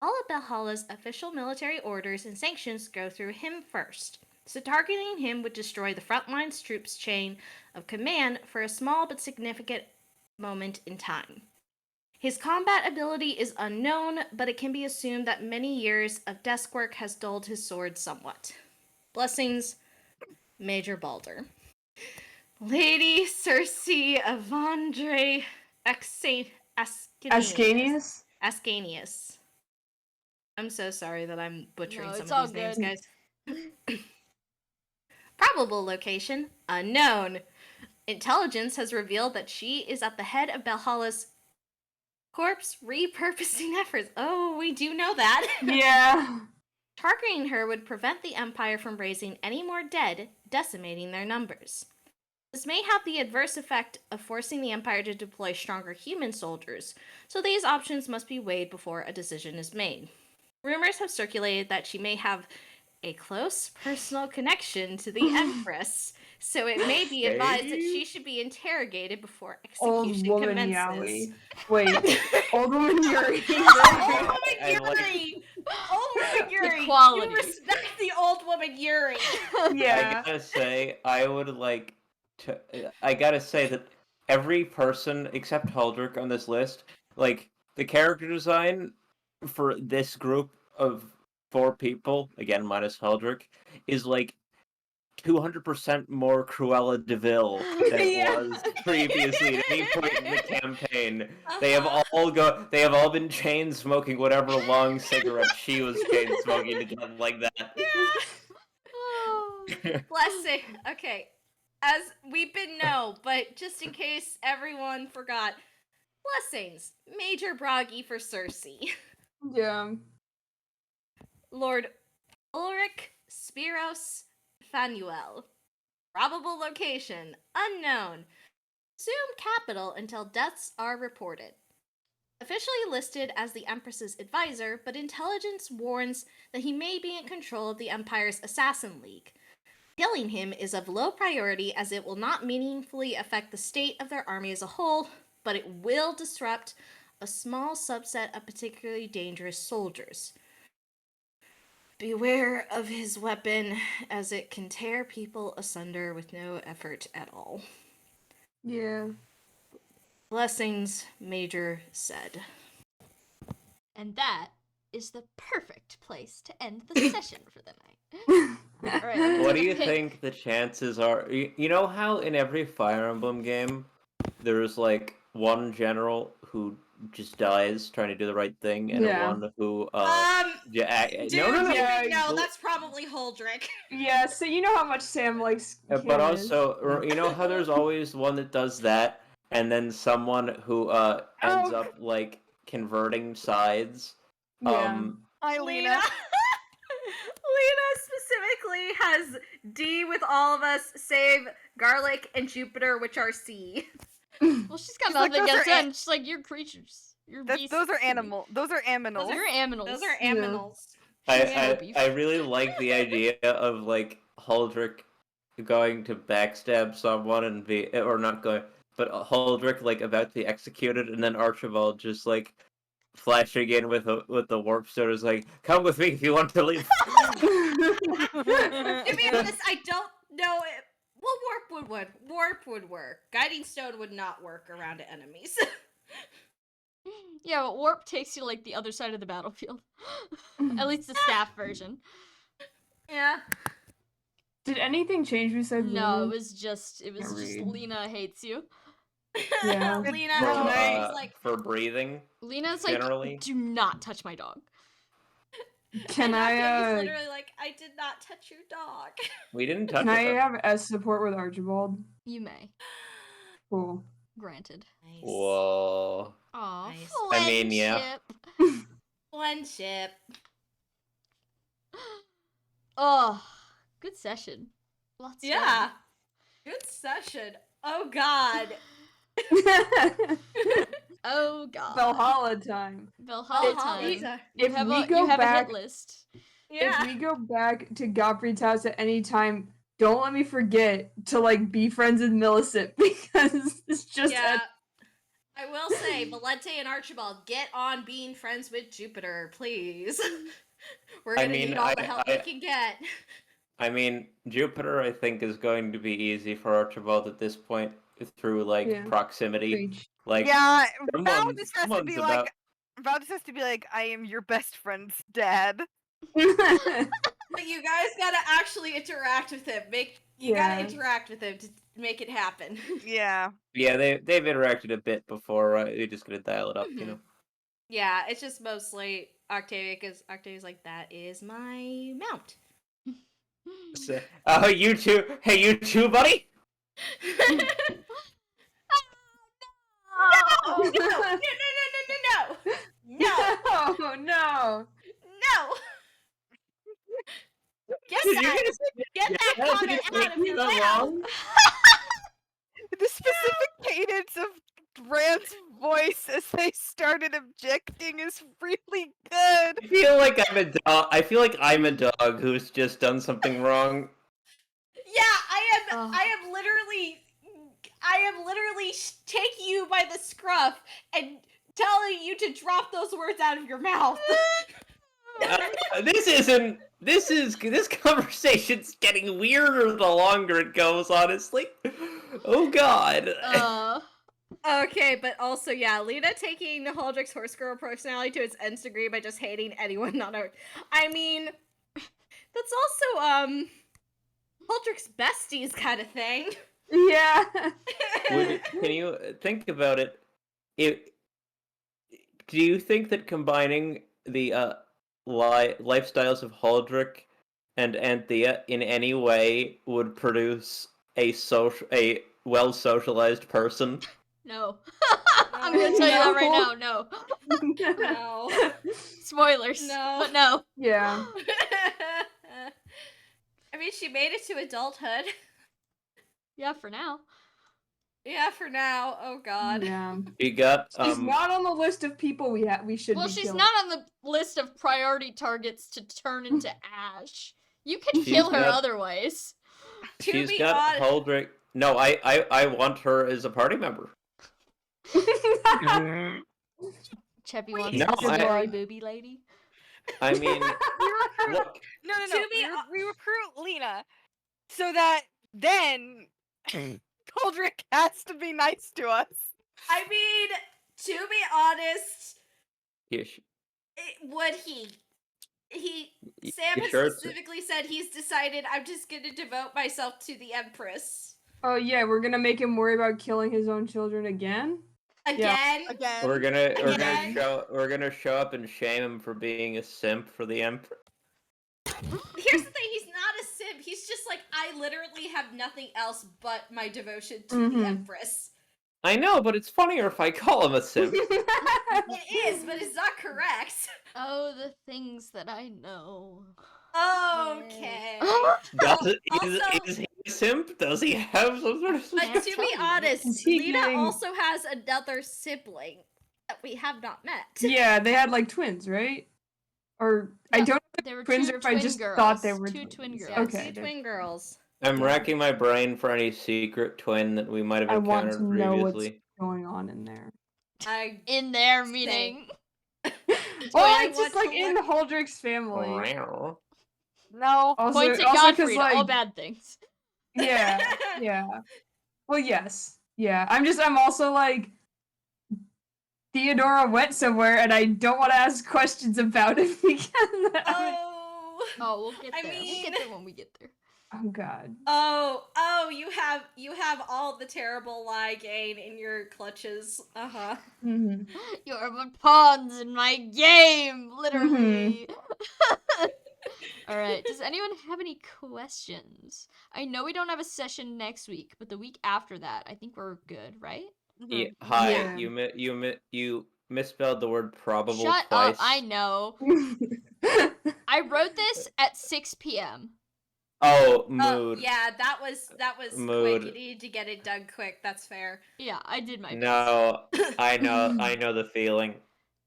All of Valhalla's official military orders and sanctions go through him first, so targeting him would destroy the frontline troops' chain of command for a small but significant moment in time. His combat ability is unknown, but it can be assumed that many years of desk work has dulled his sword somewhat. Blessings, Major Balder. Lady Cersei Avandre Ascanius. I'm so sorry that I'm butchering some of these names, guys. Probable location, unknown. Intelligence has revealed that she is at the head of Valhalla's corpse repurposing efforts. Oh, we do know that. Yeah. Targeting her would prevent the Empire from raising any more dead, decimating their numbers. This may have the adverse effect of forcing the Empire to deploy stronger human soldiers, so these options must be weighed before a decision is made. Rumors have circulated that she may have a close personal connection to the Empress, so it may be advised that she should be interrogated before execution Old woman commences. Yowie. Wait, old woman Yuri. Old woman I like- Yuri! Old woman Yuri! Equality. You respect the old woman Yuri! Yeah. I gotta say, I would like to. I gotta say that every person except Huldrick on this list, like the character design for this group of 4 people, again minus Huldrick, is like 200% more Cruella de Vil than it Yeah. was previously at any point in the campaign. They Uh-huh. have all been chain smoking whatever long cigarette she was chain smoking to get like that. Blessing. Okay. As we've been but just in case everyone forgot, blessings. Major Broggy for Cersei. Yeah. Lord Ulrich Spiros Fanuel. Probable location unknown. Assumed capital until deaths are reported. Officially listed as the Empress's advisor, but intelligence warns that he may be in control of the Empire's Assassin League. Killing him is of low priority as it will not meaningfully affect the state of their army as a whole, but it will disrupt a small subset of particularly dangerous soldiers. Beware of his weapon, as it can tear people asunder with no effort at all. Yeah. Blessings, Major said. And that is the perfect place to end the session for the night. All right, let me What take do a you pic. think the chances are? You know how in every Fire Emblem game, there's like one general who just dies trying to do the right thing, and Yeah. one who Dude, no. that's probably Huldrick. Yeah, so you know how much Sam likes But Candace. also, you know how there's always one that does that, and then someone who ends Oh. up like converting sides. Yeah. Hi, Lena. Lena specifically has D with all of us, save Garlic and Jupiter, which are C. Well, she's got She's like, nothing those against are them. She's like, you're creatures. You're beasts. Those are animal. Those are aminals. You're aminals. Those are aminals. I really like the idea of like Huldrick going to backstab someone and or not going, but Huldrick like about to be executed, and then Archibald just like flashing in with the warp stone is like, "Come with me if you want to leave." To be honest, I don't know it. Well, warp would work. Guiding stone would not work around enemies. Yeah, but warp takes you like the other side of the battlefield. At least the staff version. Yeah. Did anything change besides No, Lena? it was just read. Lena hates you. Yeah. Lena For, is like, for breathing. Lena's Generally. like, do not touch my dog. Can and Octavia's I literally like, I did not touch your dog. We didn't touch can I it. have S support with Archibald? You may. Cool. Granted. Nice. Whoa. Aw, Nice. I mean, yeah. Friendship. Oh, good session. Lots done. Yeah. Good session. Oh god. Oh god. Valhalla time. Valhalla Valhalla, time. Lisa. You If have, we a, go you have a back, hit list. Yeah. if we go back to Gottfried's house at any time, don't let me forget to like be friends with Millicent because it's just Yeah. I will say, Valente and Archibald, get on being friends with Jupiter, please. We're gonna need all the help we can get. I mean, Jupiter, I think, is going to be easy for Archibald at this point through like proximity. Reach. Like, Yeah, Val someone- just has to someone's be about- like, Val just has to be like, I am your best friend's dad. But you guys gotta actually interact with him. You gotta Yeah. interact with him to make it happen. Yeah. Yeah, they've interacted a bit before. We're just gonna dial it up, you know. Yeah, it's just mostly Octavia, because Octavia's like, that is my mount. So, you two. Hey, you two, buddy. No! No! No! Oh no! No! Get Did you that! just- Get that Yeah, comment did you out of make your that mouth! wrong? cadence of Rand's voice as they started objecting is really good. I feel like I'm a dog. I feel like I'm a dog who's just done something wrong. Yeah, Ugh. I am literally taking you by the scruff and telling you to drop those words out of your mouth. This conversation's getting weirder the longer it goes, honestly. Oh god. Okay, but also, yeah, Lena taking Holdrick's horse girl personality to its nth degree by just hating anyone not her. I mean, that's also, Holdrick's besties kind of thing. Yeah. Can you think about it? Do you think that combining the lifestyles of Holdrick and Anthea in any way would produce a well socialized person? No. I'm gonna tell you that right now. No. No. Spoilers. No. But no. Yeah. I mean, she made it to adulthood. Yeah, for now. Yeah, for now. Oh god. Yeah. You got She's not on the list of people we should Well, be she's killing. not on the list of priority targets to turn into ash. You can She's kill her got- otherwise. She's be got honest- Holdrick. No, I want her as a party member. Cheppy Wait, wants no, this I- scary booby lady. I mean, look, No. To be We recruit Lena so that then Holdrick has to be nice to us. I mean, to be honest, you would he? You Sam has sure? specifically said he's decided I'm just gonna devote myself to the Empress. Oh yeah, we're gonna make him worry about killing his own children again? Again? Again. We're gonna Again? show up and shame him for being a simp for the Emperor. Here's the thing, he's not a simp. He's just like, I literally have nothing else but my devotion to the Empress. I know, but it's funnier if I call him a simp. It is, but it's not correct. Oh, the things that I know. Okay. Is he a simp? Does he have some sort of... But to be honest, Is he Lena getting- also has another sibling that we have not met. Yeah, they had like twins, right? Or I Yeah, don't know if There were twins two or if I twin just girls. thought they were two twins. twin girls. Yeah, Okay, two twin girls. I'm racking my brain for any secret twin that we might have I want encountered to know what's previously. going on in there. I In there, meaning. Well, I it's just want like to in look- Holdrick's family. No. Also, Points at also 'cause, Godfrey, like, all bad things. yeah. Well, yes. Yeah. I'm also like Theodora went somewhere and I don't want to ask questions about it because Oh. Oh, we'll get I there. We'll mean- get there when we get there. oh god. Oh, you have all the terrible lie gain in your clutches. Uh-huh. Mm-hmm. You're but pawns in my game, literally. All right. Does anyone have any questions? I know we don't have a session next week, but the week after that, I think we're good, right? Yeah, hi, Yeah. you misspelled the word probable Shut twice. up! I know. I wrote this at 6 p.m. Oh, Oh, mood. yeah, that was Mood. quick. You needed to get it done quick. That's fair. Yeah, I did my best. No, I know the feeling.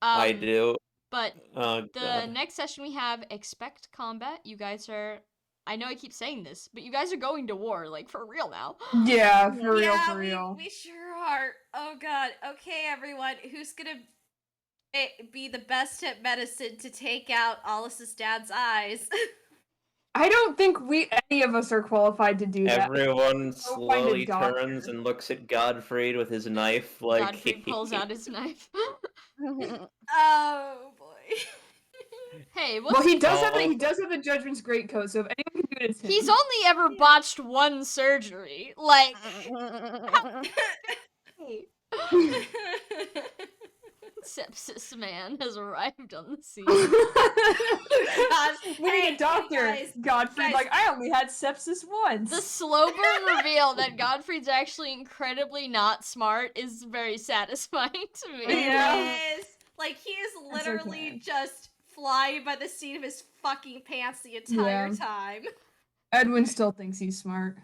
I do. But Oh the god. next session we have expect combat. You guys are. I know I keep saying this, but you guys are going to war, like for real now. Yeah, for real, Yeah, for real. we sure are. Oh god. Okay, everyone, who's gonna be the best at medicine to take out Alice's dad's eyes? I don't think any of us are qualified to do that. Everyone find a slowly doctor. turns and looks at Godfried with his knife, like Godfrey pulls out his knife. Oh boy. Hey, Well, what's he does have Oh. the Judgment's greatcoat, so if anyone can do it, it's him. He's only ever botched one surgery. Like, hey. Sepsis man has arrived on the scene. God. We need Hey, a doctor. hey, Godfrey's guys. like, I only had sepsis once. The slow burn reveal that Godfrey's actually incredibly not smart is very satisfying to me. Yeah. It is. Like, he is That's literally okay. just flying by the seat of his fucking pants the entire Yeah. time. Edwin still thinks he's smart.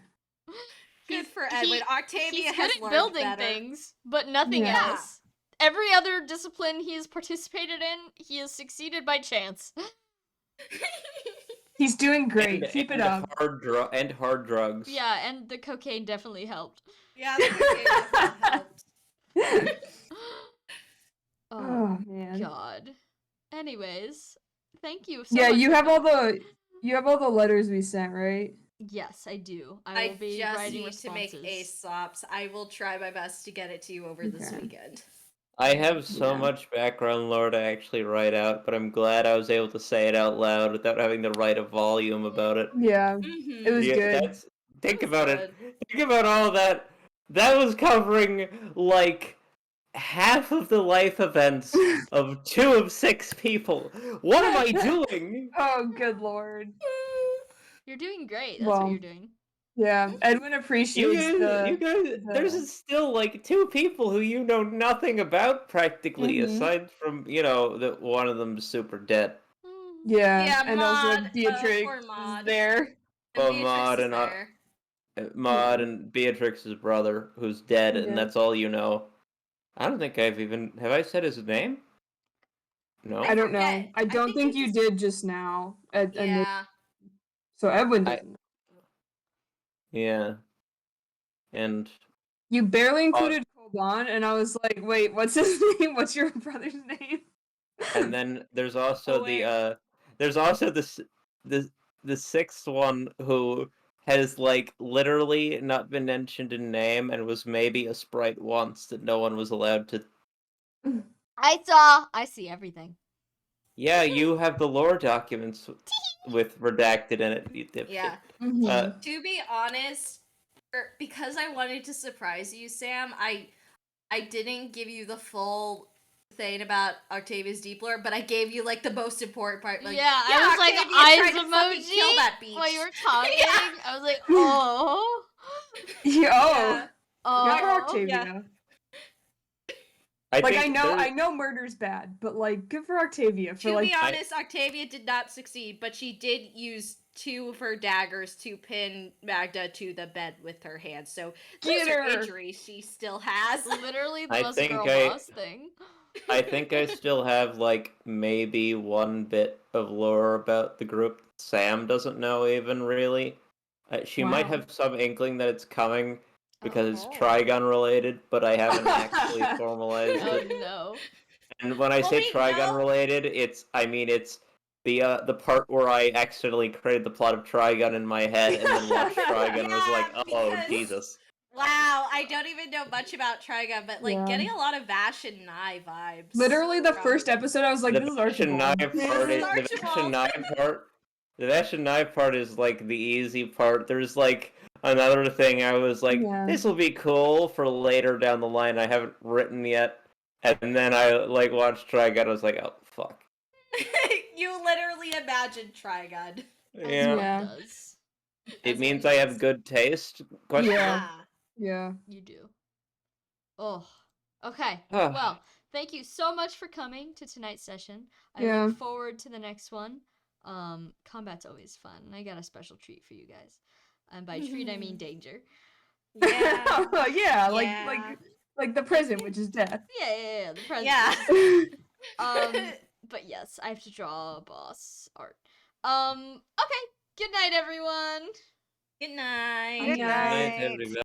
He's for Edwin. Octavia he's has good at learned building better. things, but nothing Yeah. else. Every other discipline he has participated in, he has succeeded by chance. He's doing great. Keep it up. Hard drugs. Yeah, and the cocaine definitely helped. Yeah, the cocaine definitely helped. Oh, man. God. Anyways, thank you so Yeah, much. you have all the letters we sent, right? Yes, I do. I will be just writing need responses. to make Aesops. I will try my best to get it to you over this Okay. weekend. I have so Yeah. much background lore to actually write out, but I'm glad I was able to say it out loud without having to write a volume about it. Yeah, it was Yeah, good. think was about good. it. Think about all that. That was covering like half of the life events of 2 of 6 people. What am I doing? Oh, good lord. You're doing great. That's what Well, you're doing. yeah, Edwin appreciates You guys, there's still like 2 people who you know nothing about practically, Mhm. aside from, that one of them's super dead. Yeah, Yeah, and Maud, also Beatrix poor is Maud. there. And Oh, Beatrix Maud is and there. Maud Yeah. and Beatrix's brother, who's dead, and Yeah. that's all you know. I don't think have I said his name? No. I don't know. forget. I don't think think you did just now. Yeah. So Edwin I- doesn't. Yeah. And You barely included Koban, and I was like, wait, what's his name? What's your brother's name? and then there's also wait. the 6th one who has like literally not been mentioned in name and was maybe a sprite once that no one was allowed to. I see everything. Yeah, you have the lore documents with redacted in it, you dipshit. Yeah. Mhm. To be honest, because I wanted to surprise you, Sam, I didn't give you the full thing about Octavia's deep lore, but I gave you like the most important part. Like, yeah, I was like Octavia eyes tried to fucking kill emoji that beach. while you were talking. Yeah. I was like, oh. Yeah, Yeah. good for Oh. Octavia. I Like think I know murder's bad, but like good for Octavia for To like be honest, Octavia did not succeed, but she did use 2 of her daggers to pin Magda to the bed with her hands. So those Get are her. injuries she still has. Literally the I most think girl I- boss thing. I think I still have like maybe one bit of lore about the group that Sam doesn't know even really. She might Wow. have some inkling that it's coming because it's Oh. Trigon related, but I haven't actually formalized Oh it. no. And when I Well, say we Trigon know- related, it's the part where I accidentally created the plot of Trigon in my head and then watched Trigon and was like, oh because- Jesus. Wow, I don't even know much about Trigon, but like Yeah. getting a lot of Vash and Nye vibes. Literally the from- first episode I was like, The this is Vash and Archibald. Nye part This is is the Vash Archibald. and Nye part. The Vash and Nye part is like the easy part. There's like another thing I was like, Yeah. this will be cool for later down the line. I haven't written yet, and then I like watched Trigon. I was like, oh fuck. You literally imagined Trigon. As Yeah. one Yeah. does. It As means one I does. have good taste. Question Yeah. mark? Yeah. You do. Oh. Okay. Ah. Well, thank you so much for coming to tonight's session. I Yeah. look forward to the next one. Combat's always fun. I got a special treat for you guys. And by treat I mean danger. Yeah. yeah, Yeah. like the prison, which is death. Yeah, the president. Yeah. But yes, I have to draw boss art. Okay. Good night, everyone. Good night. Good night. Everybody.